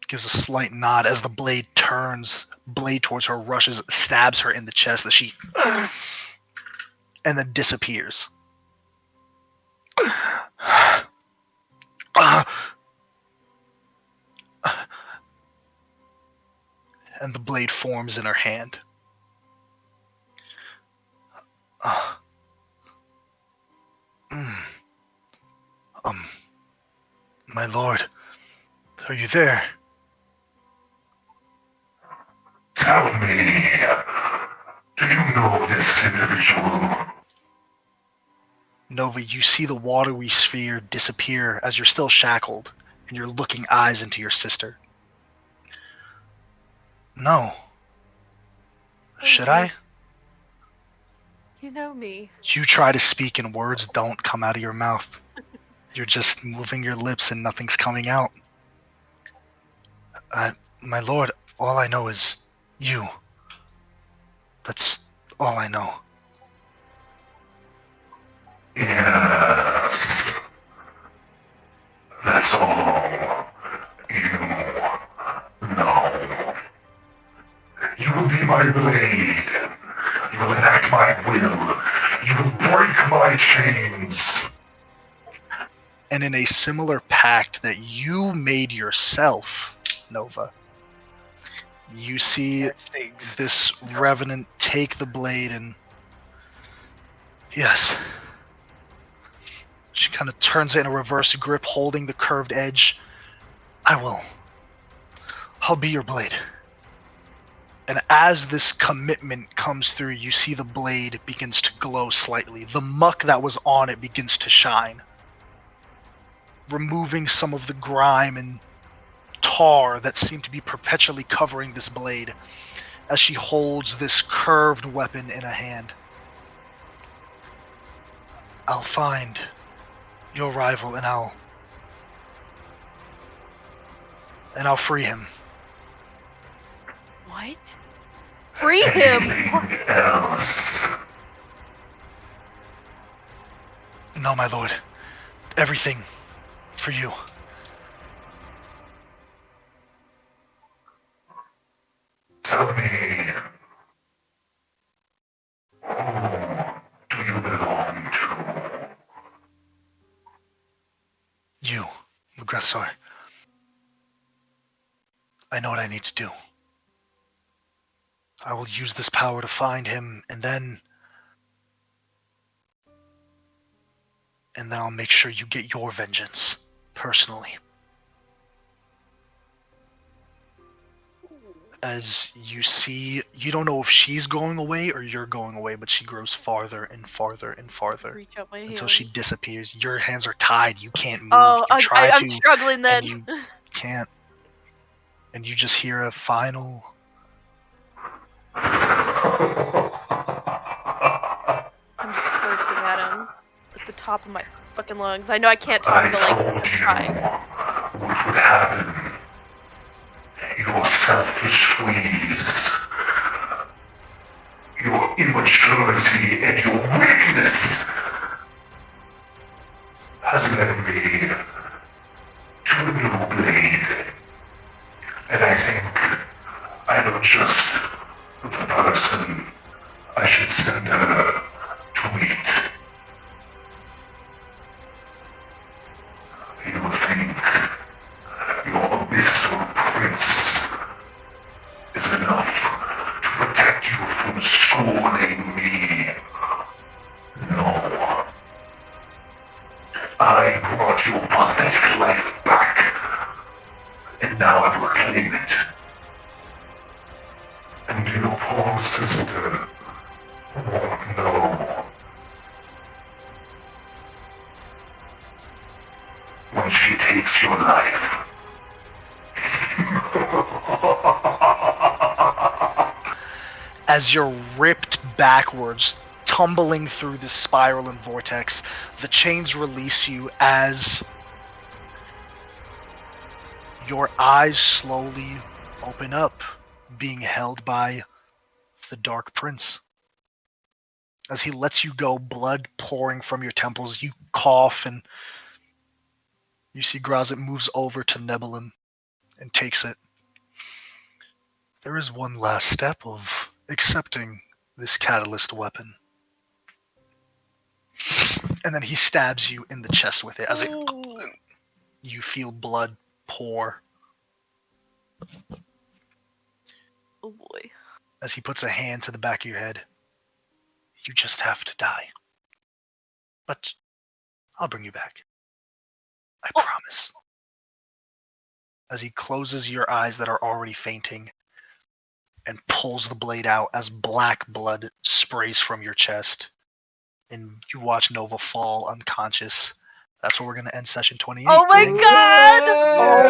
gives a slight nod as the blade turns, blade towards her, rushes, stabs her in the chest as she and then disappears. And the blade forms in her hand. My lord, are you there? Tell me, do you know this individual? Nova, you see the watery sphere disappear as you're still shackled, and you're looking eyes into your sister. No. Should I? You know me. You try to speak and words don't come out of your mouth. You're just moving your lips and nothing's coming out. My lord, all I know is you. That's all I know. Yes. That's all you know. You will be my blade. You will enact my will. You will break my chains. And in a similar pact that you made yourself, Nova, you see this revenant take the blade and yes. She kind of turns it in a reverse grip, holding the curved edge. I'll be your blade. And as this commitment comes through, you see the blade begins to glow slightly. The muck that was on it begins to shine, removing some of the grime and tar that seemed to be perpetually covering this blade as she holds this curved weapon in a hand. I'll find your rival and I'll free him. What? Free him! Anything else? No, my lord. Everything for you. Tell me, who do you belong to? You, Mugrethsar. I know what I need to do. I will use this power to find him, and then I'll make sure you get your vengeance, personally. As you see, you don't know if she's going away or you're going away, but she grows farther and farther and farther Reach up my until hands. she disappears. Your hands are tied. You can't move. Oh, You try I'm to, struggling then. and you can't. And you just hear a final... I'm just cursing at him at the top of my fucking lungs. I know I can't talk, but like, I'm trying. What would happen? Your selfish ways, your immaturity, and your weakness has led me to a new blade. And I think I know just the person I should send her to meet. You think your abyssal prince is enough to protect you from scorning me? No. I brought your pathetic life back, and now I will reclaim it. And your poor sister won't know. When she takes your life. as you're ripped backwards, tumbling through this spiral and vortex. The chains release you as your eyes slowly open up, being held by the Dark Prince. As he lets you go, blood pouring from your temples, you cough, and you see Grazit moves over to Nebulum and takes it. There is one last step of accepting this catalyst weapon. And then he stabs you in the chest with it as you feel blood pour. Oh boy. As he puts a hand to the back of your head. You just have to die. But I'll bring you back. I promise. As he closes your eyes that are already fainting and pulls the blade out as black blood sprays from your chest. And you watch Nova fall unconscious. That's where we're going to end session 28. Oh my god! Oh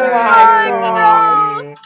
my god.